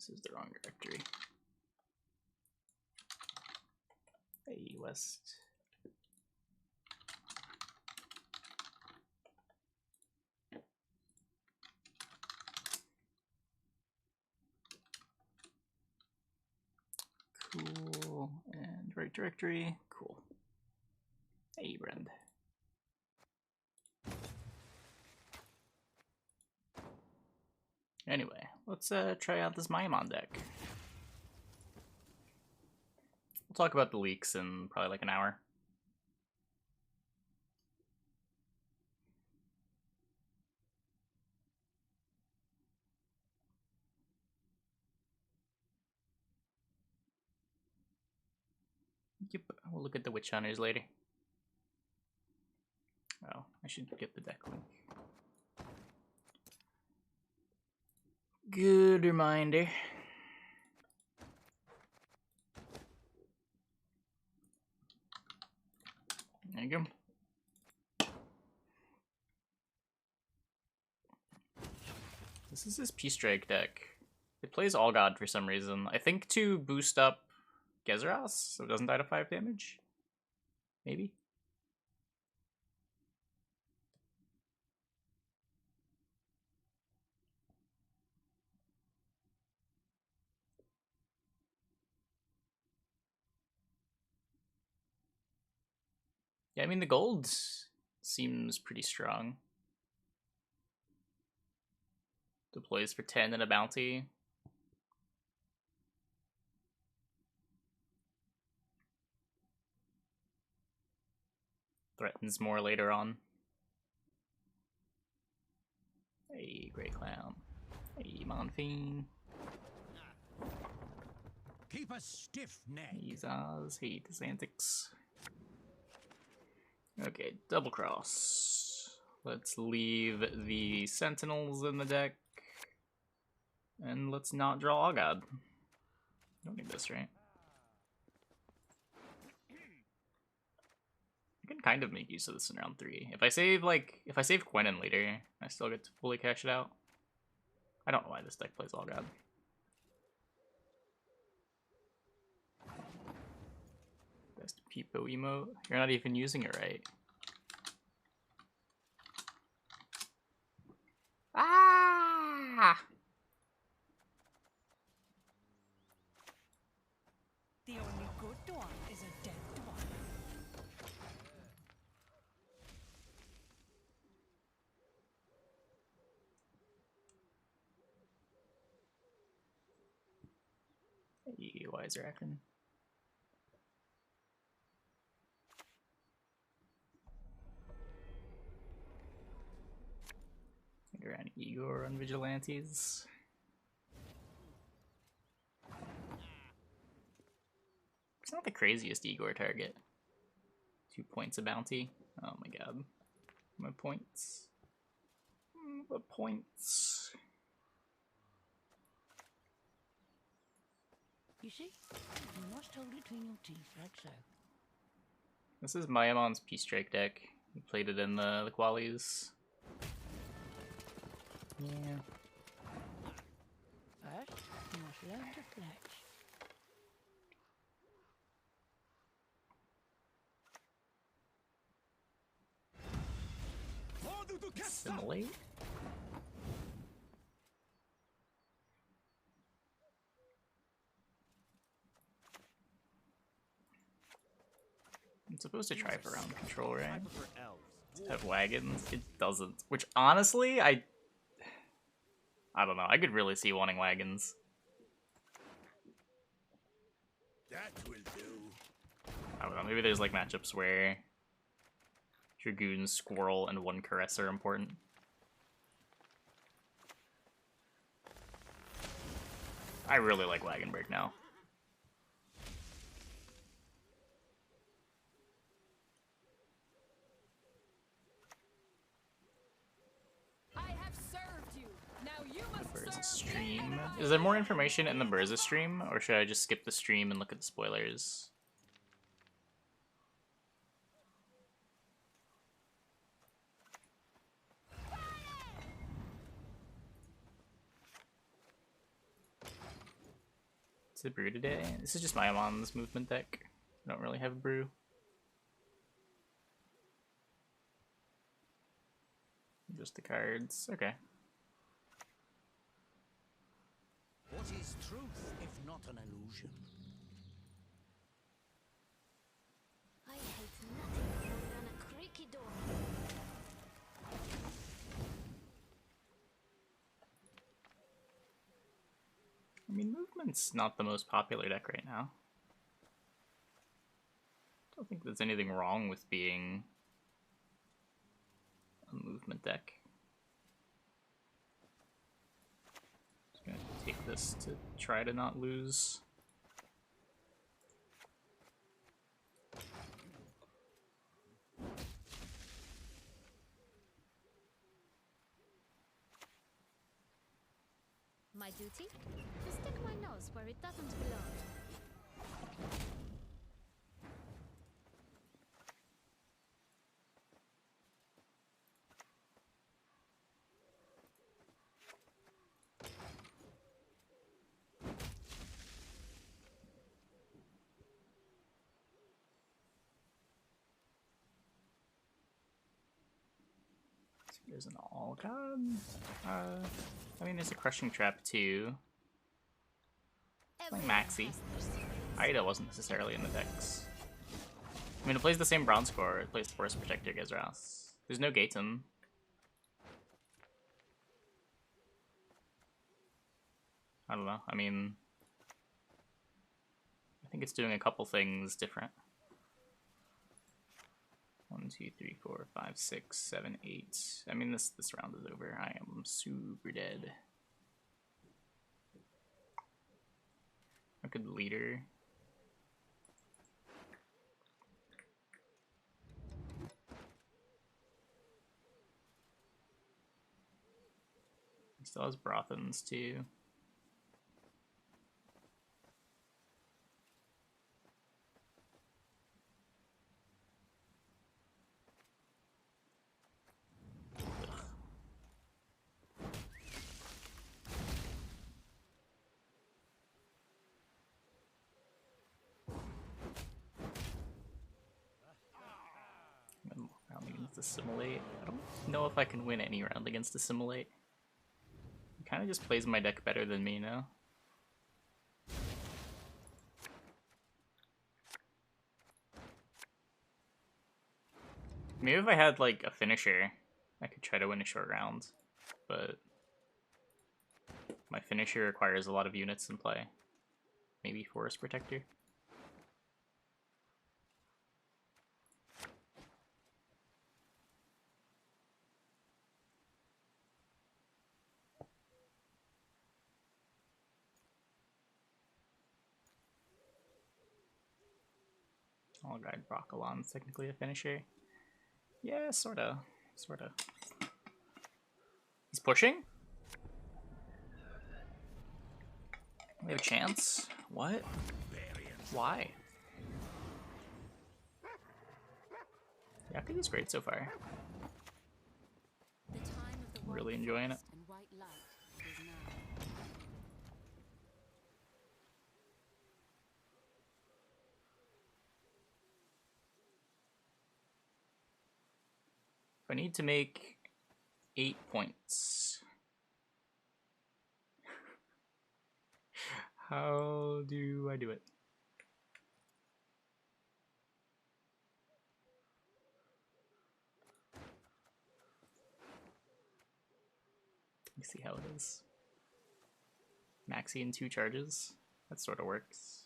This is the wrong directory. Hey, west. Cool. And right directory. Cool. Hey, Brand. Anyway, let's try out this Maimon deck. We'll talk about the leaks in probably like an hour. Yep, we'll look at the Witch Hunters later. Oh, I should get the deck link. Good reminder. There you go. This is his PStrike deck. It plays All God for some reason. I think to boost up Gezeras so it doesn't die to 5 damage. Maybe? Yeah, I mean, the gold seems pretty strong. Deploys for 10 and a bounty. Threatens more later on. Hey, Grey Clown. Hey, Monfiend. Keep a stiff neck. Hey, Zaz. Hey, Xantix. Okay, double cross. Let's leave the Sentinels in the deck. And let's not draw All God. Don't need this, right? I can kind of make use of this in round 3. If I save Quentin later, I still get to fully cash it out. I don't know why this deck plays All God. Best Peepo emote. You're not even using it right. Ah! The only good one is a dead one. Hey, Wiser Akron. Around Igor on Vigilantes. It's not the craziest Igor target. 2 points of bounty. Oh my god. My points. The points. You see, you must hold it between your teeth like so. This is Maimon's PStrike deck. He played it in the qualies. Yeah. First, you must learn to fletch. Assimilate? I'm supposed to try for round control, right? Have wagons? It doesn't. Which honestly, I don't know. I could really see wanting wagons. That will do. I don't know. Maybe there's like matchups where Dragoon, Squirrel, and 1 Caress are important. I really like Wagon Break now. I have served you. Now you must Where's the serve stream? me. Is there more information in the Burza stream, or should I just skip the stream and look at the spoilers? It's a brew today. This is just my mom's movement deck. I don't really have a brew. Just the cards. Okay. What is truth if not an illusion? I hate nothing more than a creaky door. I mean, movement's not the most popular deck right now. I don't think there's anything wrong with being a movement deck. Just gonna take this to try to not lose. My duty? To stick my nose where it doesn't belong. There's an all god. I mean, there's a crushing trap too. Like Maxi. Ida wasn't necessarily in the decks. I mean, it plays the same bronze core. It plays Forest Protector Gezras. There's no Gaten. I don't know. I mean, I think it's doing a couple things different. 1, 2, 3, 4, 5, 6, 7, 8. I mean, this round is over. I am super dead. A good leader. He still has Brothans too. Round against Assimilate. I don't know if I can win any round against Assimilate. He kind of just plays my deck better than me now. Maybe if I had like a finisher, I could try to win a short round, but my finisher requires a lot of units in play. Maybe Forest Protector. All Guide Broccolon's technically a finisher. Yeah, sorta. Sorta. He's pushing? We have a chance? What? Why? Yakuza's great so far. The time of the Really world enjoying it. and white light is now. I need to make 8 points. How do I do it? Let me see how it is. Maxi in 2 charges. That sort of works.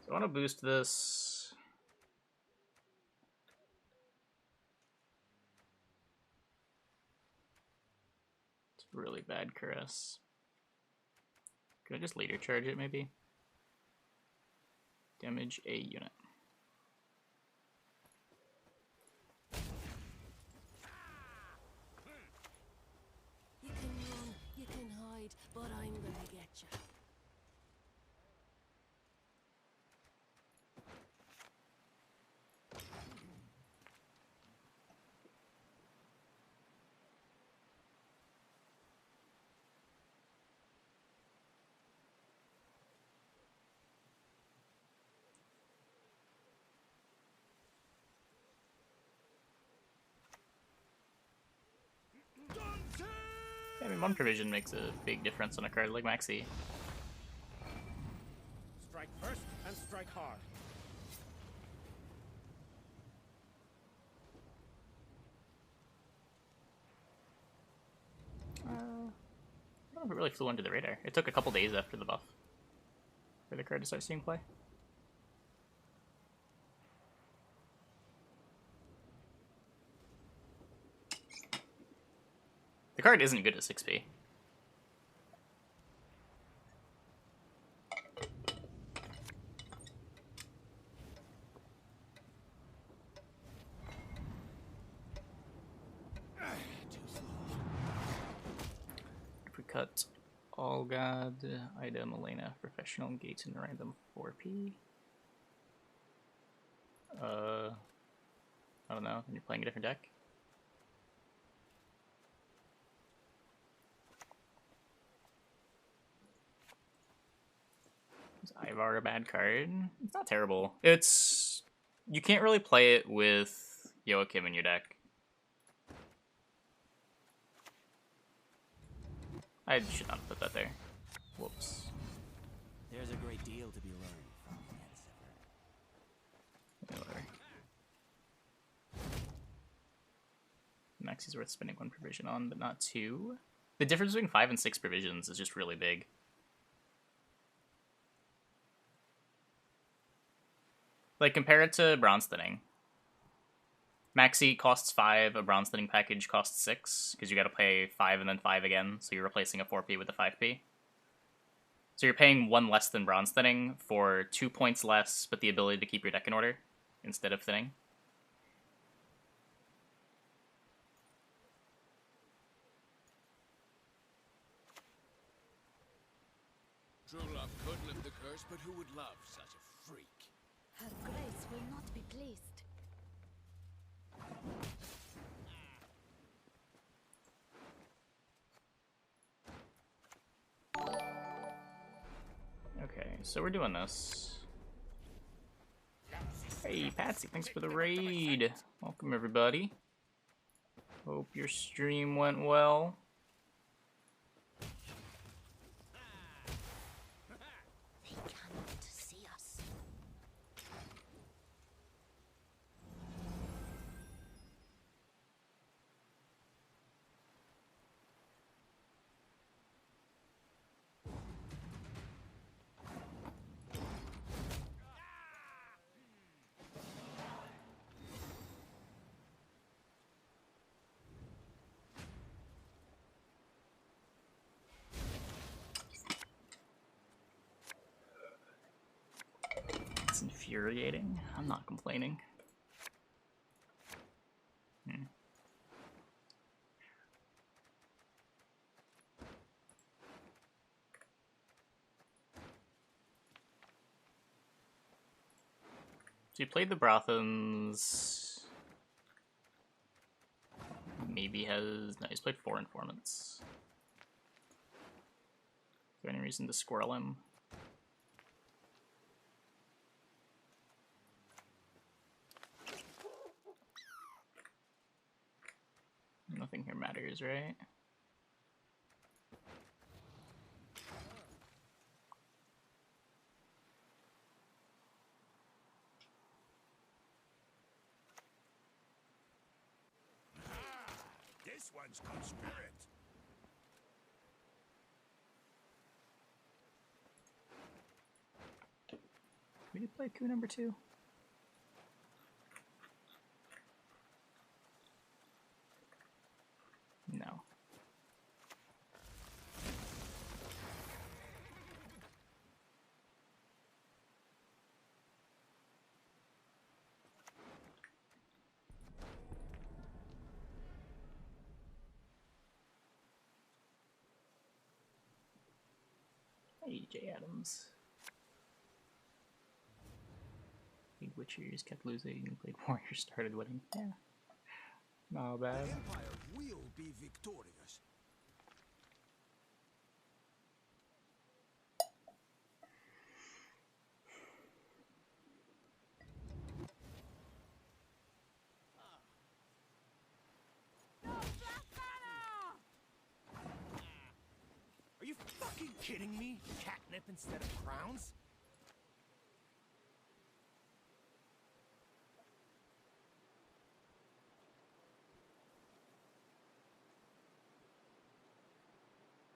So I want to boost this. It's really bad caress. Could I just later charge it maybe? Damage a unit. You can run, you can hide, but I mean, one provision makes a big difference on a card like Maxi. Strike first and strike hard. I don't know if it really flew under the radar. It took a couple days after the buff for the card to start seeing play. The card isn't good at 6p. If we cut All God, Ida, Melena, Professional, Gates, and Random 4p. I don't know, then you're playing a different deck. Is Ivar a bad card? It's not terrible. It's... You can't really play it with Joachim in your deck. I should not have put that there. Whoops. There's a great deal to be learned from Yakuza. Whatever. Maxi's worth spending one provision on, but not two. The difference between 5 and 6 provisions is just really big. Like, compare it to Bronze Thinning. Maxi costs 5, a Bronze Thinning package costs 6, because you gotta pay 5 and then 5 again, so you're replacing a 4p with a 5p. So you're paying 1 less than Bronze Thinning for 2 points less, but the ability to keep your deck in order instead of thinning. True love could lift the curse, but who would love such a freak? Her grace will not be pleased. Okay, so we're doing this. Hey, Patsy, thanks for the raid. Welcome, everybody. Hope your stream went well. They cannot see us. It's infuriating. I'm not complaining. So you played the Brothans. Maybe has... No, he's played 4 Informants. Is there any reason to squirrel him? Nothing here matters, right? This one's got spirit. We did play coup number 2. No. Hey, J. Adams. Played Witchers, kept losing, played Warriors, started winning. Yeah. Not bad. The Empire will be victorious. kidding me? Catnip instead of crowns?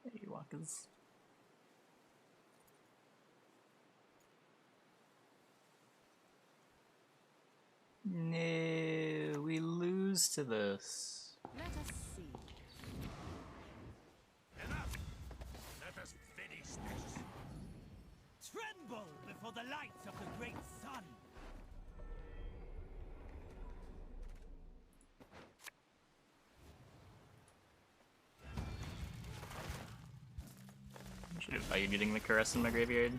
Hey, walkers. No, we lose to this. Let us see. Enough! Let us finish this. Tremble before the light of the great sun! Should have valued getting the caress in my graveyard.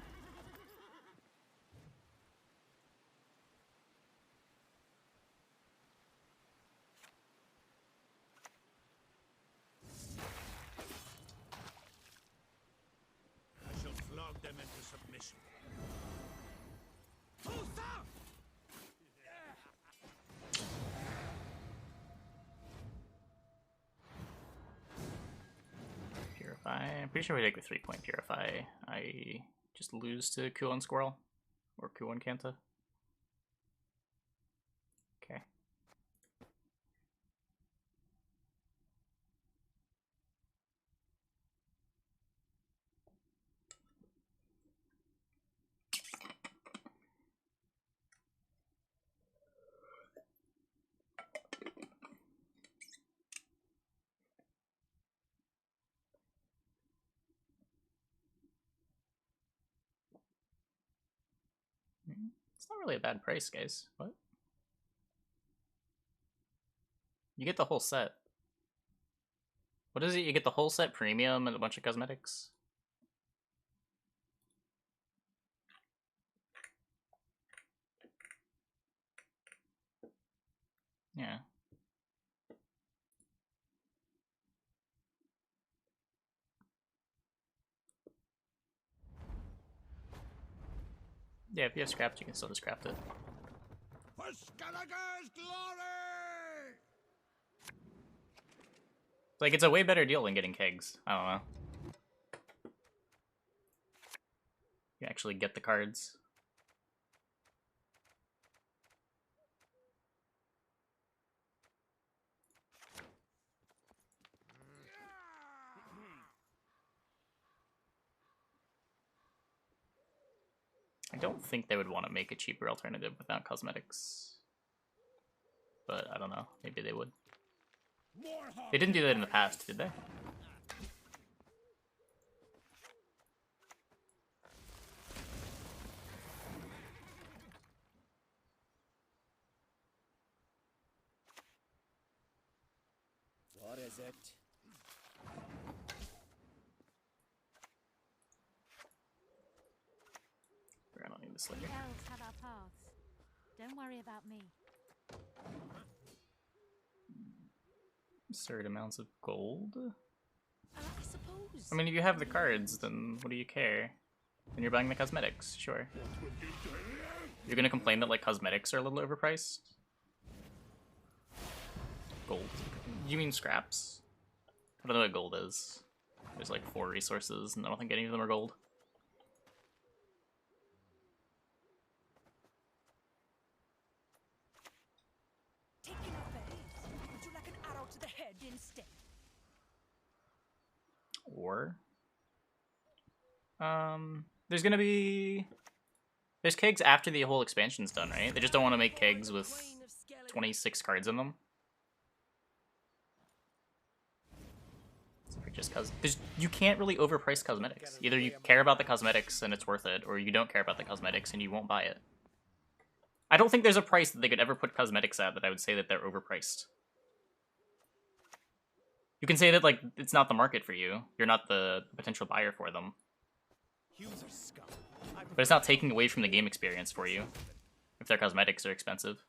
I shall flog them into submission. Tulsa! Purify. I'm pretty sure we take the 3-point Purify. I just lose to Kuon Squirrel. Or Kuon Kanta. Okay. It's not really a bad price, guys. What? You get the whole set. What is it? You get the whole set premium and a bunch of cosmetics? Yeah. Yeah, if you have scrapped, you can still just craft it. For Skellige's glory! Like, it's a way better deal than getting kegs. I don't know. You actually get the cards. I don't think they would want to make a cheaper alternative without cosmetics. But I don't know. Maybe they would. They didn't do that in the past, did they? What is it? I don't need this The later. elves have our paths. Don't worry about me. Absurd amounts of gold? I suppose. I mean, if you have the cards, then what do you care? Then you're buying the cosmetics, sure. You're gonna complain that, like, cosmetics are a little overpriced? Gold. You mean scraps? I don't know what gold is. There's like 4 resources, and I don't think any of them are gold. Taking off it. Would you like an arrow to the head instead? Or there's gonna be kegs after the whole expansion's done, right? They just don't want to make kegs with 26 cards in them. Just because you can't really overprice cosmetics. Either you care about the cosmetics and it's worth it, or you don't care about the cosmetics and you won't buy it. I don't think there's a price that they could ever put cosmetics at that I would say that they're overpriced. You can say that, like, it's not the market for you. You're not the potential buyer for them. But it's not taking away from the game experience for you if their cosmetics are expensive.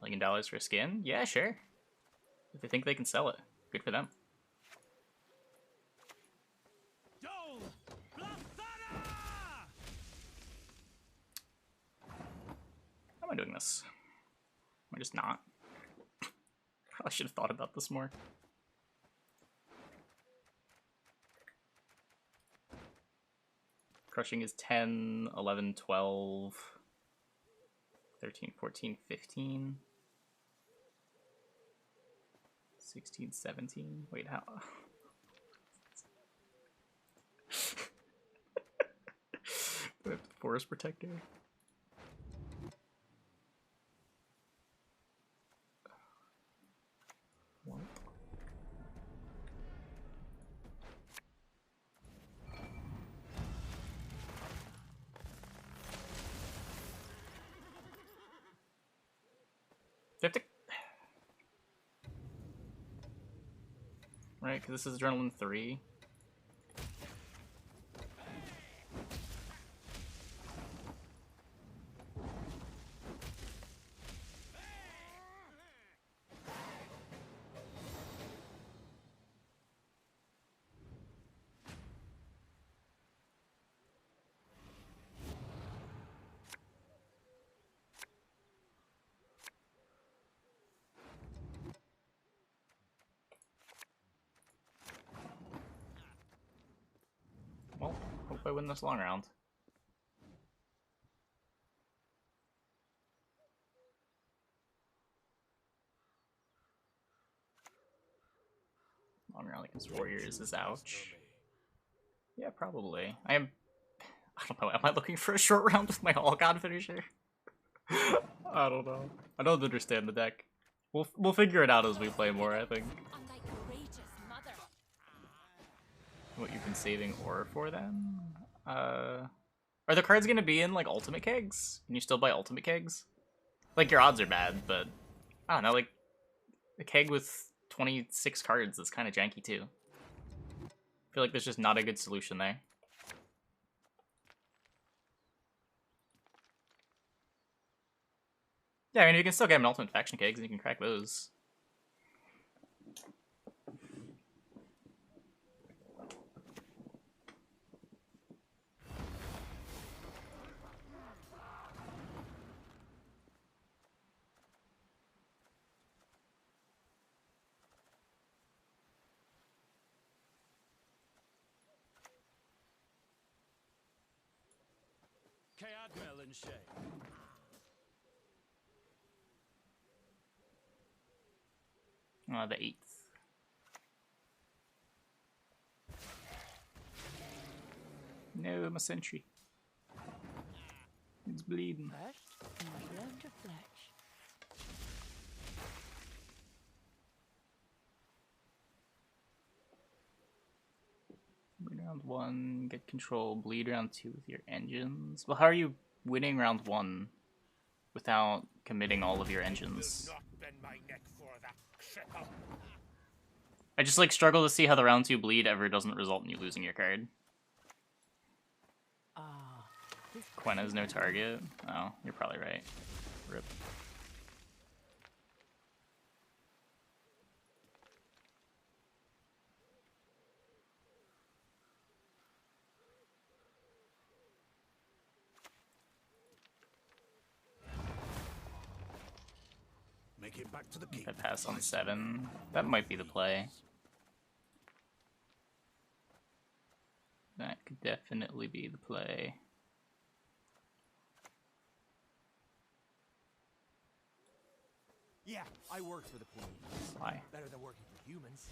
$1 million for a skin? Yeah, sure. If they think they can sell it, good for them. How am I doing this? I just not? I should have thought about this more. Crushing is 10, 11, 12, 13, 14, 15, 16, 17. Wait, how? Do I have the Forest Protector? What? Do I have to... Right, because this is Adrenaline 3. Well, hope I win this long round. Long round against Warriors is ouch. Yeah, probably. I don't know, am I looking for a short round with my All God finisher? I don't know. I don't understand the deck. We'll figure it out as we play more, I think. On thy courageous mother. What you've been saving ore for then? Are the cards gonna be in like ultimate kegs? Can you still buy ultimate kegs? Like your odds are bad, but I don't know, like a keg with 26 cards is kind of janky too. I feel like there's just not a good solution there. Yeah, I mean you can still get them in ultimate faction kegs and you can crack those. Kayadmel and Shay. The 8th. No, my sentry. It's bleeding. First, you must learn to fletch. Win round 1, get control, bleed round 2 with your engines. Well, how are you winning round 1 without committing all of your engines? Not bend my neck for that cripple. I just like struggle to see how the round 2 bleed ever doesn't result in you losing your card. Ah, this Quinn has no target. Oh, you're probably right. Rip. Make it back to the keep. If I pass on 7, that might be the play. That could definitely be the play. Yeah, I work for the police. Why? Better than working for humans.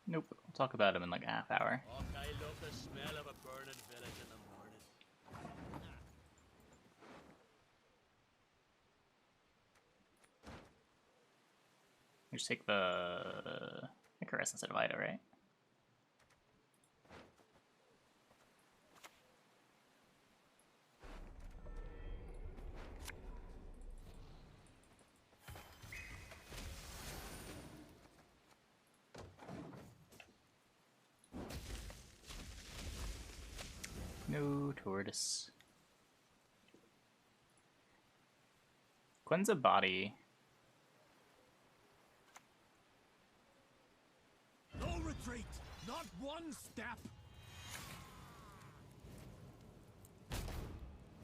Nope. We'll talk about him in like a half hour. Oh, I love the smell of a burning village in the morning. We just take the Icarus instead of Ida, right? No tortoise. Quinn's a body. No retreat! Not one step!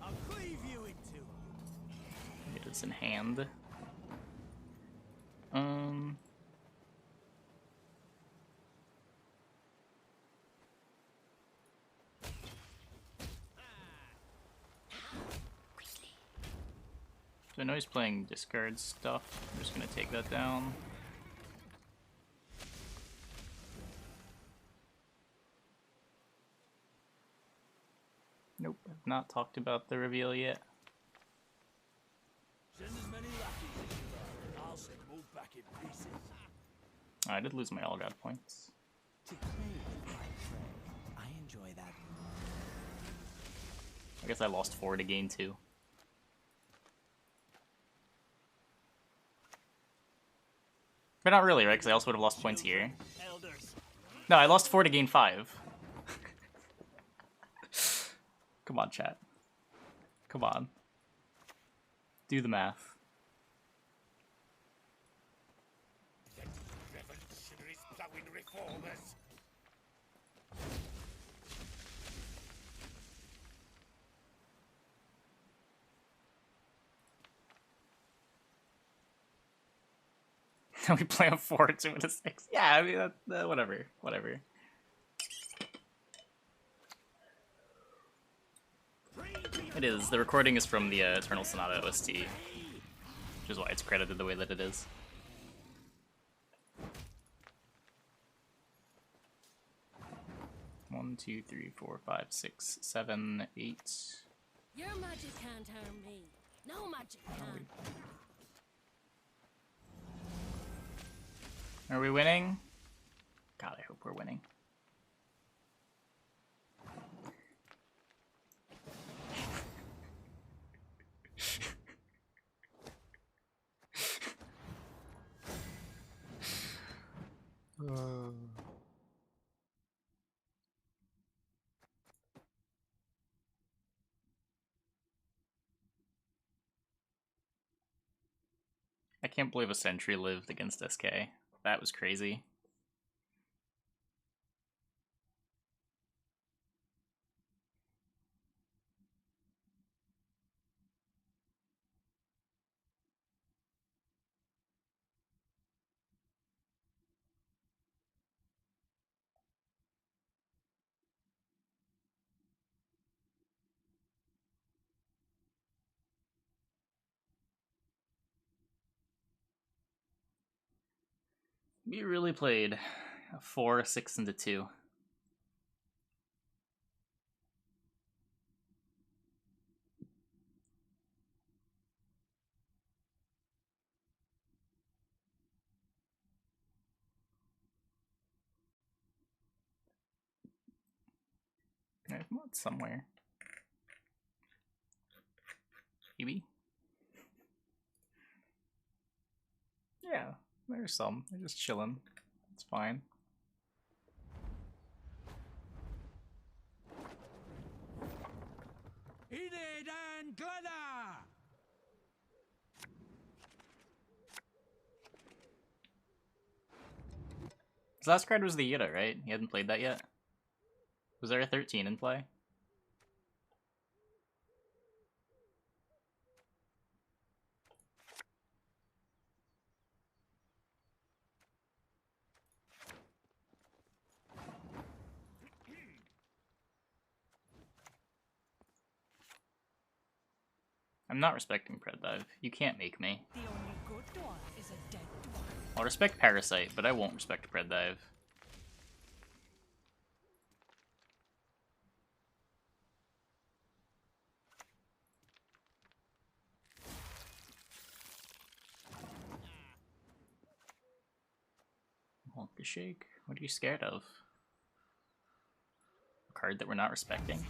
I'll cleave you in two! It is in hand. So I know he's playing discard stuff. I'm just gonna take that down. Nope, I've not talked about the reveal yet. Send as many lackeys as you like. I'll send them all back in pieces. I did lose my All God points. To play with my prey, I enjoy that. I guess I lost 4 to gain 2. But not really, right? Because I also would have lost points here. Elders. No, I lost 4 to gain 5. Come on, chat. Come on. Do the math. Revolutionaries plowing reformers. We play a 4, 2, and a 6. Yeah, I mean, whatever. Whatever. It is. The recording is from the Eternal Sonata OST, which is why it's credited the way that it is. One, 2, 3, 4, 5, 6, 7, 8. Your magic can't harm me. No magic can. Are we winning? God, I hope we're winning. I can't believe a sentry lived against SK. That was crazy. We really played a 4, a 6, and a 2. I have mods somewhere. Maybe? Yeah, there's some. They're just chilling. It's fine. Enid and Glenna! His last card was the Yida, right? He hadn't played that yet? Was there a 13 in play? I'm not respecting Pred Dive. You can't make me. The only good dwarf is a dead dwarf. I'll respect Parasite, but I won't respect Pred Dive. Wonka Shake? What are you scared of? A card that we're not respecting?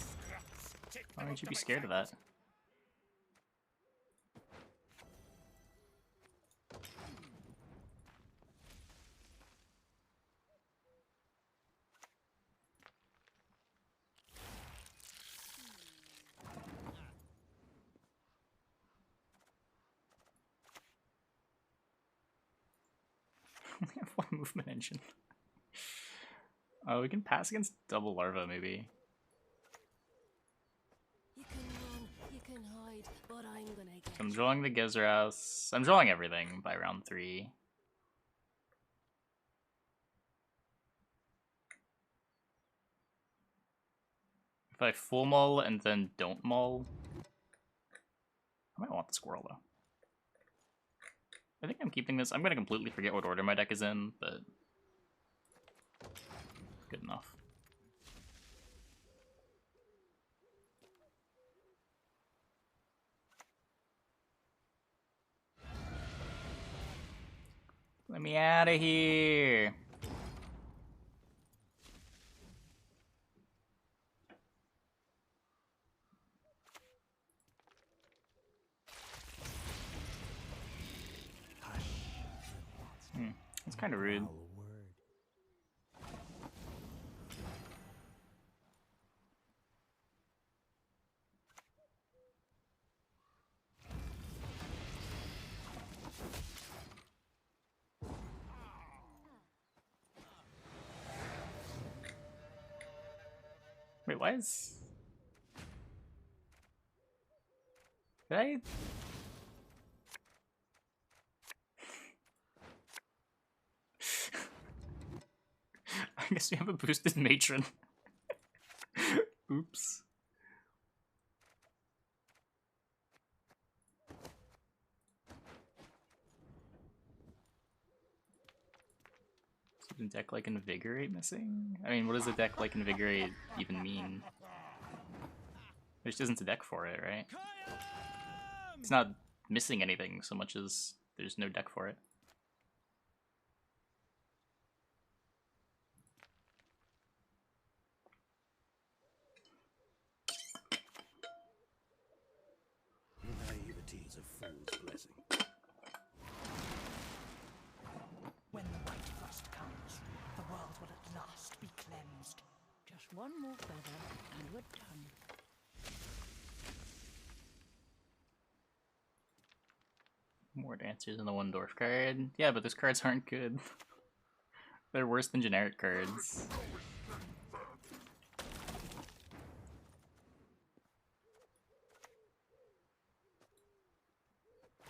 Why would you be scared of that? One movement engine. Oh, we can pass against double larva, maybe. You can run, you can hide, but I'm gonna get I'm you. drawing the Gezras. I'm drawing everything by round 3. If I full mull and then don't mull, I might want the squirrel though. I think I'm keeping this. I'm gonna completely forget what order my deck is in, but good enough. Let me out of here. That's kind of rude. Wait, why is... Did I... I guess we have a boosted matron. Oops. Is a deck like Invigorate missing? I mean, what does a deck like Invigorate even mean? There just isn't a deck for it, right? It's not missing anything so much as there's no deck for it. Naivety is a fool's blessing. When the white frost comes, the world will at last be cleansed. Just one more feather, and we're done. More dancers in the one dwarf card. Yeah, but those cards aren't good. They're worse than generic cards.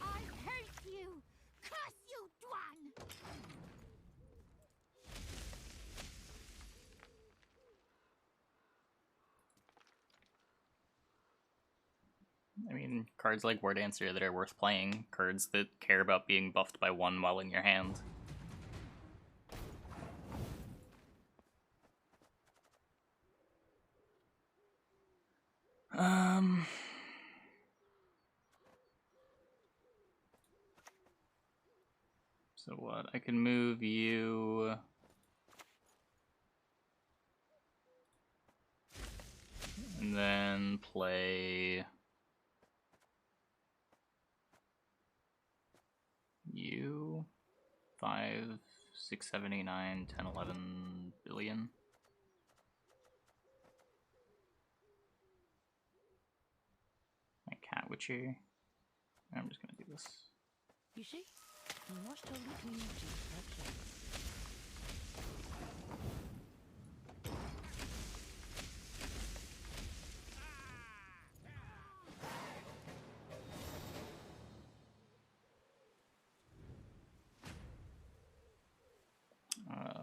I hate you! Curse you, Dwan! I mean, cards like War Dancer that are worth playing. Cards that care about being buffed by 1 while in your hand. So what? I can move you... And then play... You... 5, 6, 7, 8, 9, 10, 11 billion. My Cat Witcher. I'm just gonna do this. You see? You must hold between your teeth, that's all.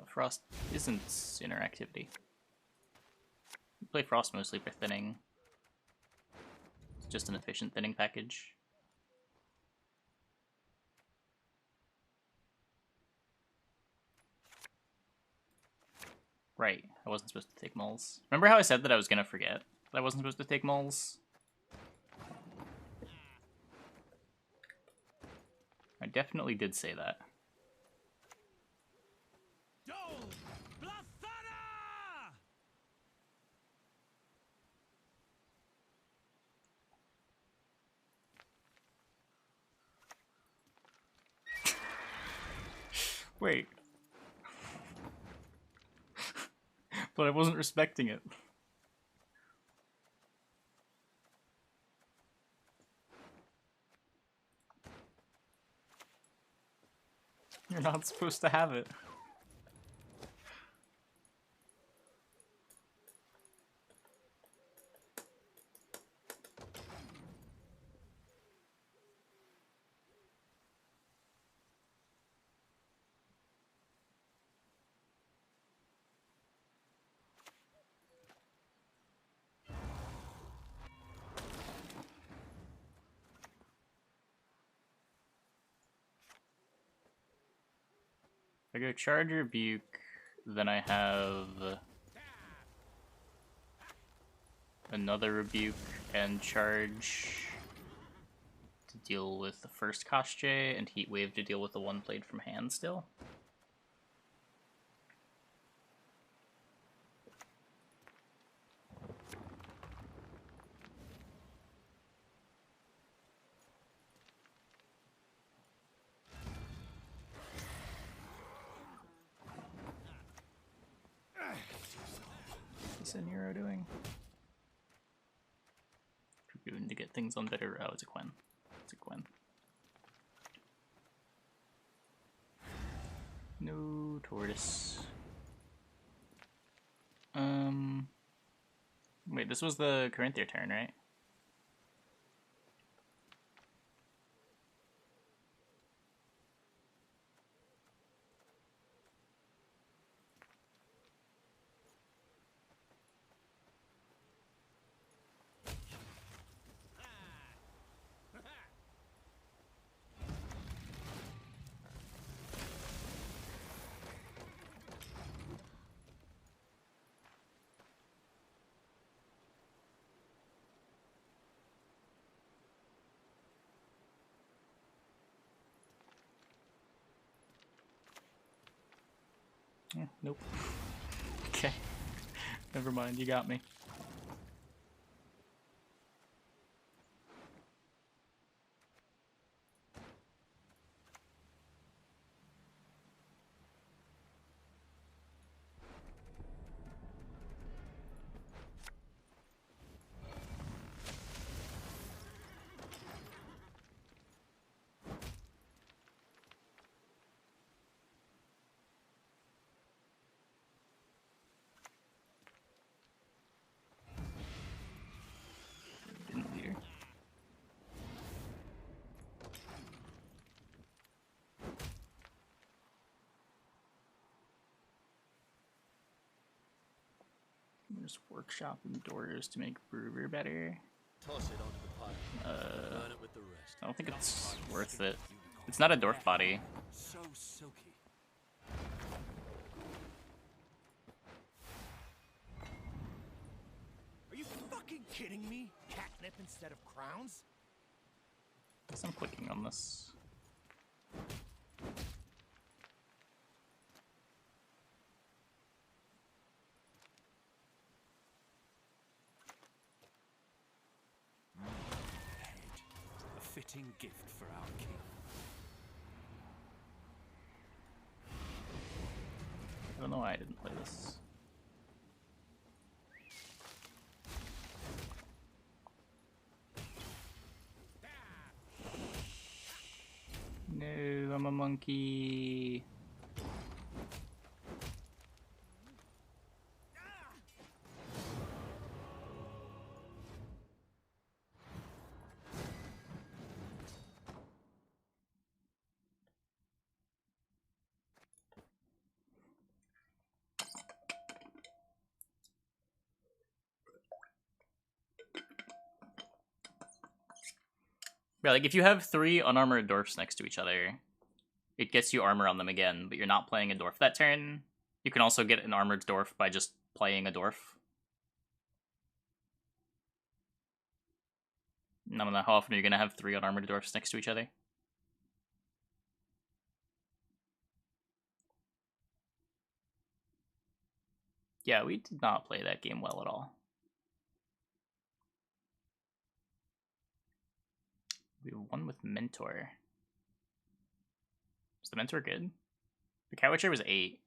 Frost isn't interactivity. You play Frost mostly for thinning. It's just an efficient thinning package. Right, I wasn't supposed to take mulls. Remember how I said that I was gonna forget that I wasn't supposed to take mulls? I definitely did say that. Dol Blathana! Wait. But I wasn't respecting it. You're not supposed to have it. If I go charge rebuke, then I have another rebuke and charge to deal with the first Koshche, and heat wave to deal with the one played from hand still. What's Nero doing? Dragoon to get things on better. Oh, it's a Quen. It's a Quen. No tortoise. Wait, this was the Corinthia turn, right? Nope. Okay. Never mind, you got me. Didn't leader. Just workshopping doors to make Brewer better. Toss it onto the pile. Burn it with the rest. I don't think it's worth it. It's not a dwarf body. So silky. Are you fucking kidding me? Catnip instead of crowns? Guess I'm clicking on this. A fitting gift for our king. I don't know why I didn't play this. No, I'm a monkey. Yeah, like if you have 3 unarmored dwarfs next to each other, it gets you armor on them again, but you're not playing a dwarf that turn. You can also get an armored dwarf by just playing a dwarf. I don't know how often are you gonna have 3 unarmored dwarfs next to each other. Yeah, we did not play that game well at all. We won with Mentor. Was the Mentor good? The Cowitcher was 8.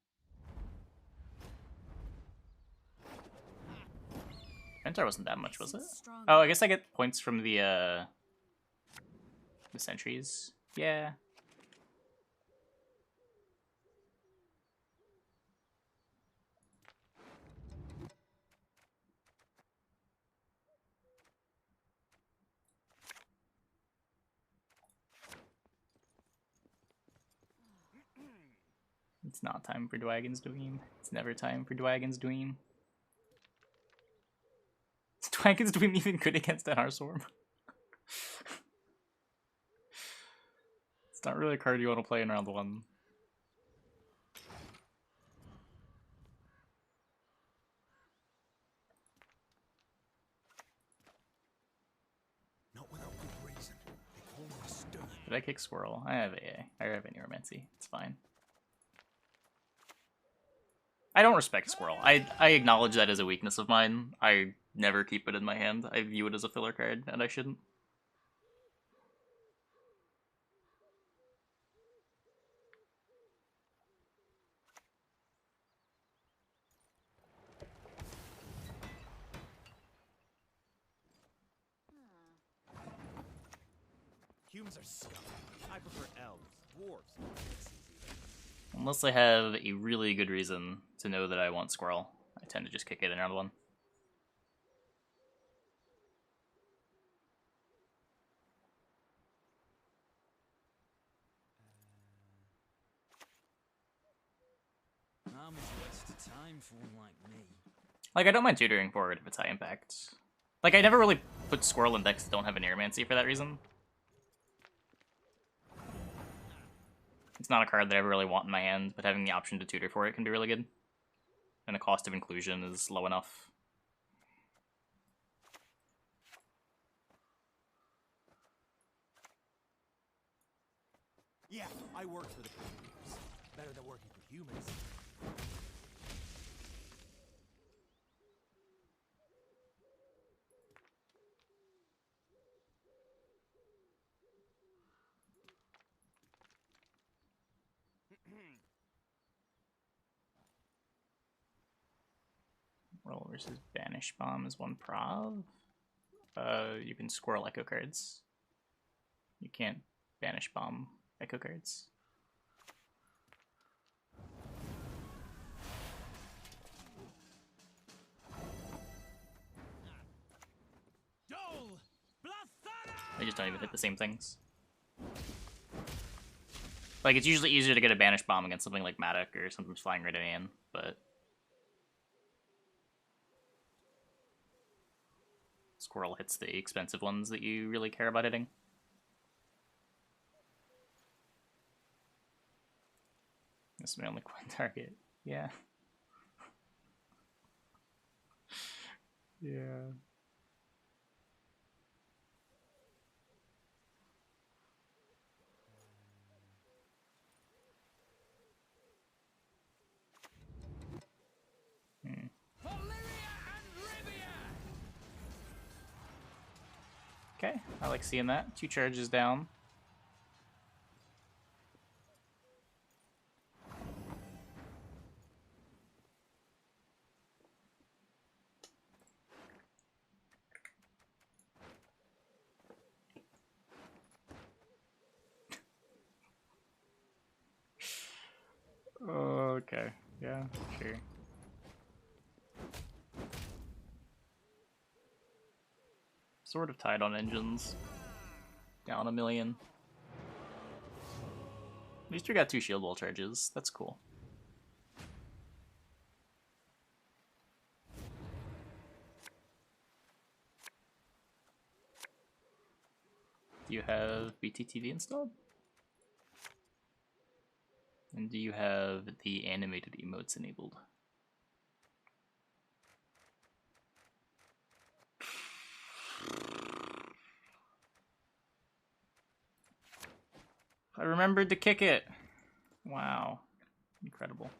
Mentor wasn't that much, was it? Oh, I guess I get points from the sentries. Yeah. It's not time for Dwagon's Dream. It's never time for Dwagon's Dream. Is Dwagon's Dream even good against an Arsworm? It's not really a card you want to play in round 1. Did I kick squirrel? I have AA. I have Neuromancy. It's fine. I don't respect squirrel. I acknowledge that as a weakness of mine. I never keep it in my hand. I view it as a filler card, and I shouldn't. Humans are scum. I prefer elves, dwarves, pixies even. Unless I have a really good reason to know that I want squirrel, I tend to just kick it in round one. I'm a waste of time for one like me. Like, I don't mind tutoring forward if it's high impact. Like, I never really put squirrel in decks that don't have a Neuromancy for that reason. It's not a card that I ever really want in my hand, but having the option to tutor for it can be really good. And the cost of inclusion is low enough. Yeah, I worked for the computers. Better than working for humans. Roll versus Banish Bomb is one prov. You can squirrel echo cards. You can't Banish Bomb echo cards. Dole! Blathana! They just don't even hit the same things. Like, it's usually easier to get a Banish Bomb against something like Matic or something's flying right in, but Squirrel hits the expensive ones that you really care about hitting. This is my only coin target. Yeah. Yeah. Okay, I like seeing that. 2 charges down. Okay, yeah, sure. Sort of tied on engines. Down 1,000,000. At least we got 2 shield wall charges. That's cool. Do you have BTTV installed? And do you have the animated emotes enabled? I remembered to kick it. Wow. Incredible.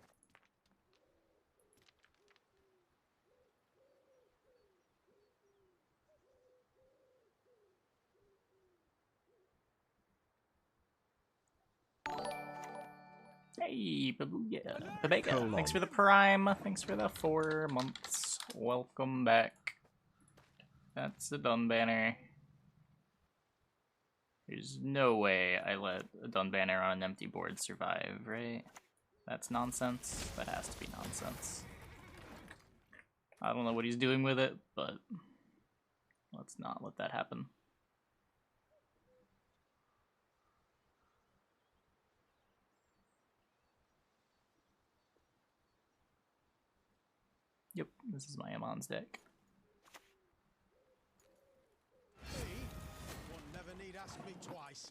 Hey, Babega. Thanks for the prime. Thanks for the 4 months. Welcome back. That's the done banner. There's no way I let a done banner on an empty board survive, right? That's nonsense. That has to be nonsense. I don't know what he's doing with it, but let's not let that happen. Yep, this is my Amon's deck. One never need ask me twice.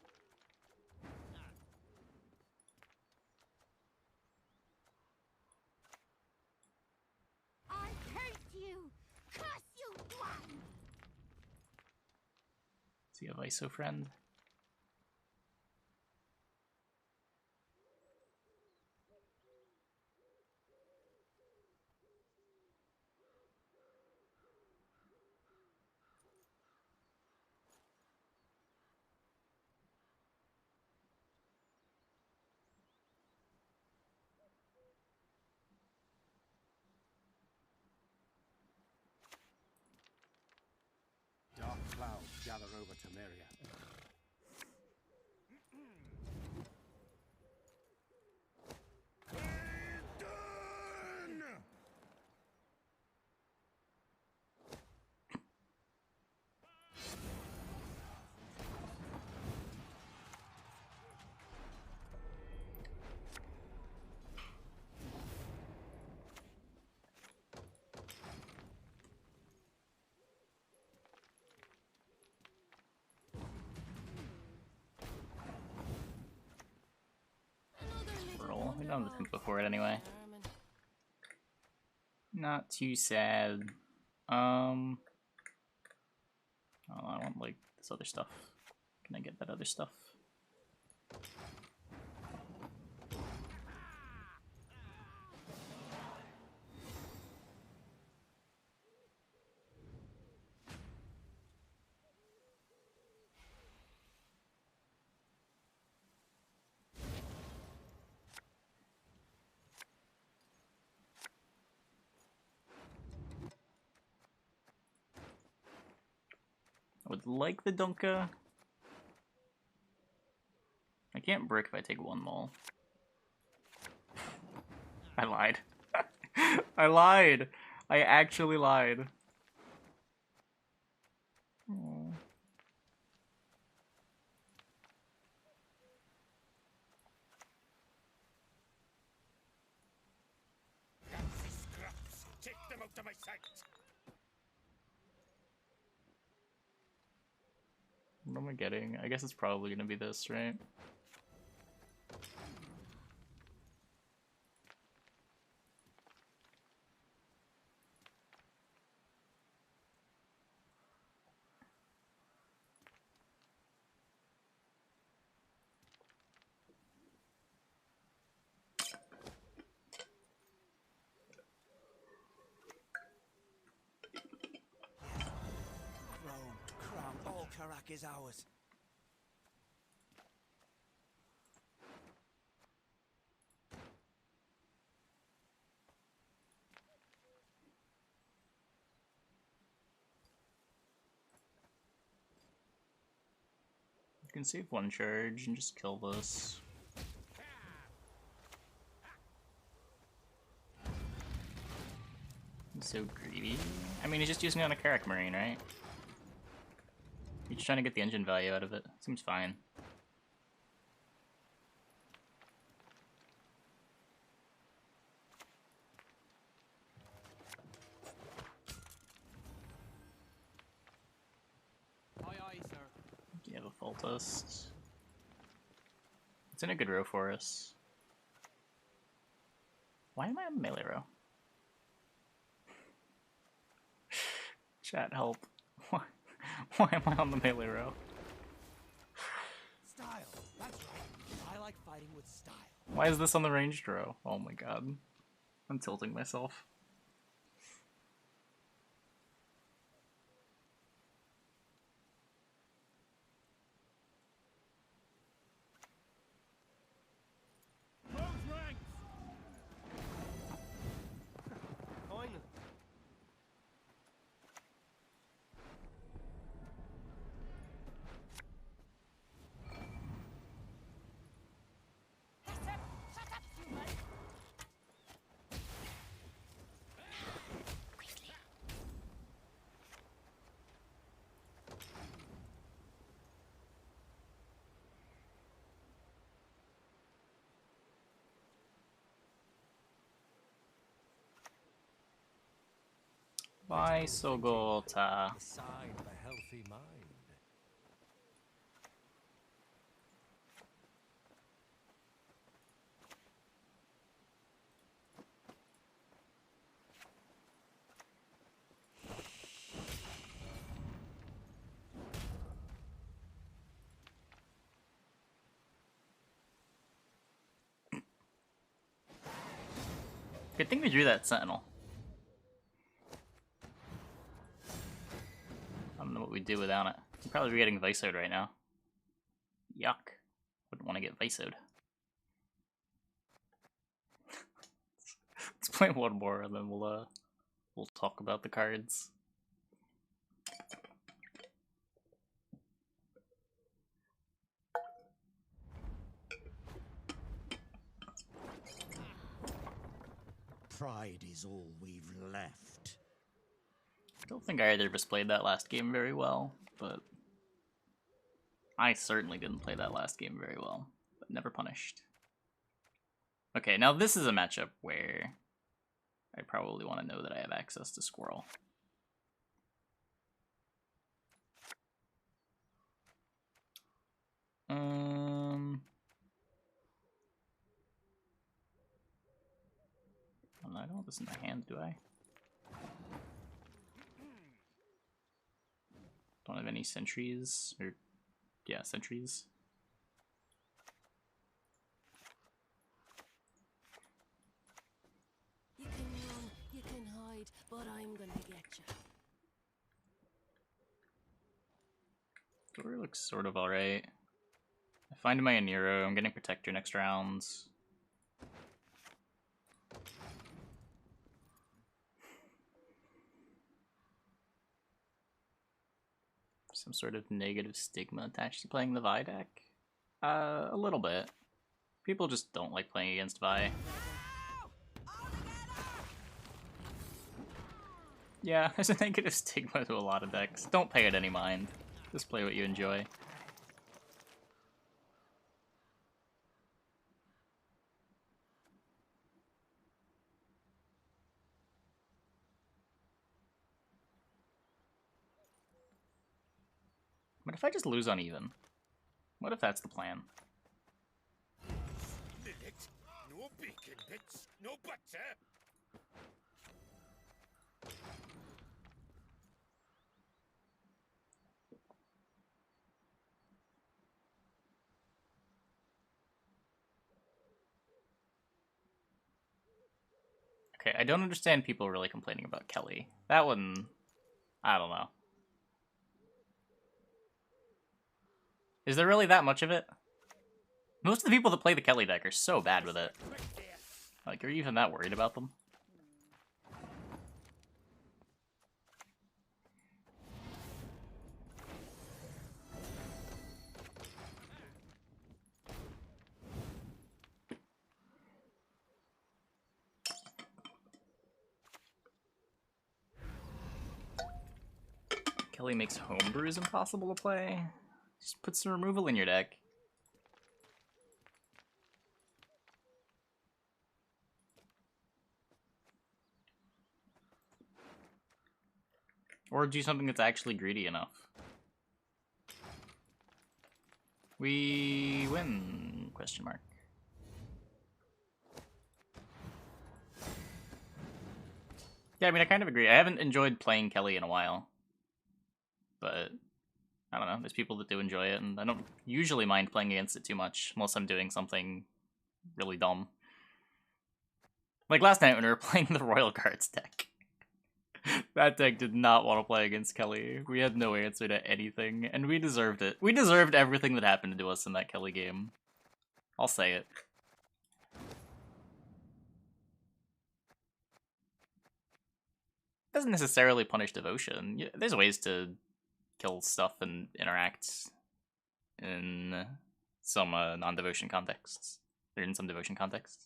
I hate you! Curse you, dwarf! Is he a Viso friend? gather over Temeria. Roll. We don't have to think before it anyway. Not too sad. Oh, I want like this other stuff. Can I get that other stuff? I would like the Dunka. I can't brick if I take one mole. I lied. I lied. I actually lied. Oh. Fancy scraps! Take them out of my sight! What am I getting? I guess it's probably gonna be this, right? Crown, all Karak is ours. You can save one charge and just kill this. He's so greedy. I mean, he's just using it on a Karak Marine, right? He's just trying to get the engine value out of it. Seems fine. Aye, aye, sir. Do you have a full test? It's in a good row for us. Why am I on melee row? Chat, help. Why am I on the melee row? Style, that's right. I like fighting with style. Why is this on the ranged row? Oh my god. I'm tilting myself. Close ranks! Finally. Shut up, human! Bye, Sogota. The sign of a healthy mind. Good thing we drew that Sentinel. I don't know what we'd do without it. We'd probably be getting Visoed right now. Yuck. Wouldn't want to get Visoed. Let's play one more and then we'll talk about the cards. Pride is all we've left. I don't think either of us played that last game very well, but I certainly didn't play that last game very well, but never punished. Okay, now this is a matchup where I probably want to know that I have access to Squirrel. I don't have this in my hand, do I? Don't have any sentries, or yeah, sentries. You can run, you can hide, but I'm gonna get you. Door looks sort of alright. I find my Aniro, I'm getting Protector next rounds. Some sort of negative stigma attached to playing the Vi deck? A little bit. People just don't like playing against Vi. Yeah, there's a negative stigma to a lot of decks. Don't pay it any mind. Just play what you enjoy. What if I just lose uneven? What if that's the plan? Millet, no bacon bits, no butter. Okay, I don't understand people really complaining about Kelly. That one, I don't know. Is there really that much of it? Most of the people that play the Kelly deck are so bad with it. Like, are you even that worried about them? Kelly makes homebrews impossible to play. Just put some removal in your deck. Or do something that's actually greedy enough. We win? Question mark. Yeah, I mean, I kind of agree. I haven't enjoyed playing Kelly in a while. But, I don't know, there's people that do enjoy it, and I don't usually mind playing against it too much, unless I'm doing something really dumb. Like last night when we were playing the Royal Guards deck. That deck did not want to play against Kelly. We had no answer to anything, and we deserved it. We deserved everything that happened to us in that Kelly game. I'll say it. Doesn't necessarily punish devotion. There's ways to kill stuff and interact in some non-devotion contexts. Or in some devotion contexts.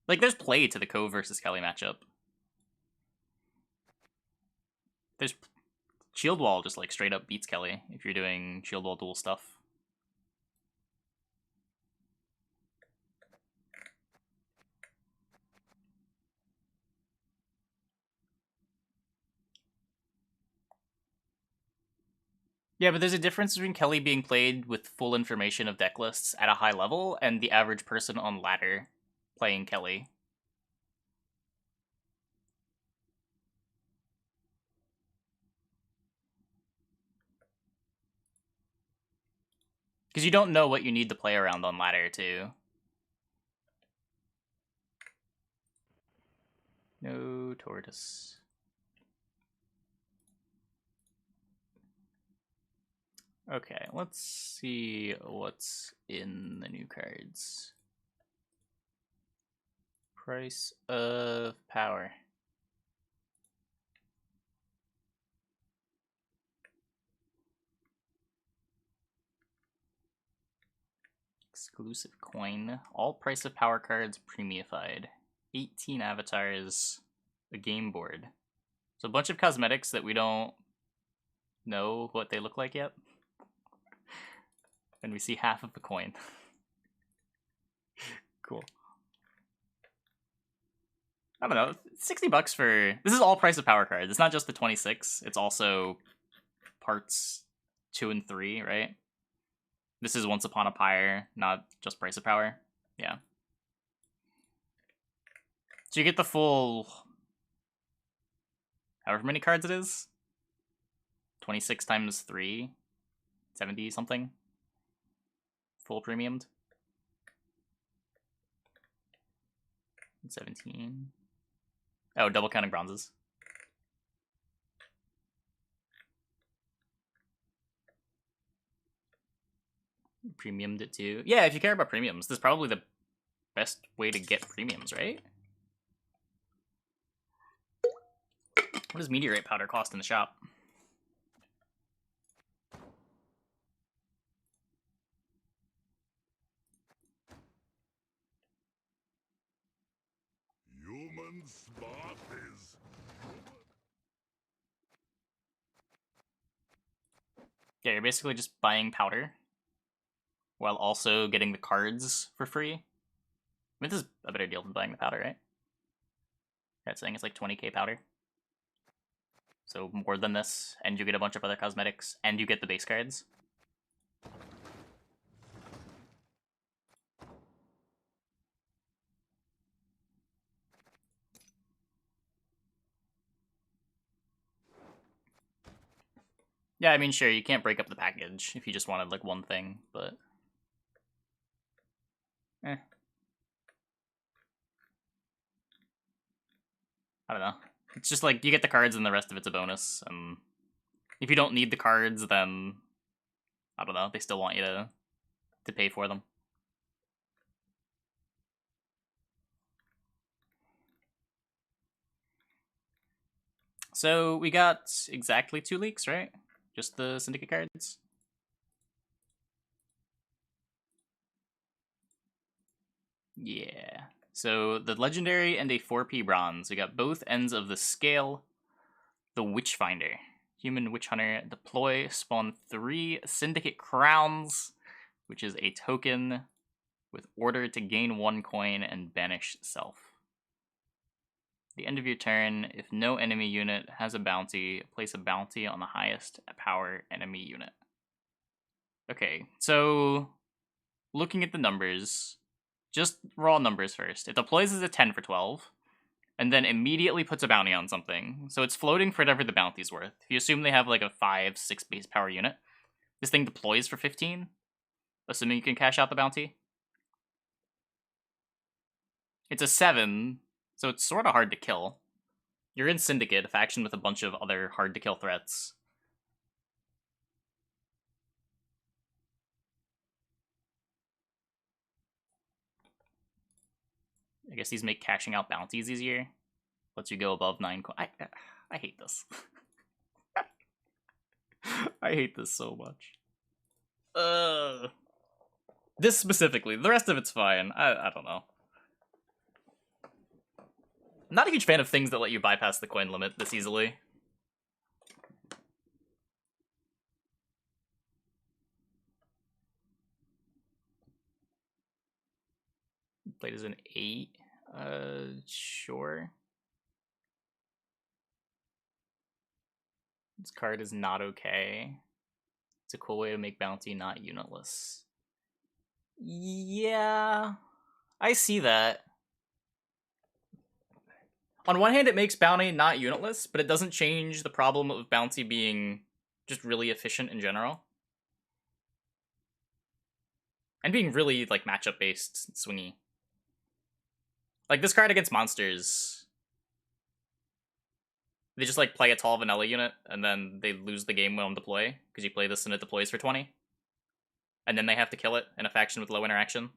Like, there's play to the Cove versus Kelly matchup. There's Shield Wall just like straight up beats Kelly if you're doing Shield Wall dual stuff. Yeah, but there's a difference between Kelly being played with full information of deck lists at a high level and the average person on ladder playing Kelly. Because you don't know what you need to play around on ladder, too. No tortoise. Okay, let's see what's in the new cards. Price of power. Exclusive coin. All price of power cards premiified. 18 avatars, a game board. So a bunch of cosmetics that we don't know what they look like yet. And we see half of the coin. Cool. I don't know, $60 for... This is all price of power cards. It's not just the 26, it's also parts 2 and 3, right? This is Once Upon a Pyre, not just price of power. Yeah. So you get the full... however many cards it is? 26 times 3? 70 something? Full premiumed? 17. Oh, double counting bronzes. Premiumed it too. Yeah, if you care about premiums, this is probably the best way to get premiums, right? What does meteorite powder cost in the shop? Human smart is. Yeah, you're basically just buying powder while also getting the cards for free. I mean, this is a better deal than buying the powder, right? Yeah, it's saying it's like 20k powder. So more than this, and you get a bunch of other cosmetics, and you get the base cards. Yeah, I mean, sure, you can't break up the package if you just wanted, like, one thing, but... I don't know. It's just like, you get the cards and the rest of it's a bonus, and... if you don't need the cards, then... I don't know, they still want you to pay for them. So, we got exactly 2 leaks, right? Just the Syndicate cards? Yeah. So, the Legendary and a 4P Bronze. We got both ends of the scale. The Witchfinder. Human Witch Hunter. Deploy, spawn 3 Syndicate Crowns, which is a token with order to gain 1 coin and banish self. At the end of your turn, if no enemy unit has a bounty, place a bounty on the highest power enemy unit. Okay, so looking at the numbers, just raw numbers first. It deploys as a 10 for 12, and then immediately puts a bounty on something. So it's floating for whatever the bounty's worth. If you assume they have like a 5-6 base power unit, this thing deploys for 15, assuming you can cash out the bounty. It's a 7, so it's sort of hard to kill. You're in Syndicate, a faction with a bunch of other hard-to-kill threats. I guess these make cashing out bounties easier. Lets you go above 9 I hate this. I hate this so much. This specifically. The rest of it's fine. I don't know. I'm not a huge fan of things that let you bypass the coin limit this easily. Played as an 8. Sure. This card is not okay. It's a cool way to make bounty not unitless. Yeah, I see that. On one hand, it makes bounty not unitless, but it doesn't change the problem of bounty being just really efficient in general. And being really, like, matchup-based, swingy. Like, this card against monsters, they just, like, play a tall vanilla unit, and then they lose the game when on deploy, because you play this and it deploys for 20. And then they have to kill it in a faction with low interaction.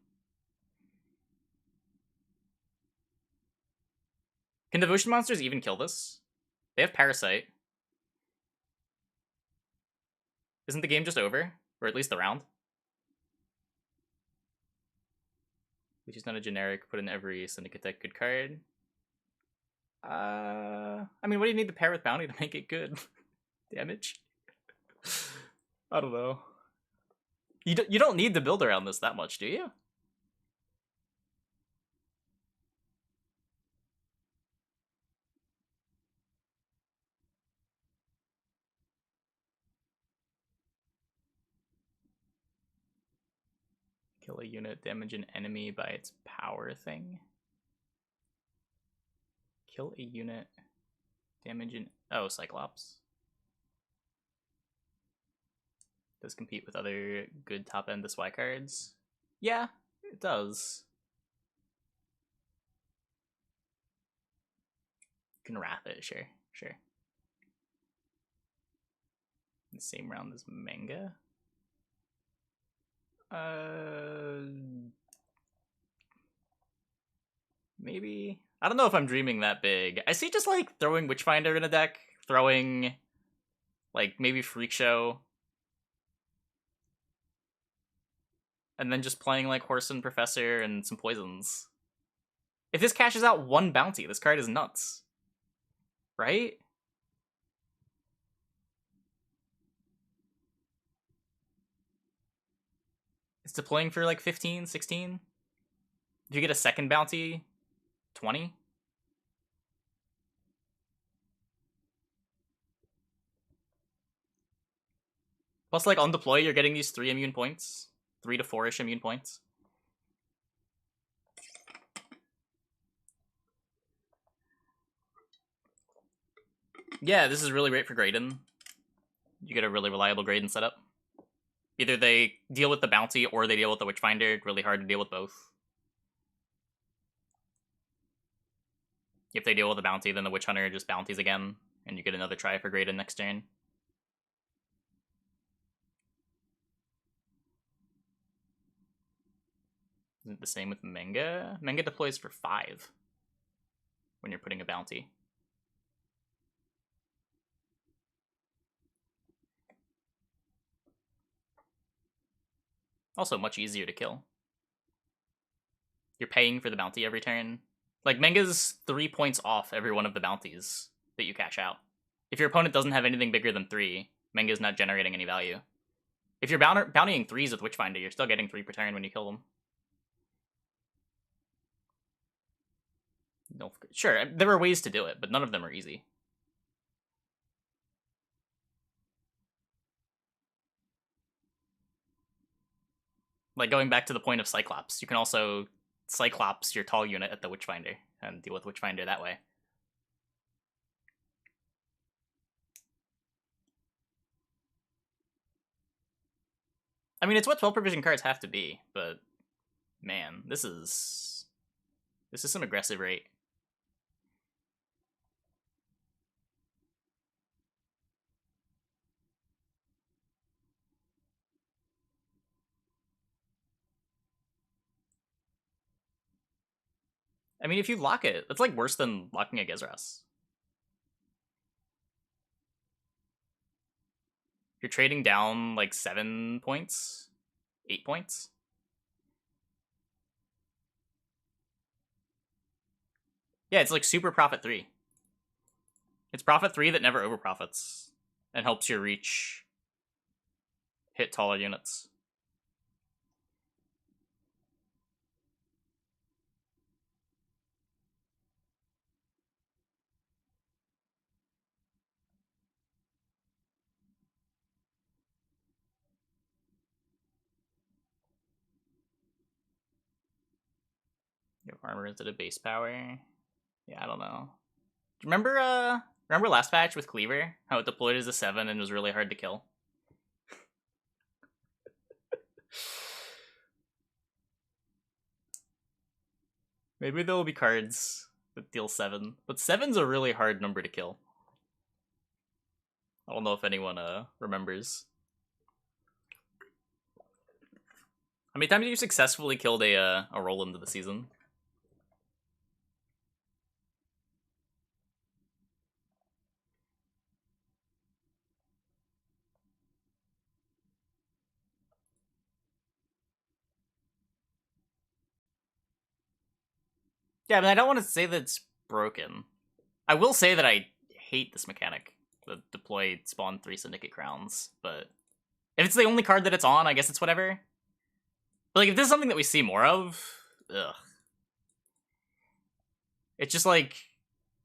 Can Devotion monsters even kill this? They have Parasite. Isn't the game just over? Or at least the round? which is not a generic, put in every Syndicate deck good card. I mean, what do you need to pair with Bounty to make it good? Damage? I don't know. You don't need to build around this that much, do you? Kill a unit, damage an enemy by its power thing. Kill a unit, damage an... Oh, Cyclops. Does compete with other good top-end display cards. Yeah, it does. You can Wrath it, sure. The same round as Manga. Maybe. I don't know if I'm dreaming that big. I see just like throwing Witchfinder in a deck, throwing like maybe Freak Show, and then just playing like Horse and Professor and some poisons. If this cashes out one bounty, this card is nuts. Right? It's deploying for like 15, 16. If you get a second bounty, 20. Plus, like, on deploy, you're getting these 3 immune points. 3 to 4-ish immune points. Yeah, this is really great for Graydon. You get a really reliable Graydon setup. Either they deal with the bounty or they deal with the Witchfinder. Really hard to deal with both. If they deal with the bounty, then the Witch Hunter just bounties again, and you get another try for Graydon next turn. Isn't it the same with Manga? Manga deploys for 5 when you're putting a bounty. Also much easier to kill. You're paying for the bounty every turn. Like, Manga's 3 points off every one of the bounties that you cash out. If your opponent doesn't have anything bigger than 3, Manga's not generating any value. If you're bountying 3s with Witchfinder, you're still getting 3 per turn when you kill them. No, sure, there are ways to do it, but none of them are easy. Like, going back to the point of Cyclops, you can also Cyclops your tall unit at the Witchfinder and deal with Witchfinder that way. I mean, it's what 12 provision cards have to be, but man, this is some aggressive rate. I mean, if you lock it, that's like worse than locking a Gezras. You're trading down like 7 points, 8 points. Yeah, it's like super profit 3. It's profit 3 that never overprofits and helps your reach hit taller units. Your armor instead of base power. Yeah, I don't know. Do you remember last patch with Cleaver? How it deployed as a 7 and was really hard to kill? Maybe there will be cards that deal 7. But 7's a really hard number to kill. I don't know if anyone remembers. How many times have you successfully killed a Roland of the season? Yeah, but I don't want to say that it's broken. I will say that I hate this mechanic, the deploy spawn 3 Syndicate Crowns, but if it's the only card that it's on, I guess it's whatever. But like, if this is something that we see more of, ugh. It's just like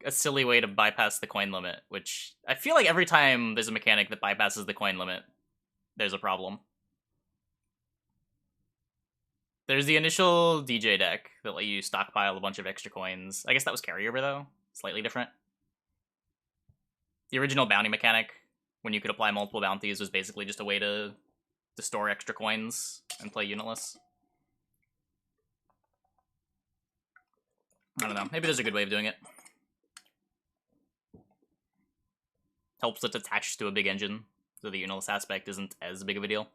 a silly way to bypass the coin limit, which I feel like every time there's a mechanic that bypasses the coin limit, there's a problem. There's the initial DJ deck that let you stockpile a bunch of extra coins. I guess that was carryover though, slightly different. The original bounty mechanic, when you could apply multiple bounties, was basically just a way to store extra coins and play unitless. I don't know. Maybe there's a good way of doing it. Helps that it's attached to a big engine, so the unitless aspect isn't as big of a deal.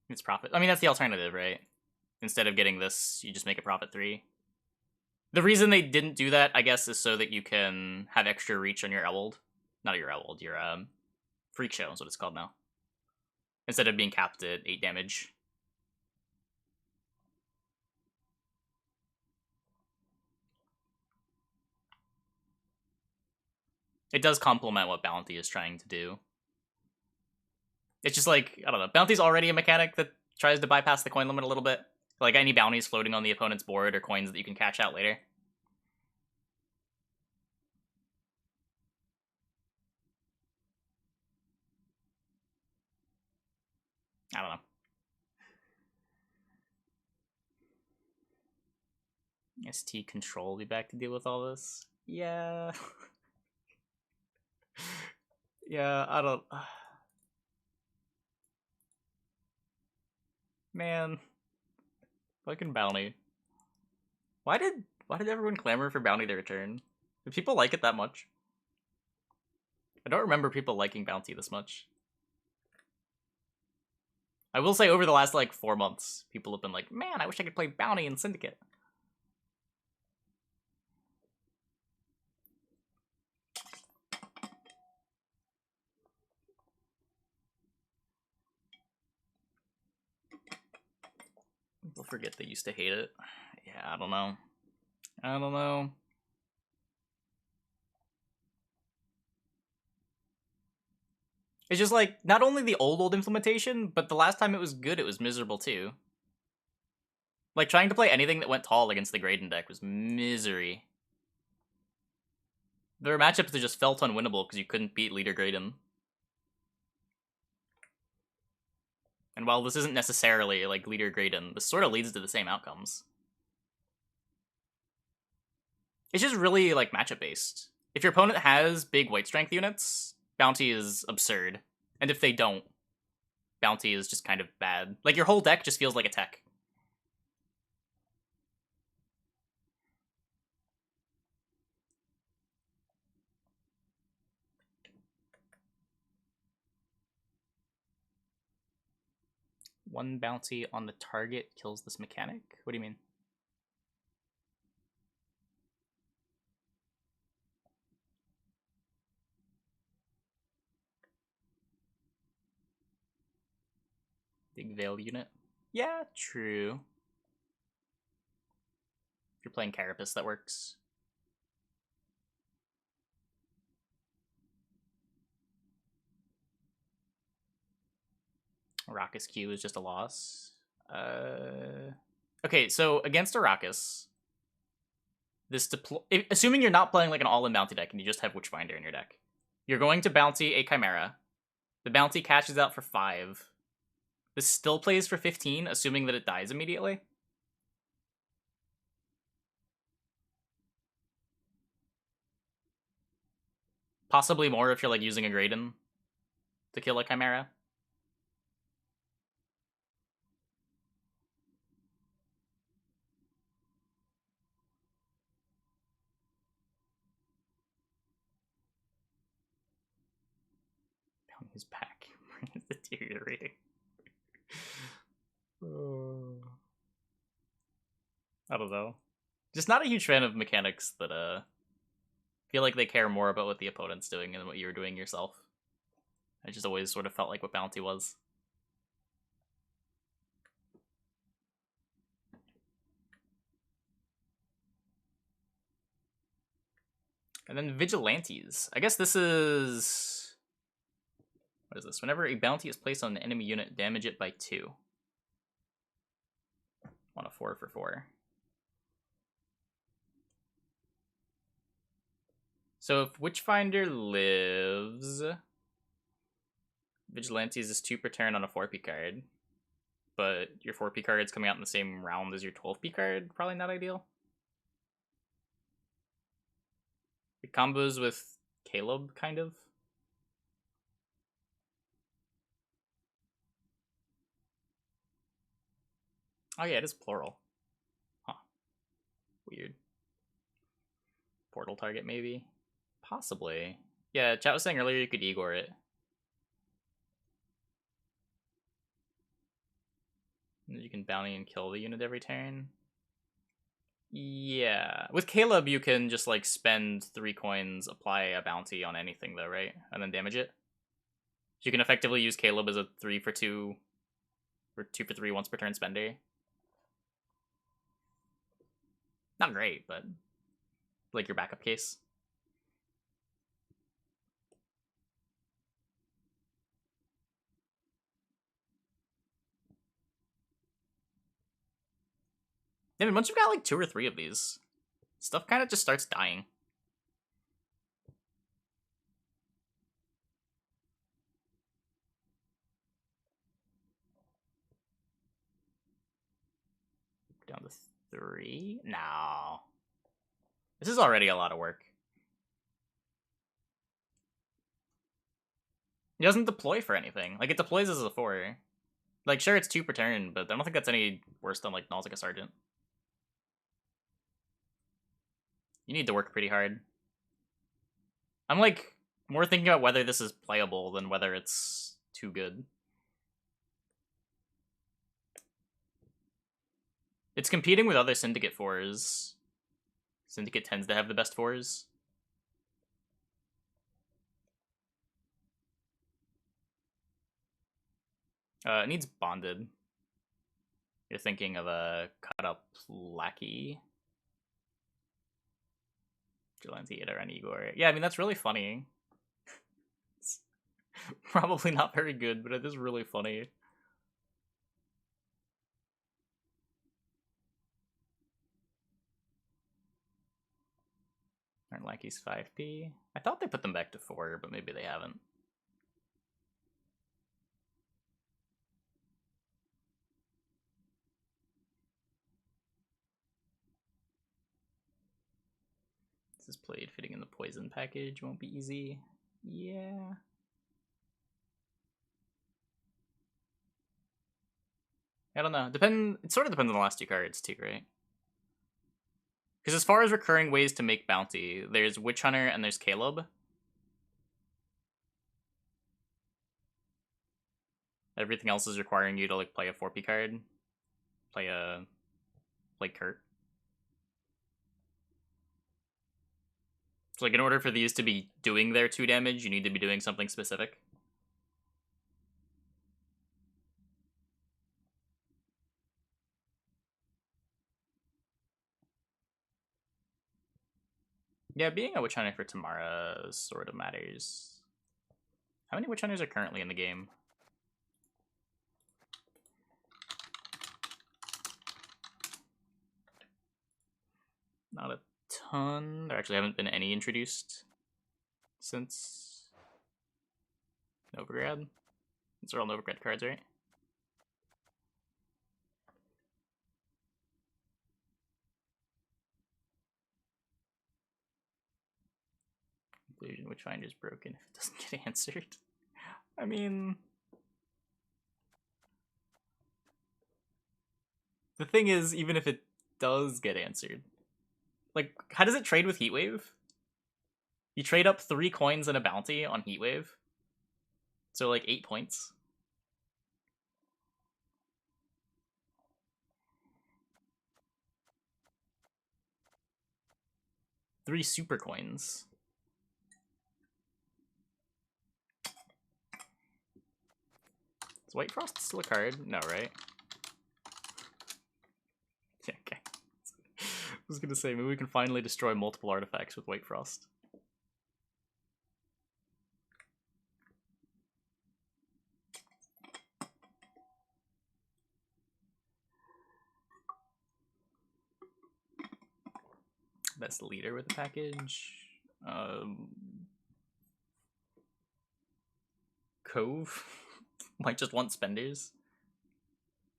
It's profit. I mean, that's the alternative, right? Instead of getting this, you just make a profit 3. The reason they didn't do that, I guess, is so that you can have extra reach on your Ewald. Not your Ewald, your Freak Show is what it's called now. Instead of being capped at 8 damage. It does complement what Bounty is trying to do. It's just like, I don't know, Bounty's already a mechanic that tries to bypass the coin limit a little bit. Like, any bounties floating on the opponent's board or coins that you can cash out later. I don't know. ST Control will be back to deal with all this. Yeah. Yeah, I don't... Man. Fucking Bounty. Why did everyone clamor for Bounty to return? Did people like it that much? I don't remember people liking Bounty this much. I will say over the last, like, 4 months, people have been like, man, I wish I could play Bounty in Syndicate. People forget they used to hate it. Yeah, I don't know. I don't know. It's just like, not only the old implementation, but the last time it was good, it was miserable too. Like, trying to play anything that went tall against the Graydon deck was misery. There were matchups that just felt unwinnable because you couldn't beat Leader Graydon. And while this isn't necessarily, like, Leader Graydon, this sort of leads to the same outcomes. It's just really, like, matchup-based. If your opponent has big white strength units, Bounty is absurd. And if they don't, Bounty is just kind of bad. Like, your whole deck just feels like a tech. One bounty on the target kills this mechanic? What do you mean? Big Veil unit? Yeah, true. If you're playing Carapace, that works. Arrakis Q is just a loss. Okay, so against Arrakis, this assuming you're not playing like an all-in bounty deck and you just have Witchfinder in your deck, you're going to bounty a Chimera. The bounty cashes out for 5. This still plays for 15, assuming that it dies immediately. Possibly more if you're like using a Graydon to kill a Chimera. Bounty's back. It's deteriorating. I don't know. Just not a huge fan of mechanics that feel like they care more about what the opponent's doing than what you're doing yourself. I just always sort of felt like what Bounty was. And then Vigilantes. I guess this is... What is this? Whenever a bounty is placed on an enemy unit, damage it by 2. On a 4 for 4. So if Witchfinder lives... Vigilantes is 2 per turn on a 4P card. But your 4P card's coming out in the same round as your 12P card. Probably not ideal. It combos with Caleb, kind of. Oh yeah, it is plural. Huh. Weird. Portal target, maybe? Possibly. Yeah, chat was saying earlier you could Igor it. You can bounty and kill the unit every turn. Yeah. With Caleb, you can just, like, spend 3 coins, apply a bounty on anything, though, right? And then damage it. So you can effectively use Caleb as a 3 for 2, or 2 for 3 once per turn spender. Not great, but, like, your backup case. I mean, once you've got like 2 or 3 of these, stuff kind of just starts dying. Down to 3? No. This is already a lot of work. It doesn't deploy for anything. Like, it deploys as a 4. Like, sure, it's 2 per turn, but I don't think that's any worse than, like, Nausicaa Sergeant. You need to work pretty hard. I'm, like, more thinking about whether this is playable than whether it's too good. It's competing with other Syndicate 4s. Syndicate tends to have the best 4s. It needs bonded. You're thinking of a cut up lackey. Vigilante or an Igor. Yeah, I mean, that's really funny. It's probably not very good, but it is really funny. Aren't lackeys 5p? I thought they put them back to 4, but maybe they haven't. This is played fitting in the poison package. Won't be easy. Yeah. I don't know. It sort of depends on the last 2 cards too, right? Because as far as recurring ways to make bounty, there's Witch Hunter and there's Caleb. Everything else is requiring you to like play a 4P card. Play Kurt. So like in order for these to be doing their 2 damage, you need to be doing something specific. Yeah, being a Witch Hunter for Tamara sort of matters. How many Witch Hunters are currently in the game? Not a ton. There actually haven't been any introduced since Novigrad. These are all Novigrad cards, right? Conclusion, Witchfinder's broken if it doesn't get answered. I mean... The thing is, even if it does get answered, like, how does it trade with Heatwave? You trade up 3 coins and a bounty on Heatwave. So, like, 8 points. Three super coins. Is White Frost still a card? No, right? Yeah, okay. I was gonna say, maybe we can finally destroy multiple artifacts with White Frost. Best leader with the package. Cove might just want spenders.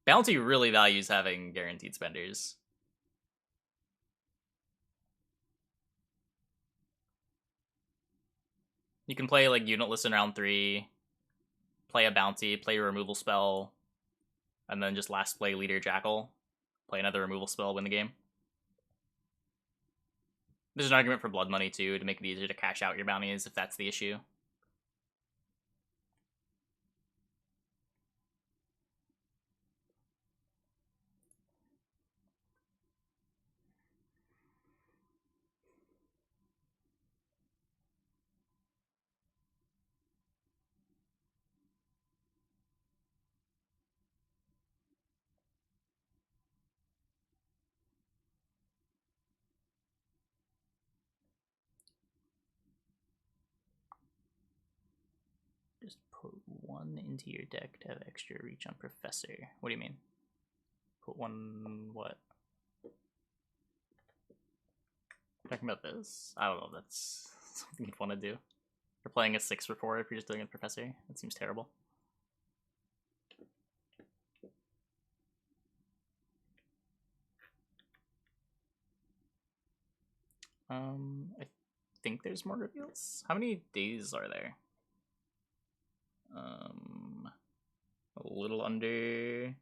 Bounty really values having guaranteed spenders. You can play like unitless in round 3, play a bounty, play a removal spell, and then just last play leader jackal, play another removal spell, win the game. There's an argument for blood money too, to make it easier to cash out your bounties if that's the issue. Just put 1 into your deck to have extra reach on Professor. What do you mean? Put 1 what? Talking about this? I don't know if that's something you'd want to do. You're playing a 6 for 4 if you're just doing a Professor. That seems terrible. I think there's more reveals. How many days are there? A little under...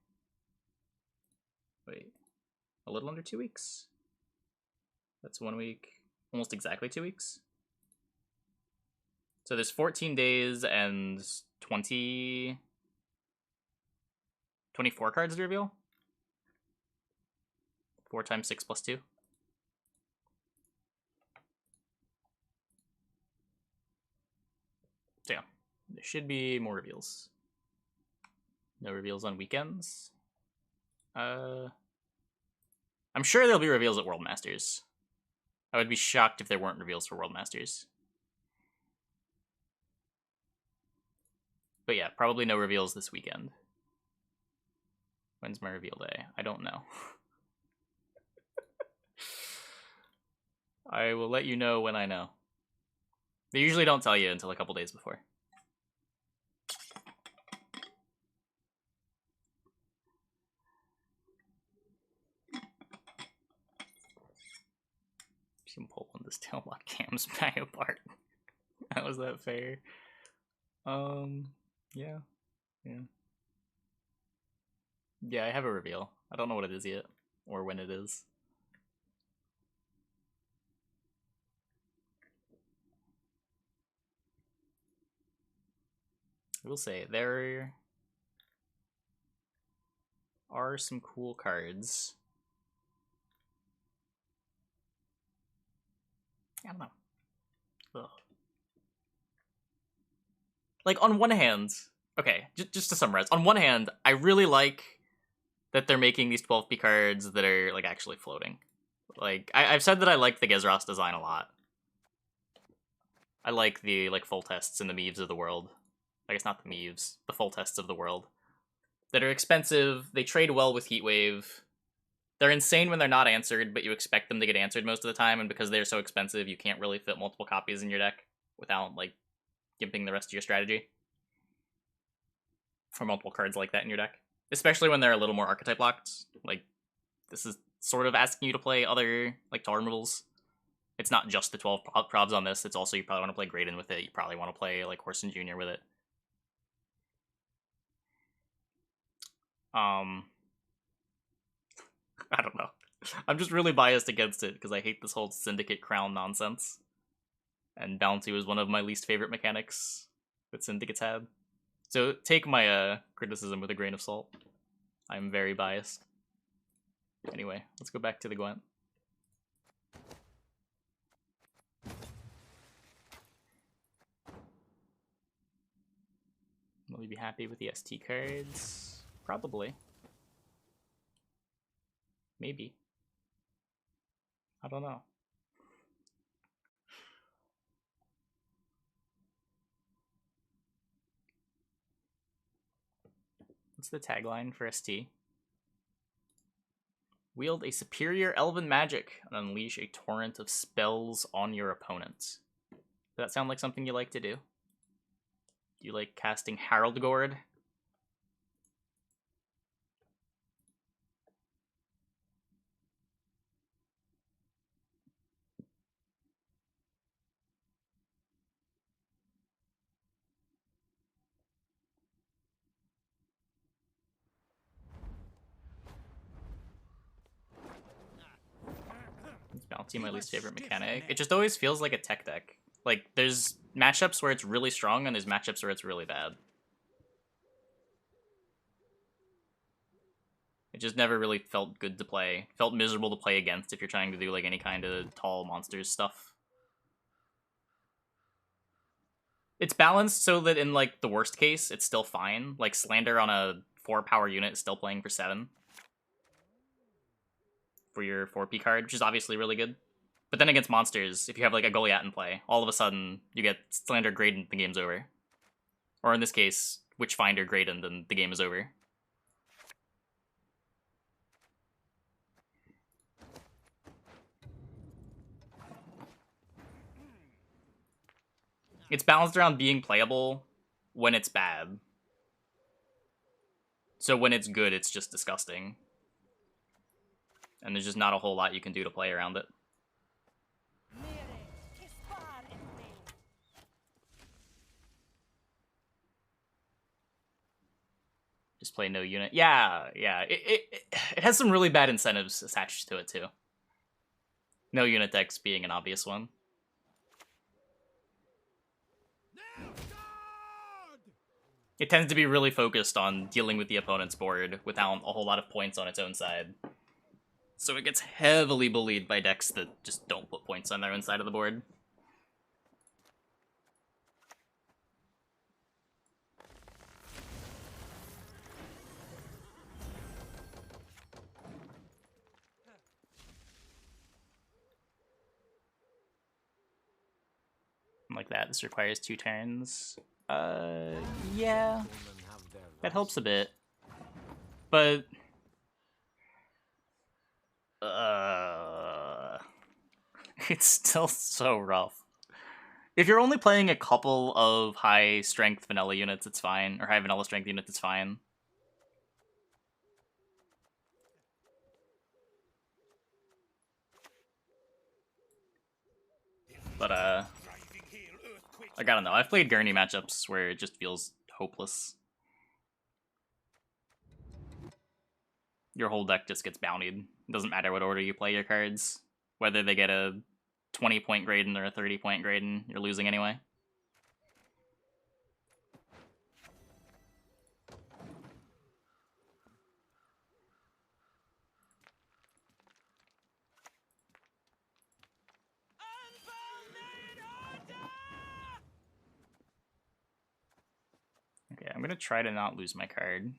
Wait. A little under 2 weeks? That's 1 week. Almost exactly 2 weeks. So there's 14 days and 24 cards to reveal. 4 times 6 plus 2. So yeah, there should be more reveals. No reveals on weekends. I'm sure there'll be reveals at World Masters. I would be shocked if there weren't reveals for World Masters. But yeah, probably no reveals this weekend. When's my reveal day? I don't know. I will let you know when I know. They usually don't tell you until a couple days before. You can pull on this taillock cams back apart. How is that fair? Yeah. Yeah, I have a reveal. I don't know what it is yet, or when it is. I will say, there are some cool cards. I don't know. Ugh. Like, on one hand, okay, just to summarize, on one hand, I really like that they're making these 12p cards that are, like, actually floating. Like, I've said that I like the Gezros design a lot. I like the, like, full tests and the Meaves of the world. I guess not the Meaves, the full tests of the world. That are expensive, they trade well with Heatwave. They're insane when they're not answered, but you expect them to get answered most of the time, and because they're so expensive, you can't really fit multiple copies in your deck without, like, gimping the rest of your strategy. Or multiple cards like that in your deck. Especially when they're a little more archetype locked. Like, this is sort of asking you to play other, like, tar removals. It's not just the 12 probs on this, it's also you probably want to play Graydon with it, you probably want to play, like, Horson Jr. with it. I don't know. I'm just really biased against it, because I hate this whole Syndicate Crown nonsense. And Bounty was one of my least favorite mechanics that Syndicates had. So take my criticism with a grain of salt. I'm very biased. Anyway, let's go back to the Gwent. Will you be happy with the ST cards? Probably. Maybe. I don't know. What's the tagline for ST? Wield a superior elven magic and unleash a torrent of spells on your opponents. Does that sound like something you like to do? Do you like casting Herald Gourd? It's bounty, my least favorite mechanic. It just always feels like a tech deck. Like, there's matchups where it's really strong, and there's matchups where it's really bad. It just never really felt good to play. Felt miserable to play against if you're trying to do, like, any kind of tall monsters stuff. It's balanced so that in, like, the worst case, it's still fine. Like, Slander on a 4-power unit is still playing for 7. For your 4P card, which is obviously really good. But then against monsters, if you have like a Goliath in play, all of a sudden you get Slander Graydon and the game's over. Or in this case, Witchfinder Graydon, then the game is over. It's balanced around being playable when it's bad. So when it's good, it's just disgusting. And there's just not a whole lot you can do to play around it. Just play no unit. Yeah. It has some really bad incentives attached to it, too. No unit decks being an obvious one. It tends to be really focused on dealing with the opponent's board without a whole lot of points on its own side. So it gets heavily bullied by decks that just don't put points on their own side of the board. Like that, this requires 2 turns. Yeah. That helps a bit. But... it's still so rough. If you're only playing a couple of high strength vanilla units, it's fine. Or high vanilla strength units, it's fine. But, like, I don't know. I've played Gurney matchups where it just feels hopeless. Your whole deck just gets bountied. It doesn't matter what order you play your cards. Whether they get a 20-point Graydon or a 30-point Graydon, you're losing anyway. Okay, I'm gonna try to not lose my card.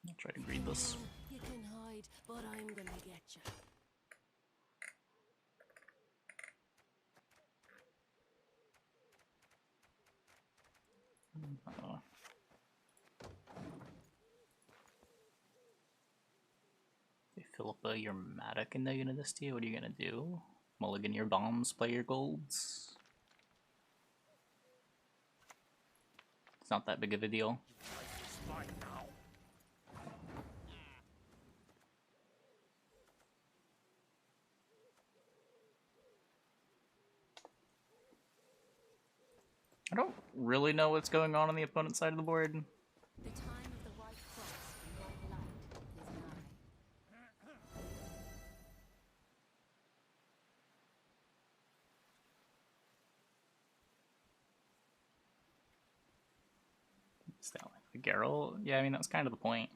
I'll try to greed this. You can hide, but I'm gonna get you. Hey, Philippa, you're Matic in the Unidysty. What are you gonna do? Mulligan your bombs, play your golds? It's not that big of a deal. I don't really know what's going on the opponent's side of the board. The time of the white cross and white light is nigh. Is that like the Geralt? Yeah, I mean, that's kind of the point.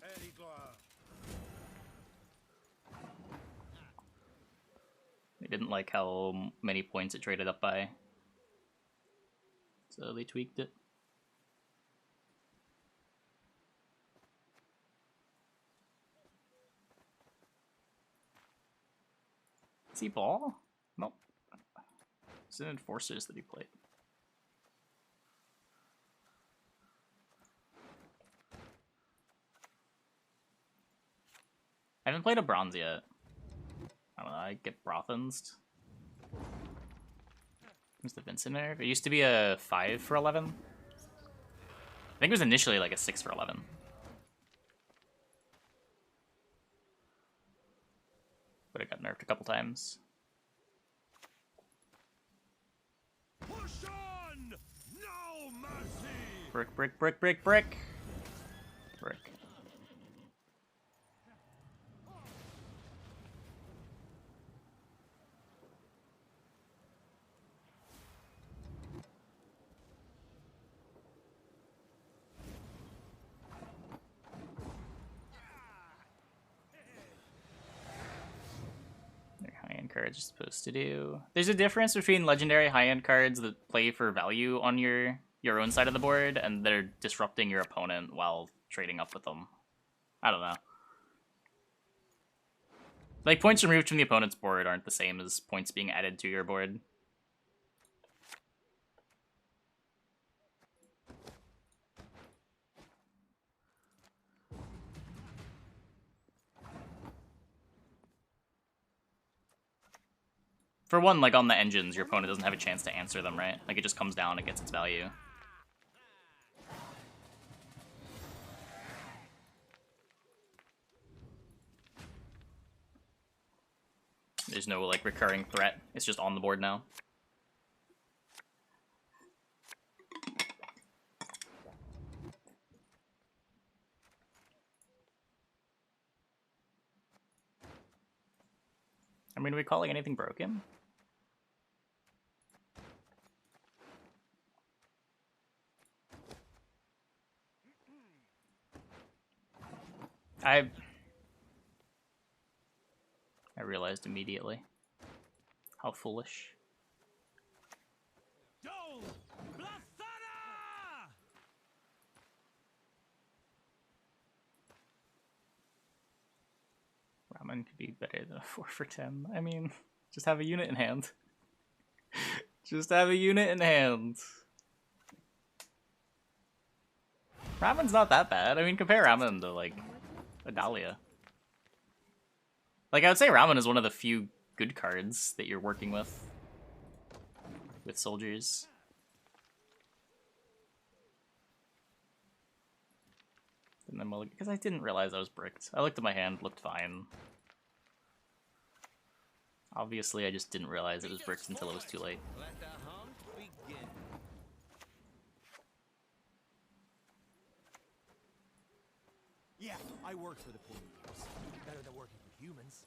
They didn't like how many points it traded up by. So they tweaked it. Is he ball? Nope. It's an Enforcers that he played. I haven't played a bronze yet. I don't know, I get Brothensed. Where's the Vincent nerf? It used to be a 5 for 11. I think it was initially like a 6 for 11. But it got nerfed a couple times. Push on! No mercy! Brick, brick, brick, brick, brick! Brick. High-end cards are supposed to do. There's a difference between legendary high-end cards that play for value on your own side of the board and they're disrupting your opponent while trading up with them. I don't know. Like, points removed from the opponent's board aren't the same as points being added to your board. For one, like on the engines, your opponent doesn't have a chance to answer them, right? Like it just comes down and gets its value. There's no like recurring threat. It's just on the board now. I mean, are we calling anything broken? I realized immediately how foolish. Dole! Blasana! Ramen could be better than a 4 for 10. I mean, just have a unit in hand. Just have a unit in hand. Ramen's not that bad. I mean, compare Ramen to, like, Adalia. Like, I would say Ramen is one of the few good cards that you're working with soldiers. And then, because I didn't realize I was bricked. I looked at my hand, looked fine. Obviously, I just didn't realize it was bricked until it was too late. Let the hunt begin. Yeah, I worked for the poor years. Better than working for humans.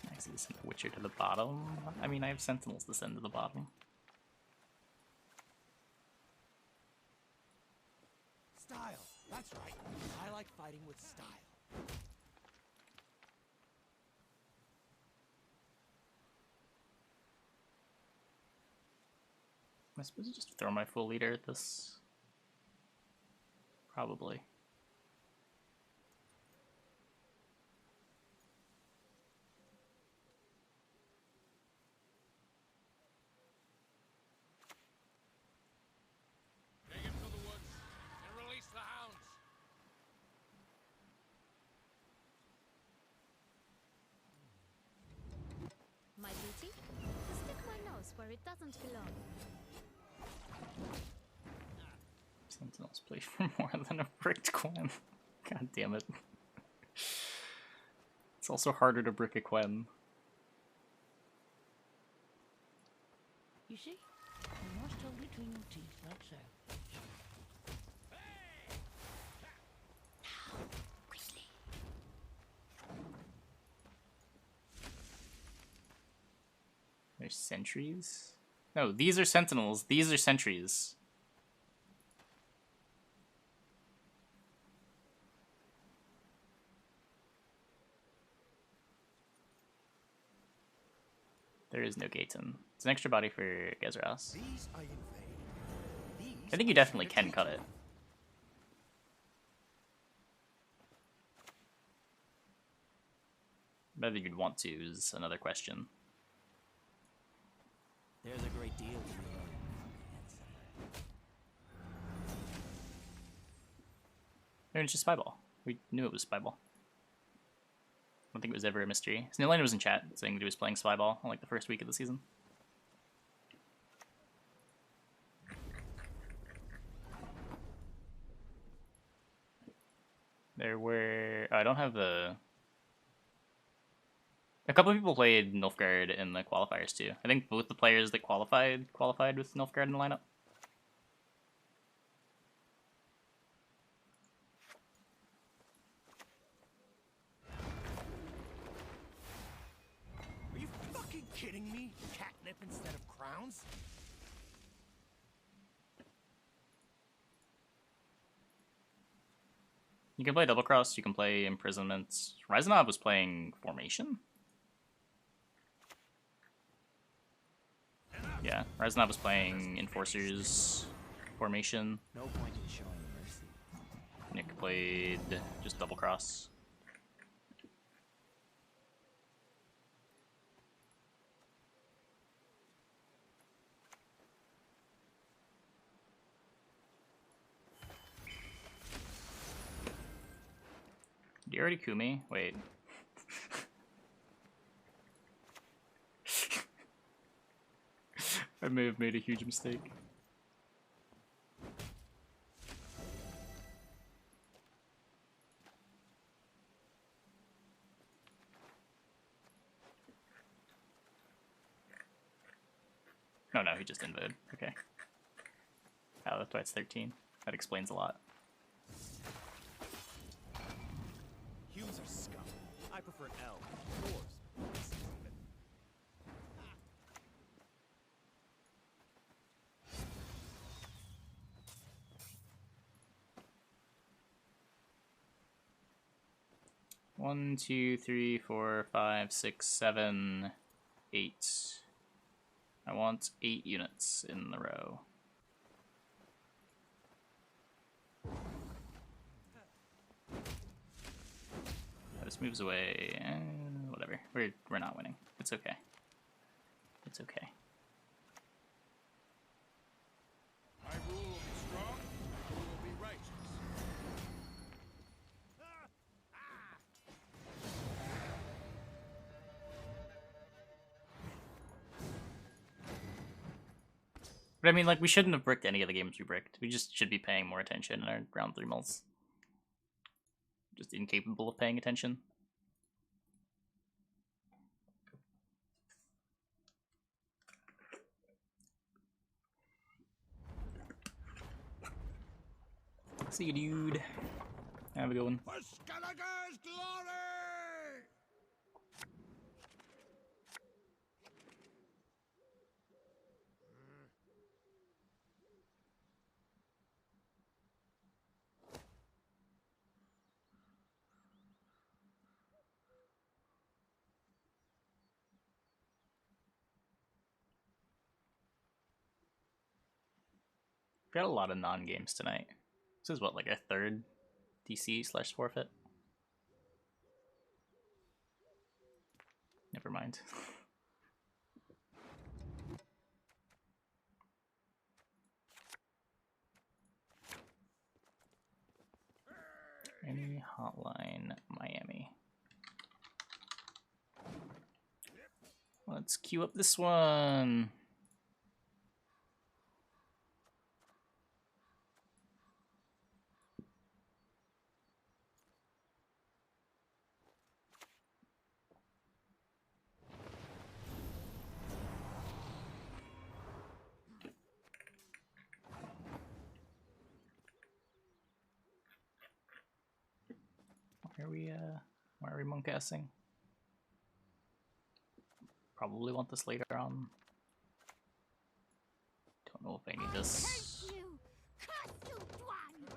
I see this Witcher to the bottom. I mean, I have Sentinels to send to the bottom. Style. That's right. I like fighting with style. Am I supposed to just throw my full leader at this? Probably. Take him to the woods and release the hounds. My duty? To stick my nose where it doesn't belong. Sentinels play for more than a bricked Quen. God damn it. It's also harder to brick a Quen. You see? You must hold between your teeth, like so. Quickly. There's sentries. No, these are sentinels. These are sentries. There is no Gaten. It's an extra body for Gezras. These I invade. These I think you definitely can cut it. Whether you'd want to is another question. There's a great deal to be learned from the answer. Maybe it's just Spyball. We knew it was Spyball. I don't think it was ever a mystery. Snowline was in chat saying that he was playing Spyball on like the first week of the season. There were... I don't have the... A couple of people played Nilfgaard in the qualifiers too. I think both the players that qualified with Nilfgaard in the lineup. Are you fucking kidding me? Catnip instead of crowns? You can play Double Cross, you can play Imprisonment. Ryzenov was playing Formation? Yeah, Ryzenov was playing Enforcers Formation. No point in showing mercy. Nick played just Double Cross. Did you already coup me? Wait. I may have made a huge mistake. No, he just invoed. Okay. Oh, that's why it's 13. That explains a lot. Humans are scum. I prefer L. Dwarves. One, 2, 3, 4, 5, 6, 7, 8. I want 8 units in the row. This moves away. Whatever. We're not winning. It's okay. It's okay. My rule will be strong, my rule will be righteous. But I mean, like, we shouldn't have bricked any of the games we bricked. We just should be paying more attention in our round 3 mulls. Just incapable of paying attention. See you, dude. Have a good one. For Skellige's glory! Got a lot of non-games tonight. This is what, like a third DC/forfeit? Never mind. Any hotline Miami. Let's queue up this one. Why are we monkcassing? Probably want this later on. Don't know if I need this. Curse you! Curse you, Dwan!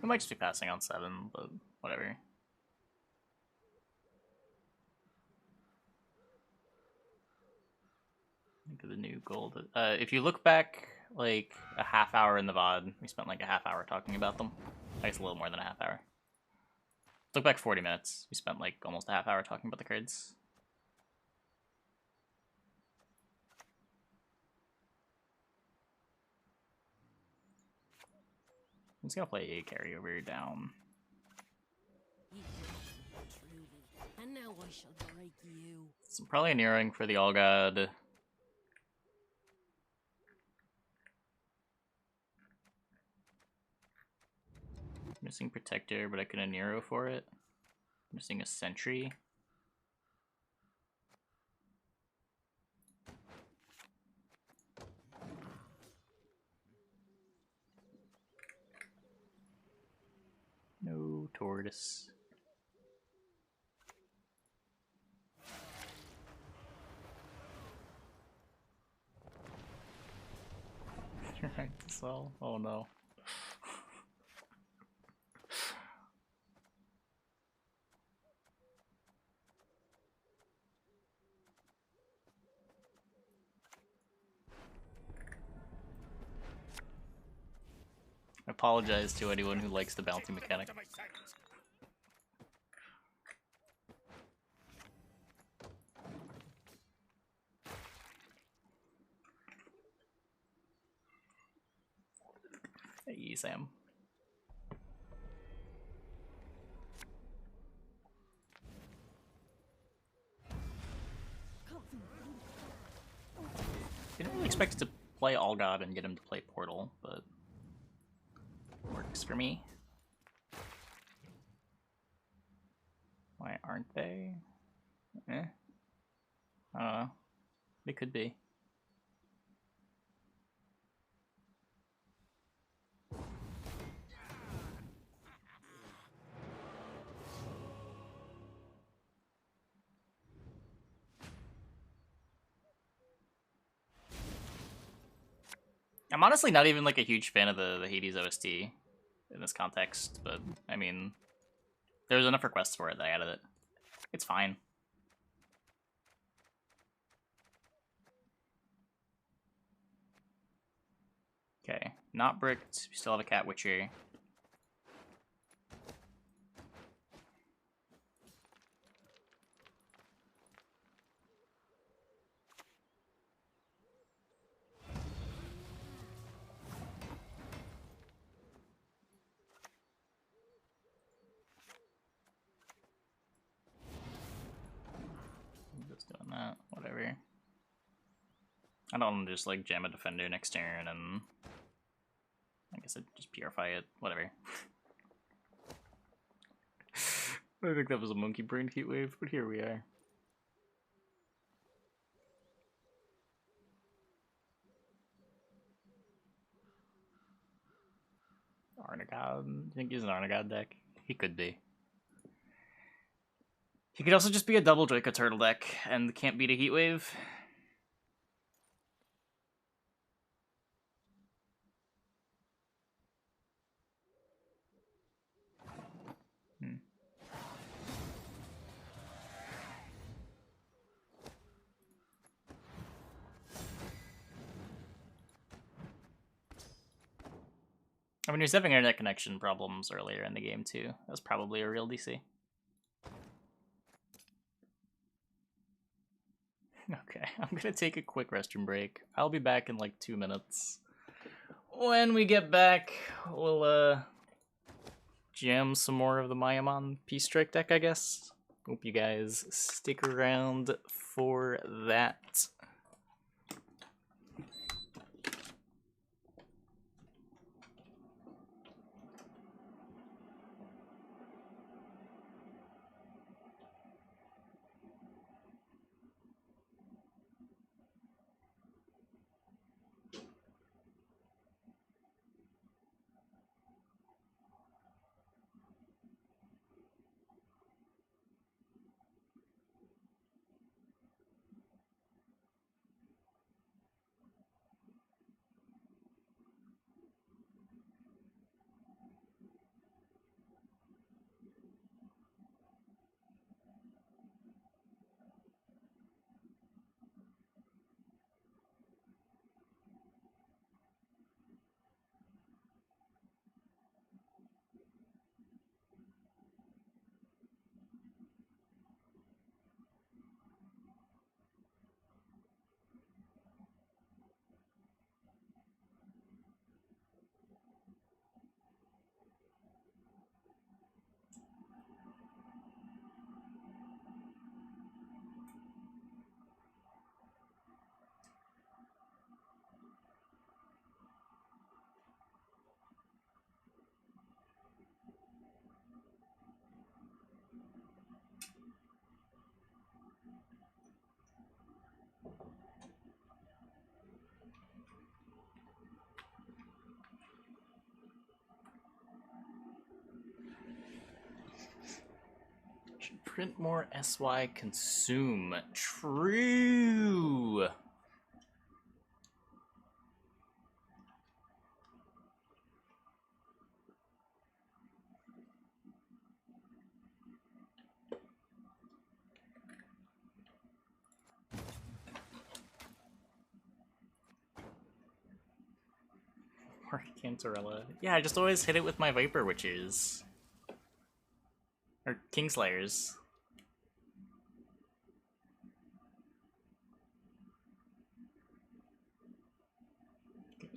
I might just be passing on 7, but whatever. Think of the new gold. If you look back like a half hour in the VOD, we spent like a half hour talking about them. I guess a little more than a half hour. Look back 40 minutes. We spent like almost a half hour talking about the cards. I'm just gonna play a carryover down. Truly. And now I shall break you. So probably a Nearing for the All God. Missing Protector, but I could have Nero for it. Missing a Sentry. No Tortoise. Right, so oh no. I apologize to anyone who likes the bounty mechanic. To my sight. Hey, Sam. Didn't really expect it to play All God and get him to play Portal, but works for me. Why aren't they? Eh. I don't know. They could be. I'm honestly not even like a huge fan of the Hades OST in this context, but I mean, there was enough requests for it that I added it. It's fine. Okay, not bricked. We still have a Cat Witcher. Just doing that, whatever. I don't want to just like jam a defender next turn and I guess I'd just purify it, whatever. I think that was a monkey brain heat wave, but here we are. Arnagod. You think he's an Arnagod deck? He could be. He could also just be a double Draco Turtle deck and can't beat a heat wave. I mean, he was having internet connection problems earlier in the game, too. That was probably a real DC. Okay, I'm gonna take a quick restroom break. I'll be back in like 2 minutes. When we get back, we'll, jam some more of the Mayamon PStrike deck, I guess. Hope you guys stick around for that. Print more SY consume. True. Or Cantarella. Yeah, I just always hit it with my Viper Witches. Or Kingslayers.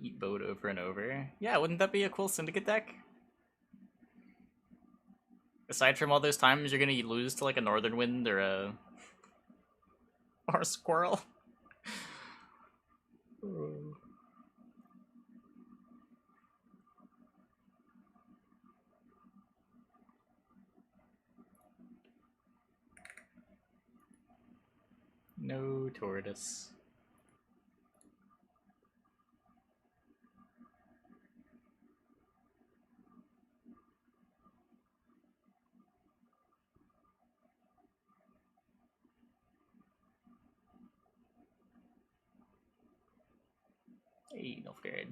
Eat boat over and over. Yeah, wouldn't that be a cool Syndicate deck? Aside from all those times you're gonna lose to like a Northern Wind or a Squirrel. No tortoise. Hey, Nilfgaard.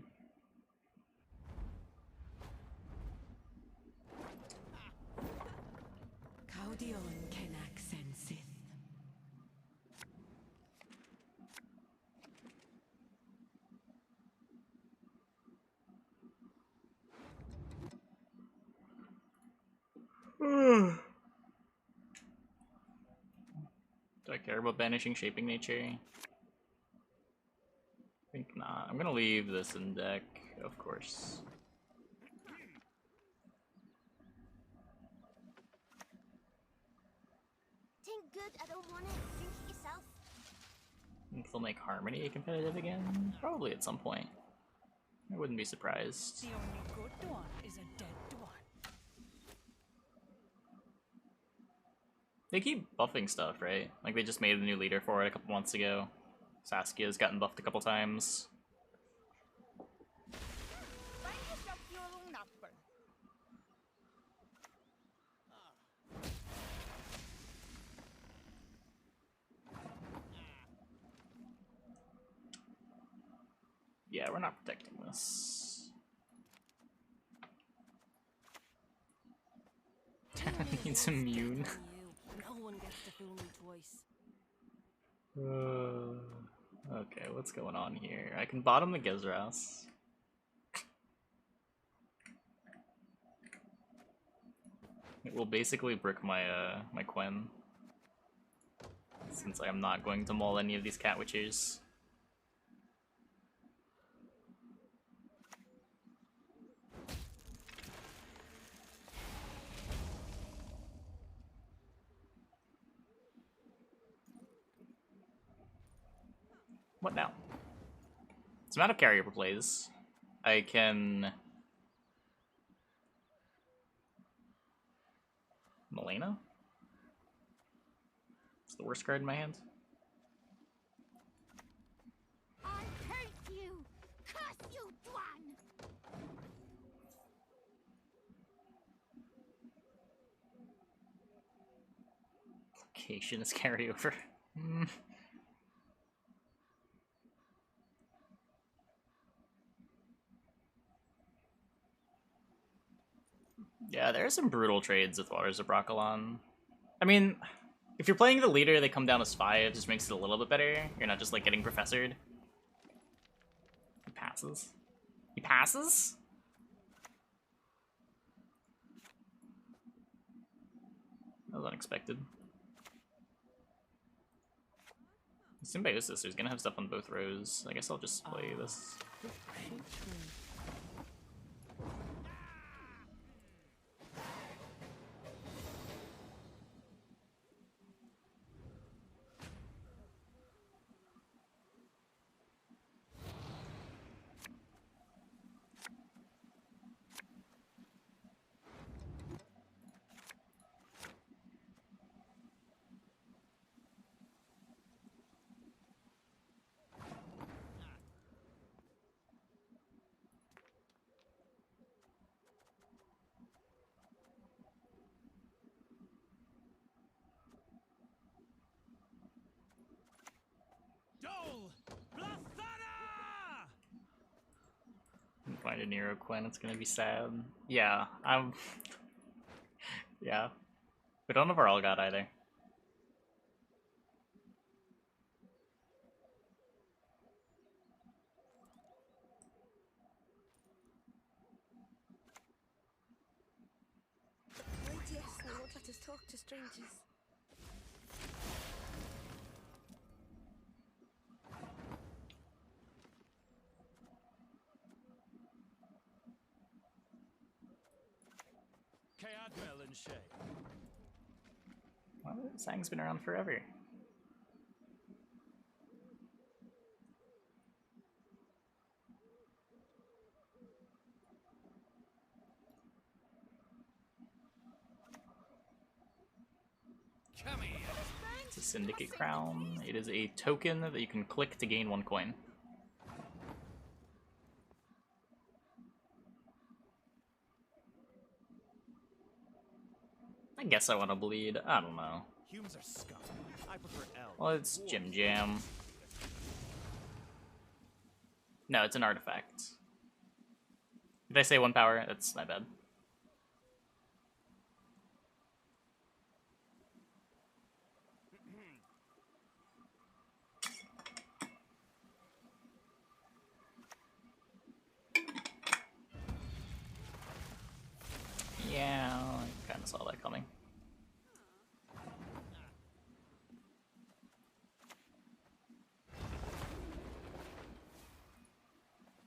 Caudion Kenak Sensith. Do I care about banishing Shaping Nature? I think not. I'm gonna leave this in deck, of course. Think good, I don't want it. Drink it yourself. Think they'll make Harmony competitive again? Probably at some point. I wouldn't be surprised. The only good one is a dead one. They keep buffing stuff, right? Like they just made a new leader for it a couple months ago. Saskia's gotten buffed a couple times. Yeah, we're not protecting this. He's immune. No one gets to fool me twice. Okay, what's going on here? I can bottom the Gizras. It will basically brick my my Quen, since I am not going to maul any of these Cat Witchers. What now? It's a matter of carrier plays. I can... Melina? It's the worst card in my hand. I hate you! Curse you, Dwan! Location is carryover. Yeah, there are some brutal trades with Waters of Broccolon. I mean, if you're playing the leader, they come down as 5, just makes it a little bit better. You're not just like getting professored. He passes. He passes? That was unexpected. Symbiosis, who's gonna have stuff on both rows. I guess I'll just play this. find a Nero Quinn, it's gonna be sad. Yeah, I'm... yeah. We don't have our All God either. Oh yes, they won't let us talk to strangers. Kayadmel and Shay. Well, Sang's been around forever. Come here. It's a Syndicate Crown. It is a token that you can click to gain 1 coin. I guess I want to bleed. I don't know. Humans are scum. I prefer elves. Well, it's Jim Jam. No, it's an artifact. Did I say 1 power? That's my bad. Yeah, I kind of saw that coming.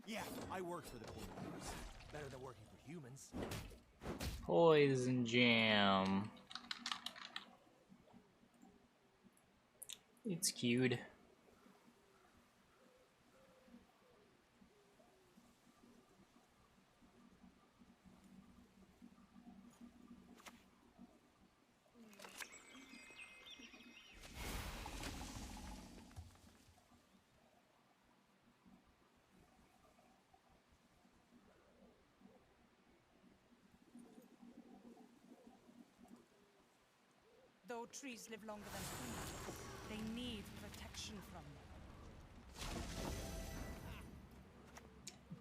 Yeah, I work for the poisoners. Better than working for humans. Poison Jam. It's cute. Though trees live longer than humans, they need protection from them.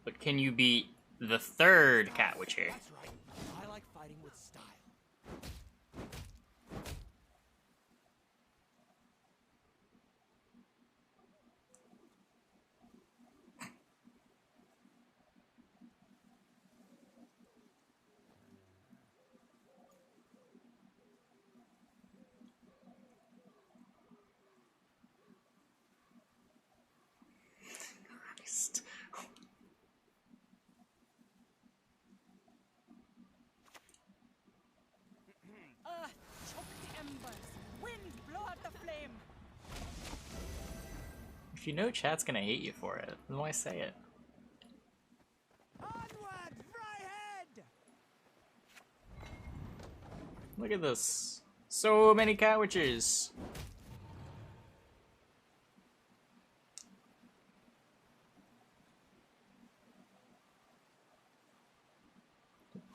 But can you beat the 3rd Cat Witcher? That's right. I like fighting with style. Earth, choke the embers. Wind, blow out the flame. If you know chat's gonna hate you for it, then why say it? Onward, Fryhead! Look at this. So many Cat Witchers.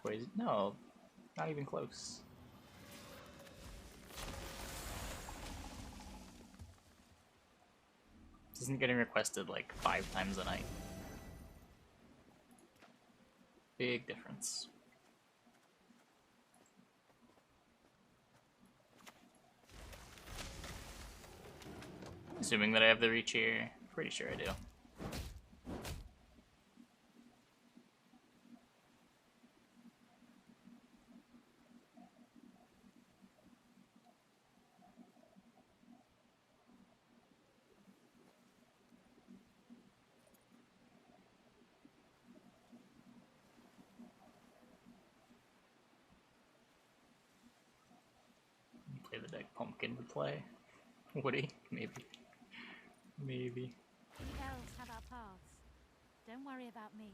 Poison? No, not even close. This isn't getting requested like 5 times a night. Big difference. Assuming that I have the reach here. Pretty sure I do. Play the deck Pumpkin would play. Would he? Maybe. Maybe. We elves have our paths. Don't worry about me.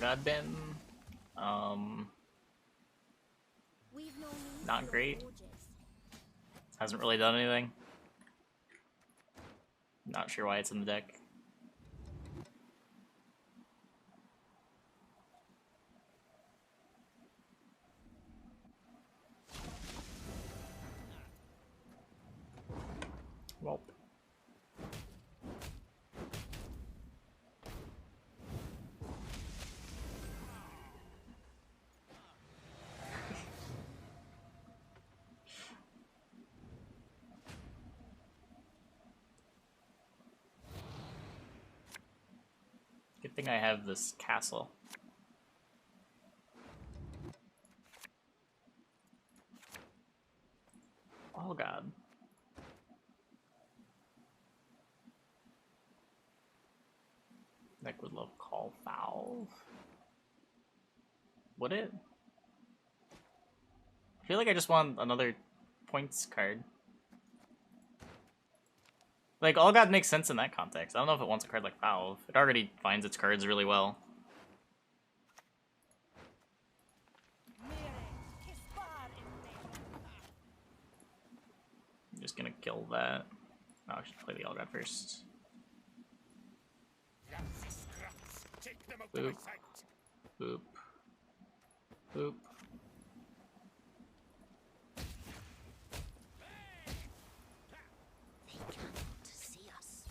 God been? We've no need Not for great. gorges. Hasn't really done anything. Not sure why it's in the deck. Well. Good thing I have this castle. Oh god. Deck would love call foul. Would it? I feel like I just want another points card. Like, All God makes sense in that context. I don't know if it wants a card like Foul. It already finds its cards really well. I'm just gonna kill that. Oh, I should play the All God first. Take them out Boop. of my sight. Boop. Boop. They cannot see us.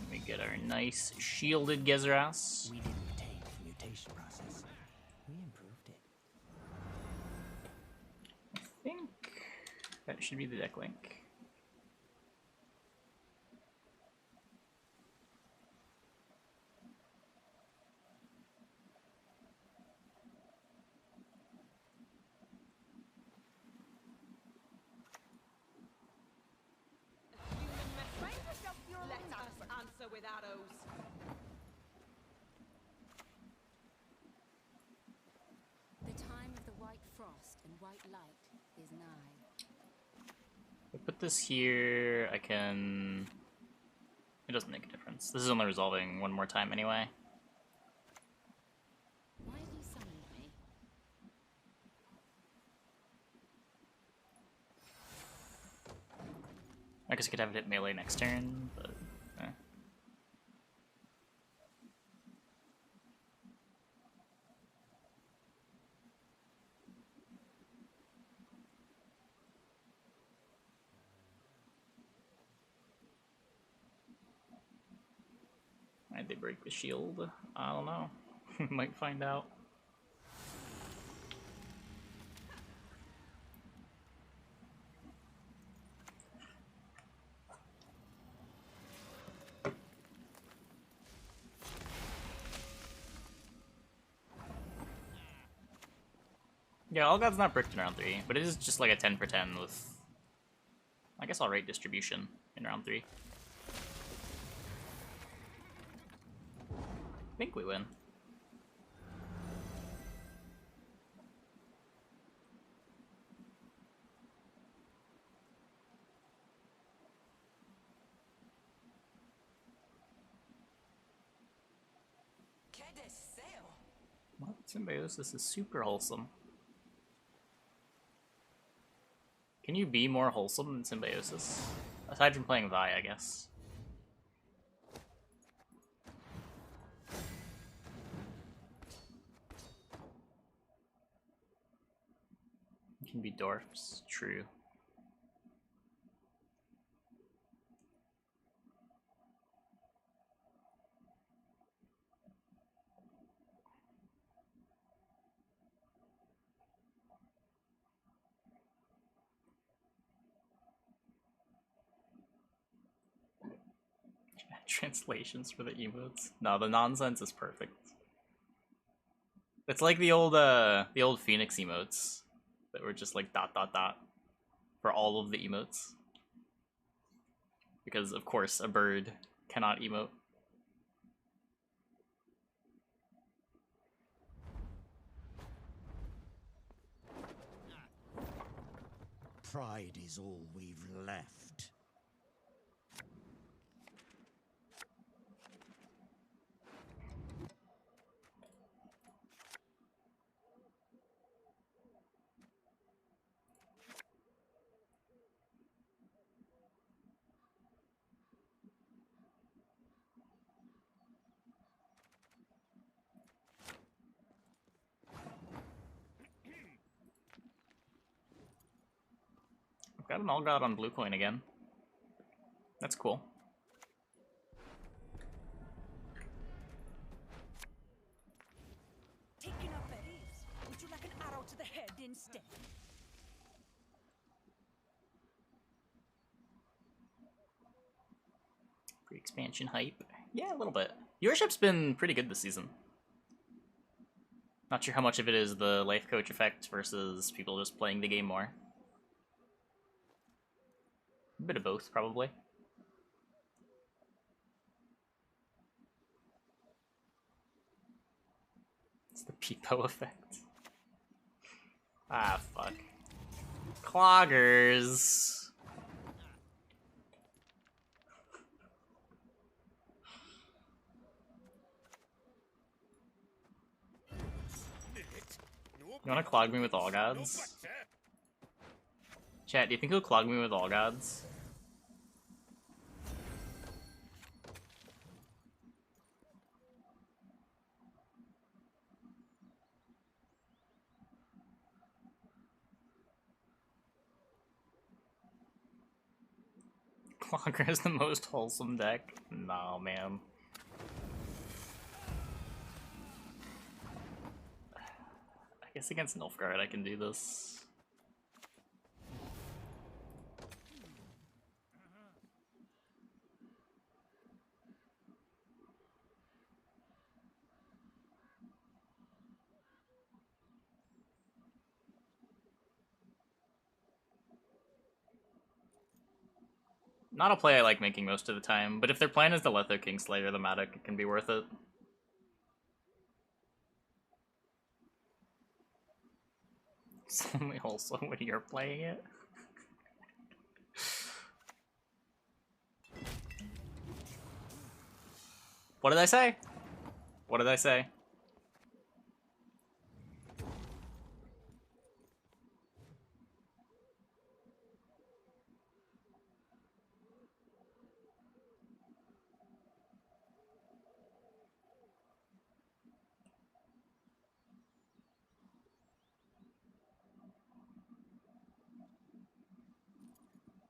We get our nice shielded Gezeras. We didn't take the mutation process. We improved it. I think that should be the deck link. Let us answer with arrows. The time of the white frost and white light is nigh. If I put this here, I can... It doesn't make a difference. This is only resolving one more time anyway. Why have you summoned me? I guess I could have it hit melee next turn, but... eh. Why'd they break the shield? I don't know. Might find out. Yeah, All God's not bricked in round 3, but it is just like a 10 for 10 with... I guess I'll rate distribution in round 3. I think we win. What? Symbiosis is super wholesome. Can you be more wholesome than Symbiosis? Aside from playing Vi, I guess. You can be dwarfs, true. Translations for the emotes. No, the nonsense is perfect. It's like the old Phoenix emotes that were just like ... for all of the emotes. Because, of course, a bird cannot emote. Pride is all we've left. I've got an All God on blue coin again. That's cool. Taking up berries. Would you like an arrow to the head instead? Pre-expansion hype. Yeah, a little bit. Viewership's been pretty good this season. Not sure how much of it is the life coach effect versus people just playing the game more. A bit of both, probably. It's the Peepo effect. Ah, fuck. Cloggers. You wanna clog me with all gods? Chat, do you think he'll clog me with all gods? Clogger is the most wholesome deck? Nah, man. I guess against Nilfgaard I can do this. Not a play I like making most of the time, but if their plan is the Letho Kingslayer the Matic, it can be worth it. It's only wholesome when you're playing it. What did I say? What did I say?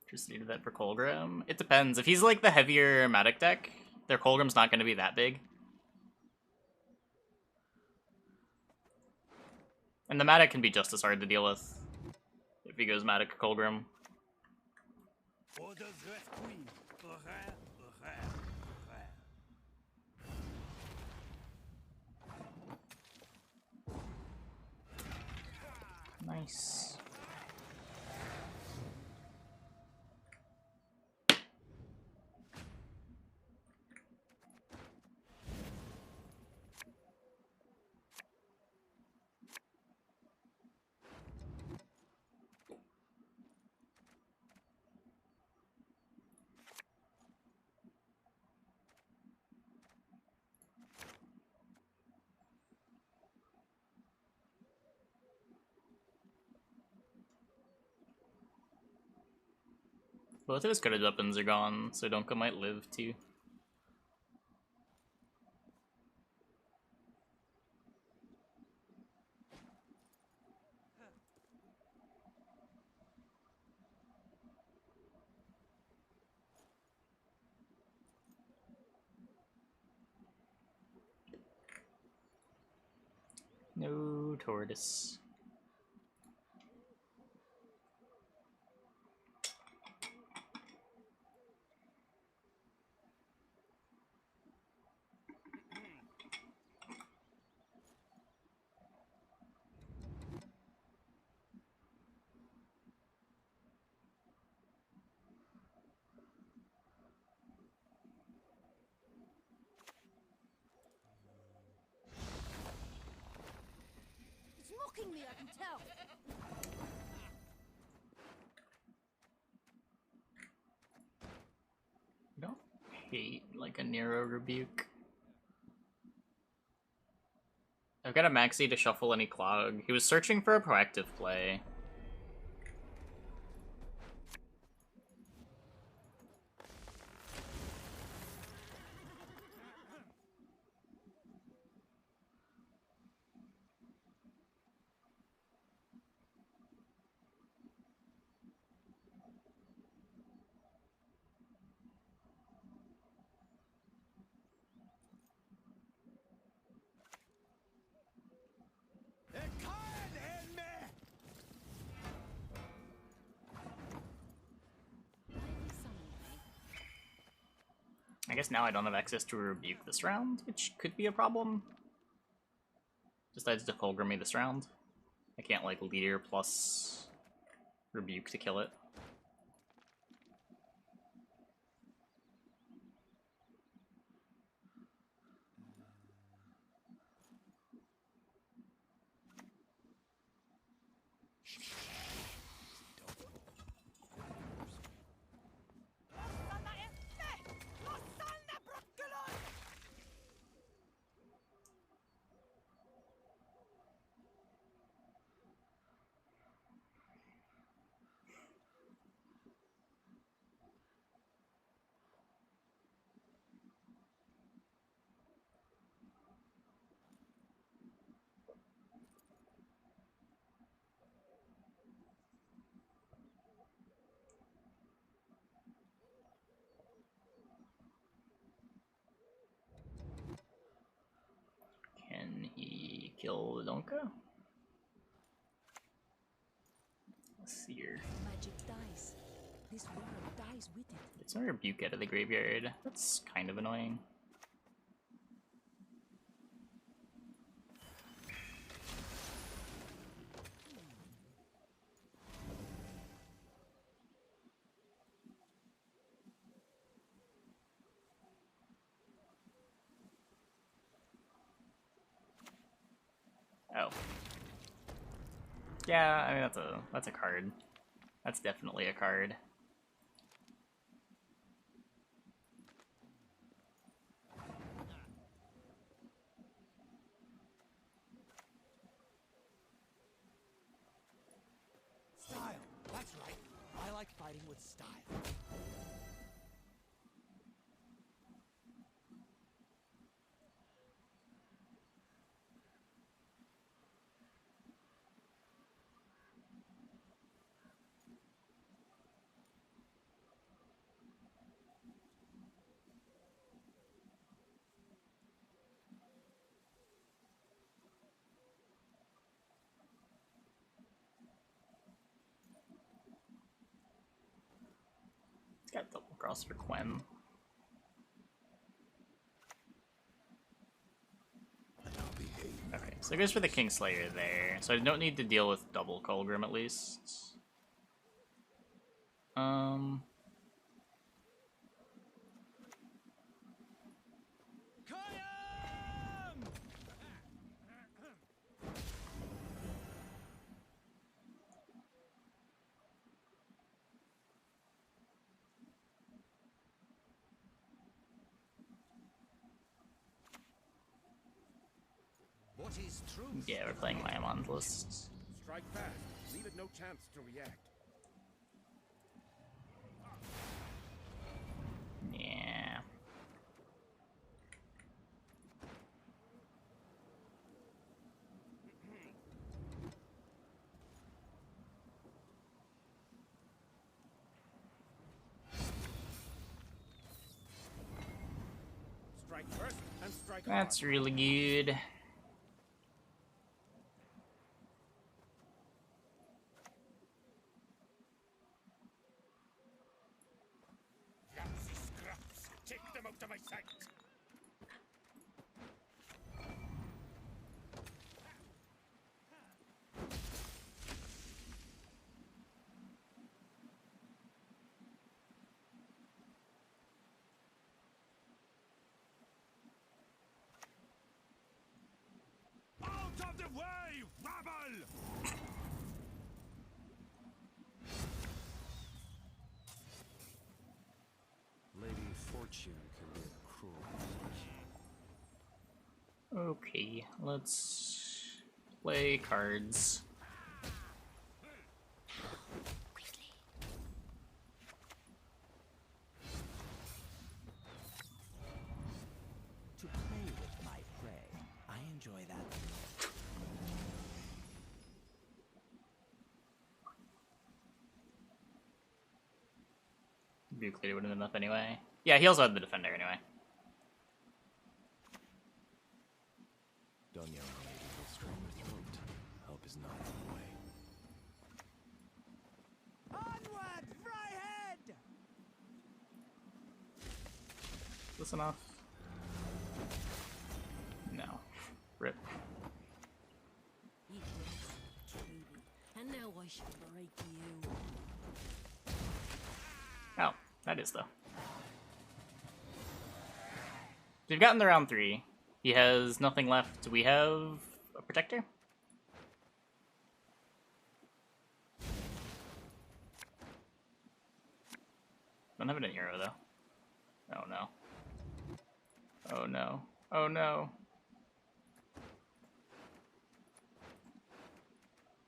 Just needed that for Colgrim. It depends. If he's like the heavier Matic deck, their Colgrim's not going to be that big. And the Matic can be just as hard to deal with if he goes Matic Colgrim. Nice. Both of his credit weapons are gone, so Donka might live too. No tortoise. Shockingly, I can tell. I don't hate like a Nero rebuke. I've got a Maxi to shuffle any clog. He was searching for a proactive play. I guess now I don't have access to a rebuke this round, which could be a problem. Decides to Fulgrim me this round. I can't like leader plus rebuke to kill it. Can he kill the Donka? Let's see here. Magic dies. This world dies with it. It's no rebuke out of the graveyard. That's kind of annoying. Oh. Yeah, I mean that's a card. That's definitely a card. Style. That's right. I like fighting with style. Got double cross for Quem. Okay, so it goes for the Kingslayer there. So I don't need to deal with double Colgrim at least. What is truth? Yeah, we're playing Maimon's list. Strike fast. Leave it no chance to react. Yeah. Strike first and strike That's hard. really good. Lousy scraps. Take them out of my sight. Out of the way, rabble! Fortune can be a cruel bitch. Okay, let's play cards. Quickly. To play with my prey, I enjoy that. Rebuke later would have been enough anyway. Yeah, he also had the defender anyway. Done young lady will strain her throat. Help is not on the way. Onward, Fryhead! Is this enough? No. Rip. You truly. And now I shall break you. Oh, that is though. We've gotten to round 3. He has nothing left. Do we have a protector? Don't have an arrow though. Oh no. Oh no. Oh no.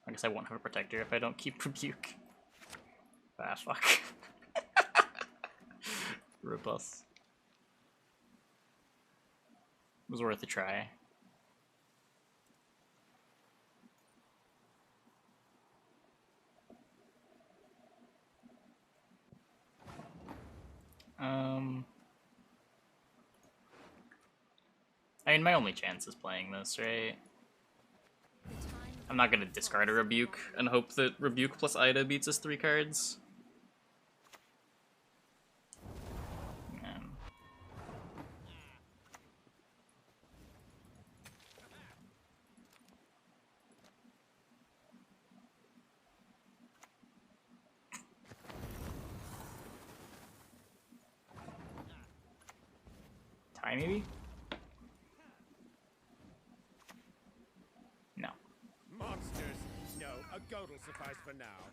I guess I won't have a protector if I don't keep rebuke. Ah, fuck. Rip us. It was worth a try. I mean, my only chance is playing this, right? I'm not gonna discard a Rebuke and hope that Rebuke plus Ida beats us 3 cards. Tie, maybe? No. Monsters! No, a goat will suffice for now.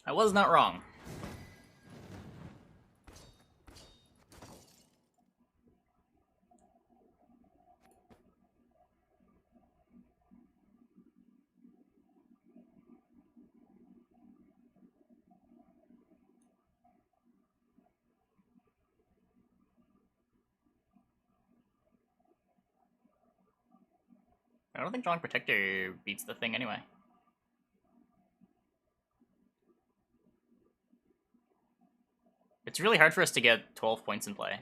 I was not wrong. I don't think drawing Protector beats the thing anyway. It's really hard for us to get 12 points in play.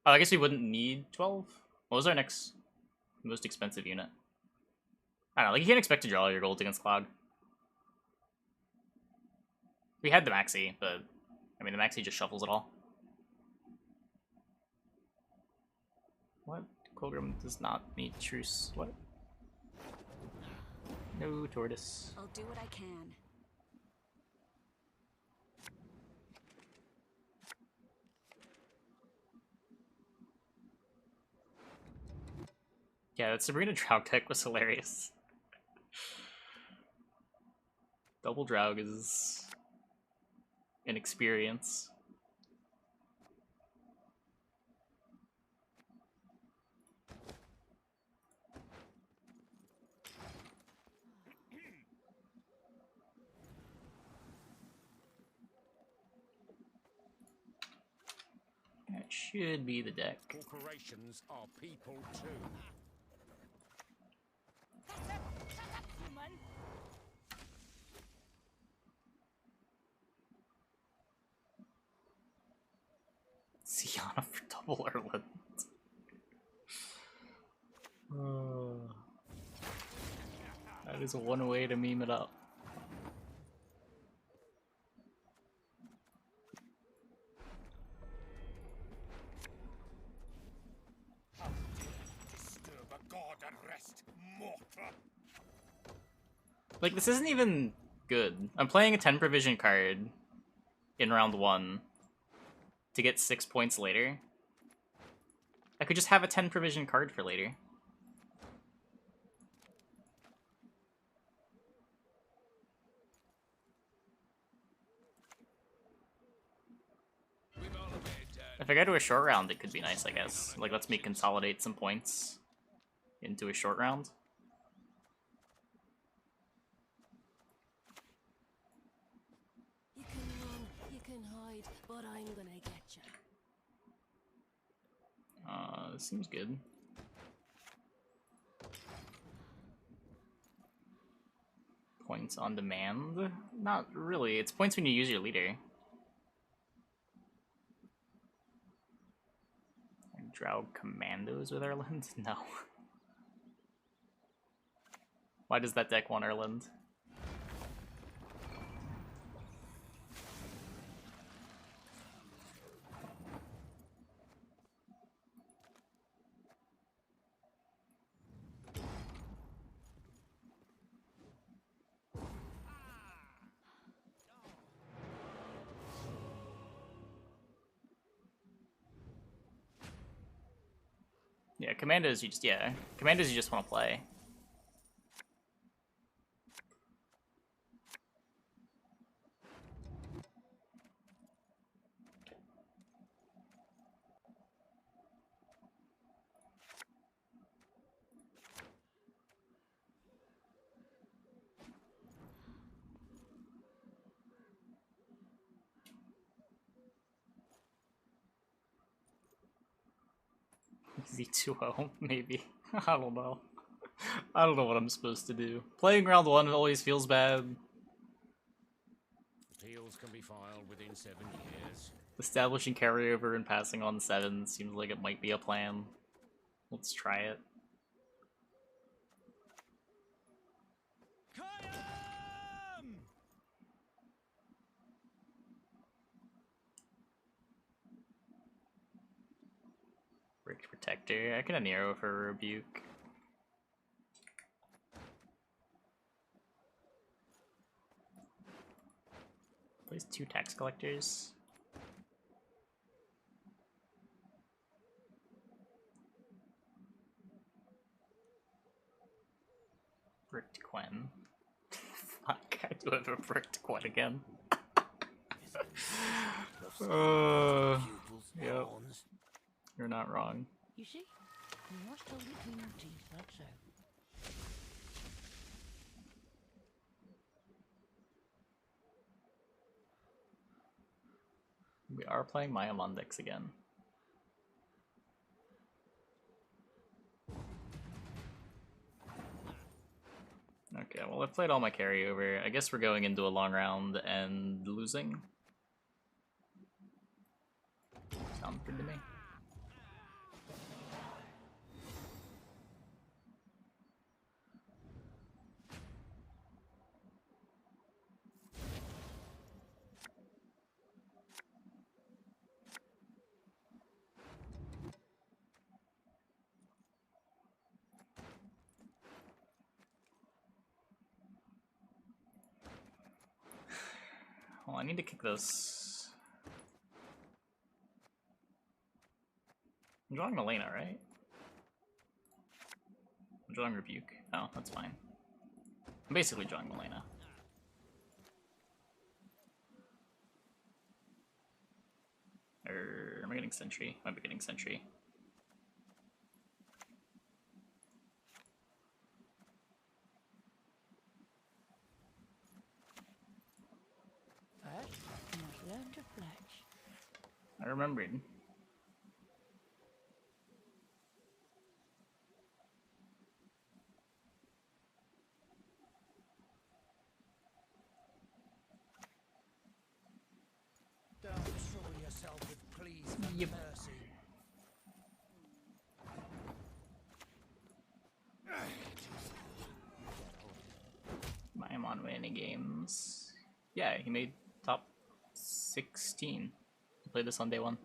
Oh, I guess we wouldn't need 12? What was our next most expensive unit? I don't know, like you can't expect to draw your golds against Cloud. We had the Maxi, but I mean the Maxi just shuffles it all. What? Colgrim does not meet truce. What? No tortoise. I'll do what I can. Yeah, that Sabrina Draug deck was hilarious. Double Draug is an experience. That should be the deck. Corporations are people too. Sienna for double Erland. That is one way to meme it up. Disturb a god and rest, mortal. Like, this isn't even good. I'm playing a 10 provision card in round 1 to get 6 points later. I could just have a 10 provision card for later. If I go to a short round, it could be nice, I guess. Like, lets me consolidate some points into a short round. You can run, you can hide, but I'm gonna get you. This seems good. Points on demand? Not really. It's points when you use your leader. Drow commandos with Erland? No. Why does that deck want Erland? Yeah, commandos you just want to play. Easy 2-0, maybe. I don't know. I don't know what I'm supposed to do. Playing round 1 always feels bad. Appeals can be filed within 7 years. Establishing carryover and passing on 7 seems like it might be a plan. Let's try it. Brick Protector. I can a Nero for a Rebuke. Plays 2 tax collectors. Bricked Quen. Fuck, I do have a Bricked Quen again. Yep. You're not wrong. You see? You must hold between your teeth, that's so. We are playing Maya Mondex again. Okay, well I've played all my carryover. I guess we're going into a long round and losing. Sounds good to me. Well, I need to kick this. I'm drawing Melena, right? I'm drawing Rebuke. Oh, that's fine. I'm basically drawing Melena. Or am I getting Sentry? Might be getting Sentry. First, you must learn to fletch. I remembered. Don't trouble yourself with pleas for Yep. mercy. I'm on winning games. Yeah, he made top 16. He played this on day 1.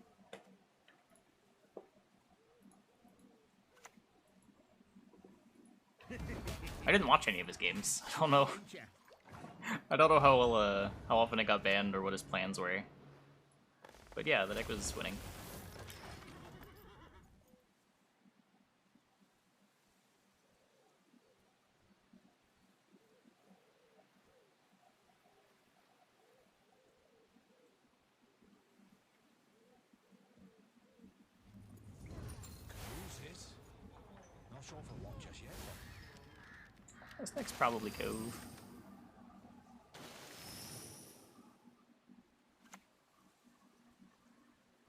I didn't watch any of his games. I don't know. I don't know how well, how often it got banned or what his plans were. But yeah, the deck was winning. This deck's probably Cove.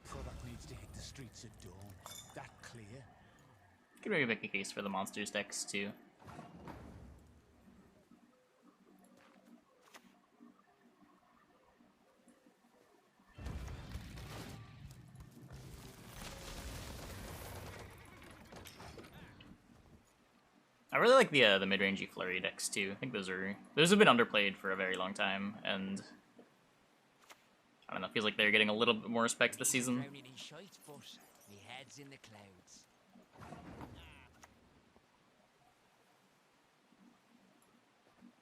Product needs to hit the streets at dawn. That clear? Could maybe make a case for the monsters decks too. I really like the mid-rangey flurry decks too. I think those have been underplayed for a very long time, and I don't know, feels like they're getting a little bit more respect this season. Drowning in shite, but me head's in the clouds.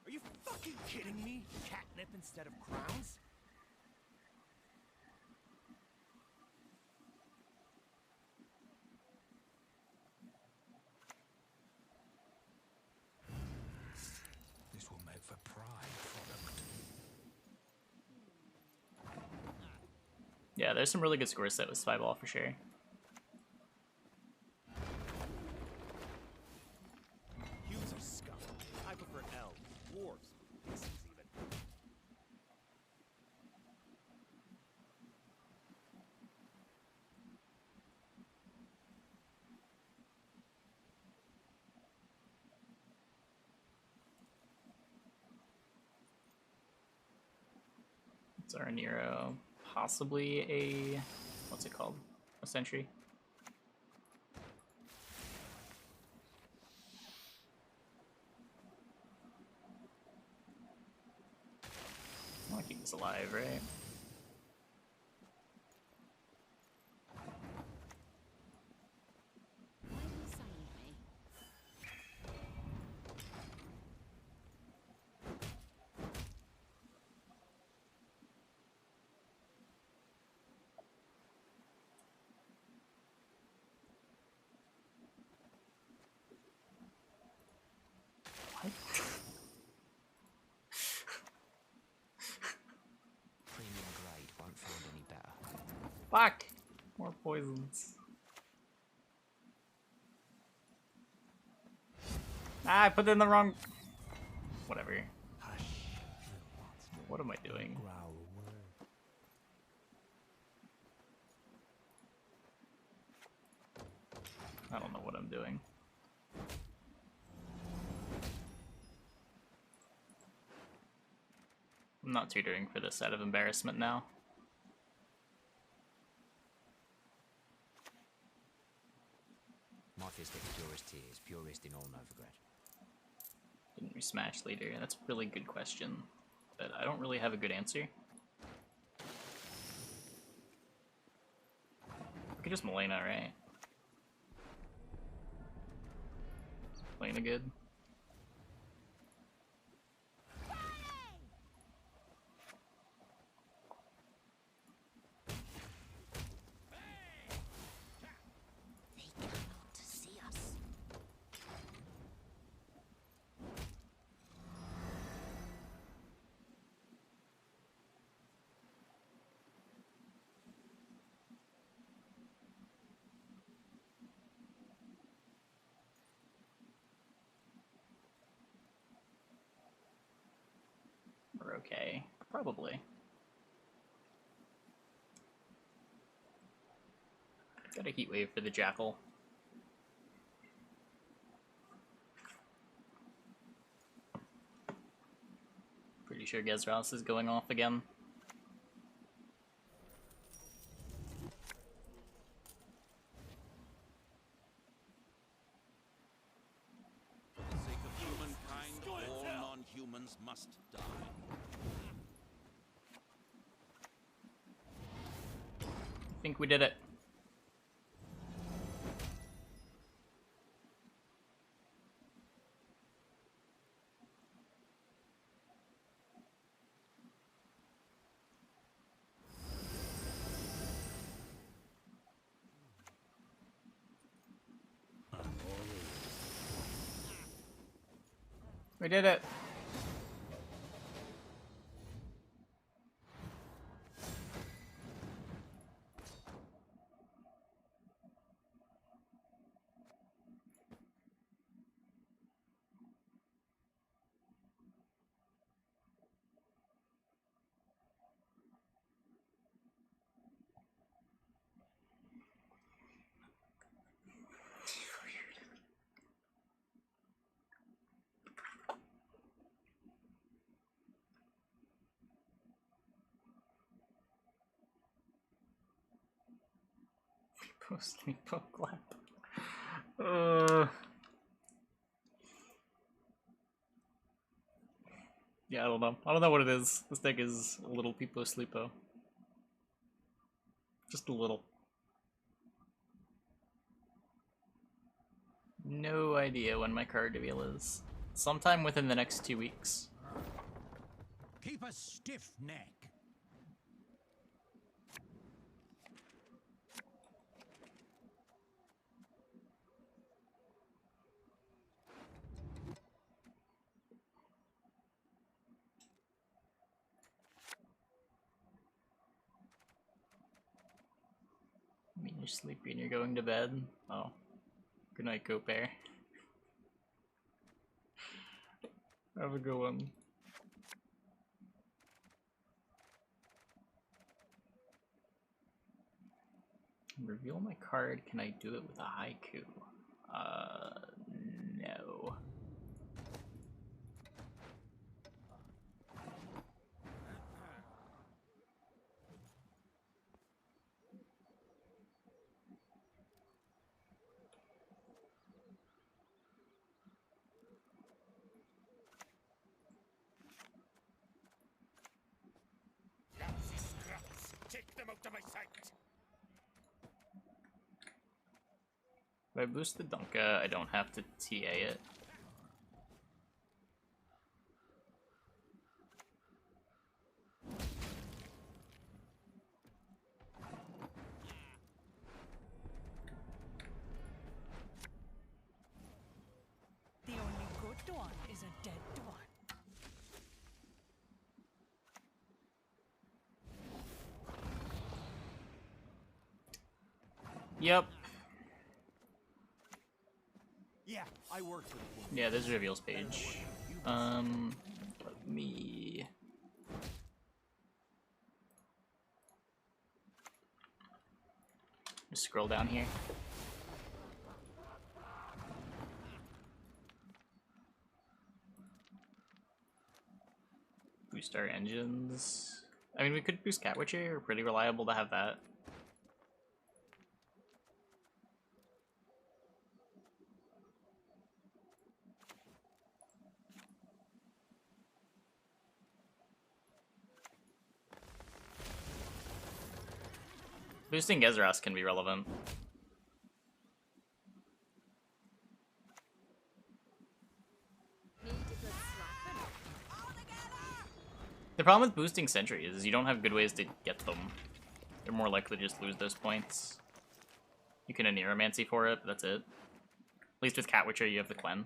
Are you fucking kidding me? Catnip instead of crowns? This will make for pride product. Yeah, there's some really good scores set with Spy Ball for sure. Humans are scum. I prefer elves, dwarves, pixies even. It's our Nero, possibly a, what's it called? A sentry. I want to keep this alive, right? Why are you silent me? Premium grade won't find any better. Fuck! More poisons. Ah, I put it in the wrong... Whatever. Hush, little monster. What am I doing? Growl a word. I don't know what I'm doing. I'm not tutoring for this out of embarrassment now. My fist is purest tears, purest in all Novigrad. Didn't we smash later? That's a really good question, but I don't really have a good answer. We could just Molina, right? Is Molina good? They cannot see us. We're okay. Probably. Got a heat wave for the Jackal. Pretty sure Gezras is going off again. For the sake of humankind, all non-humans must die. I think we did it. We did it. Post-me poke lap. Yeah, I don't know. I don't know what it is. This deck is a little peepo sleepo. Just a little. No idea when my card reveal is. Sometime within the next 2 weeks. Keep a stiff neck. I mean, you're sleepy and you're going to bed. Oh. Good night, Goat Bear. Have a good one. Reveal my card. Can I do it with a haiku? No. Lousy scraps! Take them out of my sight! If I boost the Dunka, I don't have to TA it. The only good one is a dead one. Yep. Yeah, I work for the woman. Yeah, there's a reveals page. Let me... Just scroll down here. Boost our engines. I mean, we could boost Catwitcher. We're pretty reliable to have that. Boosting Gezeras can be relevant. The problem with boosting sentries is you don't have good ways to get them. You're more likely to just lose those points. You can Aneromancy for it, but that's it. At least with Catwitcher, you have the Quen.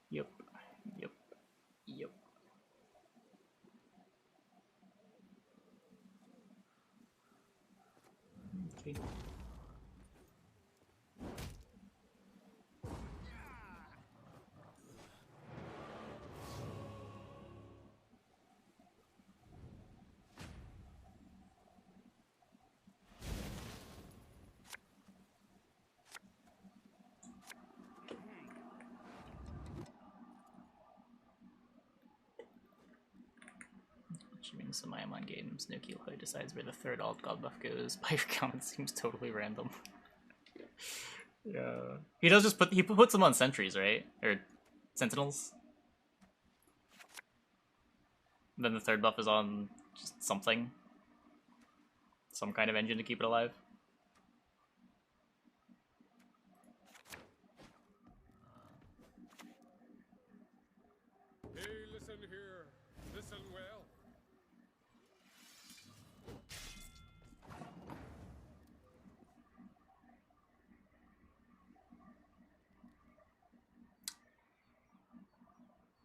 Yep. Yep. Yep. Okay. Which means in my Amon games, no Keelhoy decides where the third alt god buff goes. By your count, it seems totally random. Yeah. He does just he puts them on sentries, right? Or sentinels. Then the third buff is on just something. Some kind of engine to keep it alive. Hey, listen here. Listen well.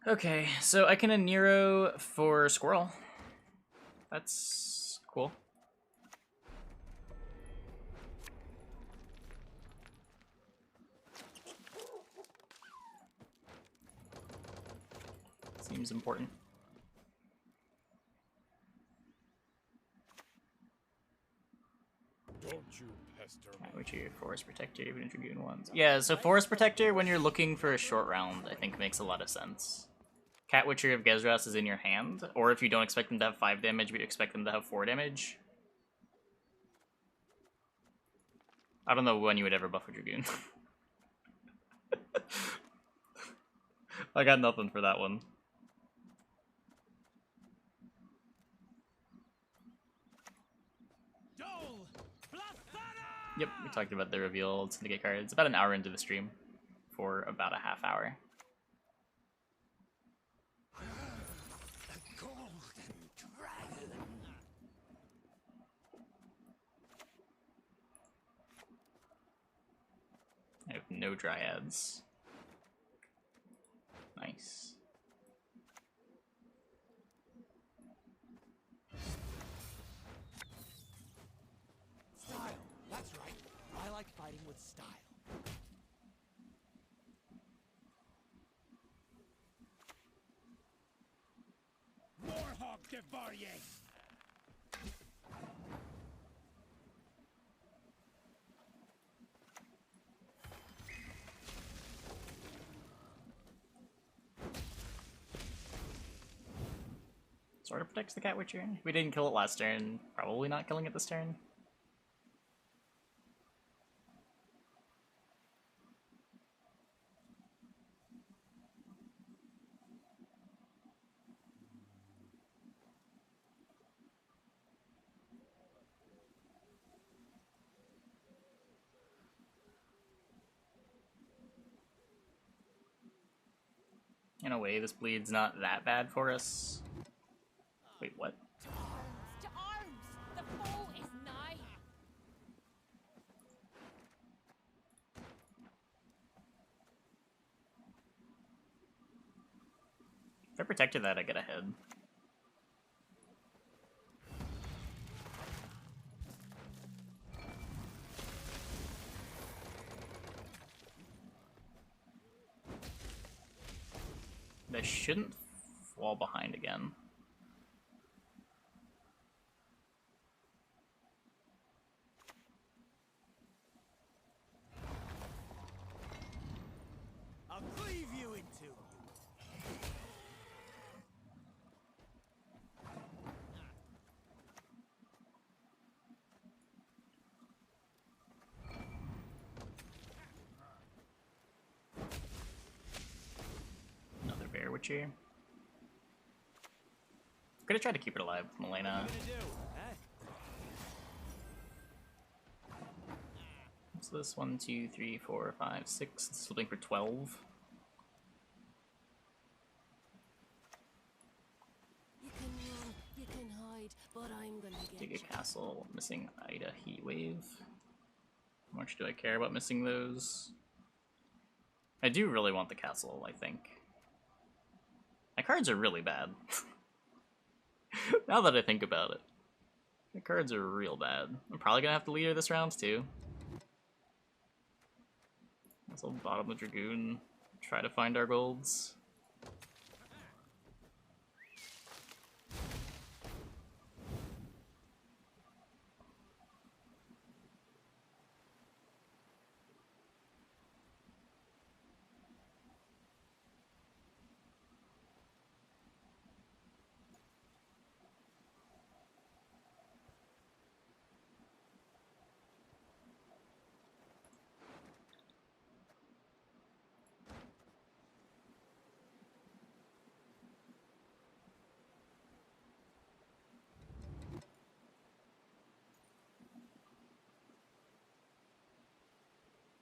Okay, so I can Anero for Squirrel. That's cool. Seems important. Don't you pester me. Which are your Forest Protector, even in Dragoon ones? Yeah, so Forest Protector, when you're looking for a short round, I think makes a lot of sense. Cat Witcher of Gezras is in your hand, or if you don't expect them to have 5 damage, but you expect them to have 4 damage. I don't know when you would ever buff a Dragoon. I got nothing for that one. Yep, we talked about the reveal syndicate card. It's about an hour into the stream for about a half hour. The golden dragon. I have no dryads. Nice. Style. That's right. I like fighting with style. Warhawk Devarier. Sort of protects the Cat Witcher. We didn't kill it last turn. Probably not killing it this turn. In a way, this bleed's not that bad for us. Wait, what? To arms! To arms! The foe is nigh! If I protected that, I get ahead. They shouldn't fall behind again. I'll cleave you in two. Another Bear Witcher. I'm gonna try to keep it alive with Milena. What are you gonna do, eh? What's this? 1, 2, 3, 4, 5, 6. It's flipping for 12. You can run, you can hide, but I'm gonna get Dig you. a castle. Missing Ida Heatwave. How much do I care about missing those? I do really want the castle, I think. My cards are really bad. Now that I think about it. My cards are real bad. I'm probably gonna have to leader this round too. So bottom the Dragoon. Try to find our golds.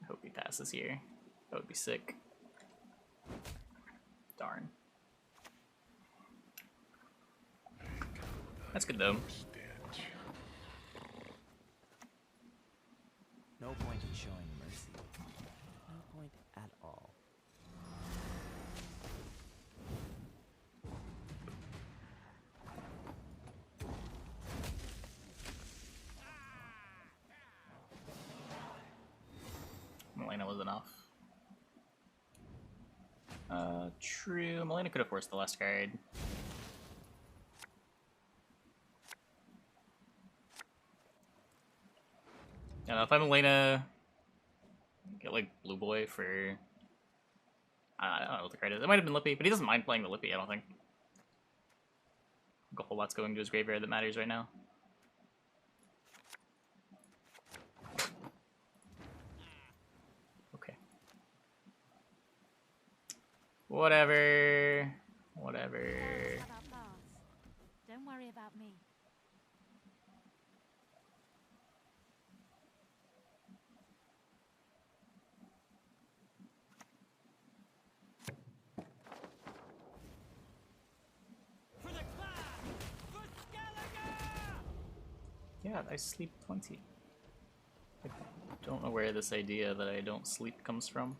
I hope he passes here. That would be sick. Darn. That's good though. No point in showing mercy. No point at all. Milena was enough. True. Milena could have forced the last card. Yeah, if I'm Milena, get like Blue Boy for, I don't know what the card is. It might have been Lippy, but he doesn't mind playing the Lippy, I don't think. A whole lot's going to his graveyard that matters right now. Okay. Whatever. Whatever. About bars. Don't worry about me. For the clan! For Skelliger! Yeah, I sleep plenty. I don't know where this idea that I don't sleep comes from.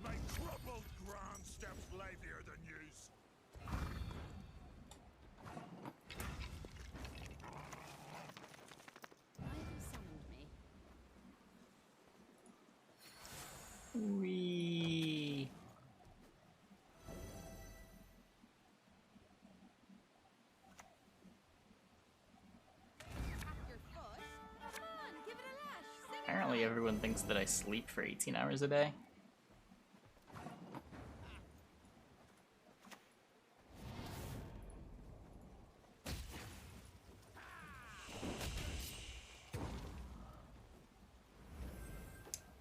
My crumpled ground steps livelier than yous. Why have you summoned me? Wee. Tap your foot? Come on, give it a lash. Sing Apparently everyone thinks that I sleep for 18 hours a day.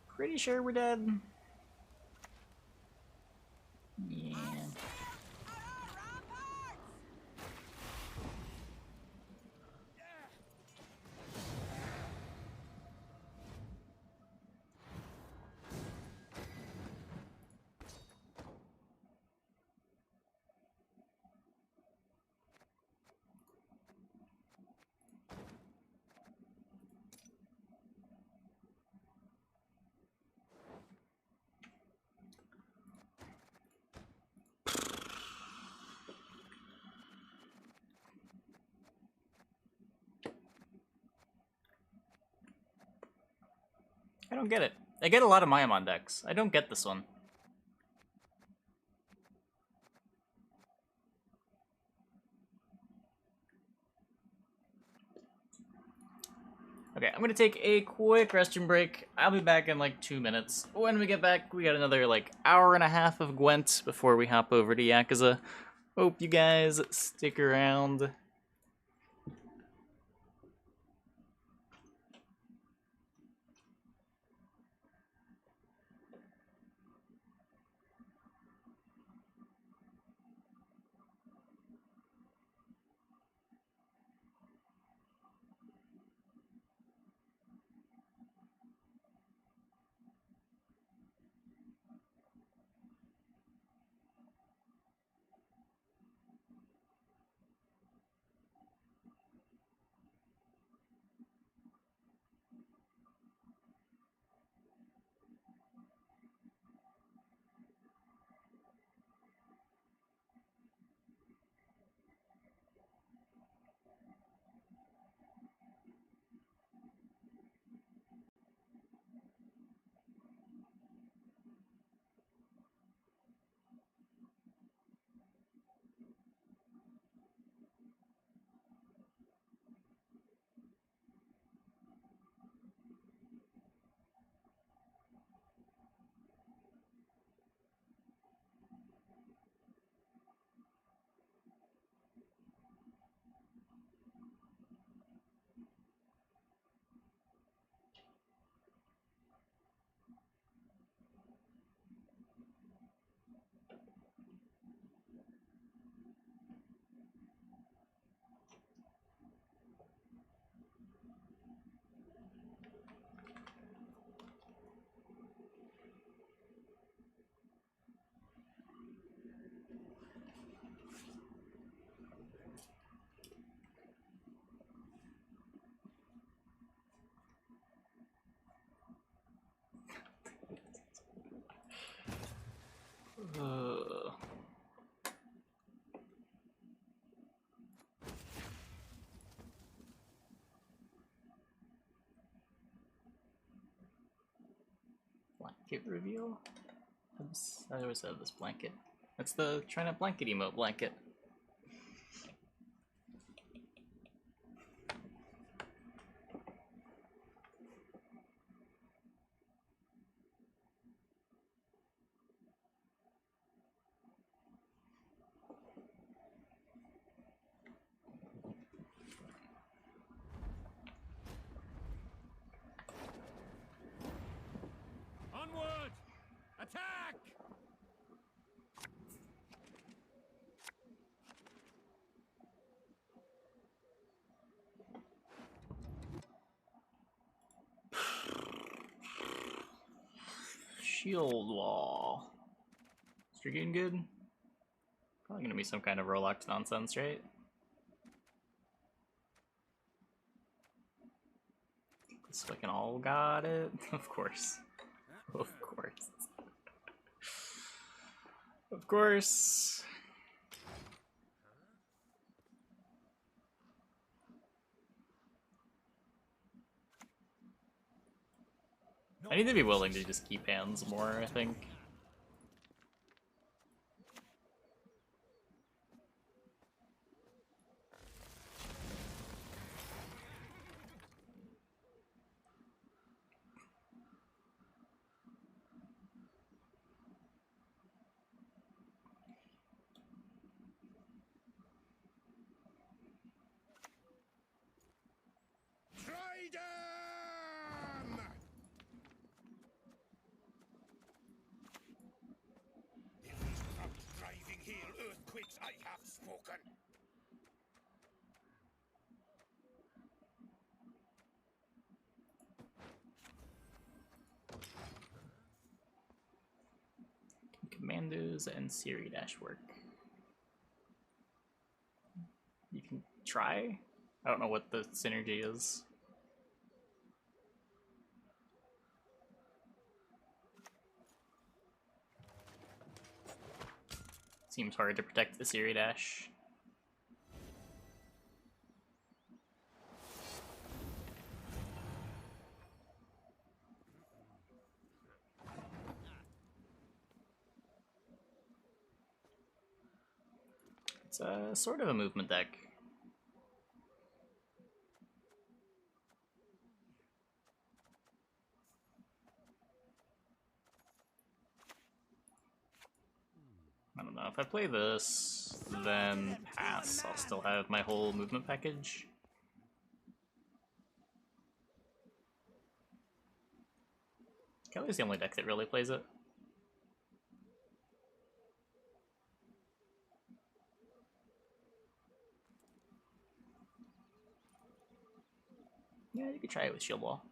Pretty sure we're dead. Yeah. I don't get it. I get a lot of Mayamon decks. I don't get this one. Okay, I'm gonna take a quick restroom break. I'll be back in like 2 minutes. When we get back, we got another like hour and a half of Gwent before we hop over to Yakuza. Hope you guys stick around. Blanket reveal? I always have this blanket. That's the trying to blanket emote blanket. Onward! Attack! Shield wall. Is Dragoon good? Probably gonna be some kind of Rolex nonsense, right? This fucking all got it? Of course. Of course. Of course. I need to be willing to just keep hands more, I think. Trident! If he's not driving here, earthquakes, I have spoken. Commandos and Siri dash work. You can try? I don't know what the synergy is. Seems hard to protect the Siri dash. It's sort of a movement deck. I don't know, if I play this, then pass, I'll still have my whole movement package. Kelly's the only deck that really plays it. Yeah, you could try it with Shield Wall.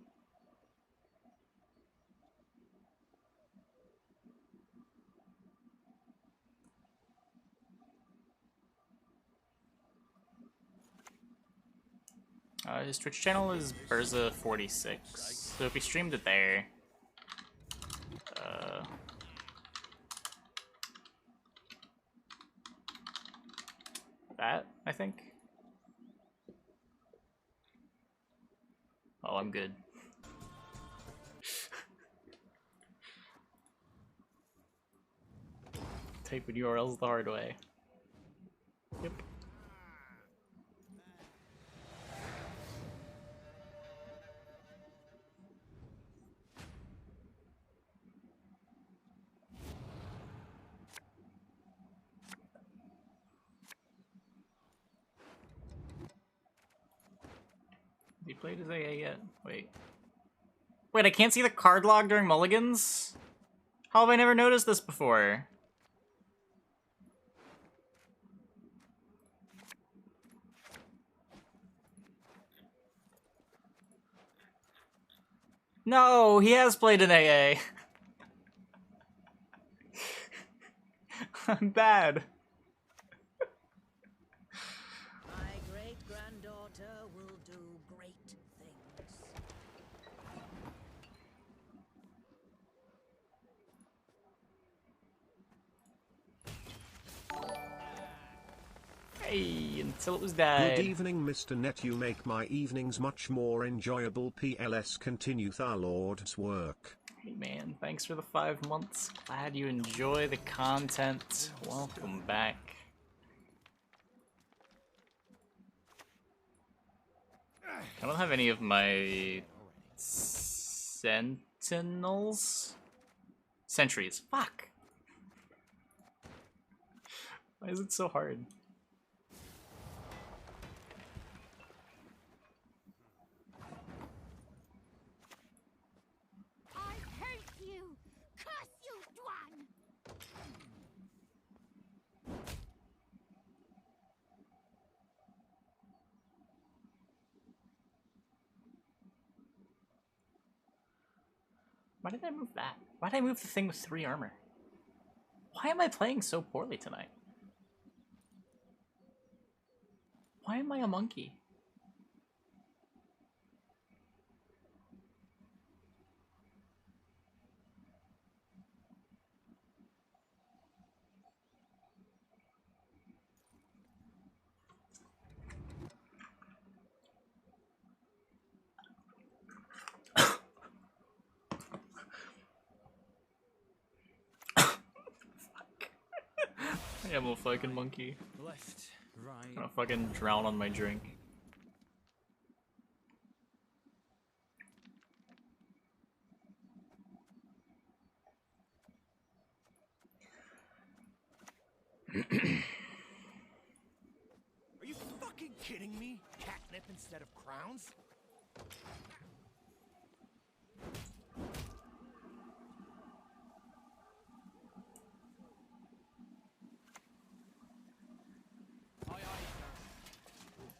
His Twitch channel is Burza46, so if he streamed it there, that, I think. Oh, I'm good. Typing URLs the hard way. Yep. He played his AA yet? Wait. Wait, I can't see the card log during mulligans? How have I never noticed this before? No, he has played an AA. I'm bad. My great-granddaughter will do great things. Hey, until it was died. Good evening, Mr. Net. You make my evenings much more enjoyable. PLS continueth our Lord's work. Hey man, thanks for the 5 months. Glad you enjoy the content. Welcome back. I don't have any of my sentinels? Sentries. Fuck! Why is it so hard? I hate you! Curse you, Dwan! Why did I move that? Why did I move the thing with 3 armor? Why am I playing so poorly tonight? Why am I a monkey? I am a fucking monkey. Left, I'm right. gonna fucking drown on my drink. Are you fucking kidding me? Catnip instead of crowns?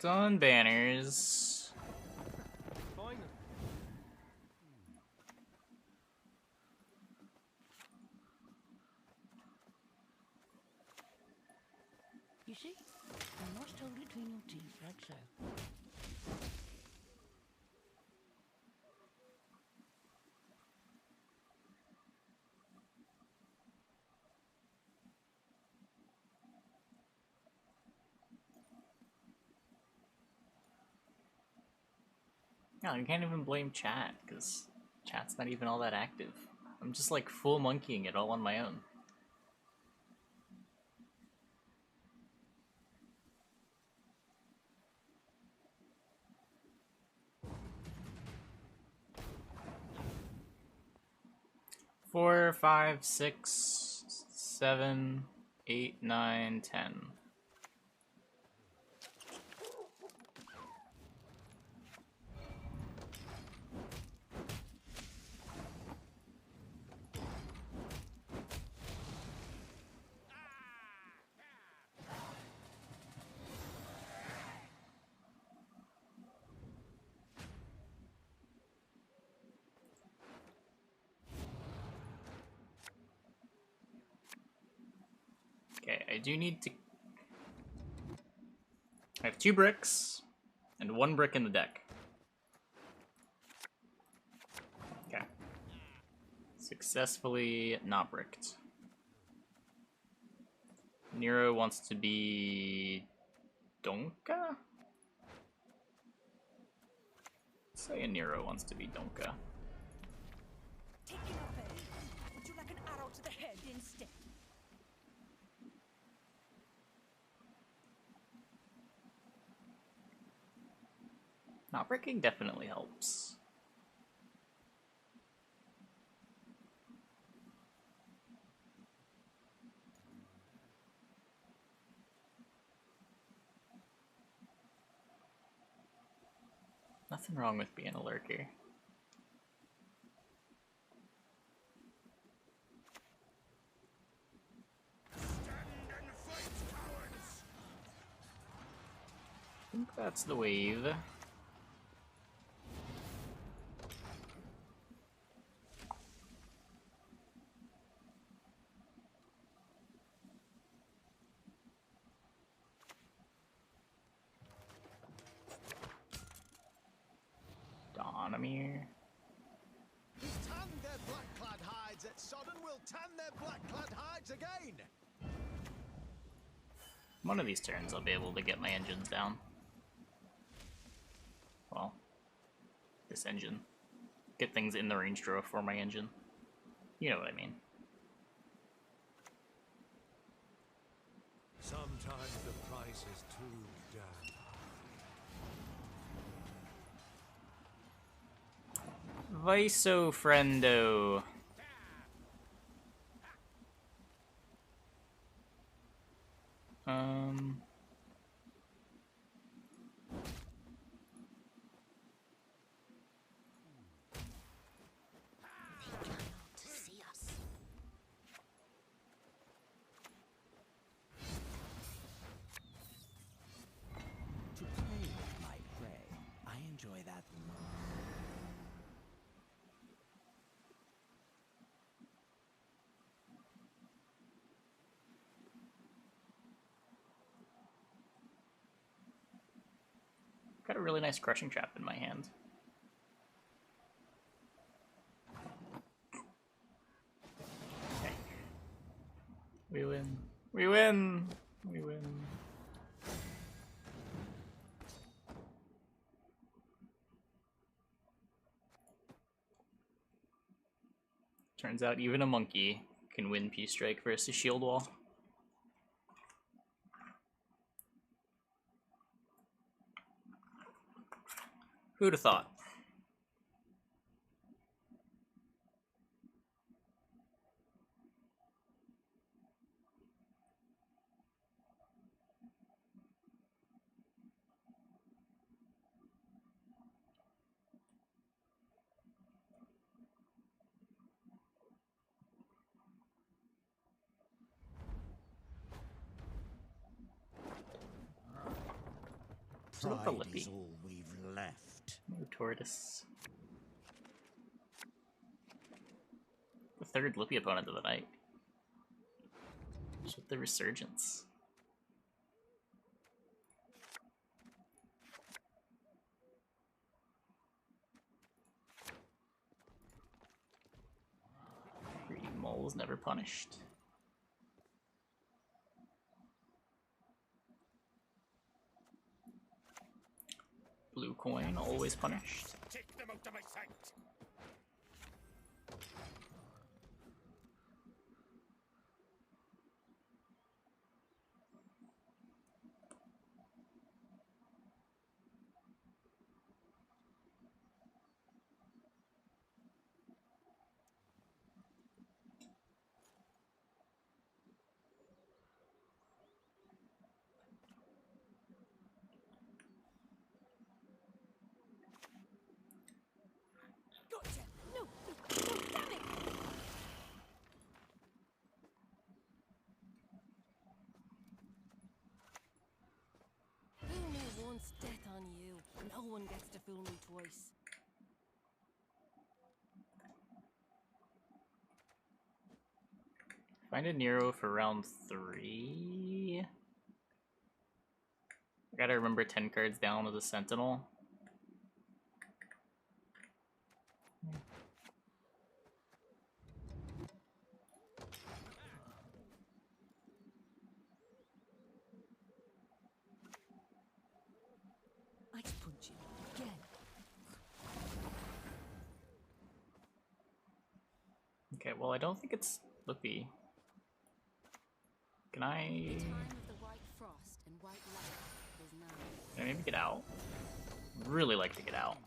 Done banners. Fine. You see? You must hold it between your teeth, like so. No, you can't even blame chat, because chat's not even all that active. I'm just like full monkeying it all on my own. Four, 5, 6, 7, 8, 9, 10. Okay, I do need to... I have 2 bricks and 1 brick in the deck. Okay. Successfully not bricked. Nero wants to be... Donka? Say a Nero wants to be Donka. Taking a bed. Would you like an arrow to the head instead? Not bricking definitely helps. Nothing wrong with being a lurker. Stand and fight, cowards! I think that's the wave. Donomir. We've tanned their black-clad hides at Sodden, we'll tan their black-clad hides again! One of these turns I'll be able to get my engines down. Well, this engine. Get things in the range draw for my engine. You know what I mean. Sometimes the price is too damn. Viso friendo. To see us. To play with my prey, I enjoy that most. Got a really nice crushing trap in my hand. Okay. We win. We win! We win. Turns out even a monkey can win PStrike versus shield wall. Who'd have thought? Look at the Pride lippy. is all we've left. No tortoise. The third lippy opponent of the night. Just with the resurgence. Greedy moles never punished. Blue coin always punished. Take them out of my sight. Gotcha! No! No! Damn it! Fool me once, death on you. No one gets to fool me twice. Find a Nero for round 3. I gotta remember 10 cards down with a Sentinel. I just punch you again. Okay, well I don't think it's Lippy. Can I... The time of the white frost and white light is now. Can I maybe get out? I'd really like to get out.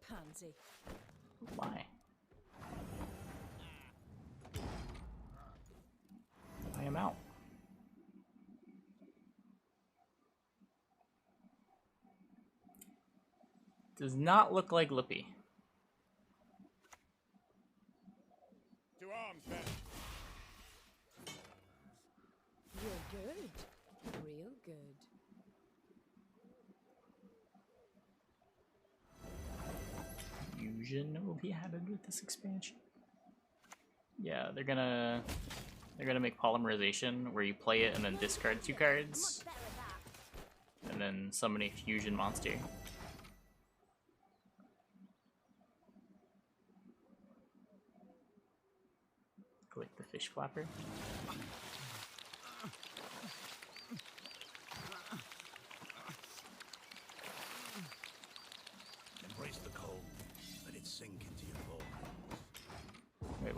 Pansy. Why? I am out. Does not look like Lippy. To arms, then. You're good. Real good. Fusion will be added with this expansion. Yeah, they're gonna make polymerization where you play it and then discard 2 cards, and then summon a fusion monster. Click the fish flapper.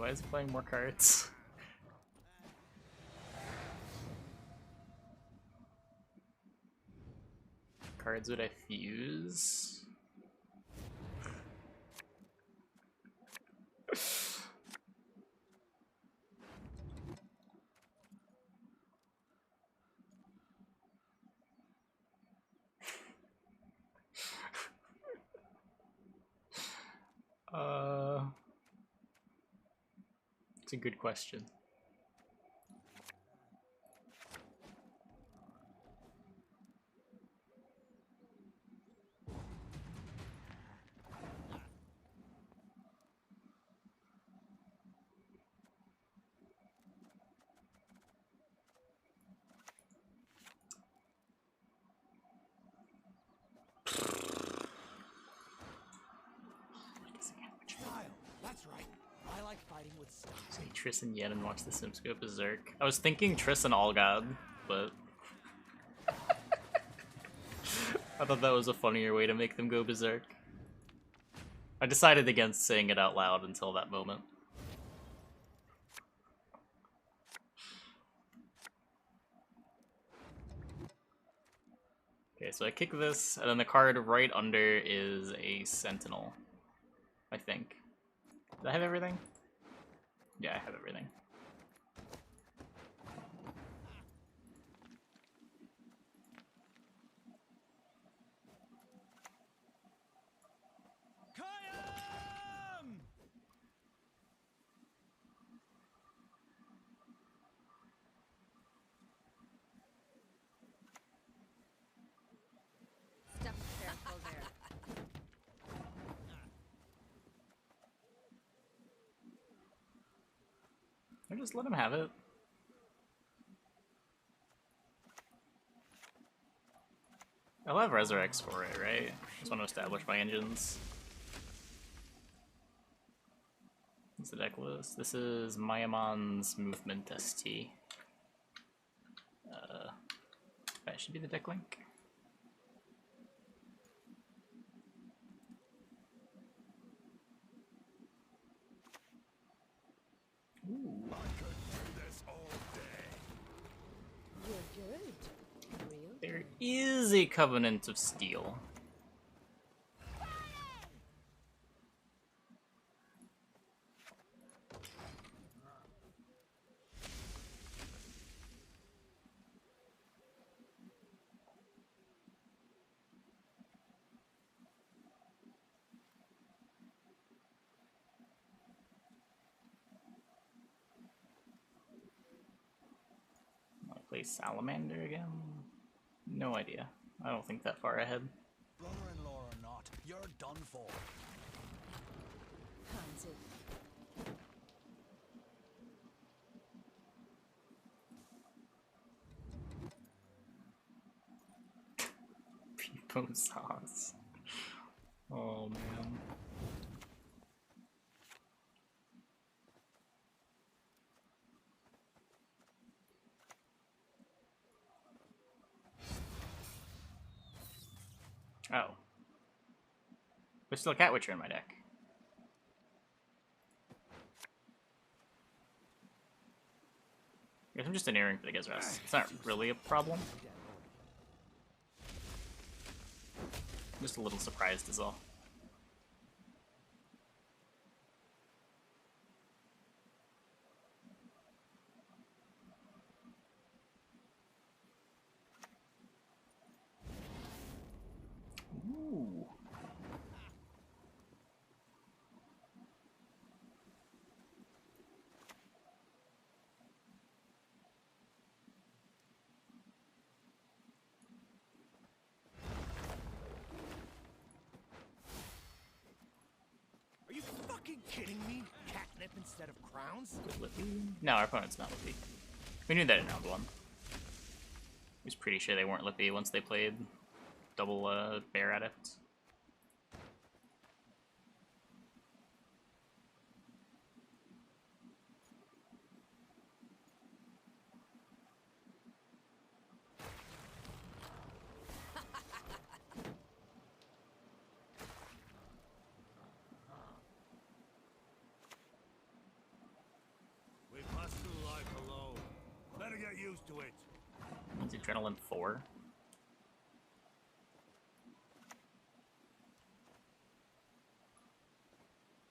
why is he playing more cards? Cards would I fuse? It's a good question. That's right. I like fighting with style. Say Triss and Yen and watch the Sims go berserk. I was thinking Triss and All God, but I thought that was a funnier way to make them go berserk. I decided against saying it out loud until that moment. Okay, so I kick this, and then the card right under is a Sentinel, I think. Did I have everything? Yeah, I have everything. Step careful there. Or just let him have it. I'll have Resurrects for it, right? Just want to establish my engines. What's the deck list? This is Mayamon's Movement ST. That should be the deck link. Ooh. You're good. Real. There is a Covenant of Steel. Wanna play Salamander again? No idea. I don't think that far ahead. Brother-in-law or not, you're done for. Hands in. Peepo sauce. Oh man. Oh. There's still a Cat Witcher in my deck. I guess I'm just engineering for the Gizras. It's not really a problem. I'm just a little surprised is all. Ooh. Are you fucking kidding me? Catnip instead of crowns? Good Lippy? No, our opponent's not Lippy. We knew that in round one. I was pretty sure they weren't Lippy once they played double Bear Adept. used to it. What's Adrenaline 4?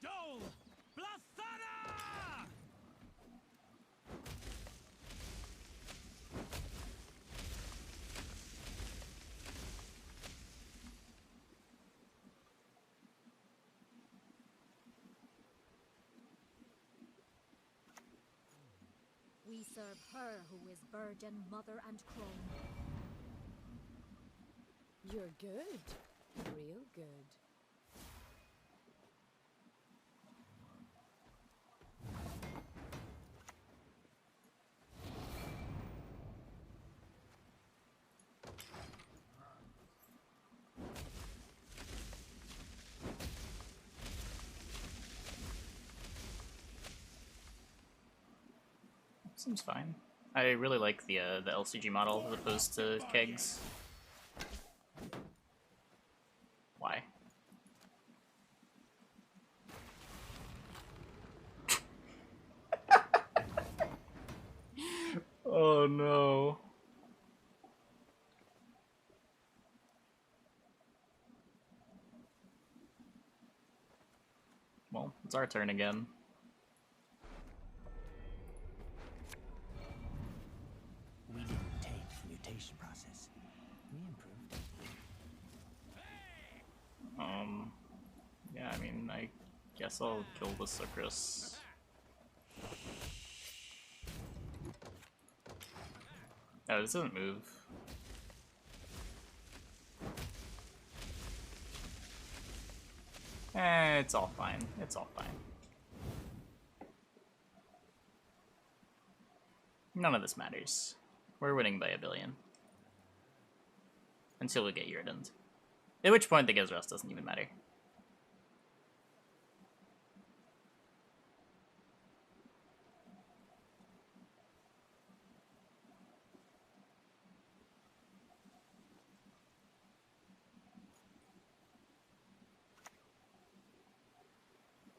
Dole! Blastada! We serve her who is virgin, mother, and crone. You're good. Real good. Seems fine. I really like the LCG model as opposed to kegs. Why? Oh no. Well, it's our turn again. We didn't take the mutation process. We improved. Yeah, I mean, I guess I'll kill the Sucrus. Oh, this doesn't move. It's all fine. It's all fine. None of this matters. We're winning by 1 billion. Until we get Yrden. At which point the Gizros doesn't even matter.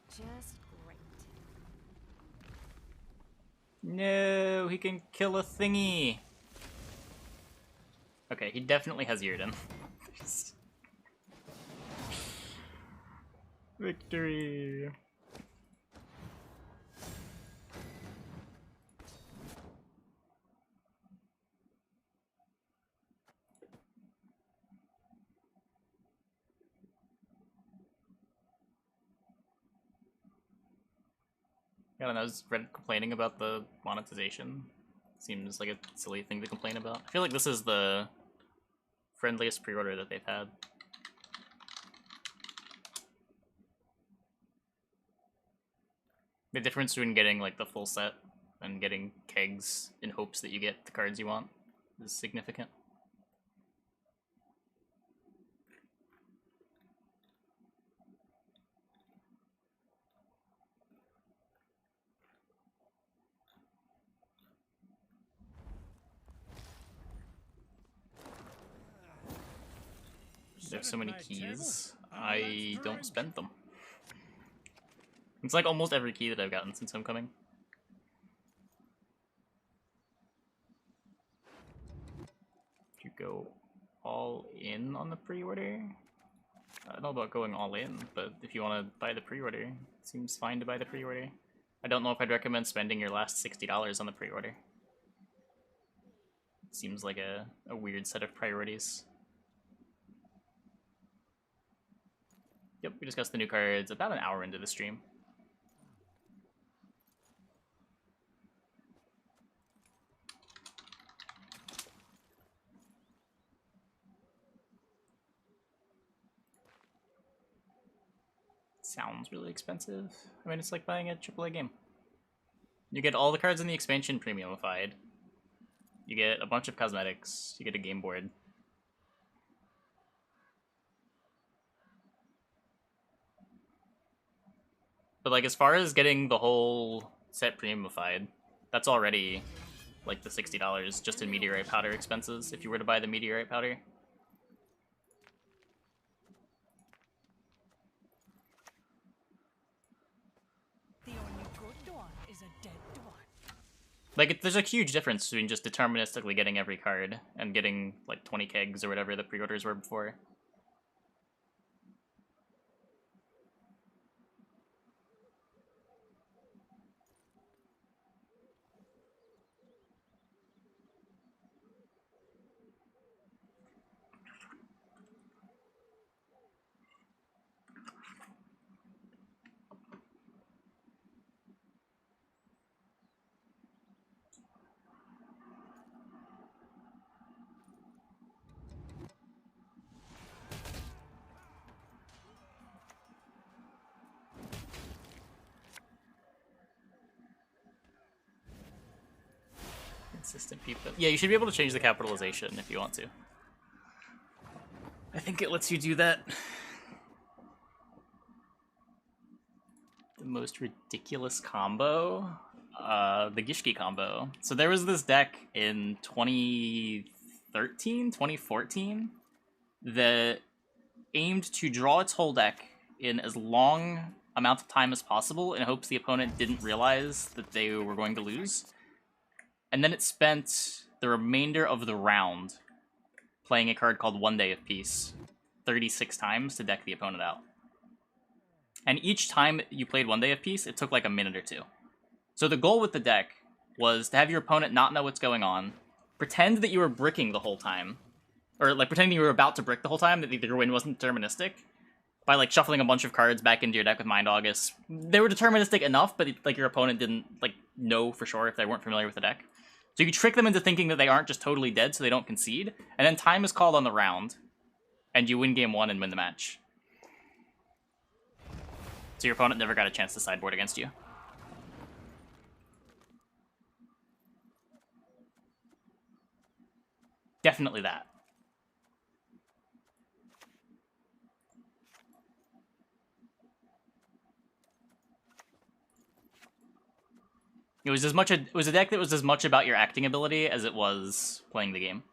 Just great. No, he can kill a thingy. Okay, he definitely has Yrden. Victory. Yeah, and I was complaining about the monetization. Seems like a silly thing to complain about. I feel like this is the friendliest pre-order that they've had. The difference between getting like the full set and getting kegs in hopes that you get the cards you want is significant. There's so many keys. I don't spend them. It's like almost every key that I've gotten since Homecoming. If you go all in on the pre-order, I don't know about going all in, but if you want to buy the pre-order, it seems fine to buy the pre-order. I don't know if I'd recommend spending your last $60 on the pre-order. It seems like a weird set of priorities. Yep, we discussed the new cards about an hour into the stream. Sounds really expensive. I mean, it's like buying a AAA game. You get all the cards in the expansion premiumified. You get a bunch of cosmetics. You get a game board. But like, as far as getting the whole set premiumified, that's already like the $60 just in meteorite powder expenses if you were to buy the meteorite powder. The only good one is a dead one. Like, there's a huge difference between just deterministically getting every card and getting, like, 20 kegs or whatever the pre-orders were before. Consistent people. Yeah, you should be able to change the capitalization if you want to. I think it lets you do that. The most ridiculous combo? The Gishki combo. So there was this deck in 2013, 2014 that aimed to draw its whole deck in as long amount of time as possible in hopes the opponent didn't realize that they were going to lose. And then it spent the remainder of the round playing a card called One Day of Peace 36 times to deck the opponent out. And each time you played One Day of Peace, it took like a minute or two. So the goal with the deck was to have your opponent not know what's going on, pretend that you were bricking the whole time, or like pretending you were about to brick the whole time, that your win wasn't deterministic, by like shuffling a bunch of cards back into your deck with Mind August. They were deterministic enough, but like your opponent didn't like know for sure if they weren't familiar with the deck. So you can trick them into thinking that they aren't just totally dead so they don't concede, and then time is called on the round, and you win game one and win the match. So your opponent never got a chance to sideboard against you. Definitely that. It was a deck that was as much about your acting ability as it was playing the game.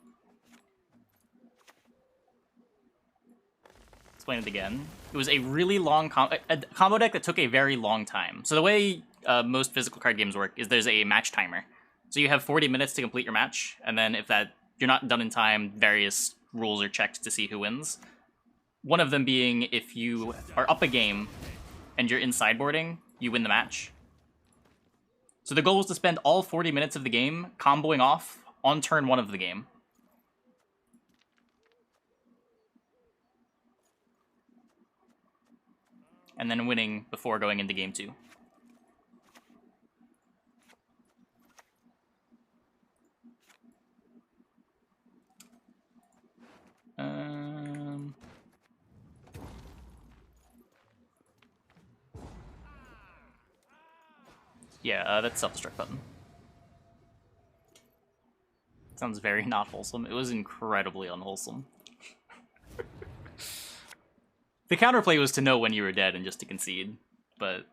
Explain it again. It was a really long a combo deck that took a very long time. So the way most physical card games work is there's a match timer. So you have 40 minutes to complete your match, and then if you're not done in time, various rules are checked to see who wins. One of them being if you are up a game and you're in sideboarding, you win the match. So the goal was to spend all 40 minutes of the game comboing off on turn one of the game. And then winning before going into game two. Yeah, that's self-destruct button. Sounds very not wholesome. It was incredibly unwholesome. The counterplay was to know when you were dead and just to concede, but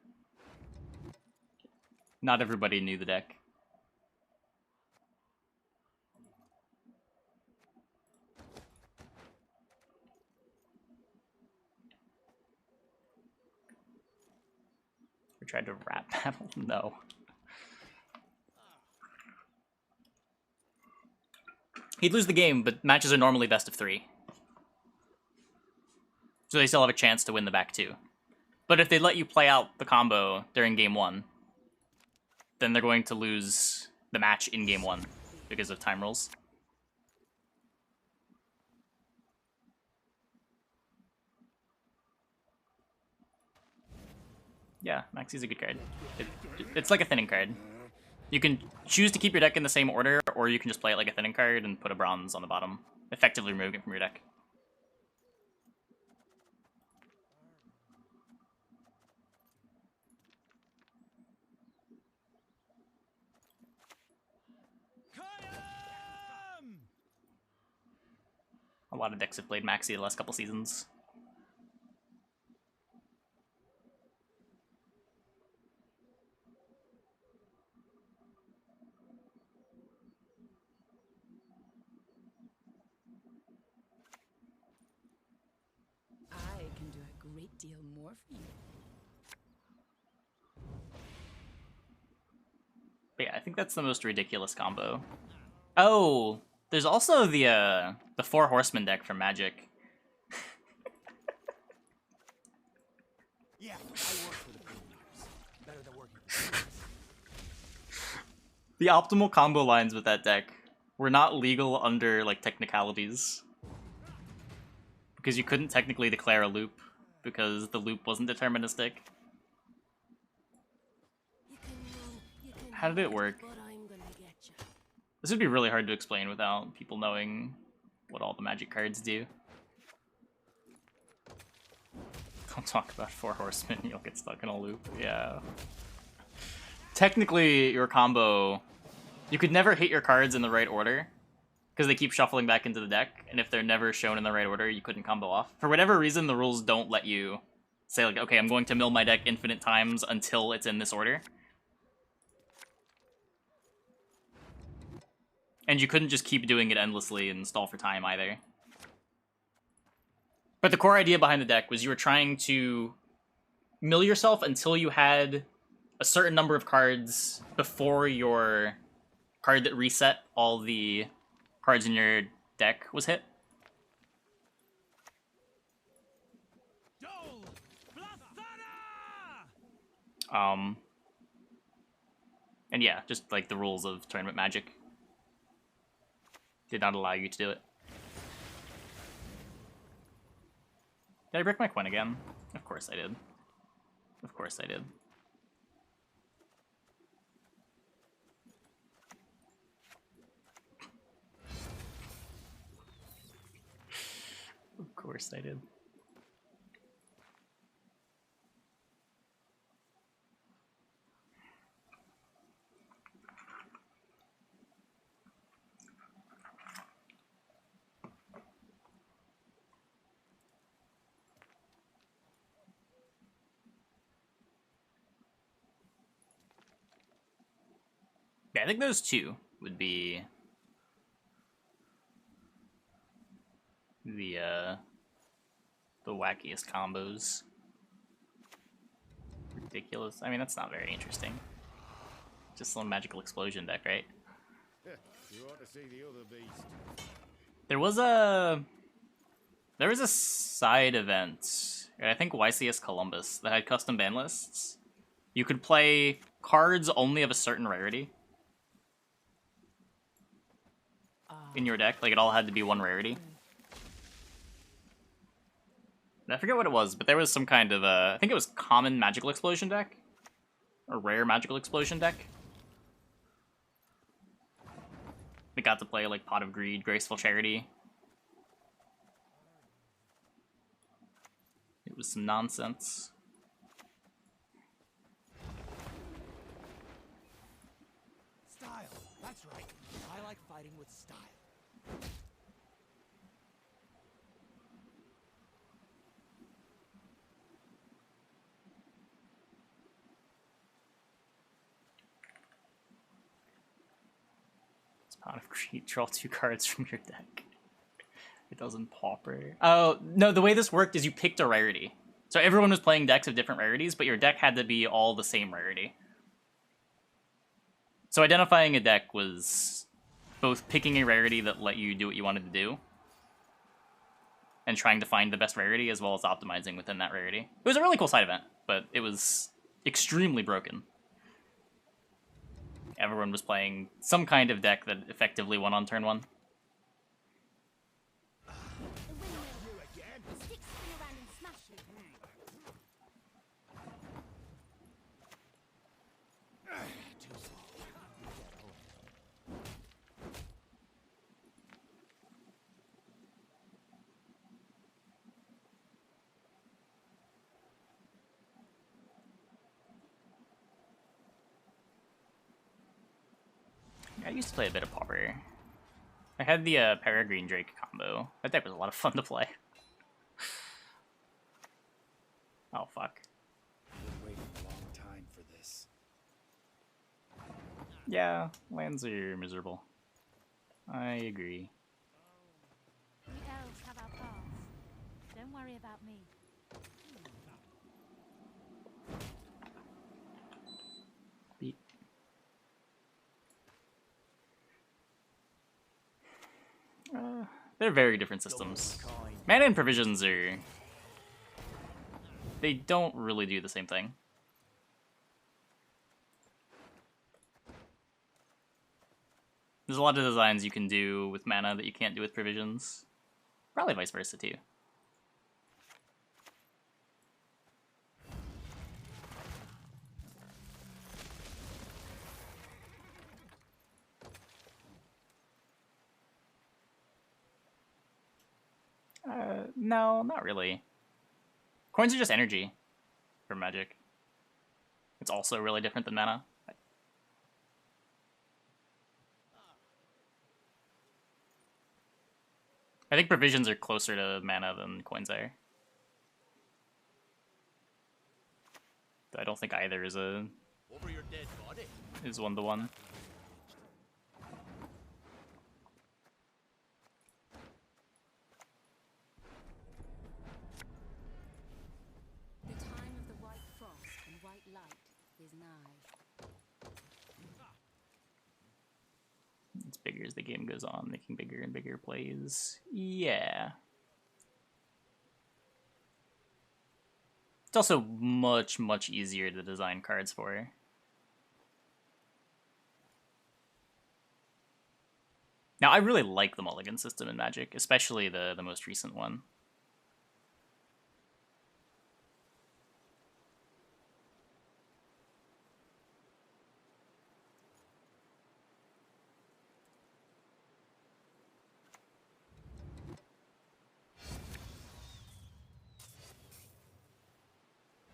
not everybody knew the deck. We tried to rap battle? No. He'd lose the game, but matches are normally best of 3. So they still have a chance to win the back 2. But if they let you play out the combo during game 1, then they're going to lose the match in game 1 because of time rules. Yeah, Maxi's a good card. It's like a thinning card. You can choose to keep your deck in the same order, or you can just play it like a thinning card and put a bronze on the bottom, effectively removing it from your deck. A lot of decks have played Maxi the last couple seasons. I can do a great deal more for you. But yeah, think that's the most ridiculous combo. Oh, there's also the Four Horsemen deck from Magic. Yeah, I work for the Booners. Better than working for The optimal combo lines with that deck were not legal under, like, technicalities. Because you couldn't technically declare a loop, because the loop wasn't deterministic. How did it work? This would be really hard to explain without people knowing what all the Magic cards do. Don't talk about Four Horsemen, you'll get stuck in a loop. Yeah. Technically, your combo... You could never hit your cards in the right order, because they keep shuffling back into the deck, and if they're never shown in the right order, you couldn't combo off. For whatever reason, the rules don't let you say, like, okay, I'm going to mill my deck infinite times until it's in this order. And you couldn't just keep doing it endlessly and stall for time either. But the core idea behind the deck was you were trying to mill yourself until you had a certain number of cards before your card that reset all the cards in your deck was hit. And yeah, just like the rules of tournament Magic did not allow you to do it. Did I break my coin again? Of course I did. Of course I did. Of course I did. Yeah, I think those two would be the wackiest combos. Ridiculous. I mean, that's not very interesting. Just some magical explosion deck, right? You ought to see the other beast. There was a side event, I think YCS Columbus, that had custom ban lists. You could play cards only of a certain rarity in your deck. Like, it all had to be one rarity. And I forget what it was, but there was some kind of I think it was common magical explosion deck, or rare magical explosion deck. We got to play like Pot of Greed, Graceful Charity. It was some nonsense. Style, that's right. I like fighting with style. Pot of Greed, draw 2 cards from your deck. It doesn't pauper. Oh, no, the way this worked is you picked a rarity. So everyone was playing decks of different rarities, but your deck had to be all the same rarity. So identifying a deck was both picking a rarity that let you do what you wanted to do, and trying to find the best rarity, as well as optimizing within that rarity. It was a really cool side event, but it was extremely broken. Everyone was playing some kind of deck that effectively won on turn 1. I used to play a bit of Pauper. I had the Peregrine Drake combo. That deck was a lot of fun to play. Oh, fuck. I've been waiting a long time for this. Yeah, lands are miserable. I agree. We elves have our paths. Don't worry about me. Beat. They're very different systems. Mana and provisions are... They don't really do the same thing. There's a lot of designs you can do with mana that you can't do with provisions. Probably vice versa too. No, not really. Coins are just energy for Magic. It's also really different than mana. I think provisions are closer to mana than coins are. I don't think either is a Over your dead body. is 1-to-1. The time of the white frost and white light is nigh. It's bigger as the game goes on, making bigger and bigger plays. Yeah. It's also much, much easier to design cards for. Now, I really like the mulligan system in Magic, especially the most recent one.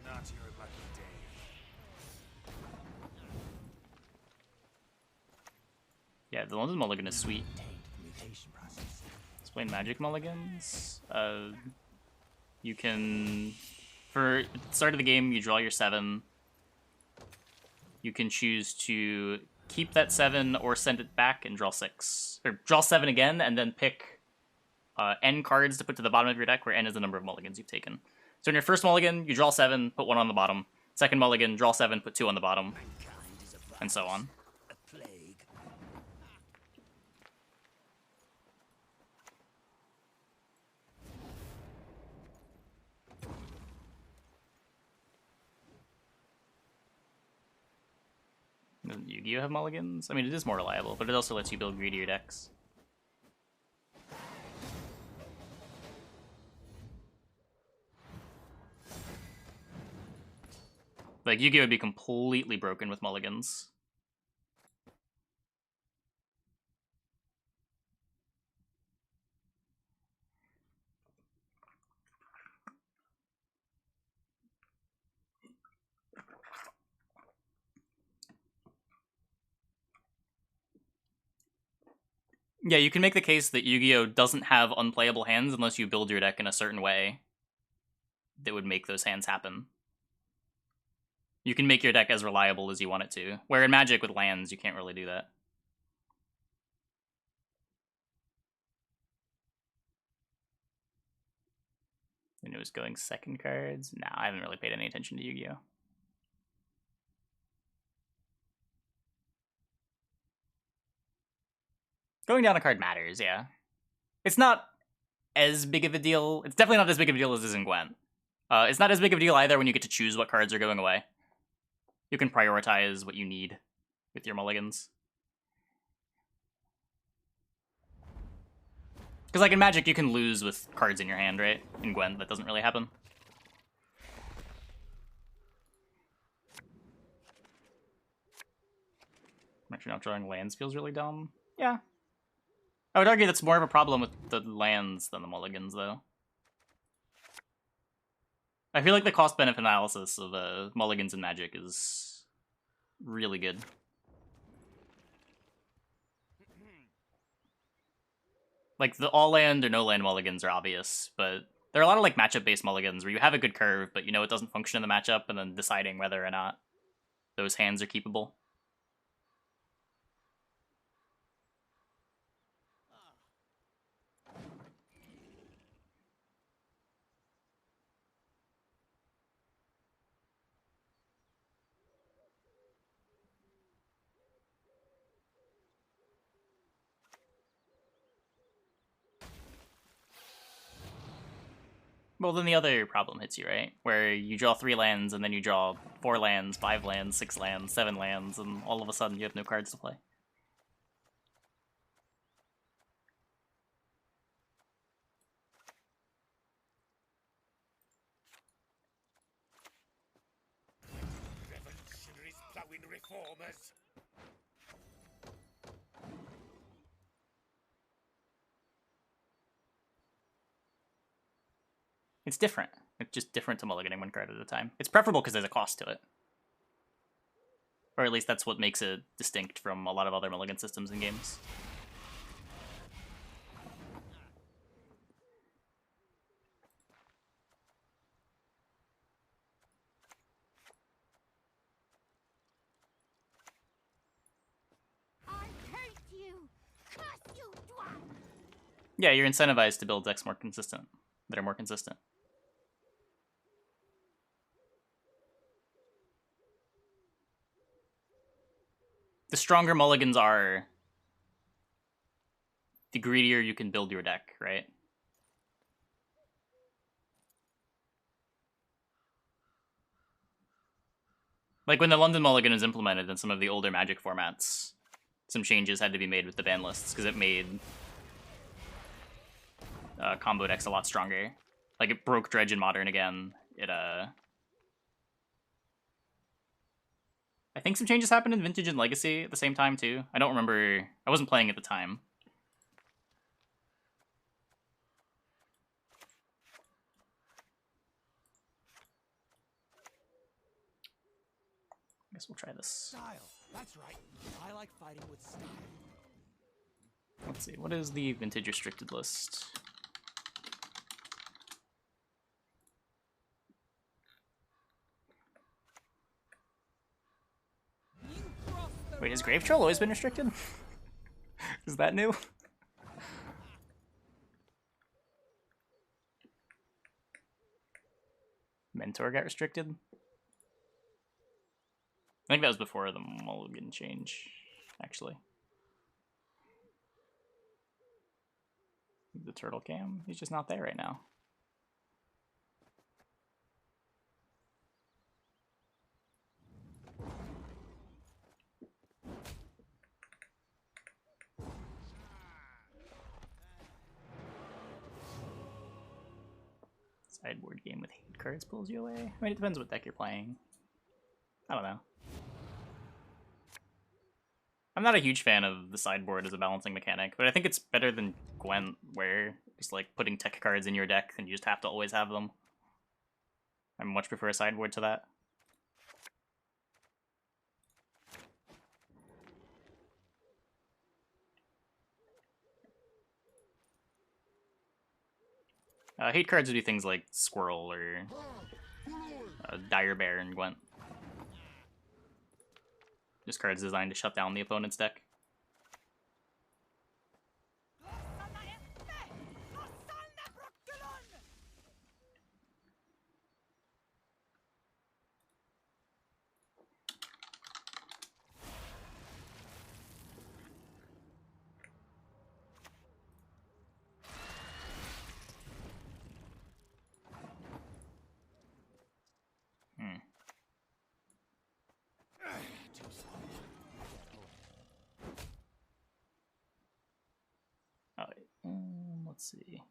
Not your lucky day. Yeah, the London Mulligan is sweet. Explain Magic Mulligans. You can... For the start of the game, you draw your 7. You can choose to keep that 7 or send it back and draw 6. Or draw 7 again, and then pick N cards to put to the bottom of your deck, where N is the number of mulligans you've taken. So in your first mulligan, you draw 7, put 1 on the bottom. Second mulligan, draw 7, put 2 on the bottom. And so on. Doesn't Yu-Gi-Oh have mulligans? I mean, it is more reliable, but it also lets you build greedier decks. Like, Yu-Gi-Oh would be completely broken with mulligans. Yeah, you can make the case that Yu-Gi-Oh doesn't have unplayable hands unless you build your deck in a certain way that would make those hands happen. You can make your deck as reliable as you want it to. Where in Magic with lands, you can't really do that. And it was going second cards. Nah, I haven't really paid any attention to Yu-Gi-Oh. Going down a card matters, yeah. It's not as big of a deal. It's definitely not as big of a deal as is in Gwent. It's not as big of a deal either when you get to choose what cards are going away. You can prioritize what you need with your mulligans. Because like in Magic, you can lose with cards in your hand, right? In Gwent, that doesn't really happen. Actually, not drawing lands feels really dumb. Yeah. I would argue that's more of a problem with the lands than the mulligans, though. I feel like the cost-benefit analysis of mulligans in Magic is really good. Like, the all-land or no-land mulligans are obvious, but there are a lot of, like, matchup-based mulligans where you have a good curve, but you know it doesn't function in the matchup, and then deciding whether or not those hands are keepable. Well, then the other problem hits you, right? Where you draw 3 lands, and then you draw 4 lands, 5 lands, 6 lands, 7 lands, and all of a sudden you have no cards to play. Revolutionaries plowing reformers. It's different. It's just different to mulliganing 1 card at a time. It's preferable because there's a cost to it. Or at least that's what makes it distinct from a lot of other mulligan systems in games. I hate you! Curse you, dwarf! Yeah, you're incentivized to build decks that are more consistent. The stronger mulligans are, the greedier you can build your deck, right? Like when the London Mulligan was implemented in some of the older Magic formats, some changes had to be made with the ban lists because it made combo decks a lot stronger. Like it broke Dredge in Modern again. I think some changes happened in Vintage and Legacy at the same time too. I don't remember. I wasn't playing at the time. I guess we'll try this. Style. That's right. I like fighting with style. Let's see. What is the Vintage restricted list? Wait, has Grave Troll always been restricted? Is that new? Mentor got restricted? I think that was before the mulligan change, actually. The turtle cam? He's just not there right now. Sideboard game with hate cards pulls you away? I mean, it depends what deck you're playing. I don't know. I'm not a huge fan of the sideboard as a balancing mechanic, but I think it's better than Gwent, where just like putting tech cards in your deck and you just have to always have them. I much prefer a sideboard to that. Hate cards would do things like Squirrel or Dire Bear and Gwent. Just cards designed to shut down the opponent's deck. Let's see.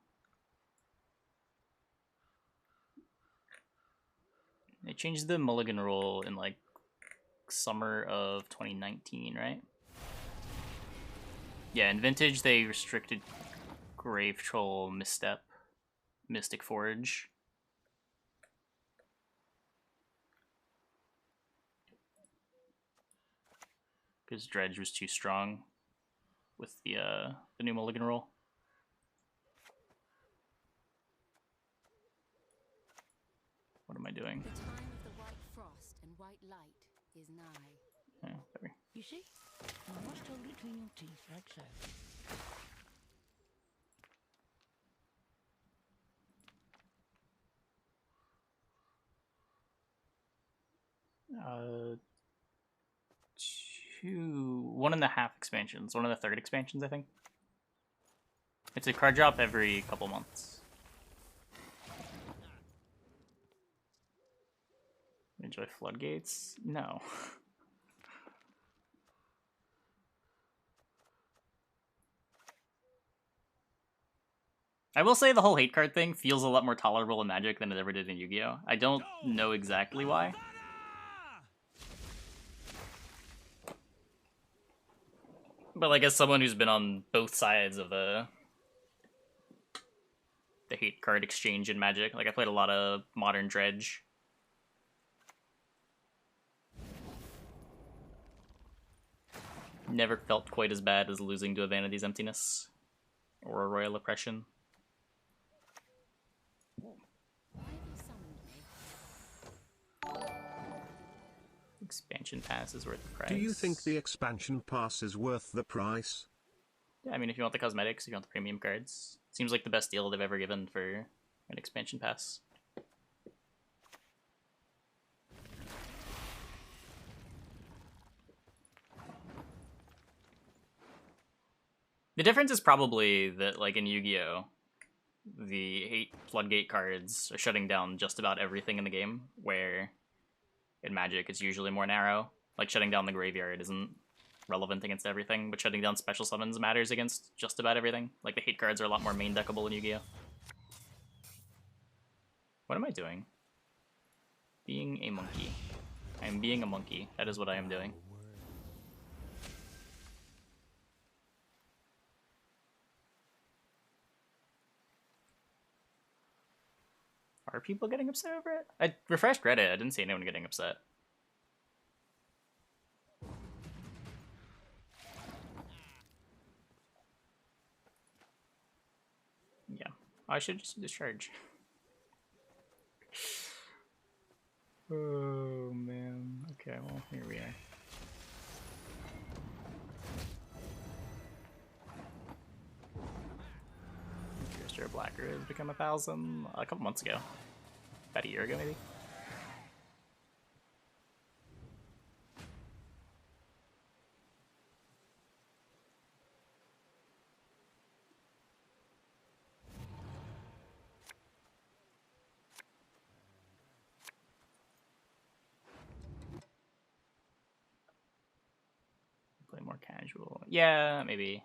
They changed the mulligan rule in like summer of 2019, right? Yeah, in Vintage they restricted Grave Troll, Misstep, Mystic Forge. Because Dredge was too strong with the new mulligan rule. What am I doing? The time of the white frost and white light is nigh. Yeah, there. You see? You must hold it between your teeth, like so. One and a half expansions. One of the third expansions, I think. It's a card drop every couple months. Enjoy floodgates? No. I will say the whole hate card thing feels a lot more tolerable in Magic than it ever did in Yu-Gi-Oh! I don't know exactly why. But like as someone who's been on both sides of the hate card exchange in Magic, like I played a lot of Modern Dredge. Never felt quite as bad as losing to a Vanity's Emptiness or a Royal Oppression. Expansion pass is worth the price. Do you think the expansion pass is worth the price? Yeah, I mean, if you want the cosmetics, if you want the premium cards, seems like the best deal they've ever given for an expansion pass. The difference is probably that, like in Yu-Gi-Oh!, the hate floodgate cards are shutting down just about everything in the game, where in Magic it's usually more narrow. Like shutting down the graveyard isn't relevant against everything, but shutting down special summons matters against just about everything. Like the hate cards are a lot more main deckable in Yu-Gi-Oh! What am I doing? Being a monkey. I am being a monkey. That is what I am doing. Are people getting upset over it? I refreshed Reddit. I didn't see anyone getting upset. Yeah. I should just discharge. Oh, man. Okay, well, here we are. Your Blacker has become 1,000 a couple months ago. About a year ago, maybe? Play more casual. Yeah, maybe.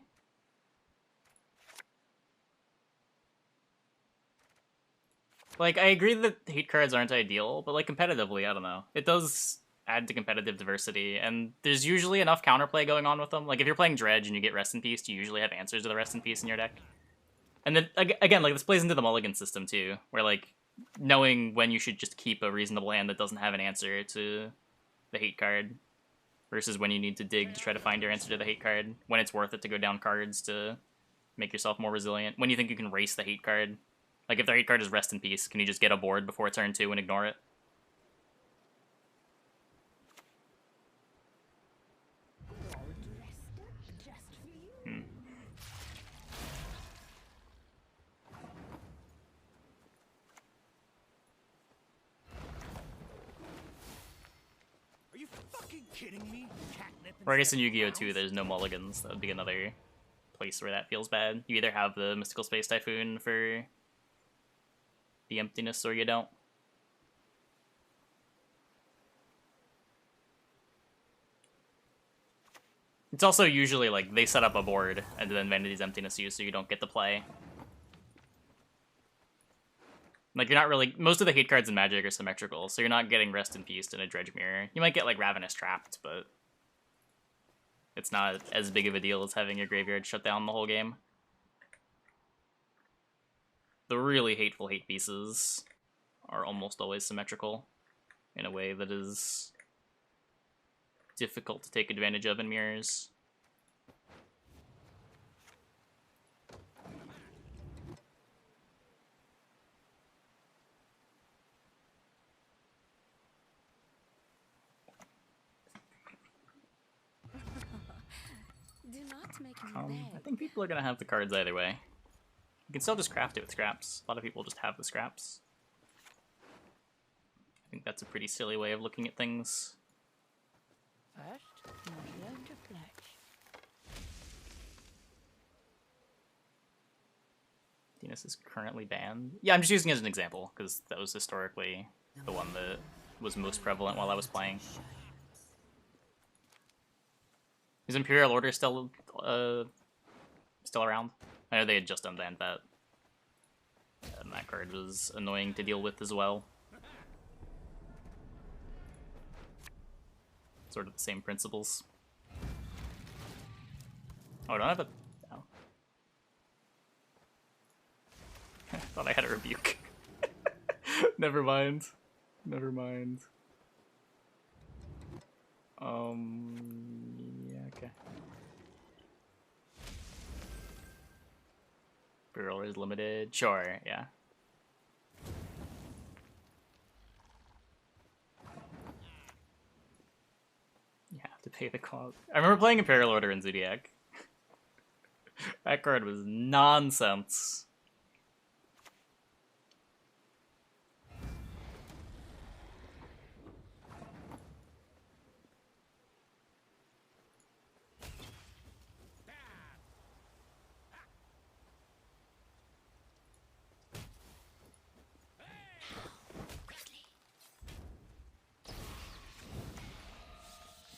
Like, I agree that hate cards aren't ideal, but like competitively, I don't know. It does add to competitive diversity, and there's usually enough counterplay going on with them. Like, if you're playing Dredge and you get Rest in Peace, you usually have answers to the Rest in Peace in your deck. And then, again, like, this plays into the mulligan system, too, where, like, knowing when you should just keep a reasonable hand that doesn't have an answer to the hate card versus when you need to dig to try to find your answer to the hate card, when it's worth it to go down cards to make yourself more resilient, when you think you can race the hate card. Like, if their hate card is Rest in Peace, can you just get a board before turn 2 and ignore it? Are you fucking kidding me? Catnip Or I guess in Yu-Gi-Oh! 2, there's no mulligans. That would be another place where that feels bad. You either have the Mystical Space Typhoon for the emptiness, or you don't. It's also usually like they set up a board and then Vanity's Emptiness you, so you don't get to play. Like, you're not really... Most of the hate cards in Magic are symmetrical, so you're not getting Rest in Peace in a Dredge Mirror. You might get, like, Ravenous Trapped, but it's not as big of a deal as having your graveyard shut down the whole game. The really hateful hate pieces are almost always symmetrical in a way that is difficult to take advantage of in mirrors. Do not make me I think people are gonna have the cards either way. You can still just craft it with scraps. A lot of people just have the scraps. I think that's a pretty silly way of looking at things. First, must learn to fletch. Venus is currently banned. Yeah, I'm just using it as an example, because that was historically the one that was most prevalent while I was playing. Is Imperial Order still around? I know they had just unbanned that. And that card was annoying to deal with as well. Sort of the same principles. Oh, I don't have a... Oh. Thought I had a rebuke. Never mind. Never mind. Yeah, okay. Barrel is limited. Sure, yeah. You have to pay the cost. I remember playing Imperial Order in Zodiac. That card was nonsense.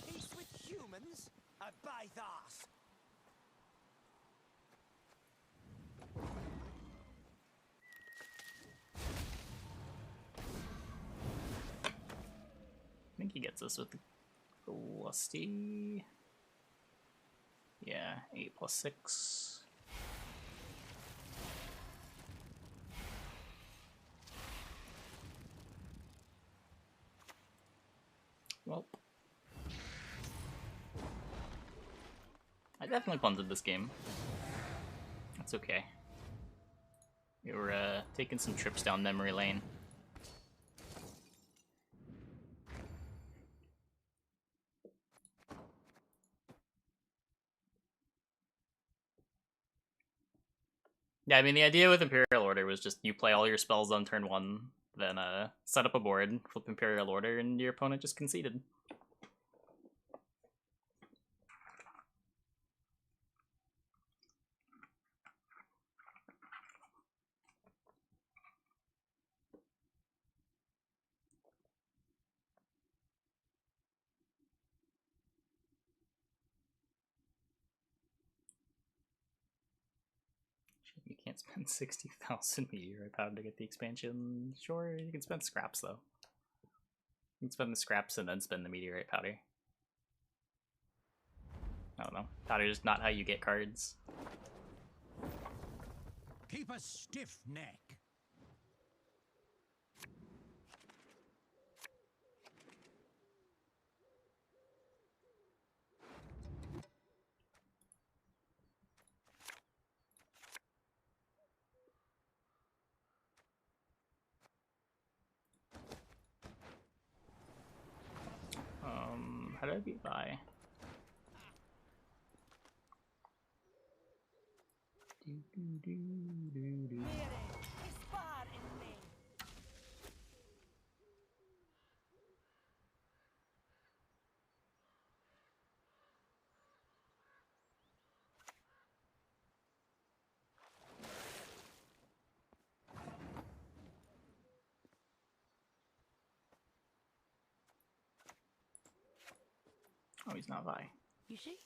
Peace with humans? I buy that. I think he gets us with the Lusty. Yeah, 8 plus 6. Well, I definitely punted this game. That's okay. We were taking some trips down memory lane. Yeah, I mean, the idea with Imperial Order was just you play all your spells on turn 1, then set up a board, flip Imperial Order, and your opponent just conceded. You can't spend 60,000 meteorite powder to get the expansion. Sure, you can spend scraps though. You can spend the scraps and then spend the meteorite powder. I don't know. Powder's not how you get cards. Keep a stiff neck. How did I beat by? Oh, he's not by. You see?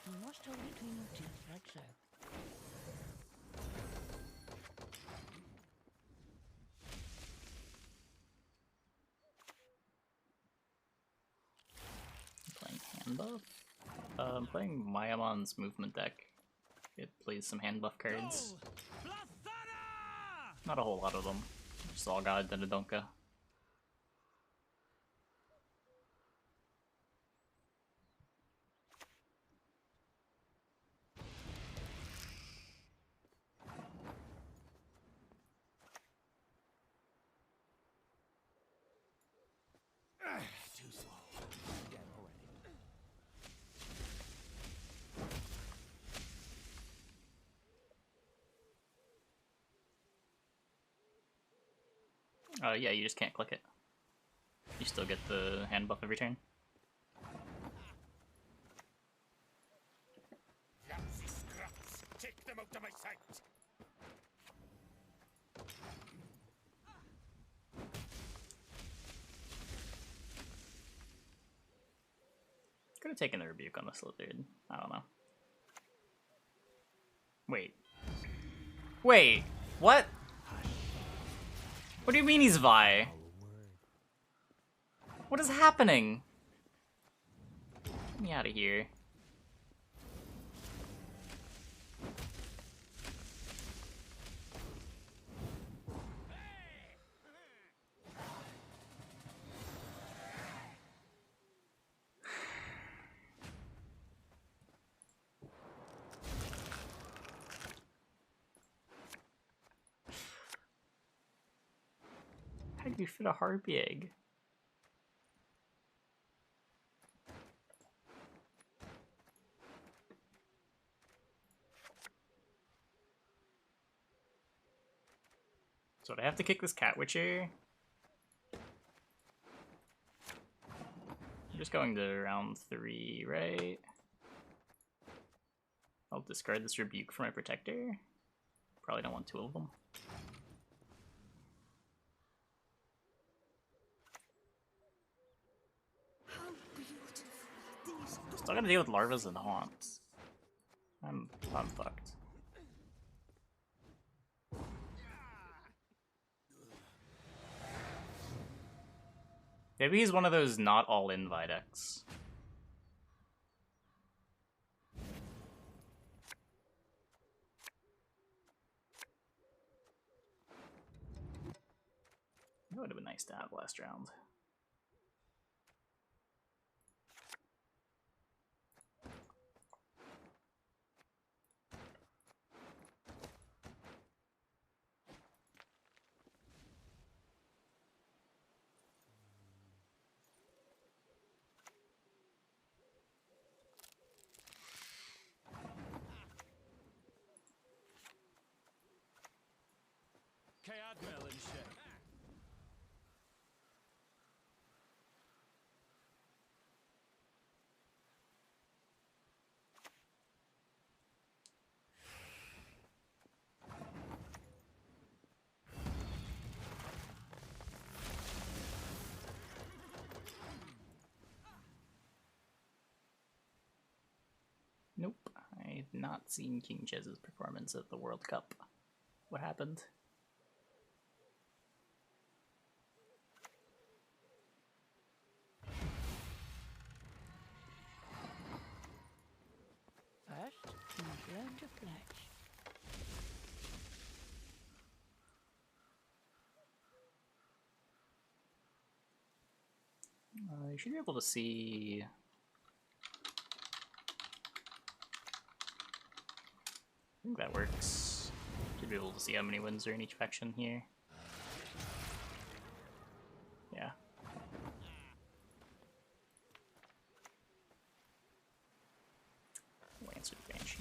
You must hold it between your teeth like so. Playing hand buff? I'm playing Mayamon's movement deck. It plays some hand buff cards. Not a whole lot of them. Just all got a Denadonka. Too slow. Dead already. Yeah, you just can't click it. You still get the hand buff every turn. Lousy scraps! Take them out of my sight! could have taken the rebuke on this lizard. I don't know. Wait. Wait. What? What do you mean he's Vi? What is happening? Get me out of here. How do you fit a harpy egg? So do I have to kick this cat witcher? I'm just going to round 3, right? I'll discard this rebuke for my protector. Probably don't want 2 of them. Still gotta deal with larvas and haunts. I'm fucked. Maybe he's one of those not all-in Videx. That would have been nice to have last round. Admiral and shit. Nope, I've not seen King Chez's performance at the World Cup. What happened? First, you learn to fletch. You should be able to see... I think that works. Should be able to see how many wins are in each faction here. Yeah. Lance with Banshee.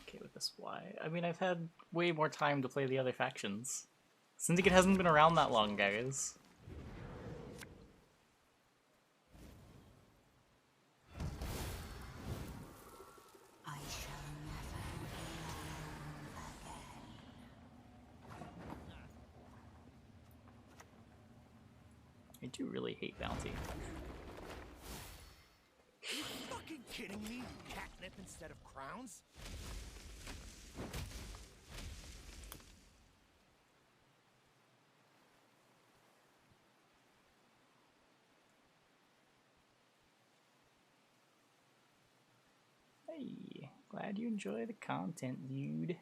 Okay with this. Why? I mean, I've had way more time to play the other factions. Syndicate hasn't been around that long, guys. I shall never be alone again. I do really hate Bounty. Are you fucking kidding me? Catnip instead of crowns? Hey, glad you enjoy the content, dude.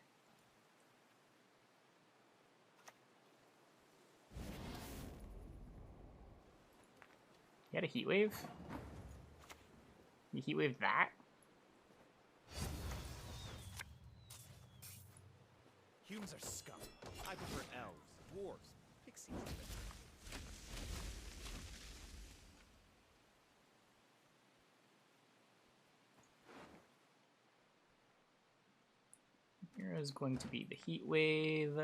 You had a heat wave? You heat wave that? Humans are scum. I prefer elves, dwarves, pixies. Here is going to be the heat wave.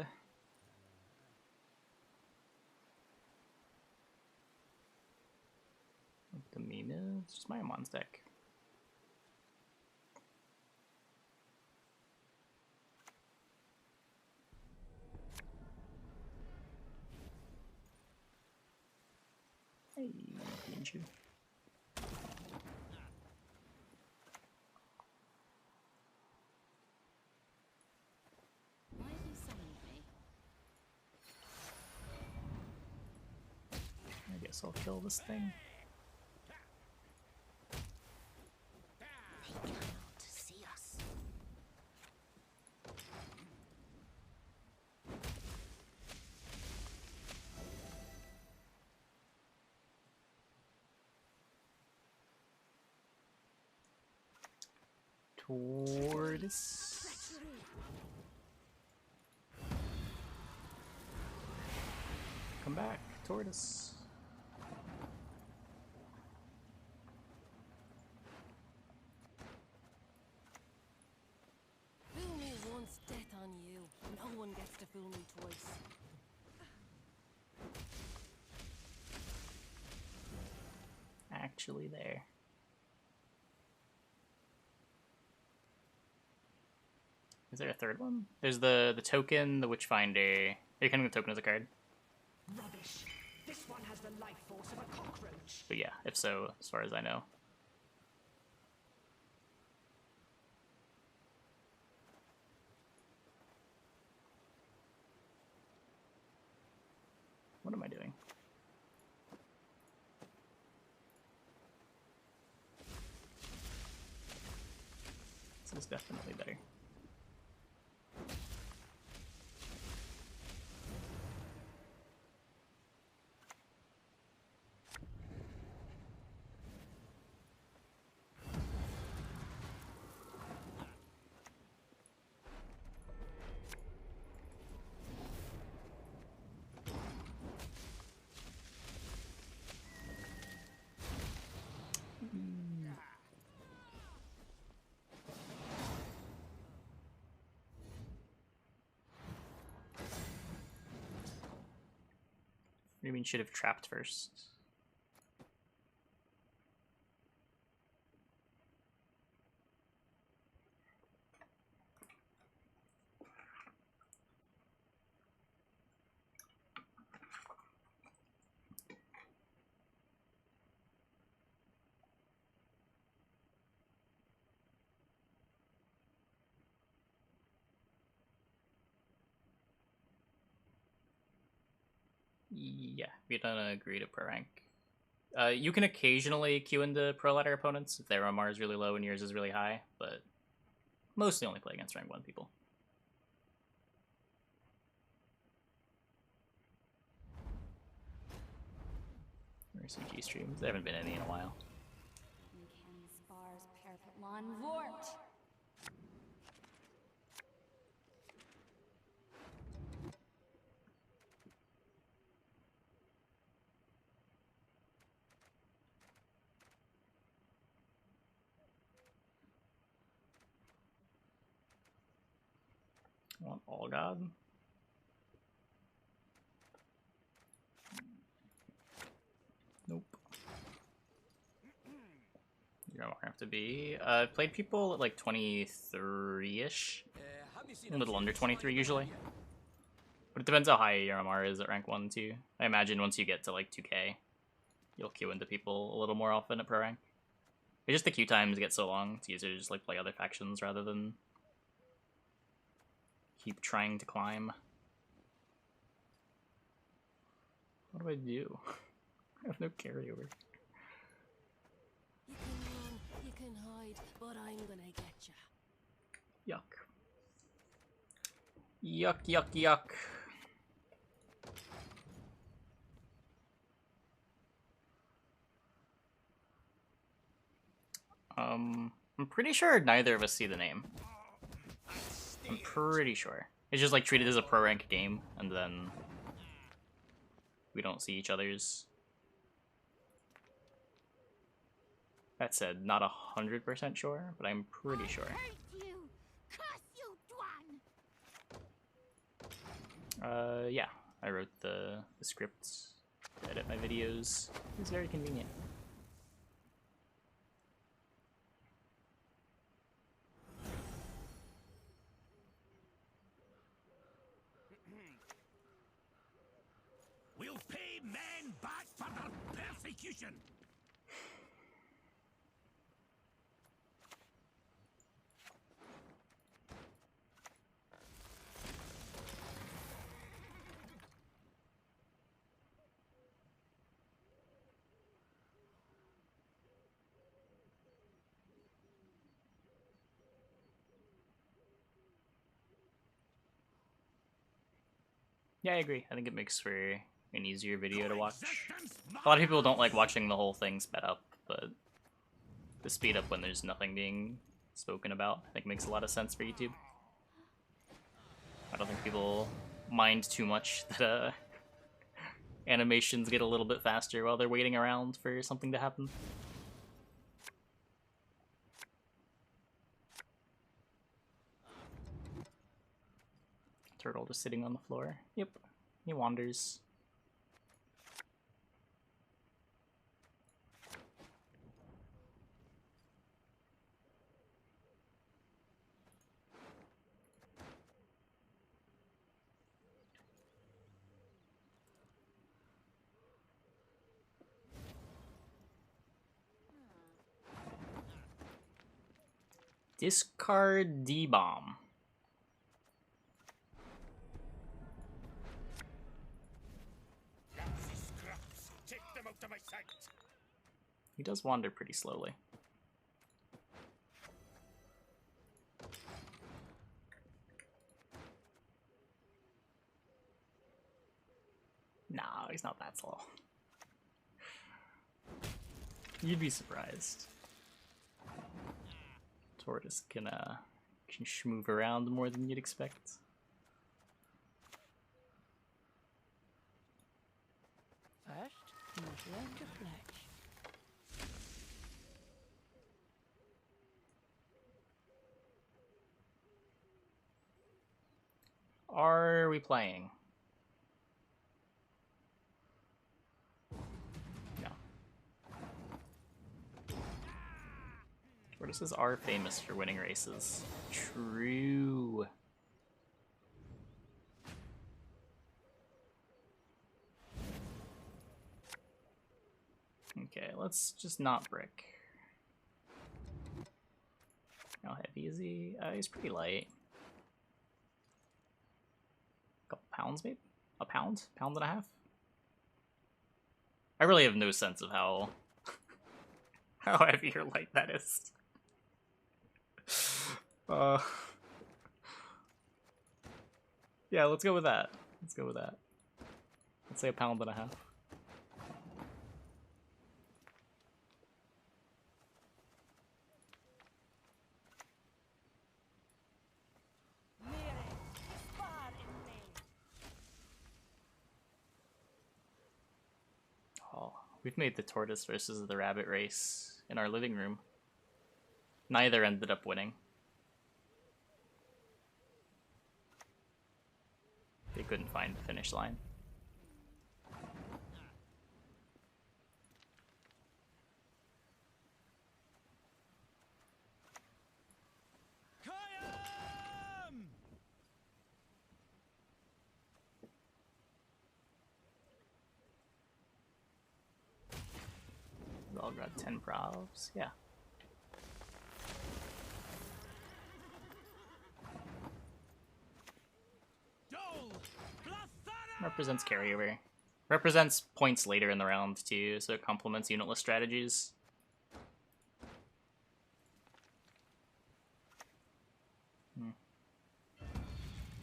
The meme is just my Amon's deck. Hey, Pinshu. Why have you summoned me? I guess I'll kill this thing. They cannot see us. Tortoise. Come back, tortoise. Fool me once, death on you. No one gets to fool me twice. Actually there. Is there a third one? There's the token, the Witchfinder. You're counting the token as a card? Rubbish. This one has the life force of a cockroach. But yeah, if so, as far as I know. What am I doing? This is definitely better. What do you mean should have trapped first? Yeah, we don't agree to pro rank. You can occasionally queue into pro ladder opponents if their MR is really low and yours is really high, but mostly only play against rank 1 people. RCG streams, there haven't been any in a while. I want All God. Nope. You don't have to be. I've played people at like 23-ish. A little under 23 usually. But it depends how high your MR is at rank 1 too. I imagine once you get to like 2k, you'll queue into people a little more often at pro rank. It's just the queue times get so long, it's easier to just like play other factions rather than keep trying to climb. What do I do? I have no carryover. You can run, you can hide, but I'm gonna get ya. Yuck. Yuck, yuck, yuck. I'm pretty sure neither of us see the name. I'm pretty sure. It's just like treated as a pro rank game, and then we don't see each other's. That said, not 100% sure, but I'm pretty sure. Yeah, I wrote the scripts to edit my videos. It's very convenient. destruction! Yeah, I agree. I think it makes for an easier video to watch. A lot of people don't like watching the whole thing sped up, but the speed up when there's nothing being spoken about, I think makes a lot of sense for YouTube. I don't think people mind too much that animations get a little bit faster while they're waiting around for something to happen. Turtle just sitting on the floor. Yep, he wanders. Discard D-bomb. Lousy scraps. Take them out of my sight. He does wander pretty slowly. No, he's not that slow. You'd be surprised. Tortoise can schmoove around more than you'd expect. First, you must learn to fletch. Are we playing? No. Tortoises are famous for winning races. True. Okay, let's just not brick. How heavy is he? He's pretty light. A couple pounds, maybe? A pound? Pound and a half? I really have no sense of how heavy or light that is. Yeah, let's go with that. Let's go with that. Let's say a pound and a half. Oh, we've made the tortoise versus the rabbit race in our living room. Neither ended up winning. They couldn't find the finish line. We all got 10 probs, yeah. Represents carryover. Represents points later in the round too, so it complements unitless strategies.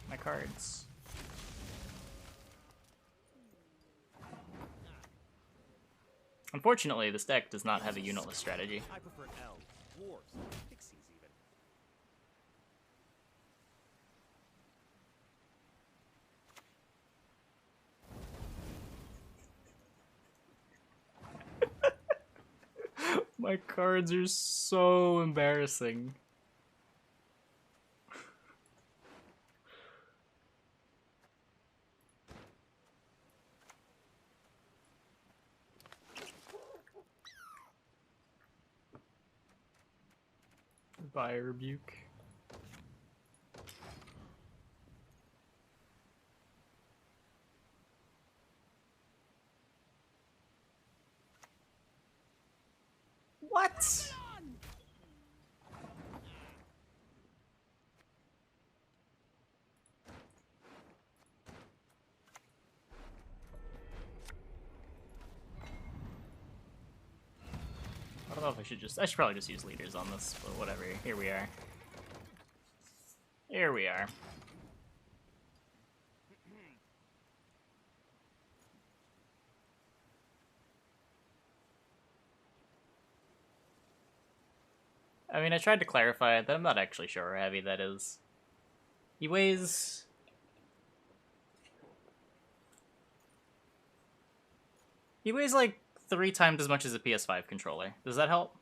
My cards. Unfortunately, this deck does not have a unitless strategy. I prefer elves, dwarves, pixies even. My cards are so embarrassing. By rebuke. What? I don't know if I should probably just use leaders on this, but whatever. Here we are. Here we are. I mean, I tried to clarify that I'm not actually sure how heavy that is. He weighs... He weighs like 3 times as much as a PS5 controller. Does that help?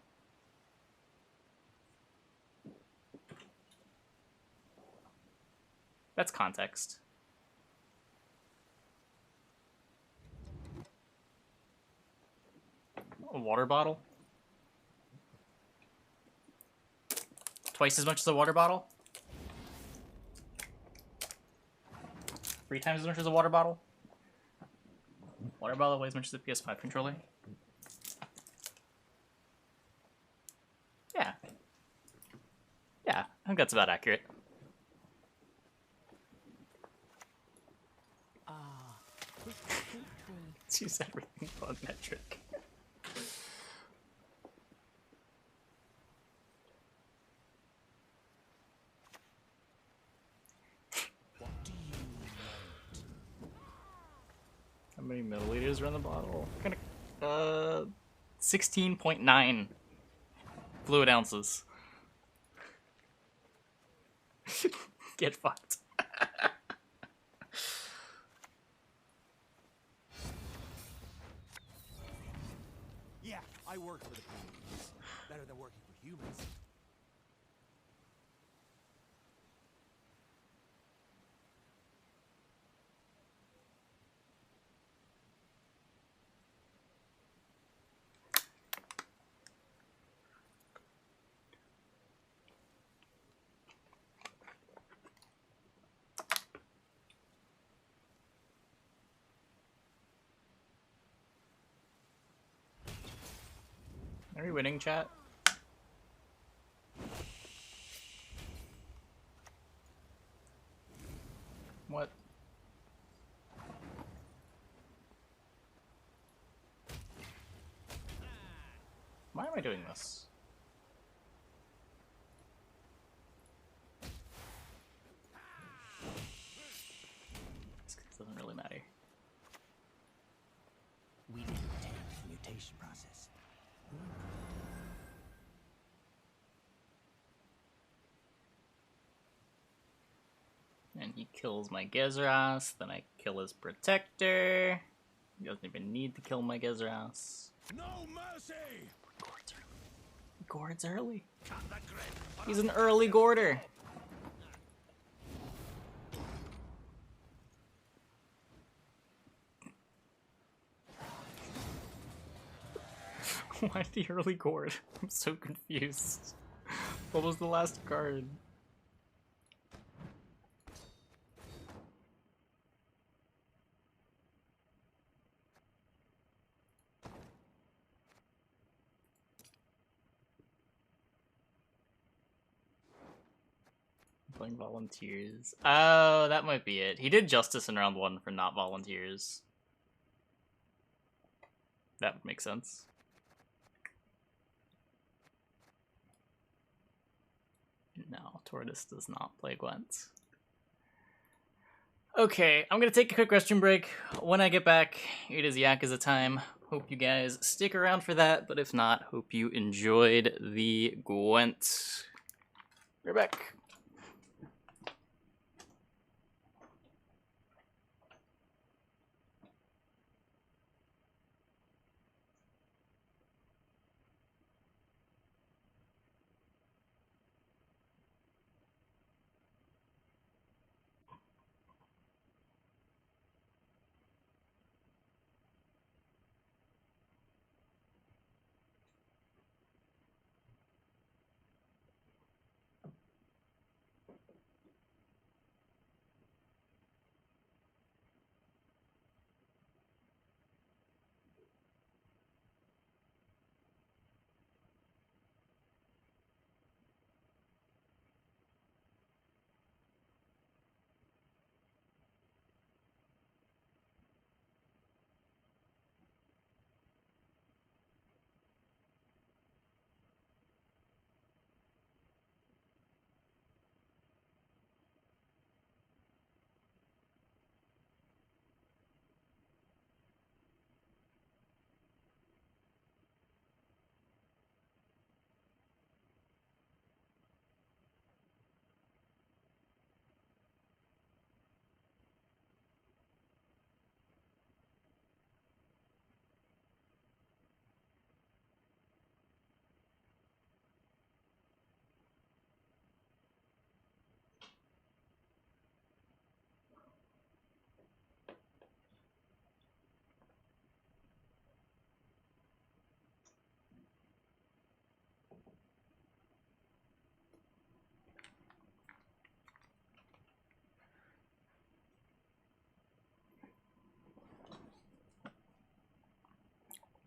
That's context. A water bottle? Twice as much as a water bottle? 3 times as much as a water bottle? Water bottle weighs as much as a PS5 controller? Yeah. Yeah, I think that's about accurate. Let's use everything on metric. How many milliliters are in the bottle? 16.9 fluid ounces. Get fucked. Yeah, I work for the police. Better than working for humans. Are we winning, chat? What? Why am I doing this? This doesn't really matter. We didn't take the mutation process. And he kills my Gezeras, then I kill his protector. He doesn't even need to kill my Gezeras. No mercy! He gourds early. He's an early gourder. Why the early gourd? I'm so confused. What was the last card? Playing volunteers. Oh, that might be it. He did justice in round 1 for not volunteers. That would make sense. No, Tortoise does not play Gwent. Okay, I'm gonna take a quick restroom break. When I get back, it is Yakuza time. Hope you guys stick around for that, but if not, hope you enjoyed the Gwent. We're back.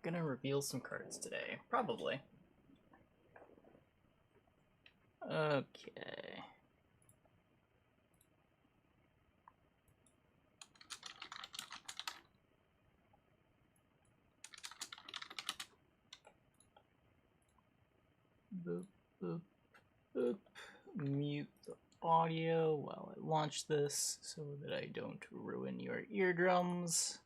Gonna reveal some cards today, probably. Okay. Boop, boop, boop. Mute the audio while I launch this so that I don't ruin your eardrums.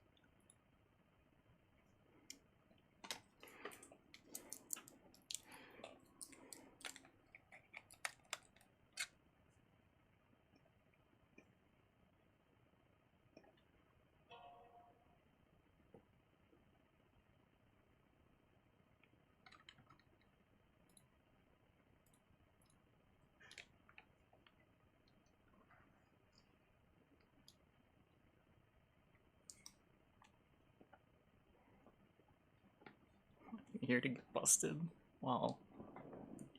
Here to get busted. Well,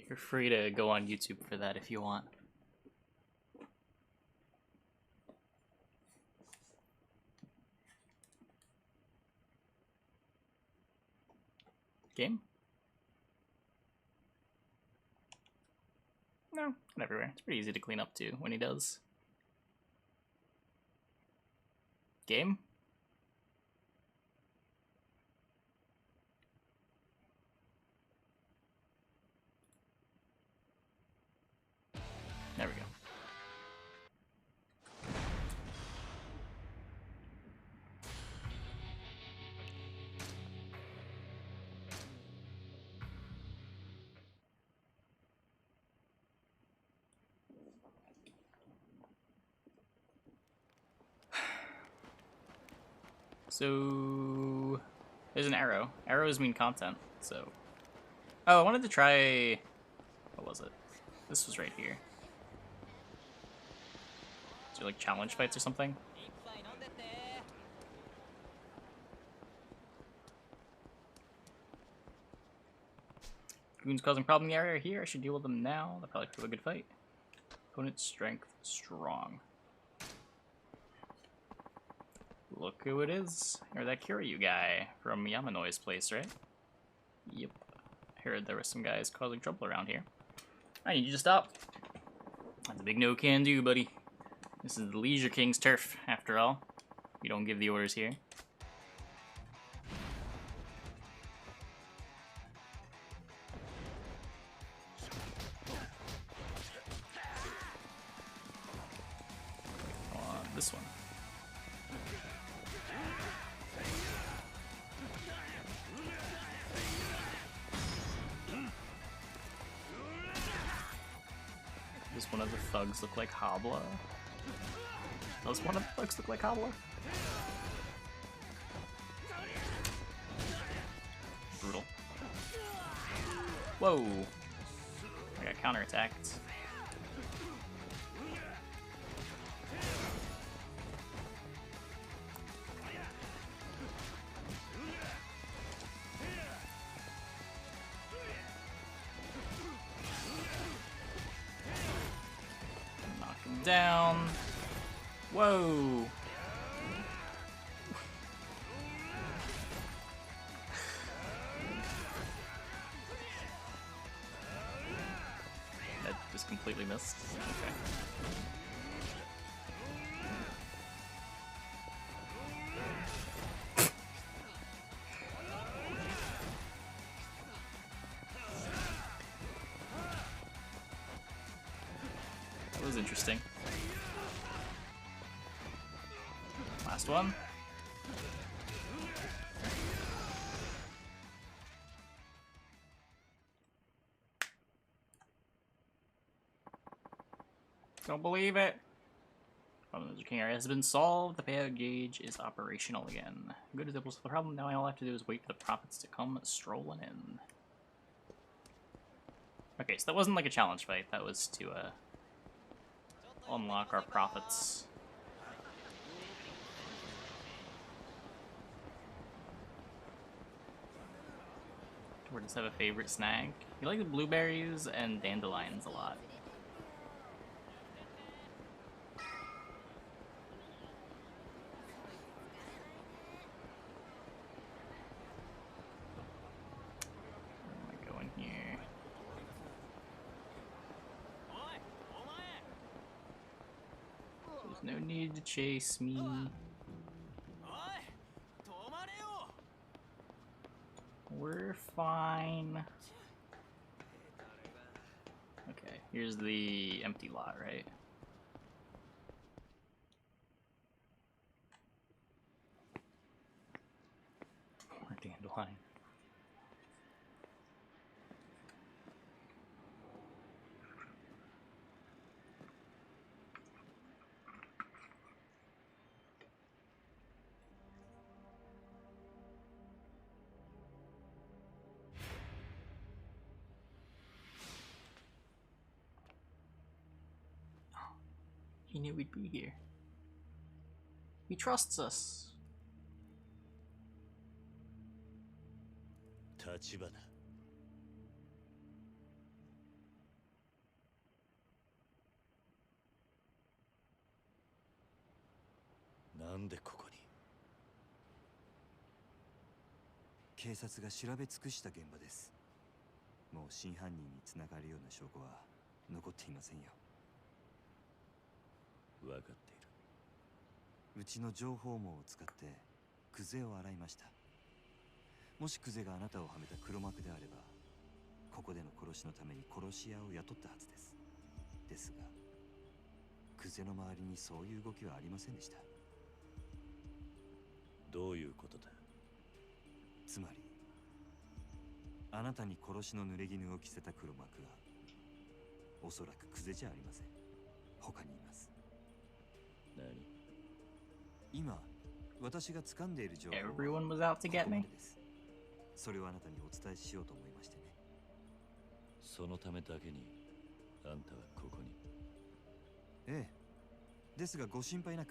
you're free to go on YouTube for that if you want. Game? No, not everywhere. It's pretty easy to clean up too when he does. Game? There we go. So there's an arrow. Arrows mean content, so. Oh, I wanted to try. What was it? This was right here. Is there like challenge fights or something? Goons causing problem in the area here. I should deal with them now. They'll probably do a good fight. Opponent's strength strong. Look who it is. Or that Kiryu guy from Yamanoi's place, right? Yep. I heard there were some guys causing trouble around here. I need you to stop. That's a big no can do, buddy. This is the Leisure King's turf, after all. You don't give the orders here. This one. Does one of the thugs look like Habla? Does one of the thugs look like Habla? Brutal. Whoa! I got counterattacked. Knock him down. Whoa! That just completely missed. Okay. That was interesting. Last one. Don't believe it. Problem with the King area has been solved. The payout gauge is operational again. Good as able to solve the problem. Now all I have to do is wait for the profits to come strolling in. Okay, so that wasn't like a challenge fight. That was to unlock our profits. Or just have a favorite snack. You like the blueberries and dandelions a lot. Where am I going here? There's no need to chase me. We're fine. Okay, here's the empty lot, right? More dandelion. He knew we'd be here. He trusts us. 立花。なんでここに？警察が調べ尽くした現場です。もう真犯人につながるような証拠は残っていませんよ。分かっている。うちの情報網を使ってクゼを洗いました。もしクゼがあなたをはめた黒幕であれば、ここでの殺しのために殺し屋を雇ったはずです。ですが、クゼの周りにそういう動きはありませんでした。どういうことだ？つまり、あなたに殺しの濡れ衣を着せた黒幕は、おそらくクゼじゃありません。他にいます。何？今、私が掴んでいる情報は Everyone was out to get me. それをあなたにお伝えしようと思いましてね。そのためだけにあんたはここに？ええ。ですがご心配なく。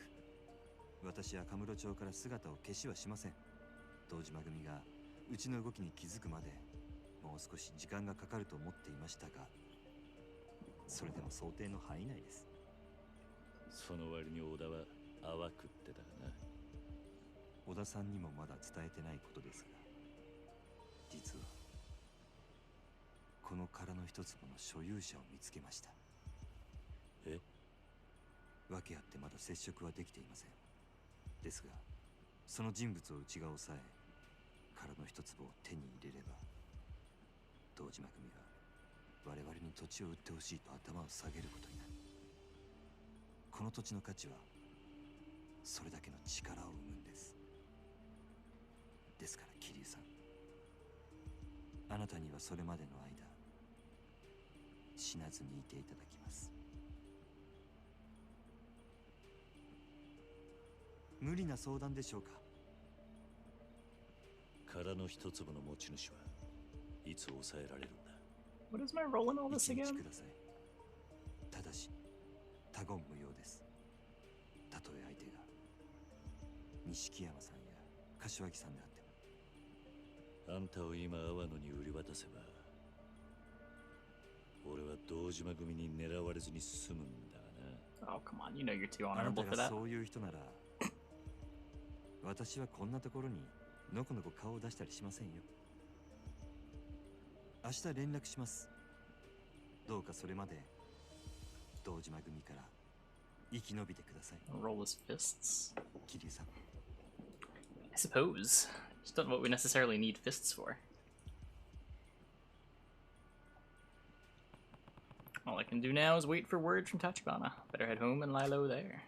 私はカムロ町から姿を消しはしません。堂島組がうちの動きに気づくまでもう少し時間がかかると思っていましたが、それでも想定の範囲内です。その割に小田は淡くってたがな。小田さんにもまだ伝えてないことですが、実はこの殻の一粒の所有者を見つけました。え？訳あってまだ接触はできていません。ですが、その人物をうちが抑え、殻の一粒を手に入れれば、堂島組が我々に土地を売ってほしいと頭を下げることになる。この土地の価値はそれだけの力を生むんです。ですから桐生さん、あなたにはそれまでの間死なずにいていただきます。無理な相談でしょうか？殻の一粒の持ち主はいつ抑えられるんだ？ What is my role in all this 一日 again? ください。ただし他言無用です。たとえ相手が錦山さんや柏木さんであっても。あんたを今阿波野に売り渡せば、俺は堂島組に狙われずに済むんだがな。Oh, come on. You know you're too あな honorable た for が that. そういう人なら私はこんなところにのこのこ顔を出したりしませんよ。明日連絡します。どうかそれまで堂島組から生き延びてください。 Roll his fists. 桐生さん。 I suppose. Just don't know what we necessarily need fists for. All I can do now is wait for word from Tachibana. Better head home and lie low there.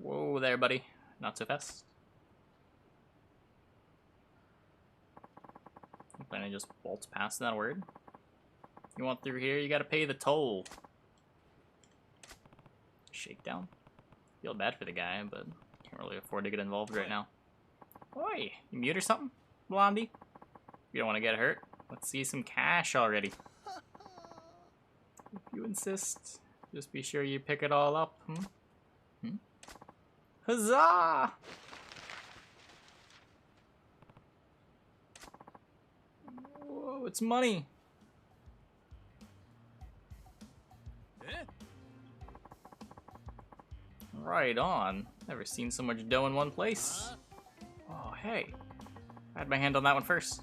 Whoa there, buddy. Not so fast. I'm planning to just bolt past that word. You want through here, you gotta pay the toll. Shakedown. Feel bad for the guy, but can't really afford to get involved right now. Oi, you mute or something, Blondie? You don't want to get hurt? Let's see some cash already. If you insist. Just be sure you pick it all up. Huzzah! Whoa, it's money. Right on. Never seen so much dough in one place. Oh, hey. I had my hand on that one first.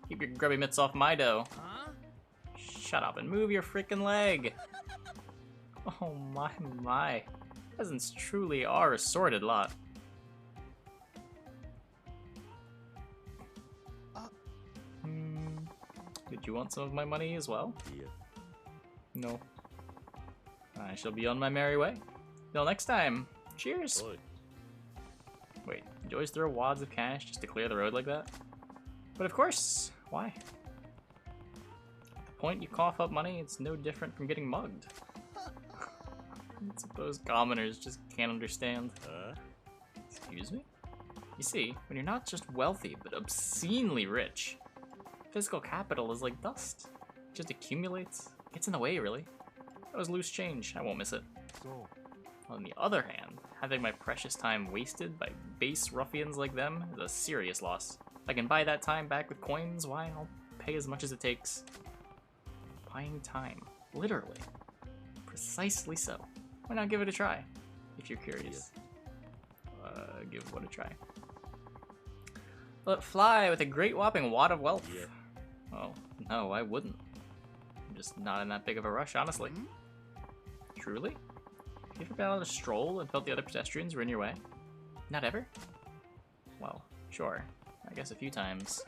Keep your grubby mitts off my dough. Shut up and move your freaking leg. Oh my. Peasants truly are a sordid lot. Did you want some of my money as well? Yeah. No. I shall be on my merry way. Till next time. Cheers. Oi. Wait, did you always throw wads of cash just to clear the road like that? But of course. Why? At the point you cough up money, it's no different from getting mugged. I suppose commoners just can't understand. Excuse me? You see, when you're not just wealthy, but obscenely rich, physical capital is like dust. It just accumulates. Gets in the way, really. That was loose change. I won't miss it. On the other hand, having my precious time wasted by base ruffians like them is a serious loss. If I can buy that time back with coins, why, I'll pay as much as it takes. Buying time. Literally. Precisely so. Why not give it a try? If you're curious. Give what a try. Let fly with a great whopping wad of wealth. Oh, no, I wouldn't. I'm just not in that big of a rush, honestly. Truly? You ever been on a stroll and felt the other pedestrians were in your way? Not ever? Well, sure. I guess a few times.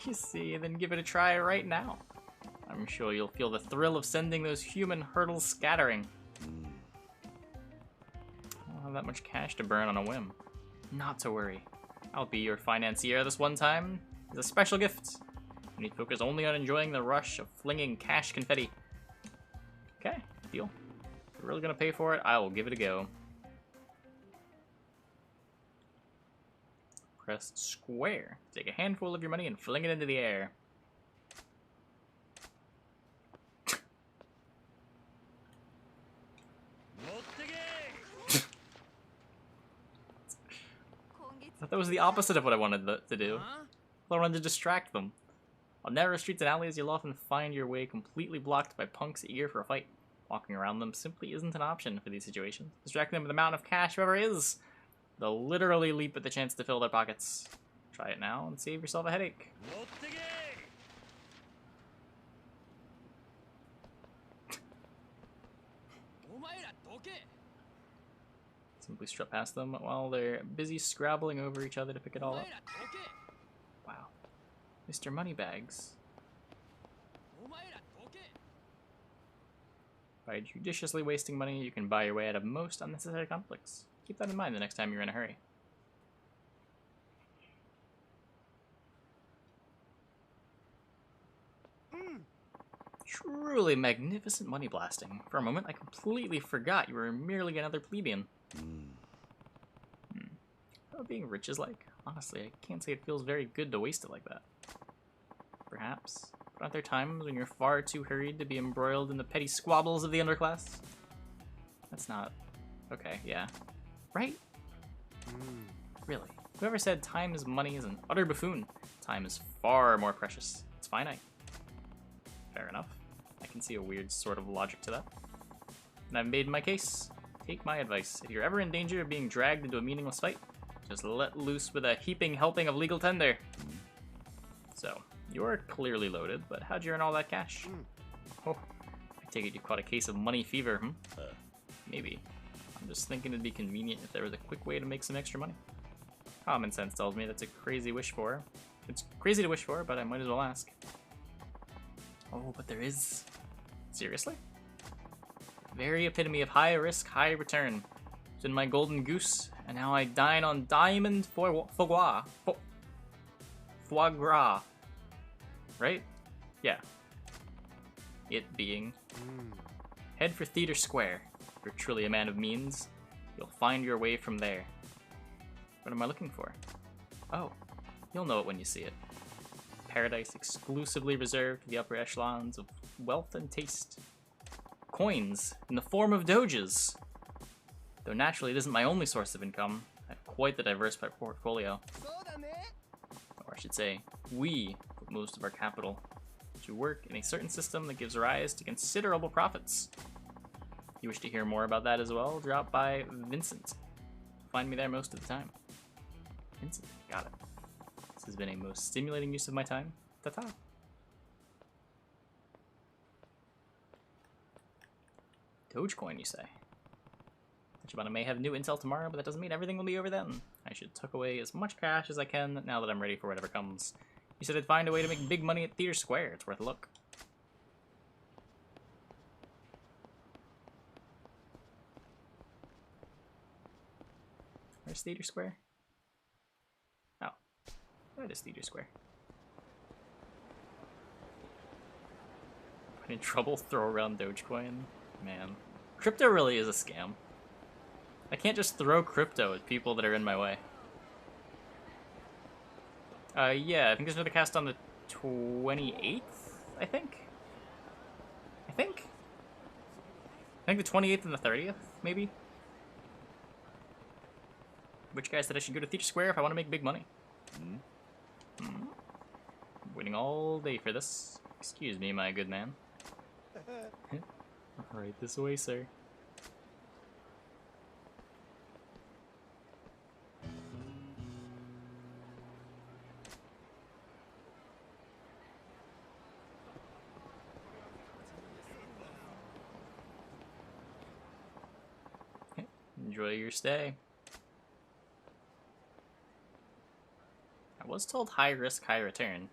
You see, then give it a try right now. I'm sure you'll feel the thrill of sending those human hurdles scattering. I don't have that much cash to burn on a whim. Not to worry. I'll be your financier this one time. It's a special gift. You need to focus only on enjoying the rush of flinging cash confetti. Okay, deal. If you're really gonna pay for it, I will give it a go. Press square. Take a handful of your money and fling it into the air. I thought that was the opposite of what I wanted to do. I wanted to distract them. On narrow streets and alleys, you'll often find your way completely blocked by punks eager for a fight. Walking around them simply isn't an option for these situations. Distracting them with the amount of cash whoever is. They'll literally leap at the chance to fill their pockets. Try it now and save yourself a headache. Simply strut past them while they're busy scrabbling over each other to pick it all up. Wow. Mr. Moneybags. By judiciously wasting money, you can buy your way out of most unnecessary conflicts. Keep that in mind the next time you're in a hurry. Truly magnificent money blasting. For a moment, I completely forgot you were merely another plebeian. What being rich is like? Honestly, I can't say it feels very good to waste it like that. Perhaps. But aren't there times when you're far too hurried to be embroiled in the petty squabbles of the underclass? That's not... Okay, yeah. Right? Really. Whoever said time is money is an utter buffoon. Time is far more precious. It's finite. Fair enough. I can see a weird sort of logic to that. And I've made my case. Take my advice. If you're ever in danger of being dragged into a meaningless fight, just let loose with a heaping helping of legal tender. So, you're clearly loaded, but how'd you earn all that cash? Oh, I take it you caught a case of money fever, Maybe. I'm just thinking it'd be convenient if there was a quick way to make some extra money. Common sense tells me that's a crazy wish for. It's crazy to wish for, but I might as well ask. Oh, but there is. Seriously? Very epitome of high risk, high return. It's in my golden goose, and now I dine on diamond foie gras. Foie gras. Right? Yeah. It being. Head for Theater Square. If you're truly a man of means, you'll find your way from there. What am I looking for? Oh, you'll know it when you see it. Paradise exclusively reserved to the upper echelons of wealth and taste. coins in the form of doges. Though naturally it isn't my only source of income, I have quite the diverse portfolio. Or I should say, we put most of our capital to work in a certain system that gives rise to considerable profits. If you wish to hear more about that as well, drop by Vincent. Find me there most of the time. Vincent, got it. This has been a most stimulating use of my time. Ta-ta. Dogecoin, you say? I may have new intel tomorrow, but that doesn't mean everything will be over then. I should tuck away as much cash as I can now that I'm ready for whatever comes. You said I'd find a way to make big money at Theater Square. It's worth a look. Where's Theater Square? Oh, that is Theater Square. Put in trouble, throw around Dogecoin? Man. Crypto really is a scam. I can't just throw crypto at people that are in my way. Yeah, I think there's another cast on the 28th, I think? I think the 28th and the 30th, maybe? Which guy said I should go to Theater Square if I want to make big money? I'm waiting all day for this. Excuse me, my good man. Right this way, sir. Enjoy your stay. I was told high risk, high return.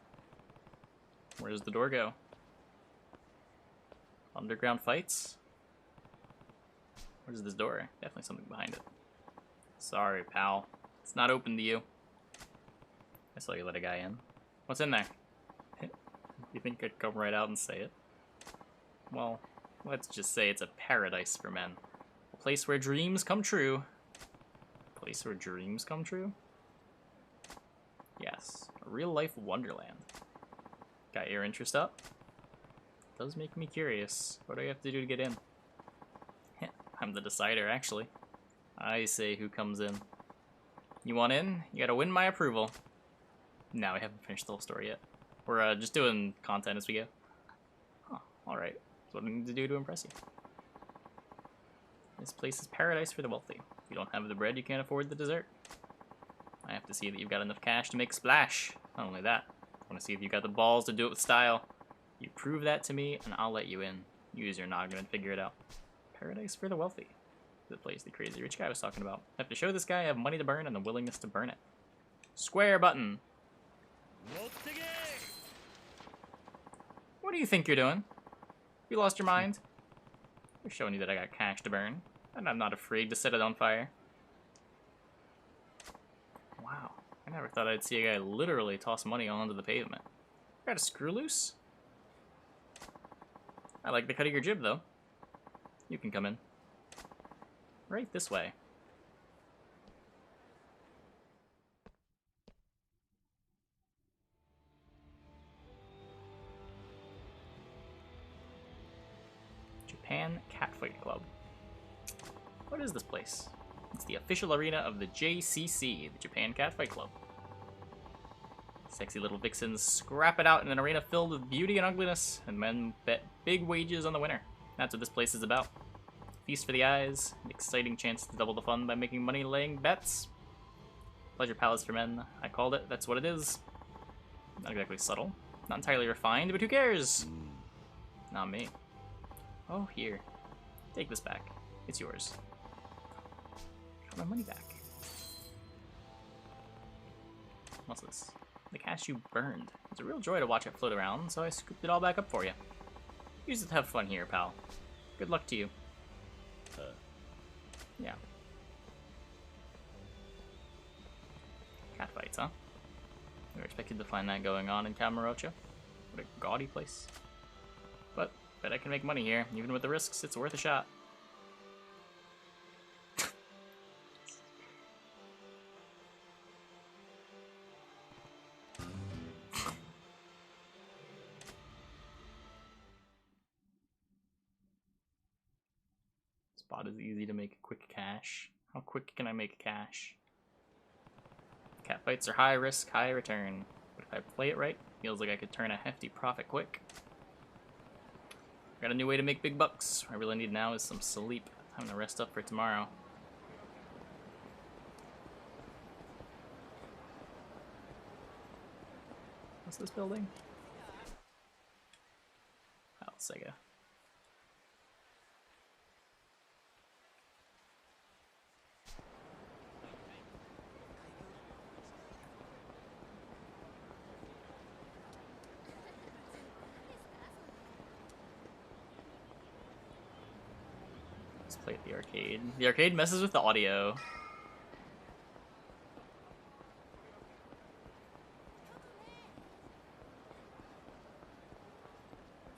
Where does the door go? Underground fights? Where's this door? Definitely something behind it. Sorry, pal. It's not open to you. I saw you let a guy in. What's in there? You think I'd come right out and say it? Well, let's just say it's a paradise for men. A place where dreams come true. A place where dreams come true? Yes, a real-life wonderland. Got your interest up? Does make me curious. What do I have to do to get in? I'm the decider, actually. I say who comes in. You want in? You gotta win my approval. No, we haven't finished the whole story yet. We're just doing content as we go. Huh, alright. That's what I need to do to impress you. This place is paradise for the wealthy. If you don't have the bread, you can't afford the dessert. I have to see that you've got enough cash to make a splash. Not only that, I want to see if you've got the balls to do it with style. You prove that to me, and I'll let you in. Use your noggin and figure it out. Paradise for the wealthy. The place the crazy rich guy was talking about. I have to show this guy I have money to burn and the willingness to burn it. Square button. What do you think you're doing? You lost your mind? I'm showing you that I got cash to burn, and I'm not afraid to set it on fire. Wow, I never thought I'd see a guy literally toss money onto the pavement. Got a screw loose? I like the cut of your jib, though. You can come in. Right this way. Japan Catfight Club. What is this place? It's the official arena of the JCC, the Japan Catfight Club. Sexy little vixens scrap it out in an arena filled with beauty and ugliness, and men bet big wages on the winner. That's what this place is about. Feast for the eyes, an exciting chance to double the fun by making money laying bets. Pleasure Palace for men, I called it, that's what it is. Not exactly subtle, not entirely refined, but who cares? Not me. Oh, here. Take this back. It's yours. Got my money back. What's this? The cash you burned. It's a real joy to watch it float around, so I scooped it all back up for you. Use it to have fun here, pal. Good luck to you. Yeah. Catfights, huh? Never expected to find that going on in Camarocho. What a gaudy place. But, bet I can make money here. Even with the risks, it's worth a shot. Spot is easy to make a quick cash. How quick can I make a cash? Cat fights are high risk, high return. But if I play it right, feels like I could turn a hefty profit quick. Got a new way to make big bucks. What I really need now is some sleep. I'm gonna rest up for tomorrow. What's this building? Oh, Sega. Let's play at the arcade. The arcade messes with the audio.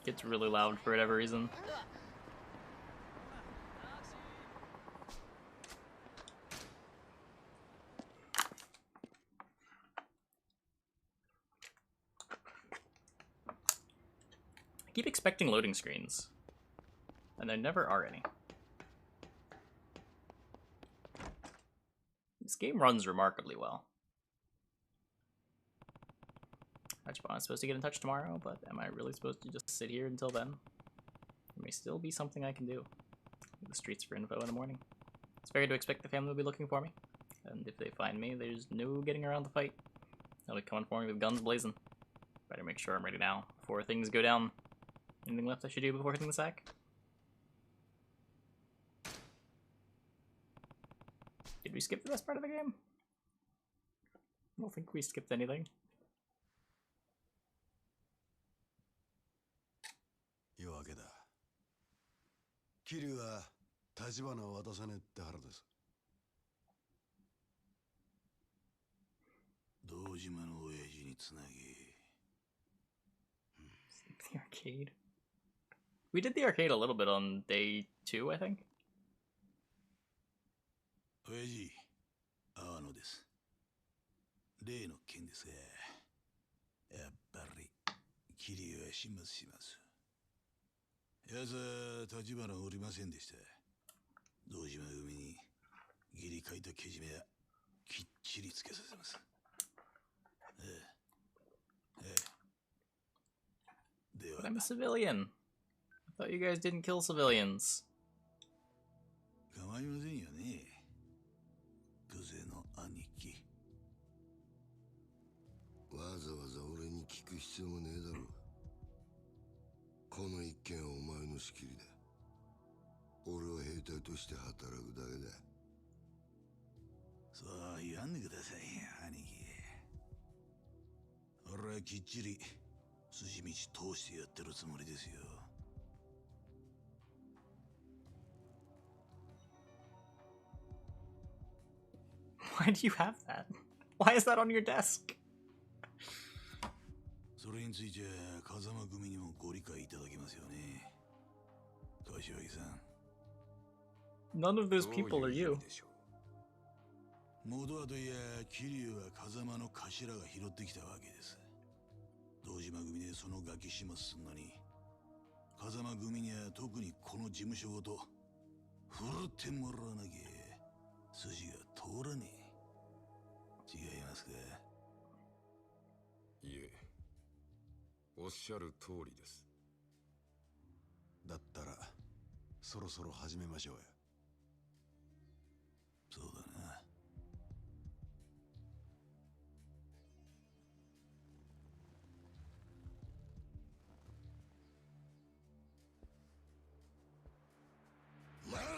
Gets really loud for whatever reason. I keep expecting loading screens, and there never are any. This game runs remarkably well. I'm supposed to get in touch tomorrow, but am I really supposed to just sit here until then? There may still be something I can do. The streets for info in the morning. It's fair to expect the family will be looking for me, and if they find me, there's no getting around the fight. They'll be coming for me with guns blazing. Better make sure I'm ready now, before things go down. Anything left I should do before hitting the sack? Did we skip the best part of the game? I don't think we skipped anything. 夜明けだ。桐生は立花を渡さねえって腹です。堂島の親父につなげ。The arcade. We did the arcade a little bit on day 2, I think. 親父、阿野です。例の件ですが、やっぱり桐生は始末します。やつは立花おりませんでした。堂島組に義理書いたけじめはきっちりつけさせます。But I'm a civilian. I thought you guys didn't kill civilians. 構いませんよね。クゼの兄貴。わざわざ俺に聞く必要もねえだろう。この一件はお前の仕切りだ。俺は兵隊として働くだけだ。そう言わんでくださいよ、兄貴。俺はきっちり筋道通してやってるつもりですよ。Why do you have that? Why is that on your desk? それについては風間組にもご理解いただけますよね。柏木さん。None of those people are you. 元はといや桐生は風間の頭が拾ってきたわけです。堂島組でそのガキ始末すんのに、風間組には特にこの事務所ごと振るってもらわなきゃ筋が通らねえ。違いますか？いえ、おっしゃる通りです。だったらそろそろ始めましょうや。そうだな。マララ！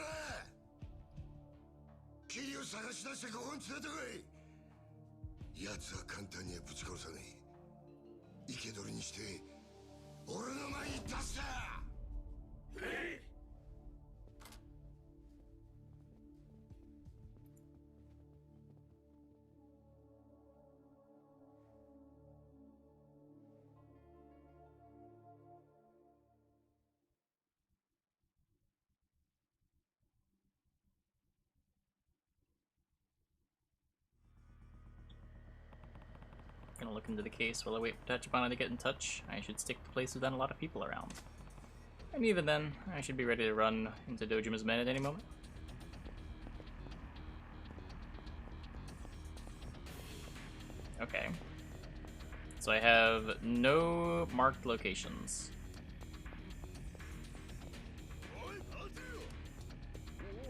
桐生探し出してここに連れてこい。奴は簡単にはぶち殺さねえ。生け捕りにして俺の前に出した。Gonna look into the case while I wait for Tachibana to get in touch. I should stick to places without a lot of people around. And even then, I should be ready to run into Dojima's men at any moment. Okay. So I have no marked locations.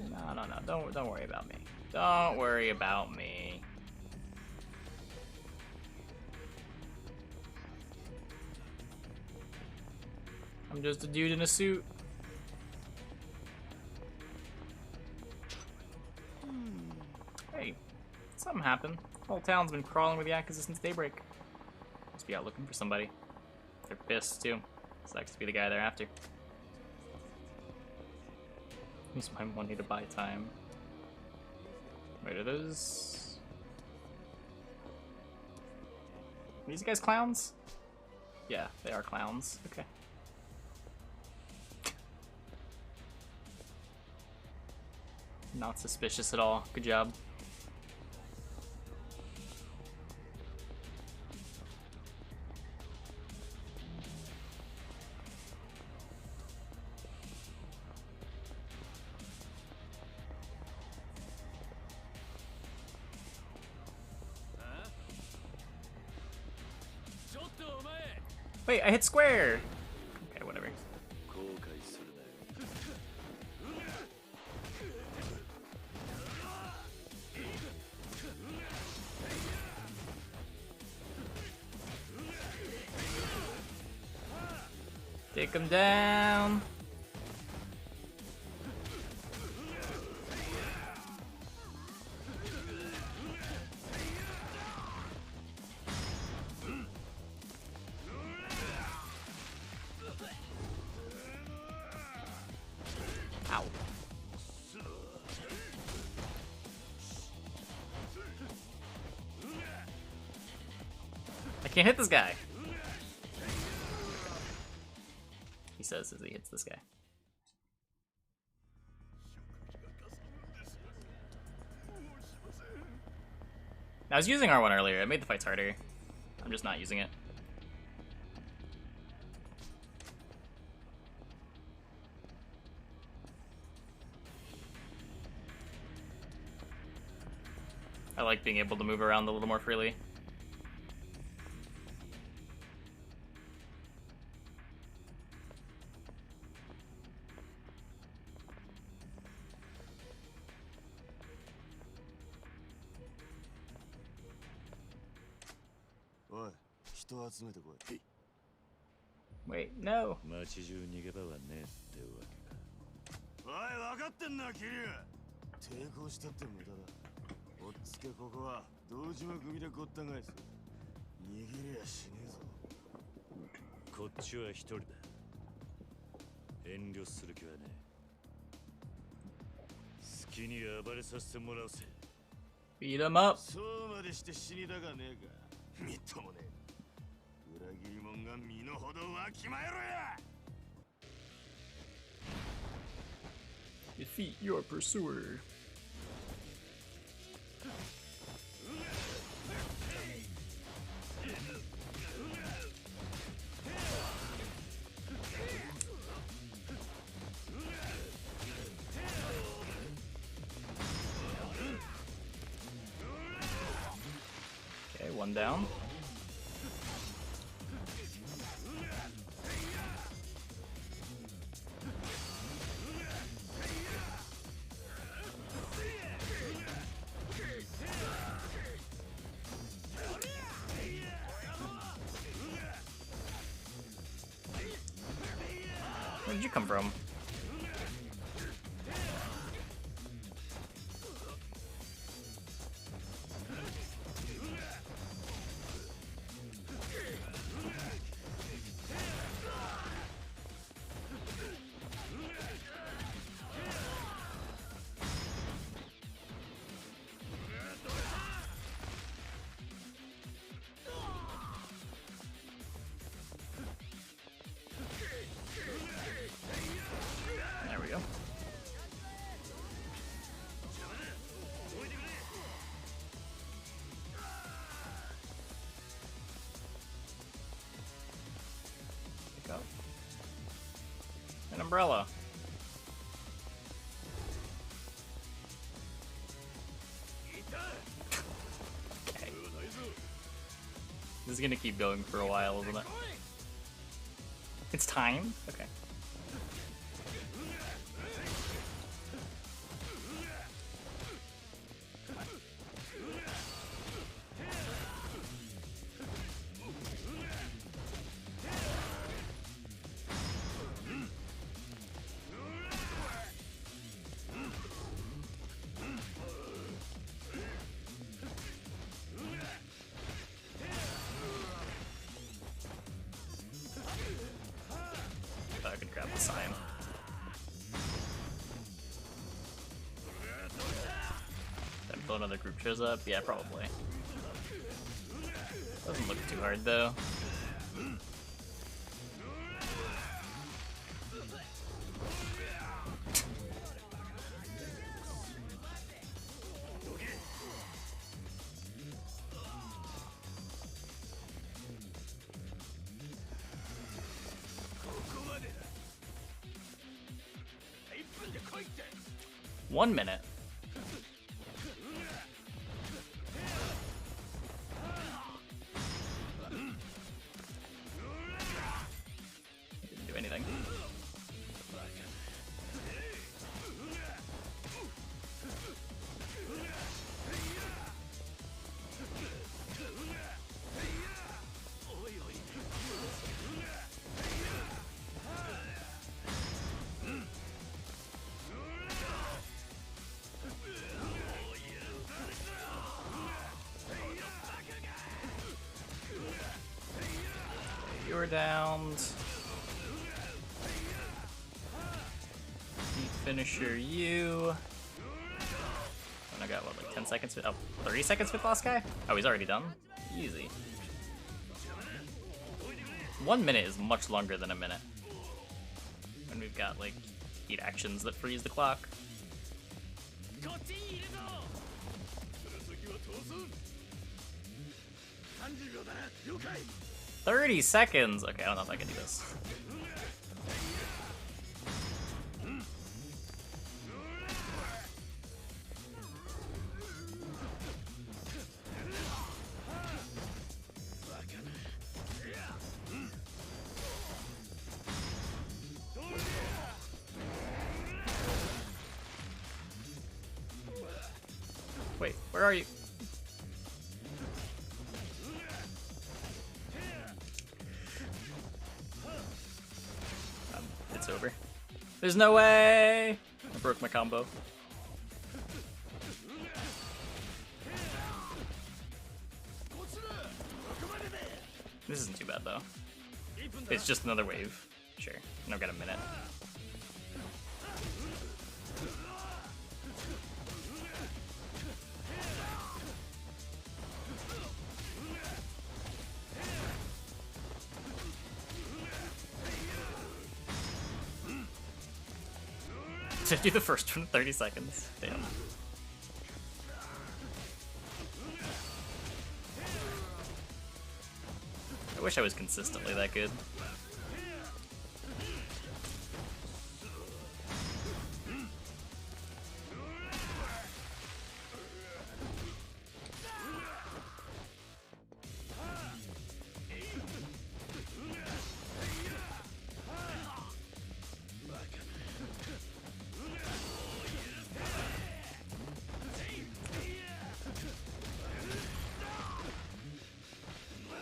No, don't worry about me. Don't worry about me. I'm just a dude in a suit. Hey, something happened. The whole town's been crawling with Yakuza since daybreak. Must be out looking for somebody. They're pissed too. Sucks to be the guy they're after. Use my money to buy time. Wait, are those... Are these guys clowns? Yeah, they are clowns. Okay. Not suspicious at all. Good job. Wait, I hit square! Okay, whatever. Take him down! Ow. I can't hit this guy. He says as he hits this guy. I was using R1 earlier. It made the fights harder. I'm just not using it. I like being able to move around a little more freely. Wait, no. 街中逃げ場はねえってわけか。おい、分かってんな、キリア。抵抗したって無駄だ。おっつけここは堂島組でごった返す。逃げりゃしねえぞ。こっちは一人だ。遠慮する気はねえ。好きに暴れさせてもらうぜ。Beat him up. そうまでして死にたがねえか。みっともねえ。裏切り者が身の程わきまえろや。Defeat your pursuer. Okay, one down. Where did you come from? umbrella. Okay. This is gonna keep going for a while, isn't it? It's time? Okay. I could grab the sign. Until another group shows up? Yeah, probably. Doesn't look too hard though. One minute. Didn't do anything. You're downed. Deep finisher you. And I got what, like 10 seconds? Oh, 30 seconds with last guy? Oh, he's already done? Easy. 1 minute is much longer than a minute. When we've got like 8 actions that freeze the clock. 30 seconds! Okay, I don't know if I can do this. Wait, where are you? It's over. There's no way! I broke my combo. This isn't too bad though. It's just another wave. Sure. And I've got a minute. Did I do the first one in 30 seconds? Damn. I wish I was consistently that good.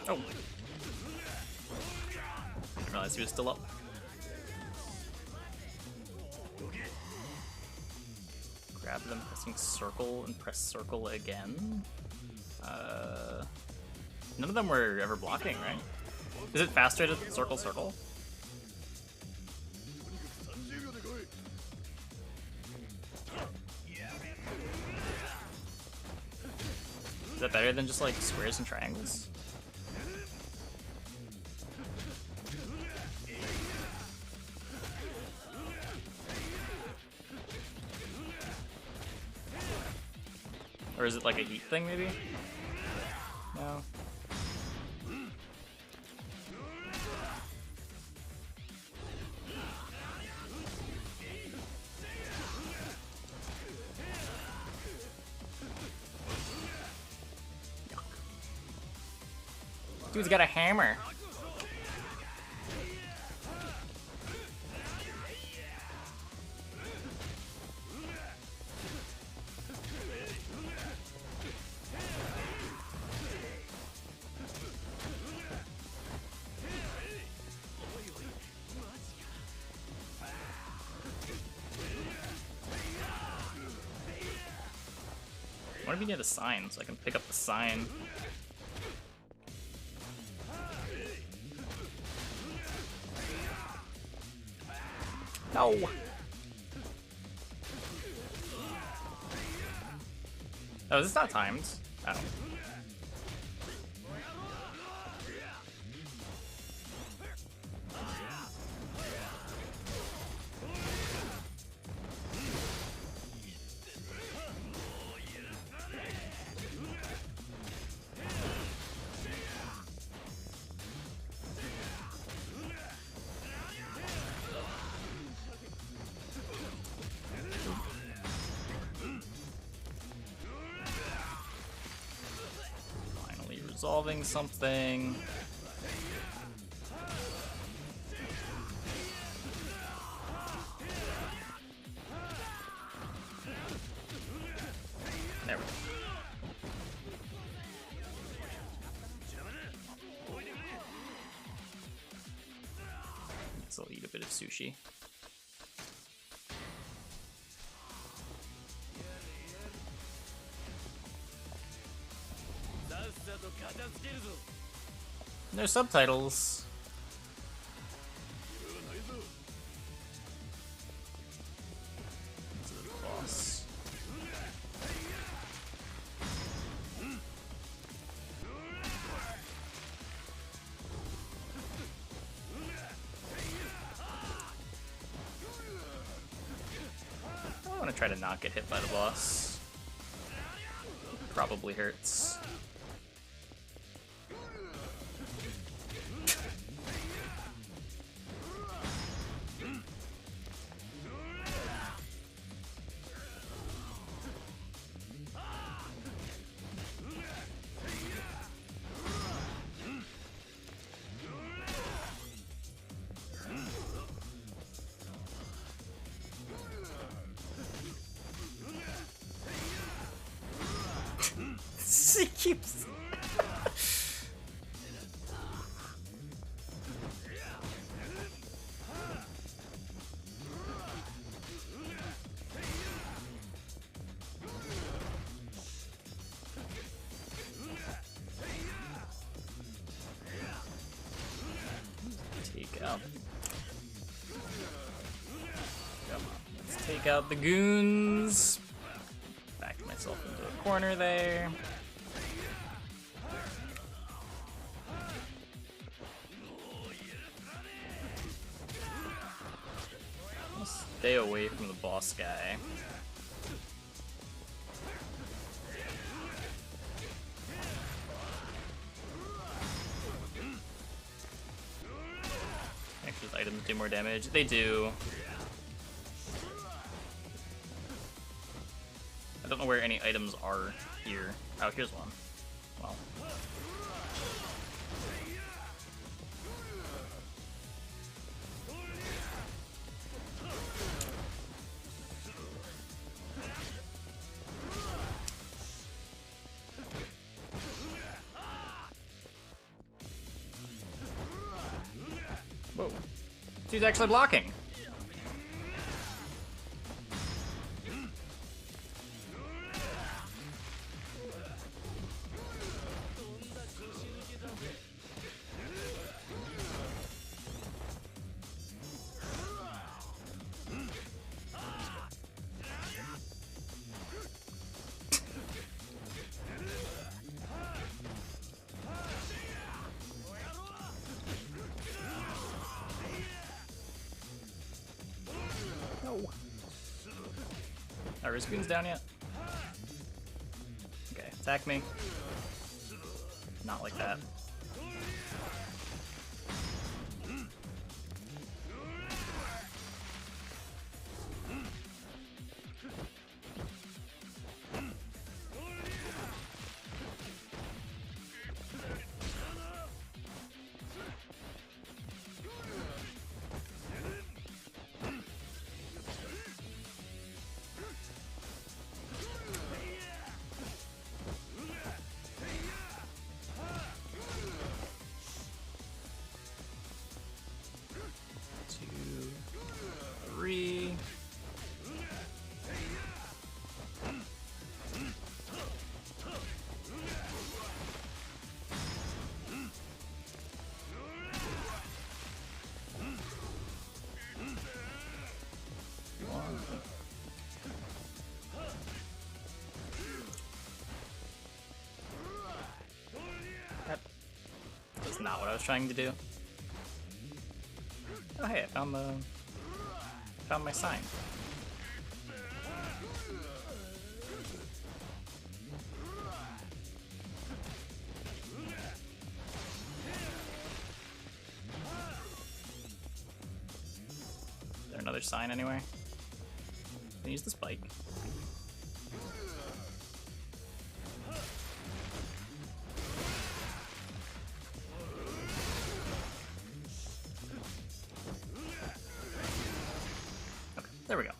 Oh. Didn't realize he was still up. Grab them, pressing circle, and press circle again. None of them were ever blocking, right? Is it faster to circle, circle? Is that better than just like squares and triangles? Or is it like a heat thing, maybe? No. Dude's got a hammer. I want to be near the sign so I can pick up the sign. No! Oh, is this not timed? Oh. Resolving something. There we go. So I'll eat a bit of sushi. No subtitles. This is the boss. I want to try to not get hit by the boss. Probably hurts. He keeps. Take out. Come on, let's take out the goons. Back myself into a corner there. Stay away from the boss guy. Actually, those items do more damage. They do. I don't know where any items are here. Oh, here's one. Well. Whoa. She's actually blocking. Are his goons down yet? Okay, attack me. Not like that. not what I was trying to do. Oh hey, I found my sign. Is there another sign anywhere? Can I use the spike? Okay, there we go.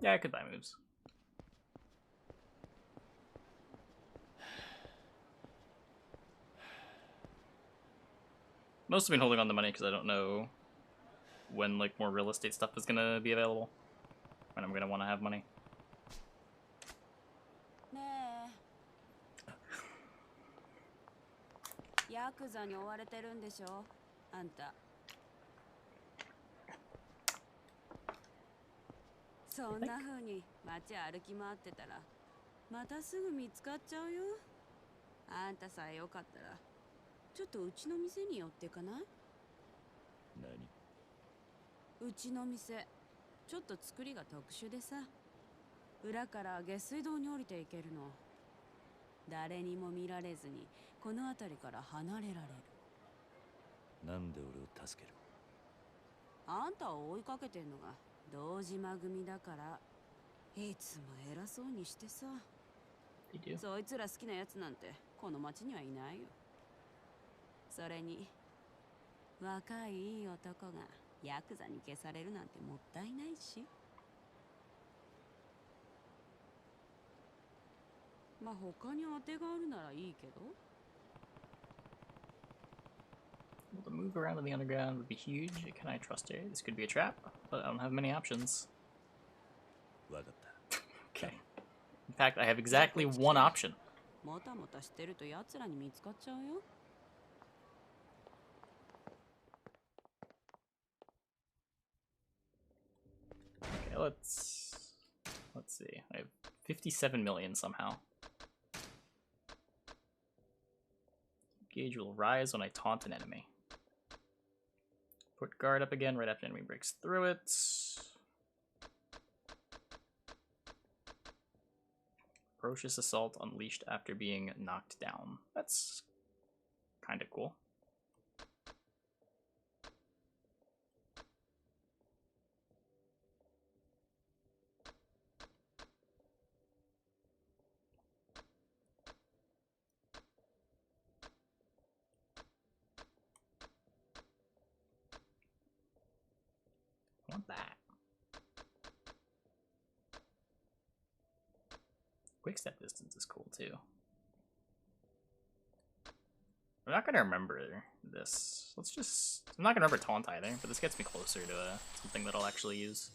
Yeah, I could buy moves. Mostly been holding on the money because I don't know when like more real estate stuff is gonna be available, when I'm gonna want to have money. ねえヤクザに追われてるんでしょあんた。そんな風に街歩き回ってたらまたすぐ見つかっちゃうよ。あんたさえよかったらちょっとうちの店に寄ってかない？うちの店ちょっと作りが特殊でさ、裏から下水道に降りていけるの。誰にも見られずにこの辺りから離れられる。なんで俺を助ける？あんたを追いかけてんのが堂島組だから。いつも偉そうにしてさ。そいつら好きなやつなんてこの町にはいないよ。それに若いいい男がヤクザに消されるなんてもったいないし。まあ他に当てがあるならいいけど。Well, the move around in the underground would be huge. Can I trust it? This could be a trap, but I don't have many options. Okay. In fact, I have exactly one option. もたもたしてると奴らに見つかっちゃうよ。Okay, let's see. I have 57 million somehow. Gauge will rise when I taunt an enemy. Put guard up again right after enemy breaks through it. Ferocious assault unleashed after being knocked down. That's kind of cool. I want that. Quick step distance is cool too. I'm not gonna remember this. I'm not gonna remember taunt either, but this gets me closer to something that I'll actually use.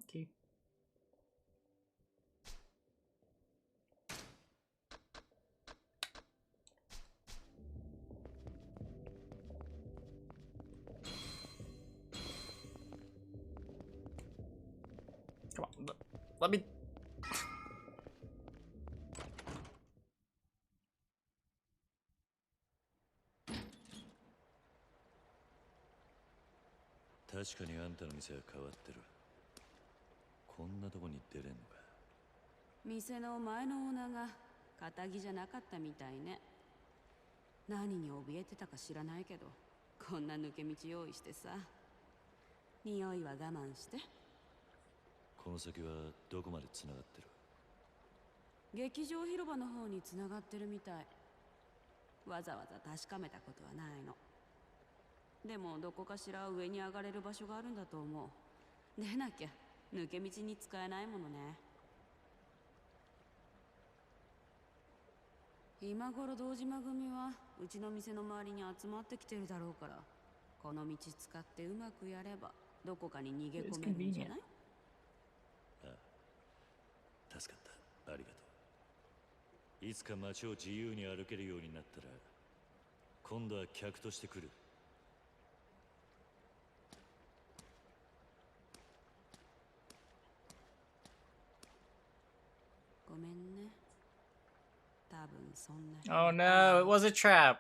Okay. Come on, let me. Konna toko ni derenno ka? 店の前のオーナーが堅気じゃなかったみたいね。何に怯えてたか知らないけど、こんな抜け道用意してさ。匂いは我慢して。この先はどこまで繋がってる？劇場広場の方に繋がってるみたい。わざわざ確かめたことはないの。でもどこかしら上に上がれる場所があるんだと思う。でなきゃ抜け道に使えないものね。今頃堂島組はうちの店の周りに集まってきてるだろうから、この道使ってうまくやればどこかに逃げ込めるんじゃない？ああ、助かった。ありがとう。いつか街を自由に歩けるようになったら今度は客として来る。ごめんね。多分そんな。Oh no, it was a trap.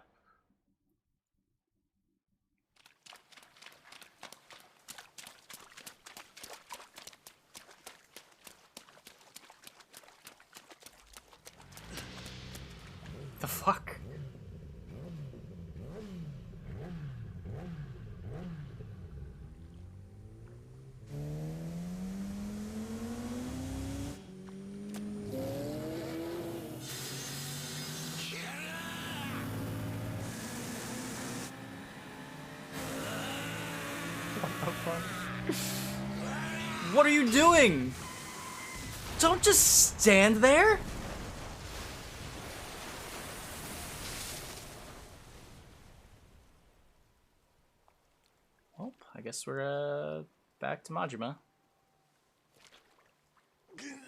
The fuck? What are you doing? Don't just stand there. Well, I guess we're back to Majima.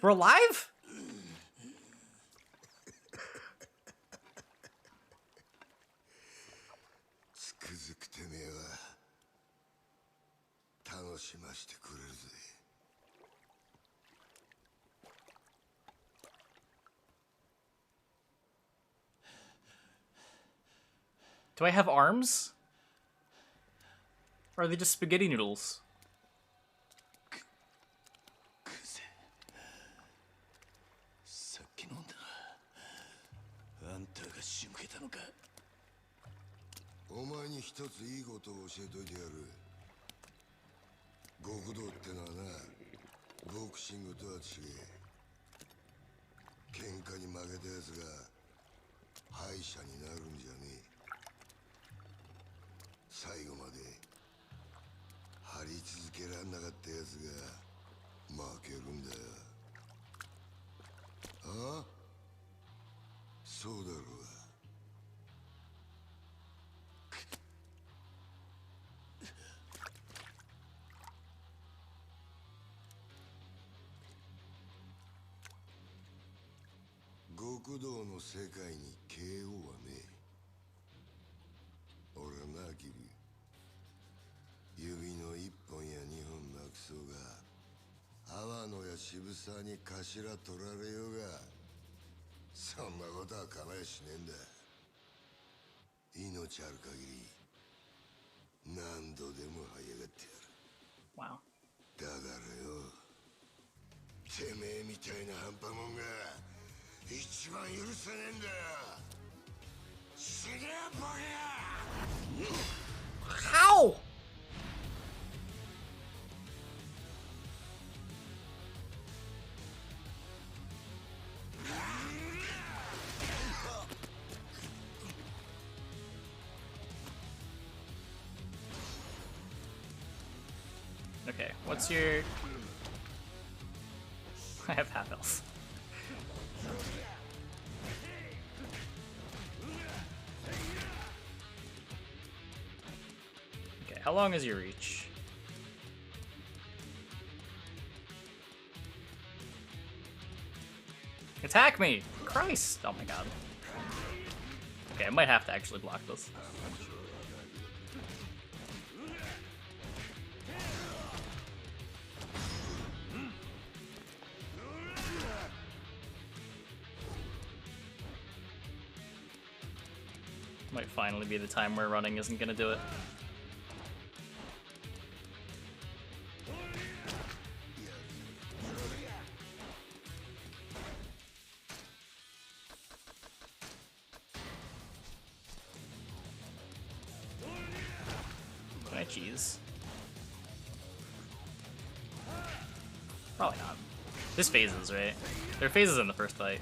We're alive? つくづくてめえは楽しましてくれるぜ。Do I have arms? Or are they just spaghetti noodles? さっき飲んだ。あんたが仕向けたのか。お前に一ついいことを教えといてやる。極道ってのはな、ボクシングとは違え。喧嘩に負けたやつが敗者になるんじゃねえ。最後まで張り続けらんなかったやつが負けるんだよ。ああ、そうだろうが。極道の世界に KO はねえ。俺はな、キリ。指の一本や二本なくそうが、阿波野や渋沢に頭取られようが、そんなことは構えしねえんだ。命ある限り何度でも這い上がってやる。Wow. だからよ、てめえみたいな半端もんが一番許せねえんだよ。死ねえボケ！ How? Okay, what's your... I have half health. Okay, how long is your reach? Attack me! Christ! Oh my god. Okay, I might have to actually block this. Might finally be the time where running isn't gonna do it. Can I cheese? Probably not. This phases, right? There are phases in the first fight.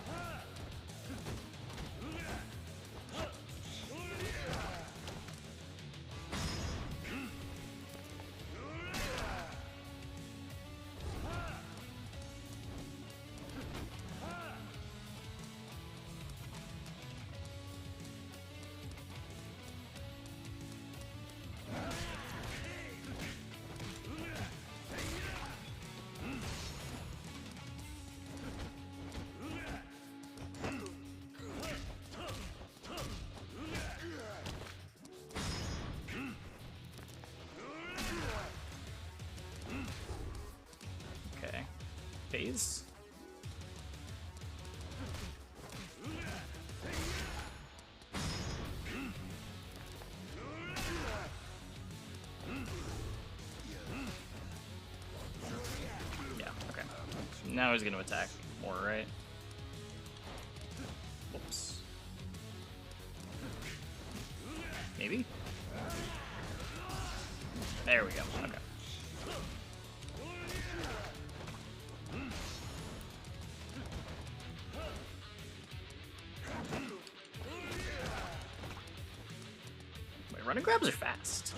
phase. Yeah, okay. Now he's gonna attack more, right? Whoops. Maybe? There we go. Okay. Wait, running grabs are fast.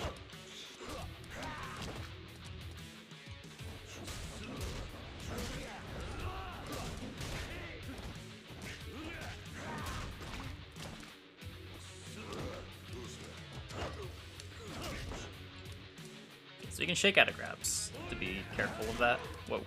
So you can shake out of grabs. To be careful of that. Whoa.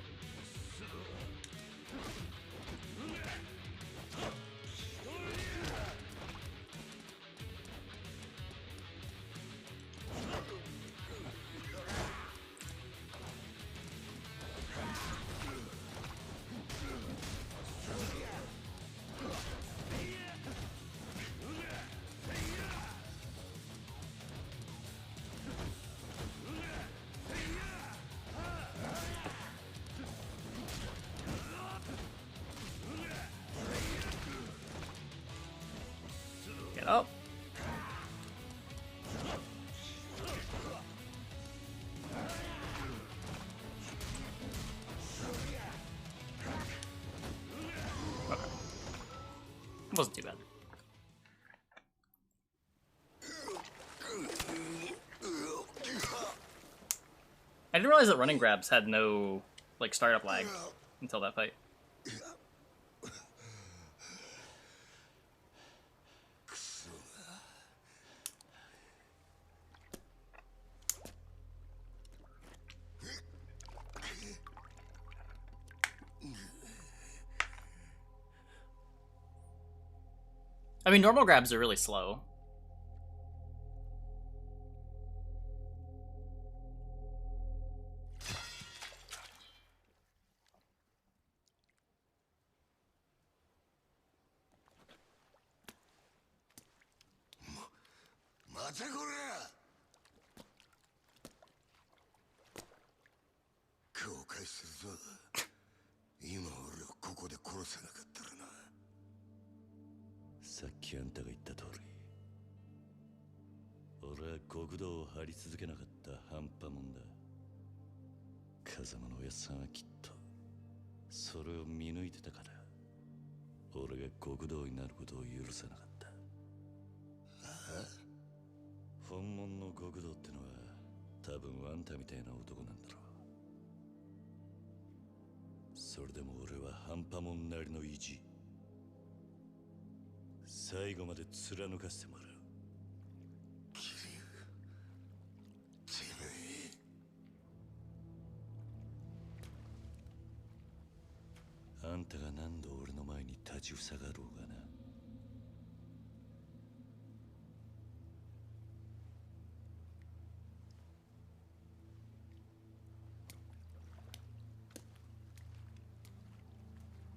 Get up. Okay. It wasn't too bad. I didn't realize that running grabs had no, like, startup lag until that fight. I mean, normal grabs are really slow.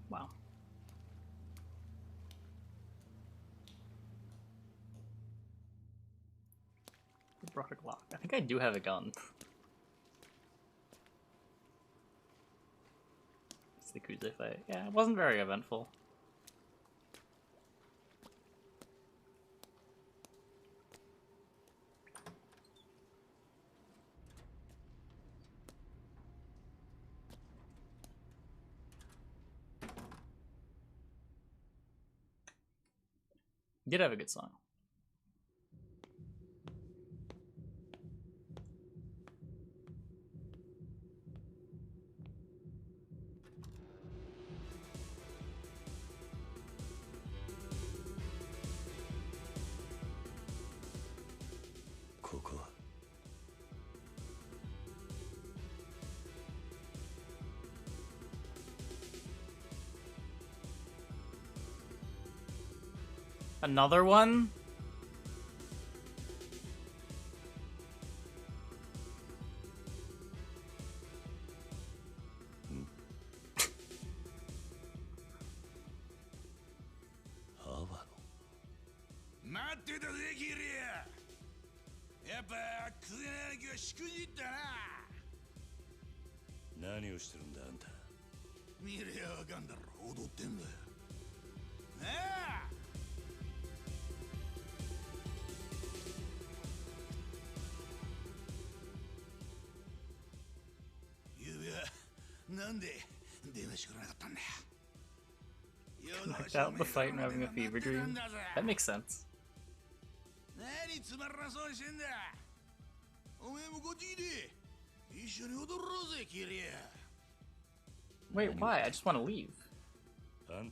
Wow. I brought a Glock. I think I do have a gun. It's the Yakuza fight. Yeah, it wasn't very eventful. Did have a good song. Another one? ってたぜキリア。やっぱクゼナ兄貴はしくじったな。何をしてるんだあんた。見りゃわかんだろ、踊ってんだよ。なあ。ゆうべはなんで電話してくれなかったんだよ。 Knocked out in the fight and having a fever dream. That makes sense. Wait, why? I just want to leave. Okay,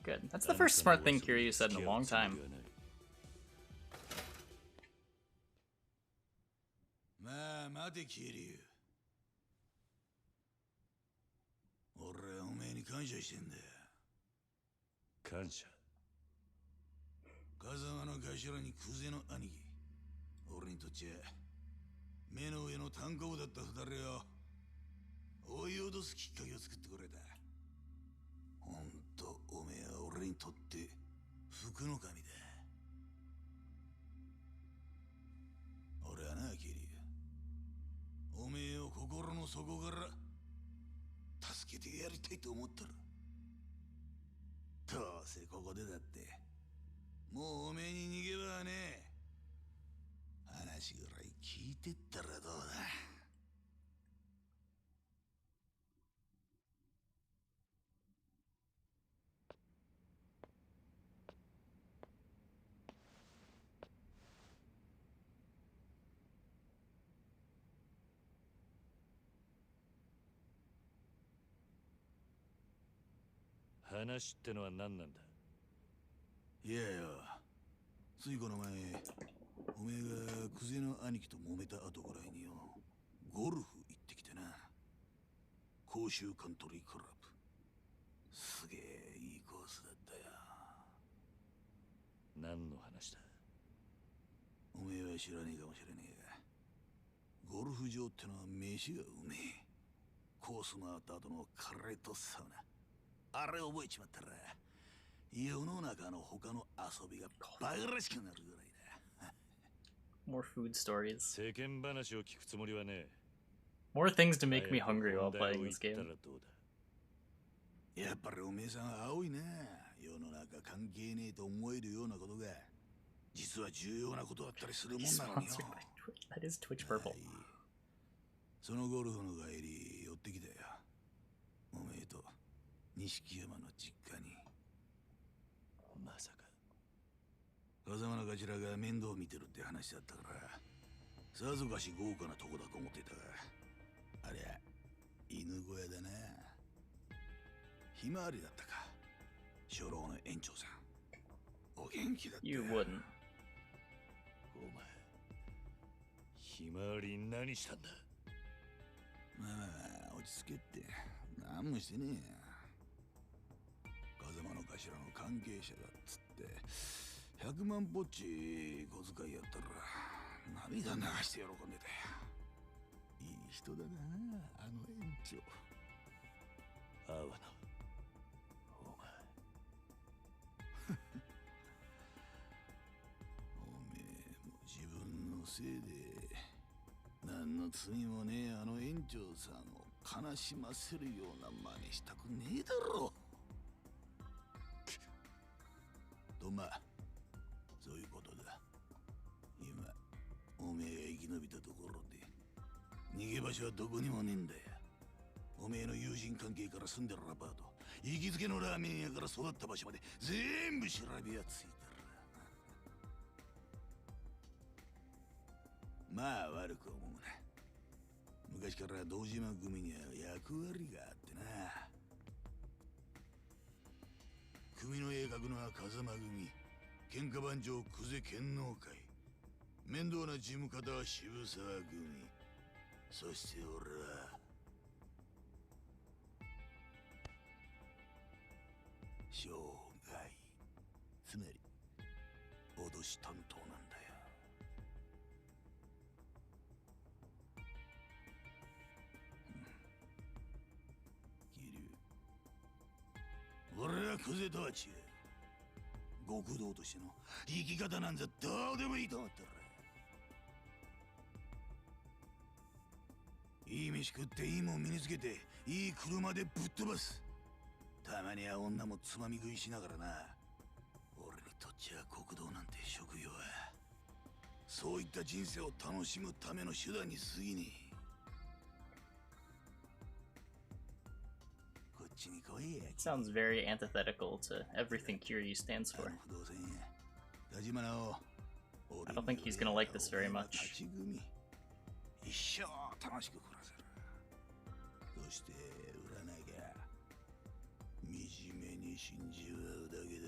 good. That's the first smart thing Kiryu said in a long time. まあ待てキリュウ。俺はおめえに感謝してんだよ。感謝。風間の頭にクゼの兄貴。俺にとっちゃ目の上の単行部だった二人を追い脅すきっかけを作ってくれた。ほんとおめえは俺にとって福の神だ。俺はなキリュウ。 おめえを心の底から助けてやりたいと思ったらどうせここでだってもうおめえに逃げ場はねえ。話ぐらい聞いてったらどうだ。話ってのは何なんだ。いやよ、ついこの前おめえがクゼの兄貴と揉めた後ぐらいによゴルフ行ってきてな。甲州カントリークラブすげえいいコースだったよ。何の話だ。おめえは知らねえかもしれねえがゴルフ場ってのは飯がうめえ。コース回った後のカレーとサウナあれ覚えちまったら世の中の他の遊びがバカらしくなるぐらいだ。 More food stories. 世間話を聞くつもりはね。 More things to make me hungry while playing this game. やっぱりおめえさん青いな。世の中関係ねえと思えるようなことが実は重要なことだったりするもんなのによ。 That is Twitch purple. そのゴルフの帰り寄ってきたよ。おめえと錦山の実家に。まさか風間の頭が面倒見てるって話だったからさぞかし豪華なとこだと思ってたがありゃ犬小屋だな。ひまわりだったか。初老の園長さんお元気だった。 You wouldn't. お前ひまわりに何したんだ。まあ落ち着けって何もしてねえや。風間の頭の関係者だっつって100万ぽっち小遣いやったら涙流して喜んでたよ。いい人だなあの園長。阿波野お前おめえも自分のせいで何の罪もねえあの園長さんを悲しませるような真似したくねえだろ。とまあそういうことだ。今おめえが生き延びたところで逃げ場所はどこにもねえんだよ。おめえの友人関係から住んでるアパート行きつけのラーメン屋から育った場所まで全部調べやついてる。まあ悪く思うな。昔から堂島組には役割があってな。組の絵描くのは風間組、喧嘩番長久世剣能会、面倒な事務方は渋沢組、そして俺は生涯、つまり脅し担当なんだよ。クゼとは違う。極道としての生き方なんざどうでもいいと思ったら。いい飯食っていいもん身につけていい車でぶっ飛ばす。たまには女もつまみ食いしながらな。俺にとっちゃ国道なんて職業はそういった人生を楽しむための手段に過ぎねえ。こっちに来いや。 Sounds very antithetical to everything Kiryu stands for. I don't think he's gonna like this very much. 一生楽しく暮らせる。そして売らなきゃ惨めに死んじまうだけだ。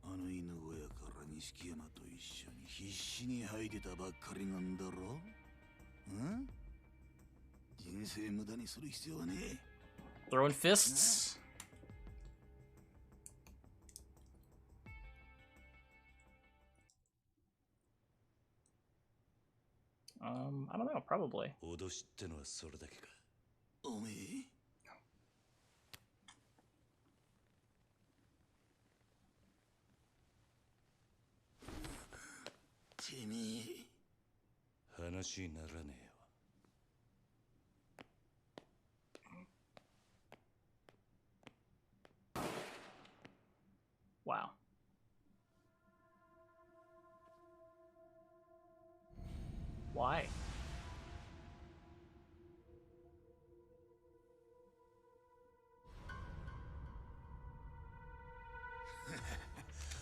あの犬小屋から錦山と一緒に必死に吐いてたばっかりなんだろ。ん？人生無駄にする必要はねえ。 Throwing fists? I don't know, probably. 脅しってのはそれだけか。おめえてめえ話にならねえよ。 Wow. Why?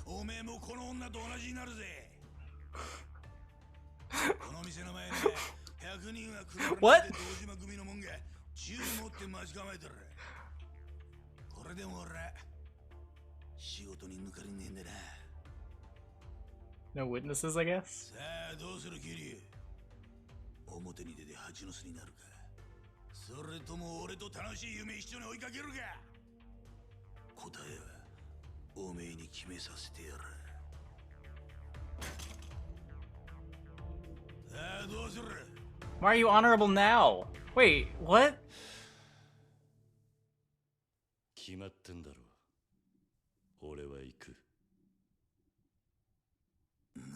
おめえもこの女と同じになるぜ。この店の前に100人は車で堂島組のもんが銃持って待ち構えてる。これでも俺仕事に抜かれねえんだな。 No witnesses, I guess? さあどうするキリュウ。表に出て蜂の巣になるか、それとも俺と楽しい夢一緒に追いかけるか。答えはおめえに決めさせてやる。さあどうする。 Why are you honorable now? Wait, what? 決まってんだろ。俺は行く。何？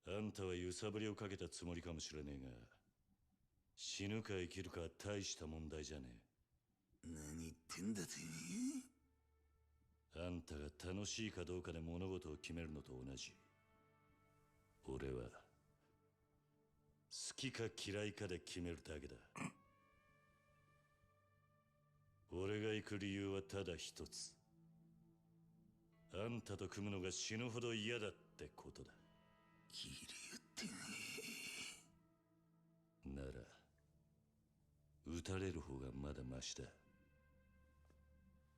あんたは揺さぶりをかけたつもりかもしれねえが、死ぬか生きるかは大した問題じゃねえ。何言ってんだてめえ。あんたが楽しいかどうかで物事を決めるのと同じ。俺は好きか嫌いかで決めるだけだ。俺が行く理由はただ一つ。あんたと組むのが死ぬほど嫌だってことだ。キリュウってね。なら撃たれる方がまだマシだ。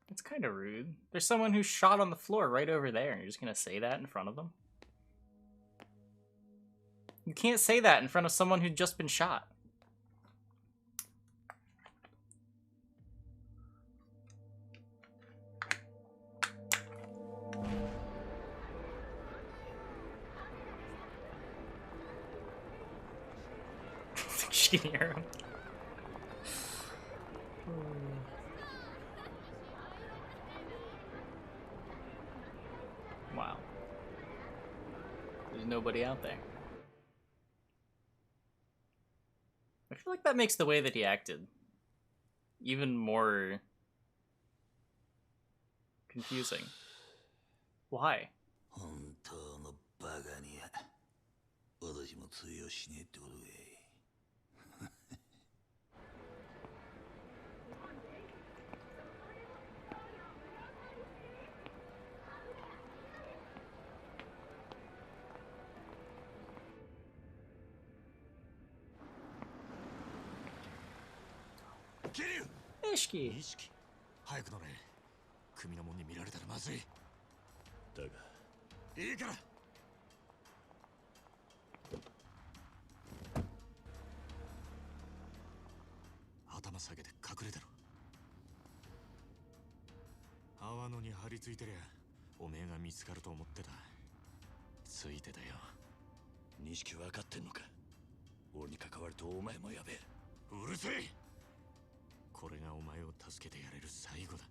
It's kind of rude. There's someone who's shot on the floor right over there, and you're just gonna say that in front of them? You can't say that in front of someone who'd just been shot. She can hear him. Wow. There's nobody out there. I feel like that makes the way that he acted even more confusing. Why? 本当のバカには私も通用しねえってことかい。キリュウ。意識。意識。早く乗れ。組の者に見られたらまずい。だがいいから。頭下げて隠れたろ。泡野に張り付いてりゃおめえが見つかると思ってた。ついてたよ。錦分かってんのか。俺に関わるとお前もやべえ。うるせえ。これがお前を助けてやれる最後だ。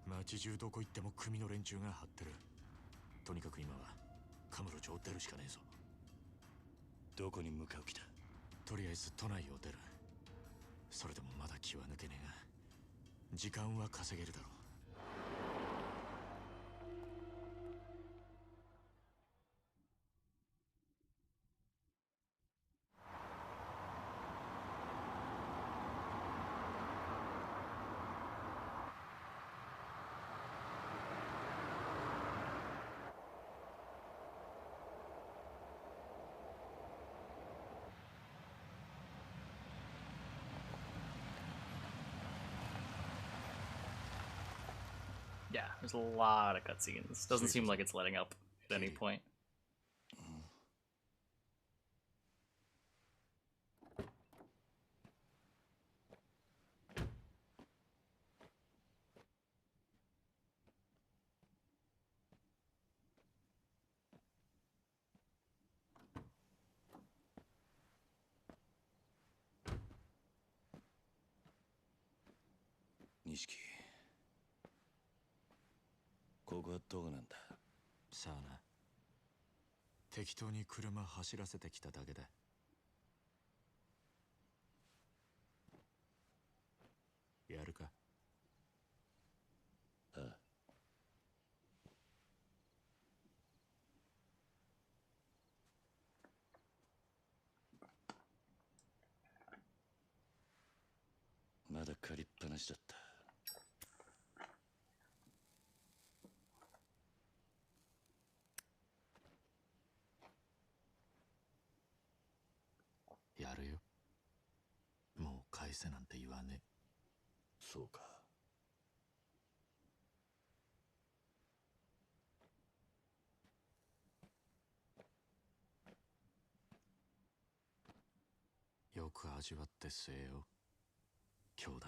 町中どこ行っても組の連中が張ってる。とにかく今はカムロ町を出るしかねえぞ。どこに向かう気だ？とりあえず都内を出る。それでもまだ気は抜けねえが時間は稼げるだろう。Yeah, there's a lot of cutscenes. Doesn't seem like it's letting up at any point. Nishiki, ここはどこなんだ？さあな。適当に車走らせてきただけだ。やるか？ああ。まだ借りっぱなしだった。やるよ。もう返せなんて言わねえ。そうか。よく味わって据えよ、兄弟。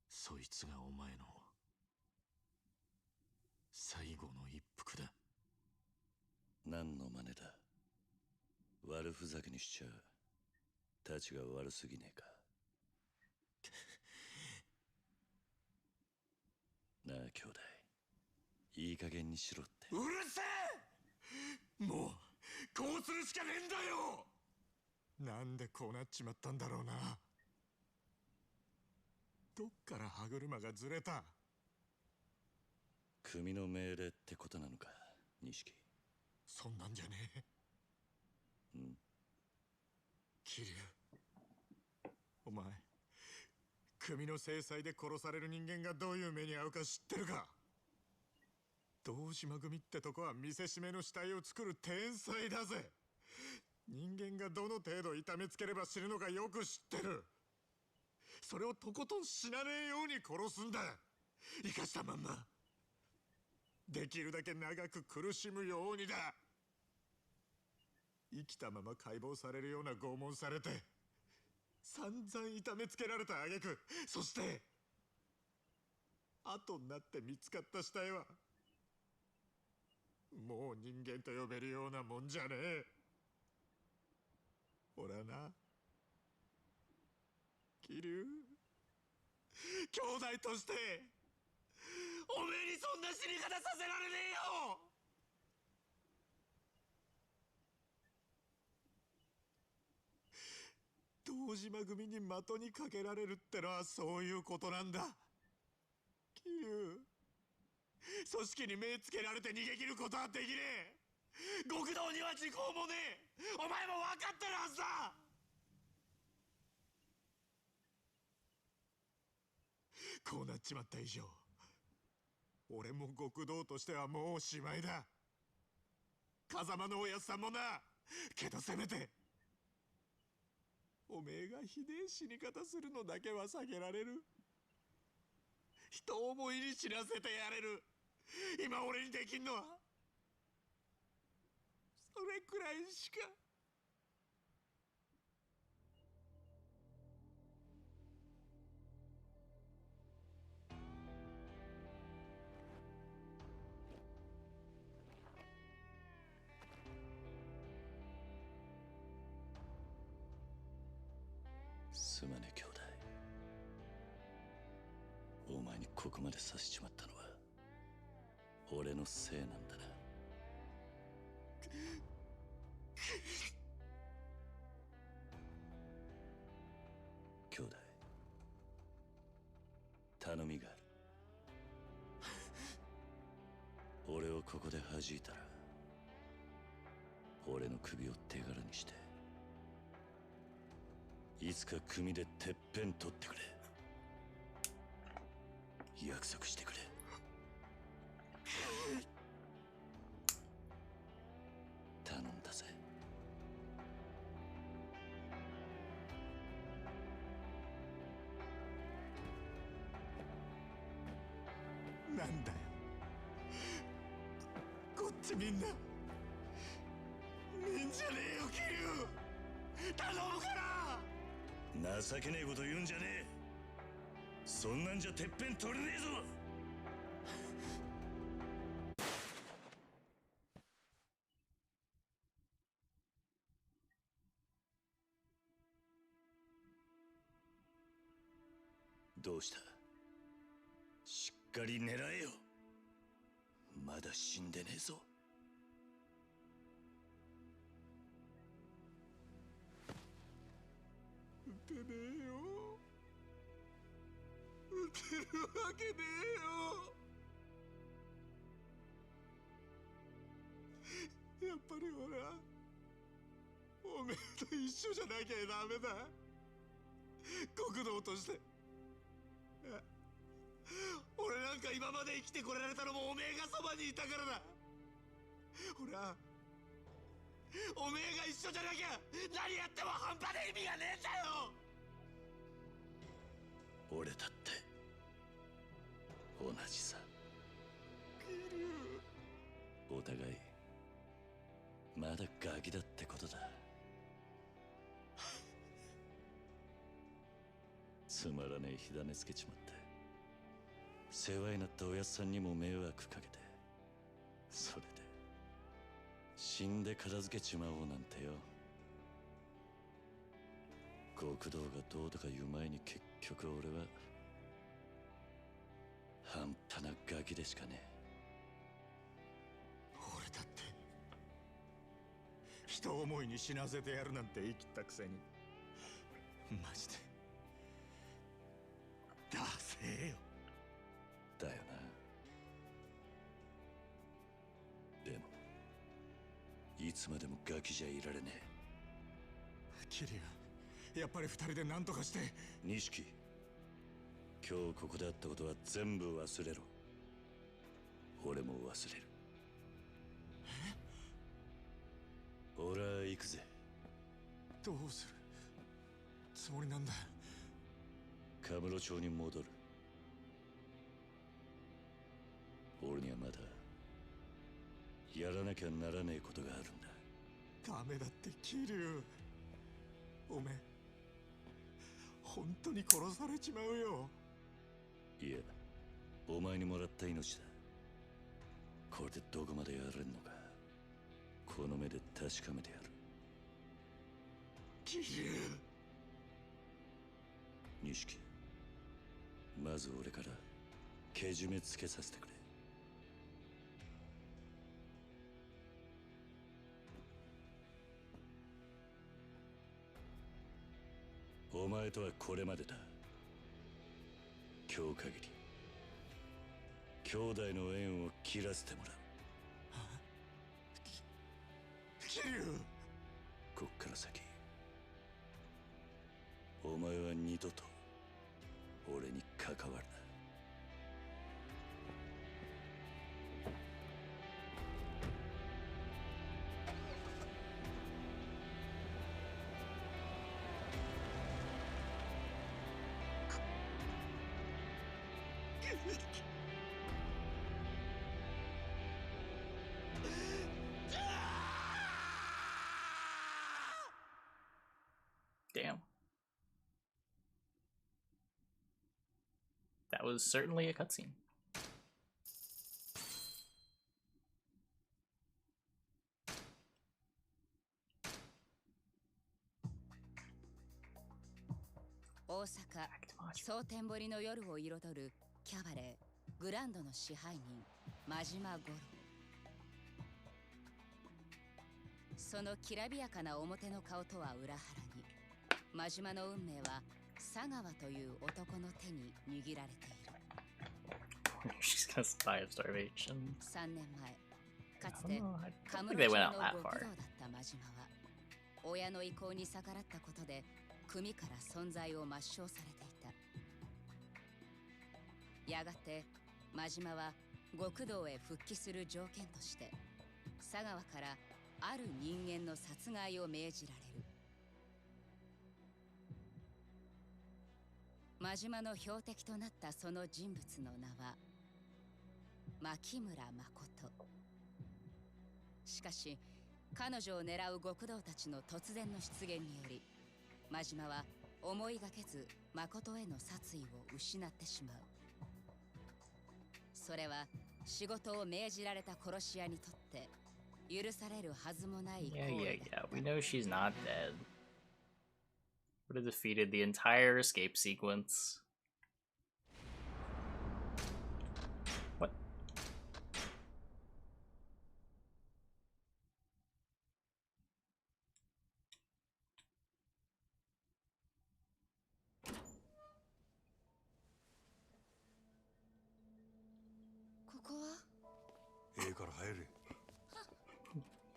そいつがお前の最後の一服だ。何の真似だ？悪ふざけにしちゃたちが悪すぎねえか。なあ兄弟、いい加減にしろって。うるせえ！もうこうするしかねえんだよ。なんでこうなっちまったんだろうな。どっから歯車がずれた？組の命令ってことなのか、錦。そんなんじゃねえ。桐生、お前組の制裁で殺される人間がどういう目に遭うか知ってるか？堂島組ってとこは見せしめの死体を作る天才だぜ。人間がどの程度痛めつければ死ぬのかよく知ってる。それをとことん死なねえように殺すんだ。生かしたまんまできるだけ長く苦しむようにだ。生きたまま解剖されるような拷問されて散々痛めつけられた挙句、そして後になって見つかった死体はもう人間と呼べるようなもんじゃねえ。俺はな、桐生、兄弟としておめえにそんな死に方させられねえよ。堂島組に的にかけられるってのはそういうことなんだ。桐生、組織に目つけられて逃げ切ることはできねえ。極道には時効もねえ。お前も分かってるはずだ。こうなっちまった以上、俺も極道としてはもうおしまいだ。風間のおやつさんもな。けどせめておめえがひでえ死に方するのだけは避けられる。人思いに死なせてやれる。今俺にできんのはそれくらいしか。すまねえ兄弟。お前にここまでさせちまったのは俺のせいなんだな。兄弟、頼みがある。俺をここで弾いたら俺の首を手柄にしていつか組でてっぺん取ってくれ。約束してくれ。頼んだぜ。なんだよ、こっちみんな見んじゃねえよ、桐生。頼むから。情けねえこと言うんじゃねえ。そんなんじゃてっぺん取れねえぞ。どうした？しっかり狙えよ。まだ死んでねえぞ。撃てねえよ。撃てるわけねえよ。やっぱり俺はおめえと一緒じゃなきゃダメだ。国道として。俺なんか今まで生きてこられたのもおめえがそばにいたからだ。俺はおめえが一緒じゃなきゃ何やっても半端で意味がねえんだよ。俺だって同じさ。お互いまだガキだってことだ。つまらねえ火種つけちまって、世話になったおやっさんにも迷惑かけて、それで死んで片付けちまおうなんてよ。極道がどうとか言う前に結局俺は半端なガキでしかねえ。俺だって人思いに死なせてやるなんて言い切ったくせに、マジでダセえよ。だよな。でもいつまでもガキじゃいられねえ。桐生、やっぱり二人で何とかして。錦、今日ここであったことは全部忘れろ。俺も忘れる。俺は行くぜ。どうするつもりなんだ。カムロ町に戻る。俺にはまだやらなきゃならねえことがあるんだ。ダメだって桐生、おめえ本当に殺されちまうよ。いや、お前にもらった命だ。これでどこまでやれんのかこの目で確かめてやる。桐生。錦、まず俺からけじめつけさせてくれ。お前とはこれまでだ。今日限り兄弟の縁を切らせてもらう。桐生。こっから先お前は二度と俺に関わるな。Damn. That was certainly a cutscene. 大阪蒼天堀の夜を彩るキャバレーグランドの支配人真島五郎。そのきらびやかな表の顔とは裏腹に真島の運命は佐川という男の手に握られている。She's gonna die of starvation. 3年前かつて I カ don't ム think ロ they 町 went の out that 極道 far. だった真島は親の意向に逆らったことで組から存在を抹消されていた。やがて真島は極道へ復帰する条件として佐川からある人間の殺害を命じられる。真島の標的となったその人物の名は牧村誠。しかし彼女を狙う極道たちの突然の出現により真島は思いがけず誠への殺意を失ってしまう。それは仕事を命じられた殺し屋にとって許されるはずもない行為だった。 Yeah. We know she's not dead. Would have defeated the entire escape sequence. What?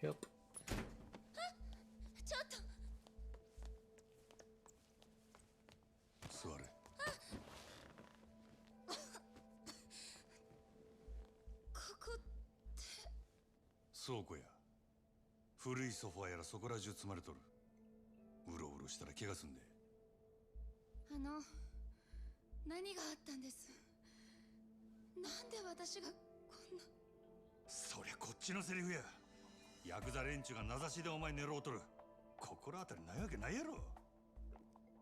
Yep. ちょっと座れ。ここ倉庫や古いソファーやらそこら中積まれとる。うろうろしたら怪我すんで。何があったんです？なんで私がこんな。そりゃこっちのセリフや。ヤクザ連中が名指しでお前狙おうとる。心当たりないわけないやろ。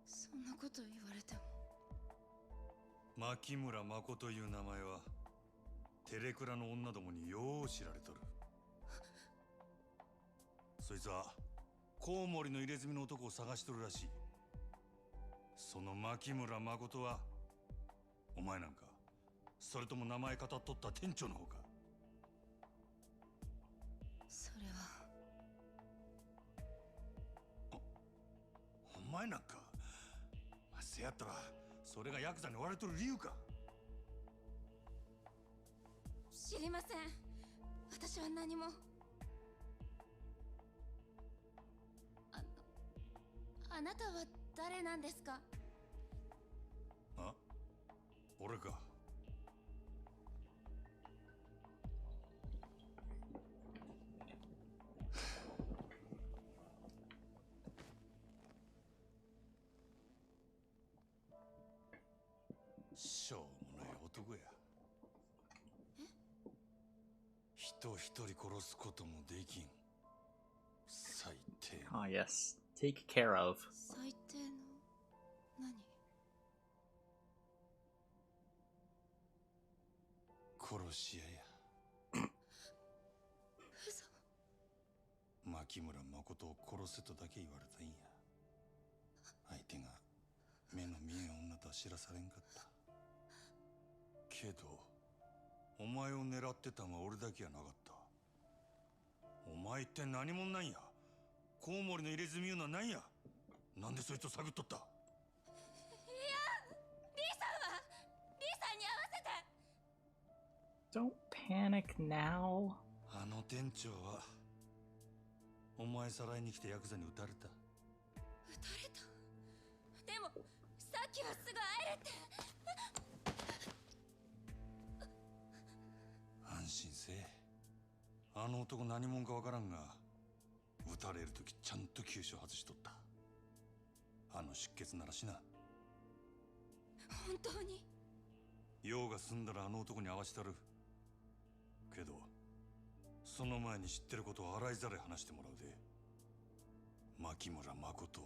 そんなこと言われても。牧村誠という名前はテレクラの女どもによう知られとる。そいつはコウモリの入れ墨の男を探しとるらしい。その牧村誠はお前なんか、それとも名前語っとった店長の方か。それはお前なんか、せやったらそれがヤクザに追われとる理由か。知りません。私は何も。あなたは誰なんですか？あ、俺か。しょうもない男や。人一人殺すこともできん。最低。Ah, yes. Take care of. 最低の何？殺し屋や。嘘。牧村誠を殺せとだけ言われたんや。相手が目の見えん女とは知らされんかった。けどお前を狙ってたんは俺だけやなかった。お前って何者なんや。コウモリの入れ墨いうのは何や。なんでそいつを探っとった。いや、リーさんはリーさんに合わせて。 Don't panic now. あの店長はお前さらいに来てヤクザに撃たれた。撃たれた？でもさっきはすぐ会えるって。安心せえ。あの男何者かわからんが、撃たれるときちゃんと急所外しとった。あの出血ならしな。本当に？用が済んだらあの男に会わしたる。けどその前に知ってることを洗いざらい話してもらうで。牧村誠。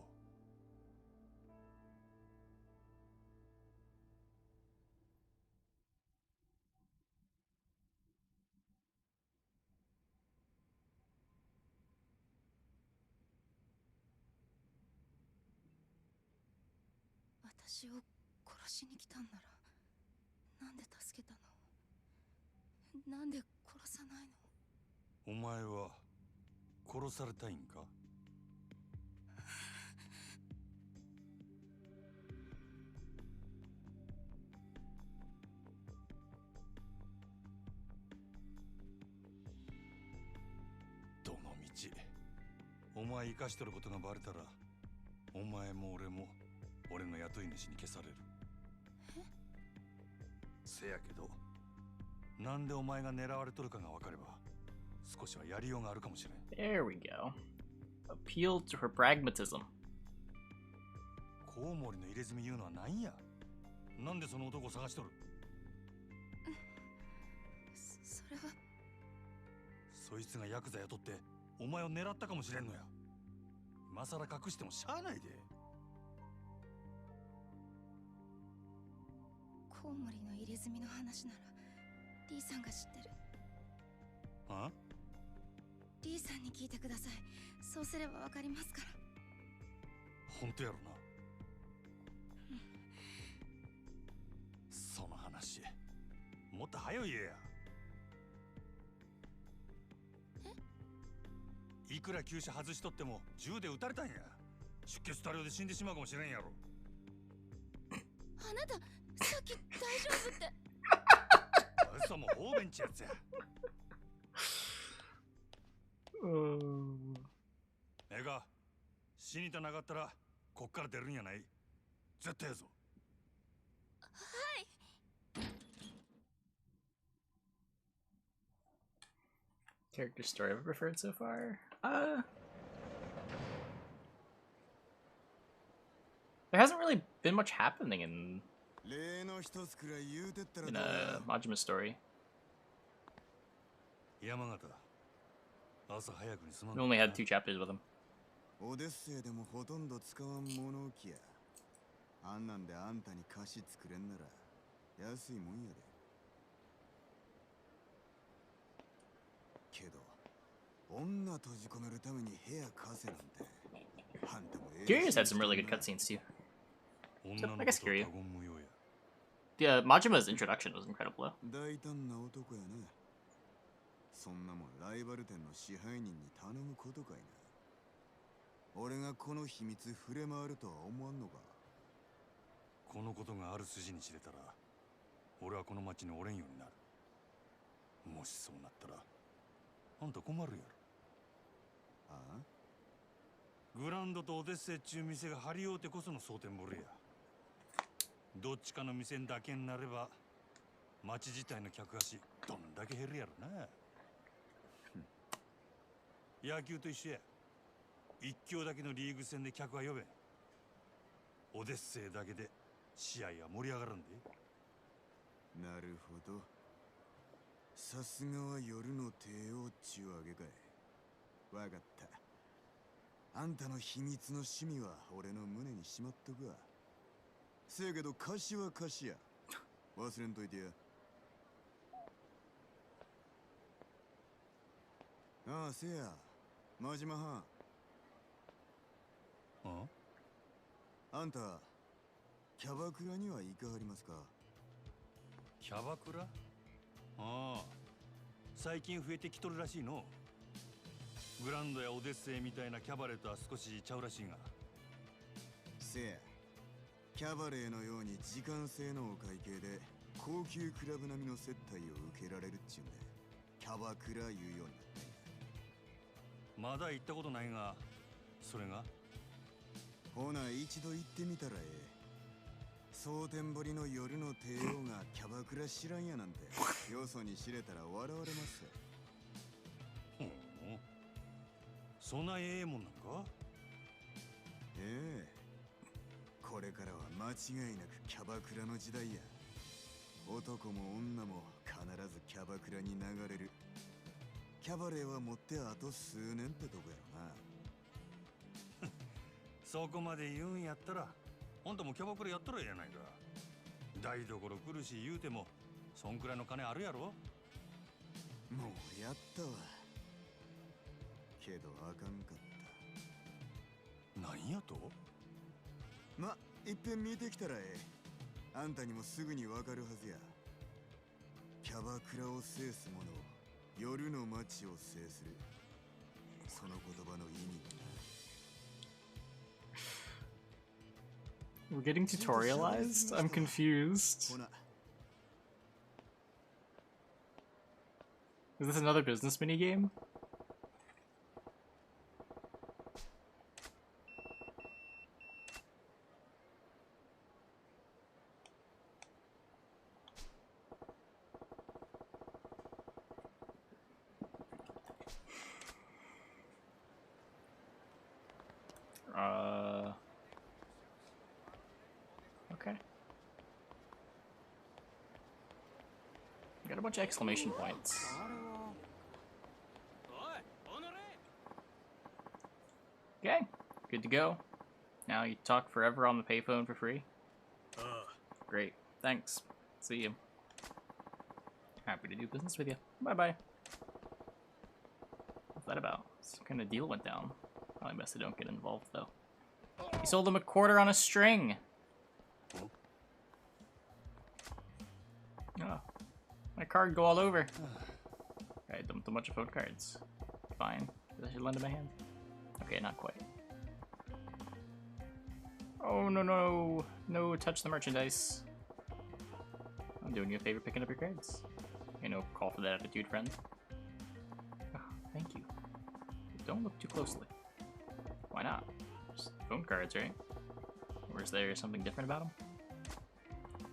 私を殺しに来たんならなんで助けたの？なんで殺さないの？お前は殺されたいんか？どの道お前生かしとることがバレたらお前も俺も俺の雇い主に消される。せやけどなんでお前が狙われとるかが分かれば少しはやりようがあるかもしれん。 There we go. Appeal to her pragmatism. コウモリの入れ墨言うのは何や？なんでその男を探しとる？それはそいつがヤクザ雇ってお前を狙ったかもしれんのや。今さら隠してもしゃあないで。コウモリの入れ墨の話ならリーさんが知ってる。あ？リーさんに聞いてください。そうすればわかりますから。本当やろな。その話もっと早い言えや。いくら急車外しとっても銃で撃たれたんや。出血多量で死んでしまうかもしれんやろ。あなたさっき大丈夫って。嘘も方便ちやつや。ええか、死にたなかったらこっから出るんやない。絶対やぞ。はい。Character story I've preferred so far? There hasn't really been much happening in Majima's story. We only had 2 chapters with him. オデッセイでもほとんど使わん物置や。あんなんであんたに菓子作れんなら安いもんやで。けど女閉じ込めるために部屋貸せなんて。あんたもKiryu had some really good cutscenes too. So, I guess Kiryu. The Majima's introduction was incredible though. 大胆な男やな。そんなもんライバル店の支配人に頼むことかいな。俺がこの秘密触れ回るとは思わんのか。このことがある筋に知れたら俺はこの町におれんようになる。もしそうなったらあんた困るやろ。ああ？グランドとオデッセイっちゅう店が張り合うてこその蒼天堀や。どっちかの店だけになれば町自体の客足どんだけ減るやろな。野球と一緒や。一強だけのリーグ戦で客は呼べん。オデッセイだけで試合は盛り上がるんで。なるほど。さすがは夜の帝王っちゅうわけかい。わかった。あんたの秘密の趣味は俺の胸にしまっとくわ。せやけど貸しは貸しや。忘れんといてや。ああ、せや。真島藩。あんた、キャバクラには行かはりますか？キャバクラ？ああ、最近増えてきとるらしいの。グランドやオデッセイみたいなキャバレーとは少しちゃうらしいが。せや、キャバレーのように時間制のお会計で高級クラブ並みの接待を受けられるっちゅうんで、キャバクラ言うようになったんや。まだ行ったことないが、それが？ほな一度行ってみたらええ。蒼天堀の夜の帝王がキャバクラ知らんやなんてよそに知れたら笑われます。ほう、そんなええもんなんか？ええ、これからは間違いなくキャバクラの時代や。男も女も必ずキャバクラに流れる。キャバレーは持ってあと数年ってとこやろな。そこまで言うんやったらあんたもキャバクラやったらええやないか。台所来るし言うてもそんくらいの金あるやろ。もうやったわ。けどあかんかった。なんやと？いっぺん見てきたらええ。あんたにもすぐにわかるはずや。キャバクラを制す者、夜の街を制する。その言葉の意味がな。We're getting tutorialized? I'm confused. Is this another business minigame? Okay. Got a bunch of exclamation points. Okay, good to go. Now you talk forever on the payphone for free. Great, thanks. See you. Happy to do business with you. Bye-bye. What's that about? Some kind of deal went down. Probably best I don't get involved, though. He sold him a quarter on a string! Oh. My card go all over. I dumped a bunch of phone cards. Fine. I should lend him a hand. Okay, not quite. Oh, no, no. No, touch the merchandise. I'm doing you a favor picking up your cards. You know, call for that attitude, friend. Oh, thank you. Don't look too closely. Why not? Just phone cards, right? Or is there something different about them?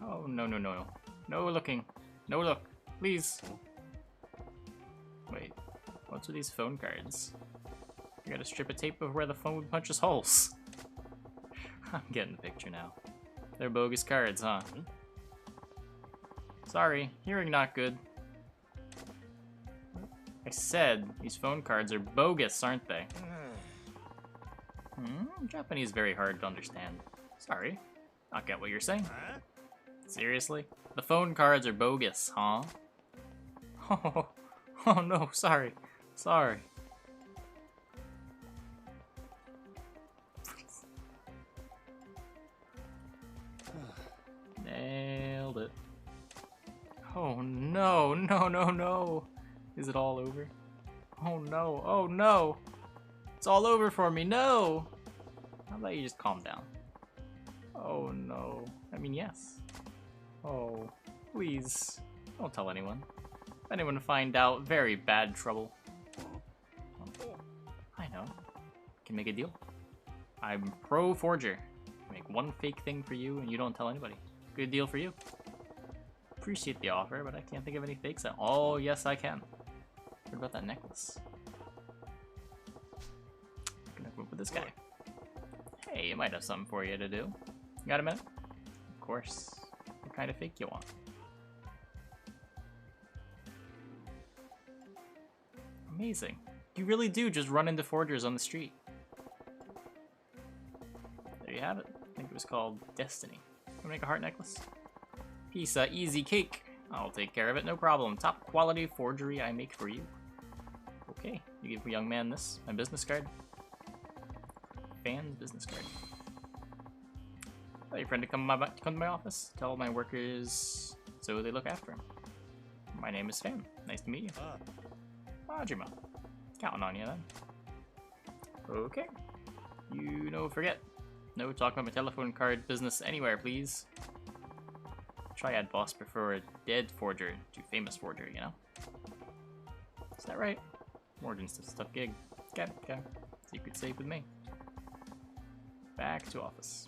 Oh, no, no, no. No looking. No look. Please. Wait. What's with these phone cards? I gotta strip a tape of where the phone punches holes. I'm getting the picture now. They're bogus cards, huh? Sorry, hearing not good. I said these phone cards are bogus, aren't they? Japanese is very hard to understand. Sorry, not get what you're saying. Seriously? The phone cards are bogus, huh? Oh no, sorry. Sorry. Nailed it. Oh no, no, no, no. Is it all over? Oh no, oh no. It's all over for me, no. How about you just calm down? Oh no. I mean, yes. Oh, please. Don't tell anyone. If anyone find out, very bad trouble. I know. Can make a deal. I'm pro forger. Make one fake thing for you and you don't tell anybody. Good deal for you. Appreciate the offer, but I can't think of any fakes. Oh, yes, I can. What about that necklace? I'm gonna move with this guy. Hey, you might have something for you to do. Got a minute? Of course. What kind of fake you want? Amazing. You really do just run into forgers on the street. There you have it. I think it was called Destiny. Wanna make a heart necklace? Piece of easy cake. I'll take care of it, no problem. Top quality forgery I make for you. Okay, you give a young man this, my business card. Fan's business card. Tell your friend to come to my office. Tell my workers so they look after him. My name is Fan. Nice to meet you. Majima. Counting on you then. Okay. You no forget. No talk about my telephone card business anywhere, please. Triad boss prefer a dead forger to famous forger, you know? Is that right? Morgan's just a tough gig. Okay, okay. Secret safe with me. Back to office.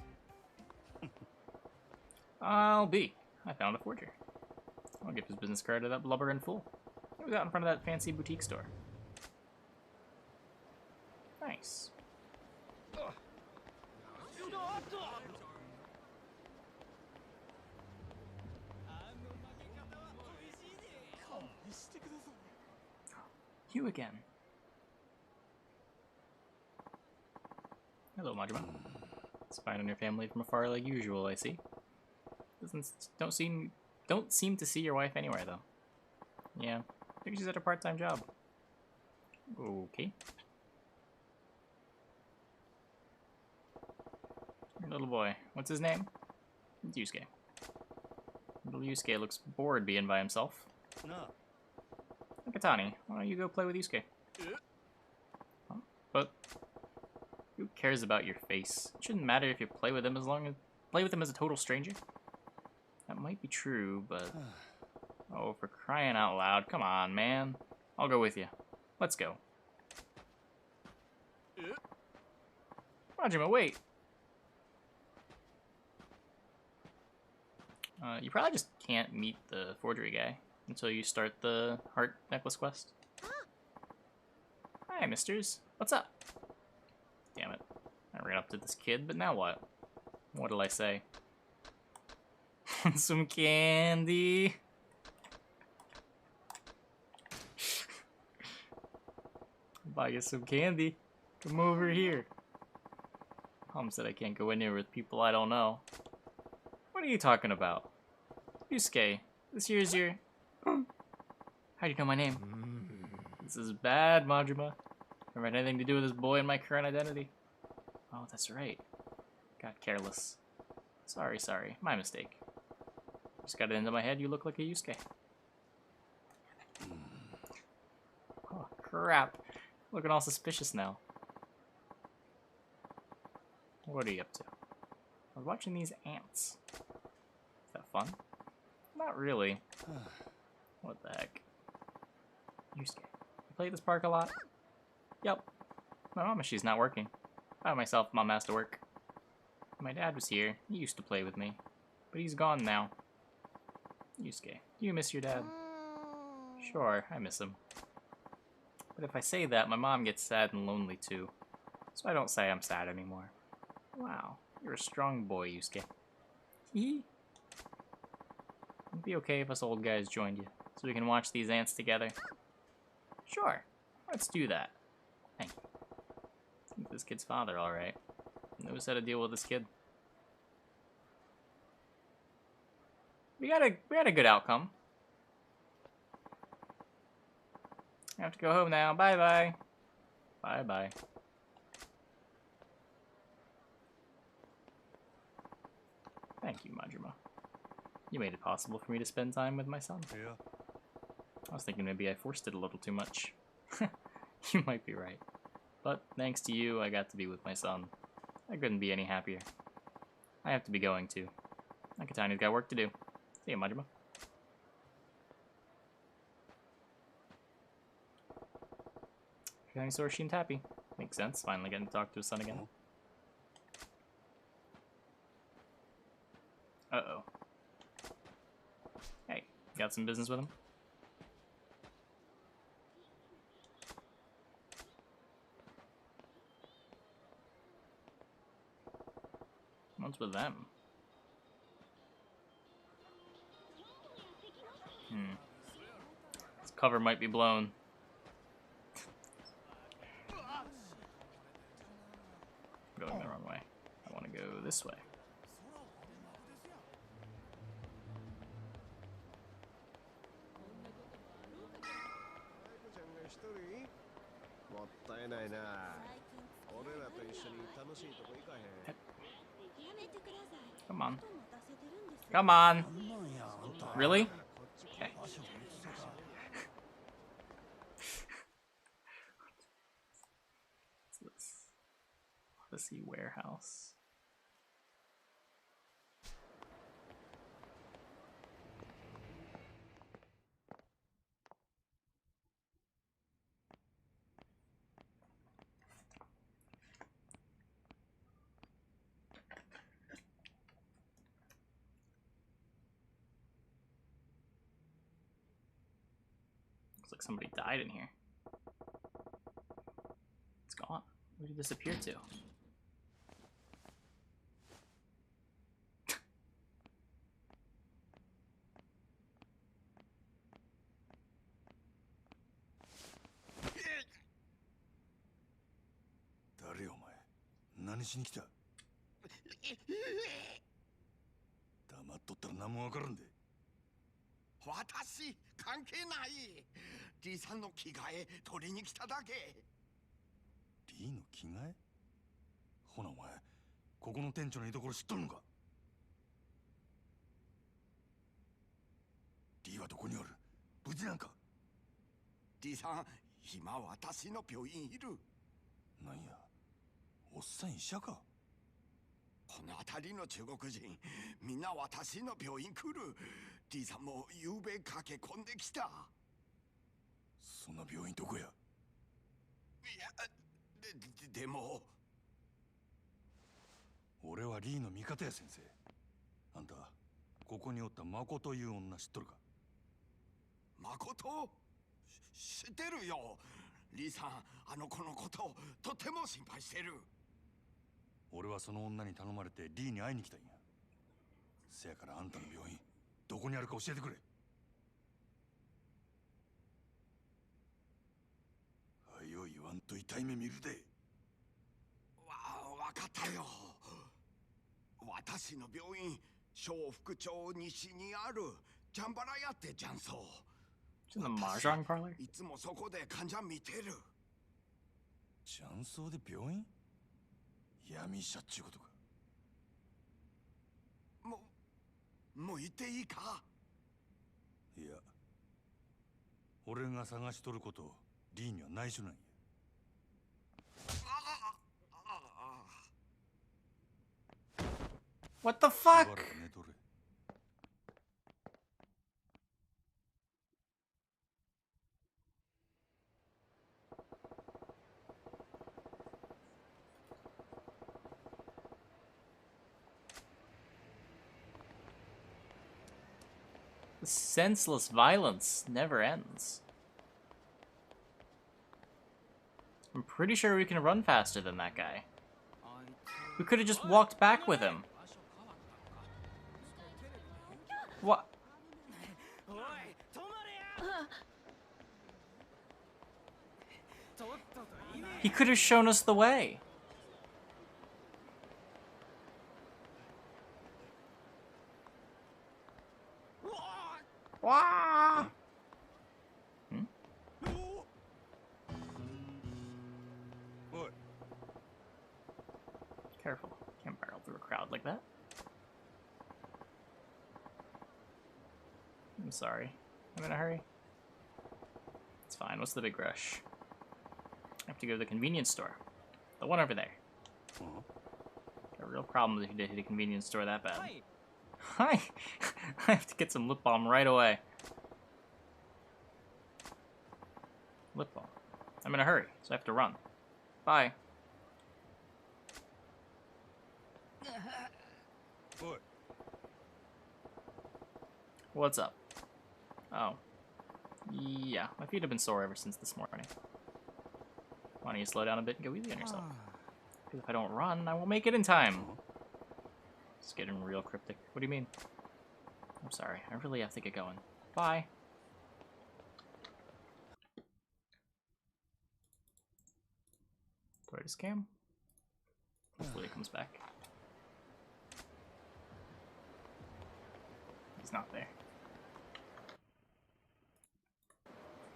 I'll be. I found a forger. I'll give his business card to that blubber in full. He was out in front of that fancy boutique store. Nice. You again. Hello, Majima. Spying on your family from afar like usual, I see. Don't seem to see your wife anywhere though. Yeah, I think she's at a part-time job. Okay. You're Little boy. What's his name? It's Yusuke. Little Yusuke looks bored being by himself. No. Nakatani, why don't you go play with Yusuke? Huh? But who cares about your face? It shouldn't matter if you play with him as long as play with him as a total stranger. That might be true, but oh, for crying out loud! Come on, man. I'll go with you. Let's go. Majima, wait. You probably just can't meet the forgery guy until you start the heart necklace quest. Hi, misters. What's up? Damn it. I ran up to this kid, but now what? What'll I say? Some candy. Buy you some candy. Come over here. Mom said I can't go in here with people I don't know. What are you talking about? Yusuke, this here's your... How do you know my name? This is bad, Majima. Never had anything to do with this boy and my current identity. Oh, that's right. Got careless. Sorry. My mistake. Just got it into my head you look like a Yusuke. Oh, crap. Looking all suspicious now. What are you up to? I was watching these ants. Is that fun? Not really. What the heck? Yusuke. You play this park a lot? Yep. My mama, she's not working. By myself, Mom has to work. My dad was here. He used to play with me. But he's gone now. Yusuke, do you miss your dad? Sure, I miss him. But if I say that, my mom gets sad and lonely too. So I don't say I'm sad anymore. Wow, you're a strong boy, Yusuke. Hee. It'd be okay if us old guys joined you, so we can watch these ants together. Sure, let's do that. Thank you. I think this kid's father, alright. Knows how to deal with this kid. We had a good outcome. I have to go home now. Bye-bye. Bye-bye. Thank you, Majima. You made it possible for me to spend time with my son. Yeah. I was thinking maybe I forced it a little too much. You might be right. But thanks to you, I got to be with my son. I couldn't be any happier. I have to be going too. Nakatani's got work to do. See ya, Majima. Nakatani seemed happy. Makes sense, finally getting to talk to his son again. Uh-oh. Hey, got some business with him? What's with them? This cover might be blown. Going the wrong way. I want to go this way. Come on. Come on. Really? Okay. What's this? Odyssey Warehouse. Looks like somebody died in here. It's gone. Where did it disappear to? ここの店長の居所知っとるのか？リーはどこにおる？無事なんか？リさん、今私の病院いる。なんや、おっさん医者か？この辺りの中国人、みんな私の病院来る。リさんも夕べ駆け込んできた。そんな病院どこや？いや、でも。俺はリーの味方や先生。あんた、ここにおったマコという女知っとるか？マコト？知ってるよ。リーさん、あの子のことをとても心配してる。俺はその女に頼まれてリーに会いに来たんや。せやからあんたの病院、どこにあるか教えてくれ。はよ言わんと痛い目見るで。わかったよ。私の病院、小福町西にあるジャンバラ屋ってジャンソー。In the mahjong parlor? いつもそこで患者見てる。ジャンソーで病院？闇医者っちゅうことか。もう言っていいか？いや、俺が探しとることリーには内緒なんや。What the fuck? The senseless violence never ends. I'm pretty sure we can run faster than that guy. We could have just walked back with him. What? He could have shown us the way. Wah! Hmm? Careful. Can't barrel through a crowd like that. I'm sorry. I'm in a hurry. It's fine. What's the big rush? I have to go to the convenience store. The one over there. Got a real problem if you hit a convenience store that bad. Hi! I have to get some lip balm right away. Lip balm. I'm in a hurry, so I have to run. Bye. What's up? Oh. Yeah, my feet have been sore ever since this morning. Why don't you slow down a bit and go easy on yourself? Because if I don't run, I won't make it in time. It's getting real cryptic. What do you mean? I'm sorry, I really have to get going. Bye. Do I just scam? Hopefully it comes back. He's not there.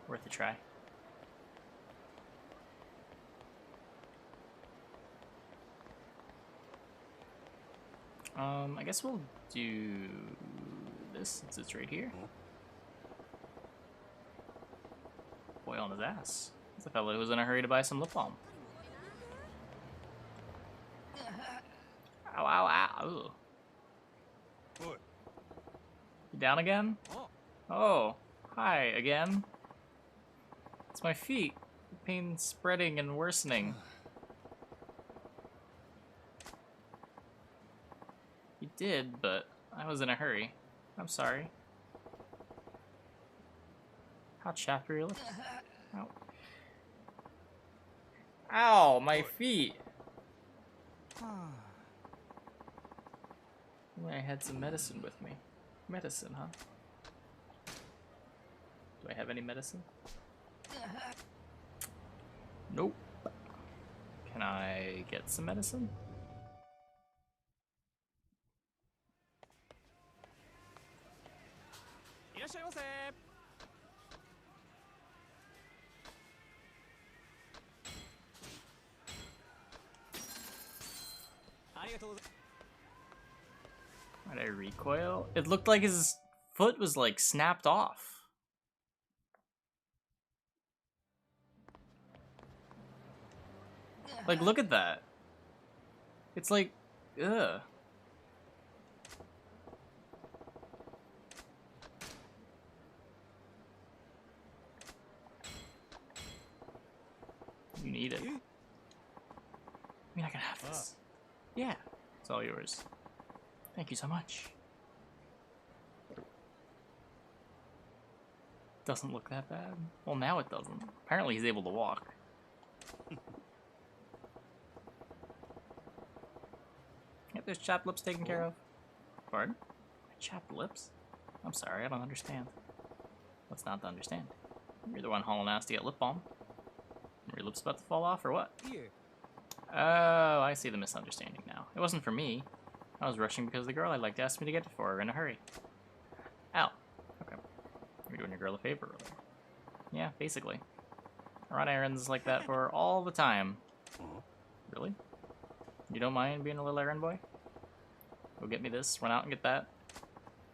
Worth a try. I guess we'll do this since it's right here. Boy on his ass. It's a fellow who was in a hurry to buy some lip balm. Ow, ow, ow. Ugh. You down again? Oh, hi again. It's my feet. The pain's spreading and worsening. You did, but I was in a hurry. I'm sorry. How chapped are your lips? Ow. Ow, my feet! I had some medicine with me. Medicine, huh? Do I have any medicine? Nope. Can I get some medicine? Why'd I recoil? It looked like his foot was like snapped off. Like, look at that. It's like, ugh. You need it. I mean, I can have this. Yeah, it's all yours. Thank you so much. Doesn't look that bad. Well, now it doesn't. Apparently he's able to walk. Get those chapped lips taken care of. Pardon? Chapped lips? I'm sorry, I don't understand. What's not to understand? You're the one hauling ass to get lip balm. Are your lips about to fall off, or what? Here. Oh, I see the misunderstanding now. It wasn't for me. I was rushing because the girl I liked asked me to get it for her in a hurry. Ow. Okay. You're doing your girl a favor, really. Yeah, basically. I run errands like that for her all the time. Really? You don't mind being a little errand boy? Go get me this, run out and get that?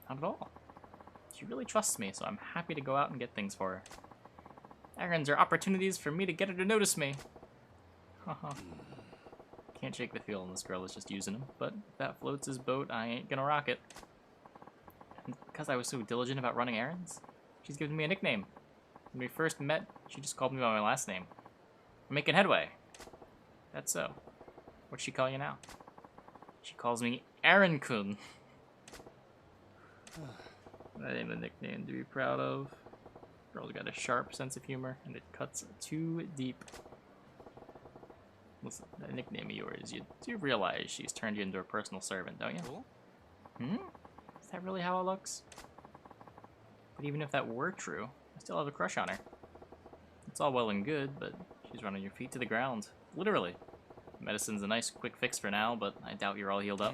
Not at all. She really trusts me, so I'm happy to go out and get things for her. Errands are opportunities for me to get her to notice me. Haha. Can't shake the feeling this girl is just using him, but if that floats his boat, I ain't gonna rock it. And because I was so diligent about running errands, she's given me a nickname. When we first met, she just called me by my last name. I'm making headway. That's so. What'd she call you now? She calls me Aaron-kun. That ain't a nickname to be proud of. Girl's got a sharp sense of humor, and it cuts too deep. Listen, that nickname of yours, you do realize she's turned you into a personal servant, don't you? Hmm? Is that really how it looks? But even if that were true, I still have a crush on her. It's all well and good, but she's running your feet to the ground. Literally. Medicine's a nice quick fix for now, but I doubt you're all healed up.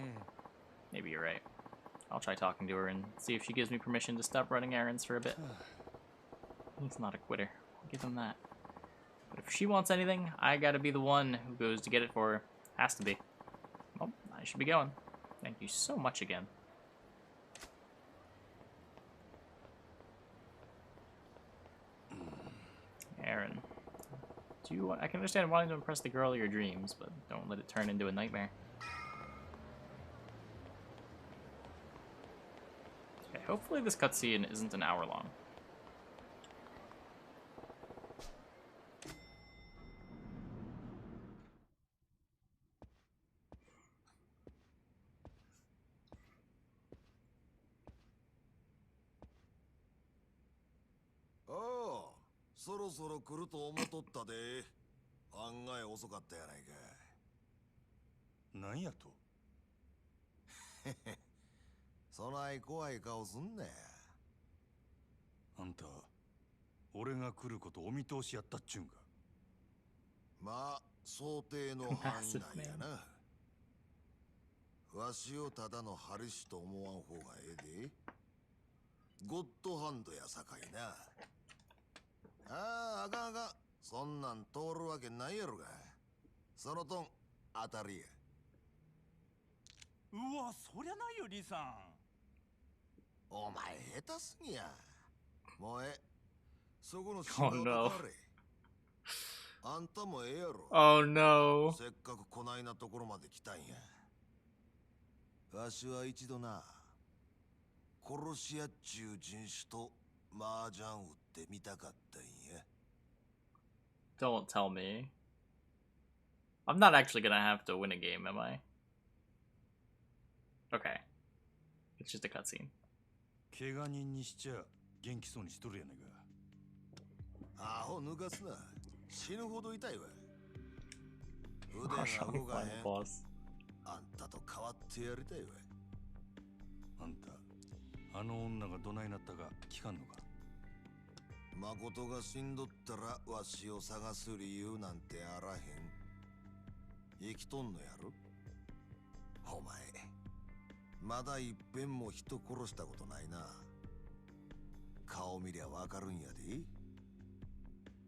Maybe you're right. I'll try talking to her and see if she gives me permission to stop running errands for a bit. He's not a quitter. I'll give him that. But if she wants anything, I gotta be the one who goes to get it for her. Has to be. Well, I should be going. Thank you so much again. Aaron. I can understand wanting to impress the girl of your dreams, but don't let it turn into a nightmare. Okay, hopefully this cutscene isn't an hour long. Oh, そろそろ来ると思っとったで。案外遅かったやないか。なんやと？そない怖い顔すんなや。あんた、俺が来ることお見通しやったっちゅうんか。まあ、想定の範囲内やな。わしをただのハルシと思わん方がええで。ゴッドハンドやさかいな。あかんあかん。そんなん通るわけないやろが。そのトン、当たりや。うわ、そりゃないよ、リさん。お前下手すぎや。もうええ。そこの仕事かれ。あんたもええやろ。Oh no. せっかくこないなところまで来たんや。わしは一度な、殺し屋っちゅう人種と麻雀打ってみたかったんや。Don't tell me. I'm not actually gonna have to win a game, am I? Okay. It's just a cutscene. 怪我人にしちゃ元気そうにしとるやねんか。アホ抜かすな。死ぬほど痛いわ。腕が動かへん。あんたと変わってやりたいわ。あんた、あの女がどないなったか聞かんのか。誠が死んどったらわしを探す理由なんてあらへん。生きとんのやろ。お前まだいっぺんも人殺したことないな。顔見りゃわかるんやで。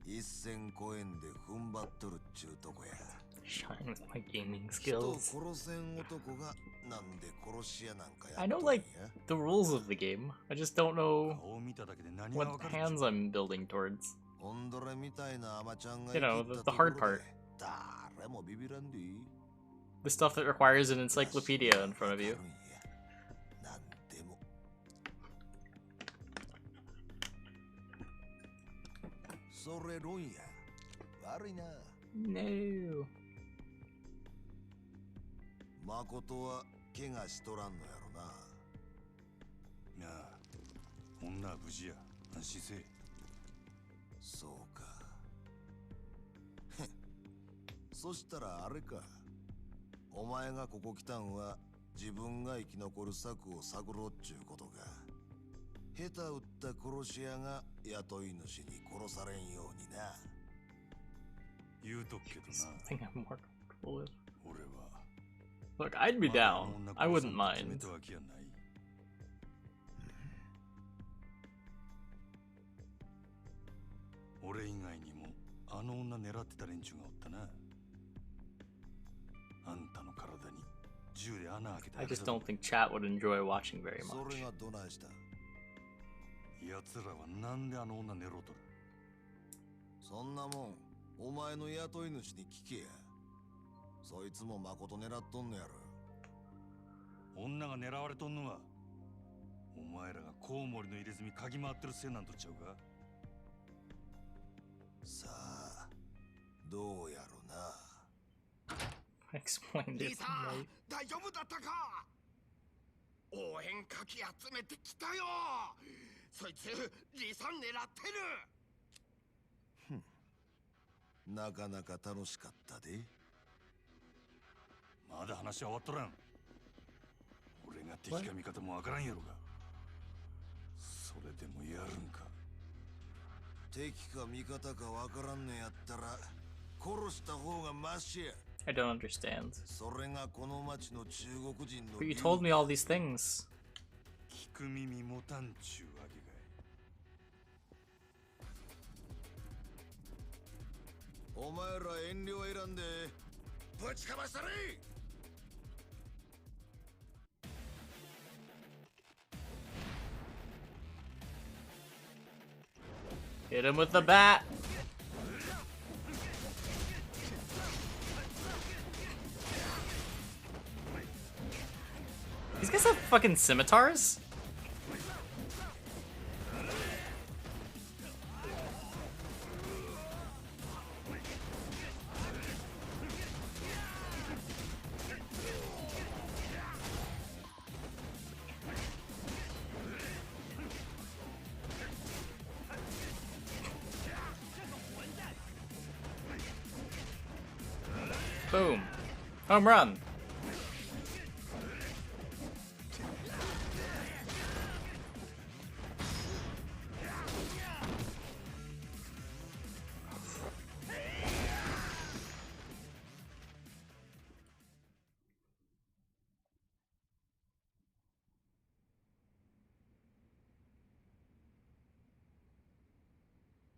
一線越えんで踏ん張っとるっちゅうとこや。Shine with my gaming skills. I know, like, the rules of the game. I just don't know what hands I'm building towards. You know, the hard part. The stuff that requires an encyclopedia in front of you. No. 誠は怪我しとらんのやろな。なあ、女は無事や。安心せえ。そうか。そしたらあれか。お前がここ来たんは自分が生き残る策を探ろうっちゅうことか。下手打った殺し屋が雇い主に殺されんようにな。言うとくけどな。Something I'm more comfortable with. 俺は。Look, I'd be down. I wouldn't mind. 俺以外にもあの女狙ってた連中がおったな。あんたの体に銃で穴開けた。 I just don't think chat would enjoy watching very much. それがどないした。奴らはなんであの女狙うとる。そんなもんお前の雇い主に聞けや。そいつも誠狙っとんのやろ。女が狙われとんのはお前らがコウモリの入れ墨嗅ぎ回ってるせいなんとちゃうか。さあどうやろな。Explain this. リサ、大丈夫だったか。応援かき集めてきたよ。そいつリサ狙ってる。なかなか楽しかったで。まだ話は終わっとらん。俺が敵か味方もわからんやろが。それでもやるんか。敵か味方かわからんのやったら殺した方がマシや。I don't understand. それがこの町の中国人の。But you told me all these things. 聞く耳持たんちゅうわけかい。お前ら遠慮選んでぶちかましたれ。Hit him with the bat. These guys have fucking scimitars? Boom. Home run.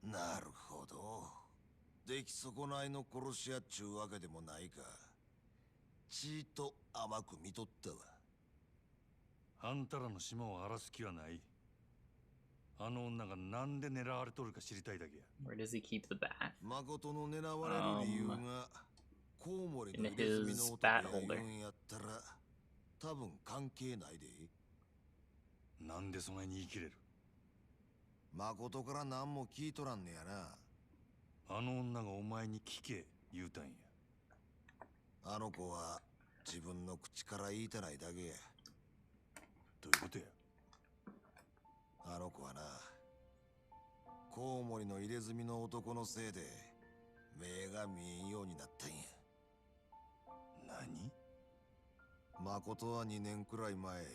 なるほど。出来損ないの殺し屋っちゅうわけでもないか。ちいと甘く見とったわ。あんたらの島を荒らす気はない。あの女がなんで狙われとるか知りたいだけや。Where does he keep the bat? 誠の狙われる理由がコウモリの入れ墨の男や言うんやったら多分関係ないで。なんでそないに言い切れる。誠から何も聞いとらんねやな。あの女がお前に聞け言うたんや。あの子は自分の口から言いたないだけや。どういうことや。あの子はな、コウモリの入れ墨の男のせいで目が見えんようになったんや。何？誠は2年くらい前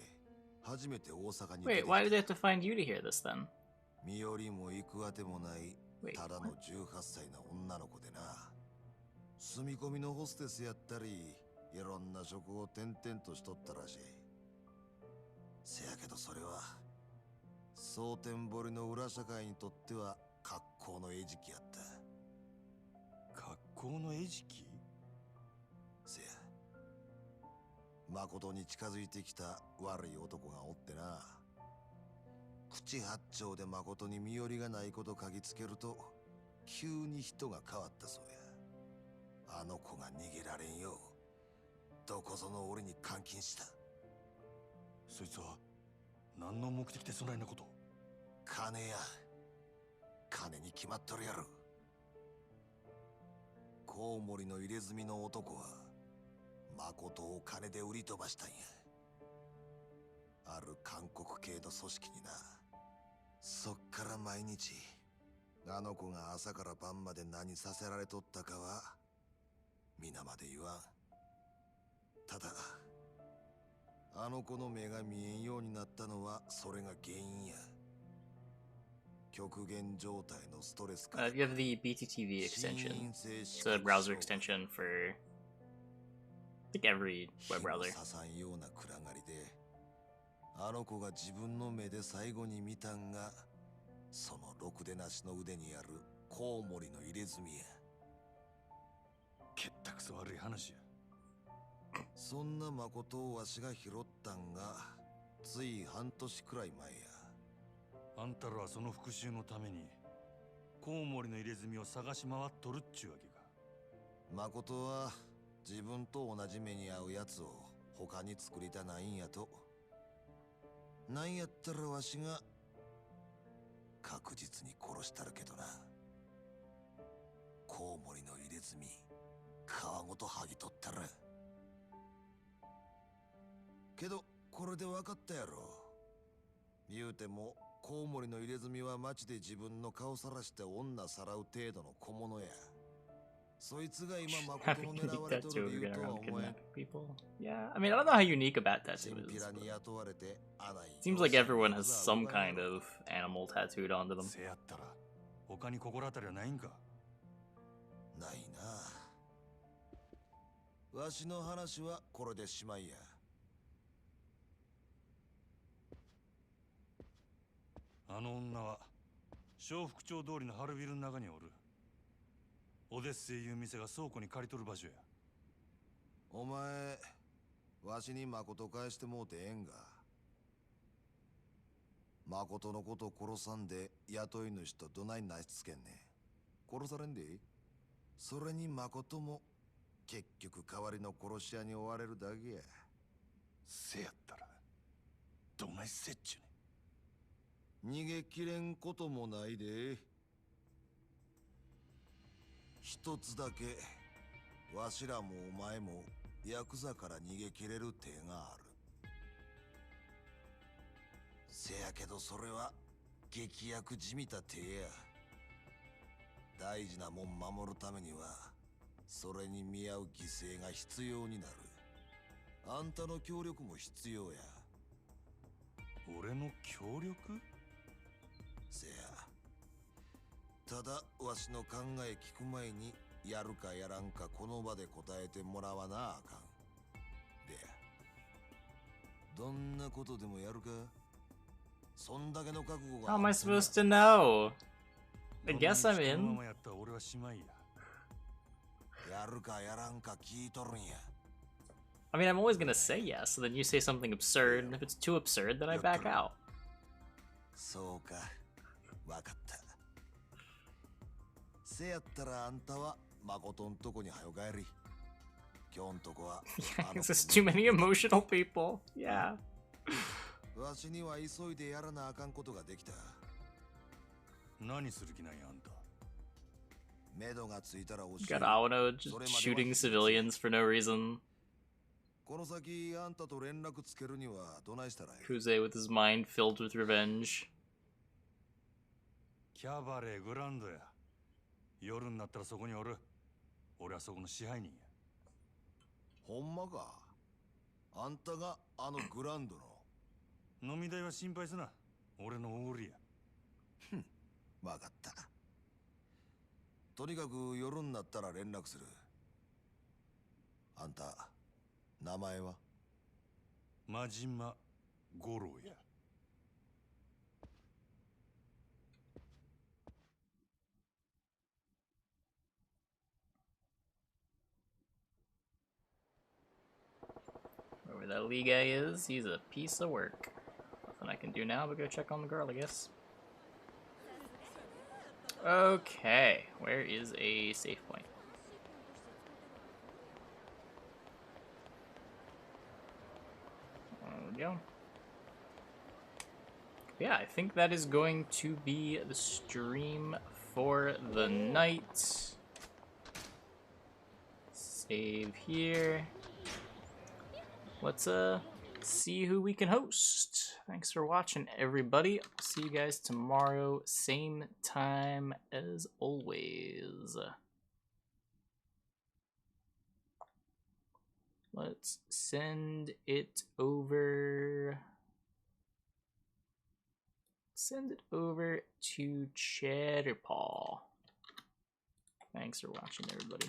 初めて大阪に。 Wait, why did they have to find you to hear this then? 身寄りも行くあてもないただの18歳の女の子でな。住み込みのホステスやったりいろんな職を転々としとったらしい。せやけどそれは蒼天堀の裏社会にとっては格好の餌食やった。格好の餌食？誠に近づいてきた悪い男がおってな。口八丁で誠に身寄りがないこと嗅ぎつけると急に人が変わったそうや。あの子が逃げられんようどこぞの俺に監禁した。そいつは何の目的でそないなことを。金や。金に決まっとるやろ。コウモリの入れ墨の男は誠を金で売り飛ばしたんや。ある韓国系の組織にな。そっから毎日あの子が朝から晩まで何させられとったかは皆まで言わん。ただあの子の目が見えんようになったのはそれが原因や。極限状態のストレスか。You have the BTTV extension. It's a browser extension for I think every web browser. 刺さんような暗がりであの子が自分の目で最後に見たんがそのろくでなしの腕にあるコウモリの入れ墨や。けったくそ悪い話や。そんな誠をわしが拾ったんがつい半年くらい前や。あんたらはその復讐のためにコウモリの入れ墨を探し回っとるっちゅうわけか。誠は自分と同じ目に遭うやつを他に作りたないんやと。なんやったらわしが確実に殺したるけどな。コウモリの入れ墨皮ごと剥ぎ取ったら。けどこれで分かったやろ。言うてもコウモリの入れ墨は街で自分の顔さらして女さらう程度の小物や。そいつが今誠の狙われとる理由とは思えん。 Yeah, I mean, I don't know how unique a bat tattoo is. Seems like everyone has some kind of animal tattooed onto them. せやったら他に心当たりはないんか。ないな。わしの話はこれでしまいや。あの女は小福町通りの春ビルの中におる。オデッセイいう店が倉庫に借りとる場所や。お前わしに誠返してもうてええんが。誠のこと殺さんで雇い主とどないなしつけんねん。殺されんでいい。それに誠も結局代わりの殺し屋に追われるだけや。せやったらどないせっちゅね。逃げきれんこともないで。一つだけわしらもお前もヤクザから逃げきれる手がある。せやけどそれは劇薬じみた手や。大事なもん守るためにはそれに見合う犠牲が必要になる。あんたの協力も必要や。俺の協力？せや。ただわしの考え聞く前にやるかやらんかこの場で答えてもらわなあかん。でや、どんなことでもやるか。そんだけの覚悟が。 How am I supposed to know? I guess I'm in. やるかやらんか聞いとるんや。I mean, I'm always gonna say yes, so then you say something absurd, and if it's too absurd, then I back out. そうか、わかった。せやったらあんたは誠んとこにはよ帰り。今日んとこは。This is too many emotional people. Yeah. わしには急いでやらなあかんことができた。何する気なんやあんた。目処がついたら教える。 Got Aono just shooting civilians for no reason. この先あんたと連絡つけるにはどないしたらいい？ Kuze with his mind filled with revenge. キャバレーグランドや。夜になったらそこにおる。俺はそこの支配人や。ほんまか。あんたがあのグランドの。飲み代は心配すな。俺のおごりや。ふん、わかった。とにかく夜になったら連絡する。あんた名前は？真島五郎や。Where Where that Lee guy is, he's a piece of work. Nothing I can do now but go check on the girl, I guess. Okay, where is a safe point? There we go. Yeah, I think that is going to be the stream for the night. Save here. Let's see who we can host. Thanks for watching, everybody. See you guys tomorrow, same time as always. Let's send it over. Send it over to Cheddarpaw. Thanks for watching, everybody.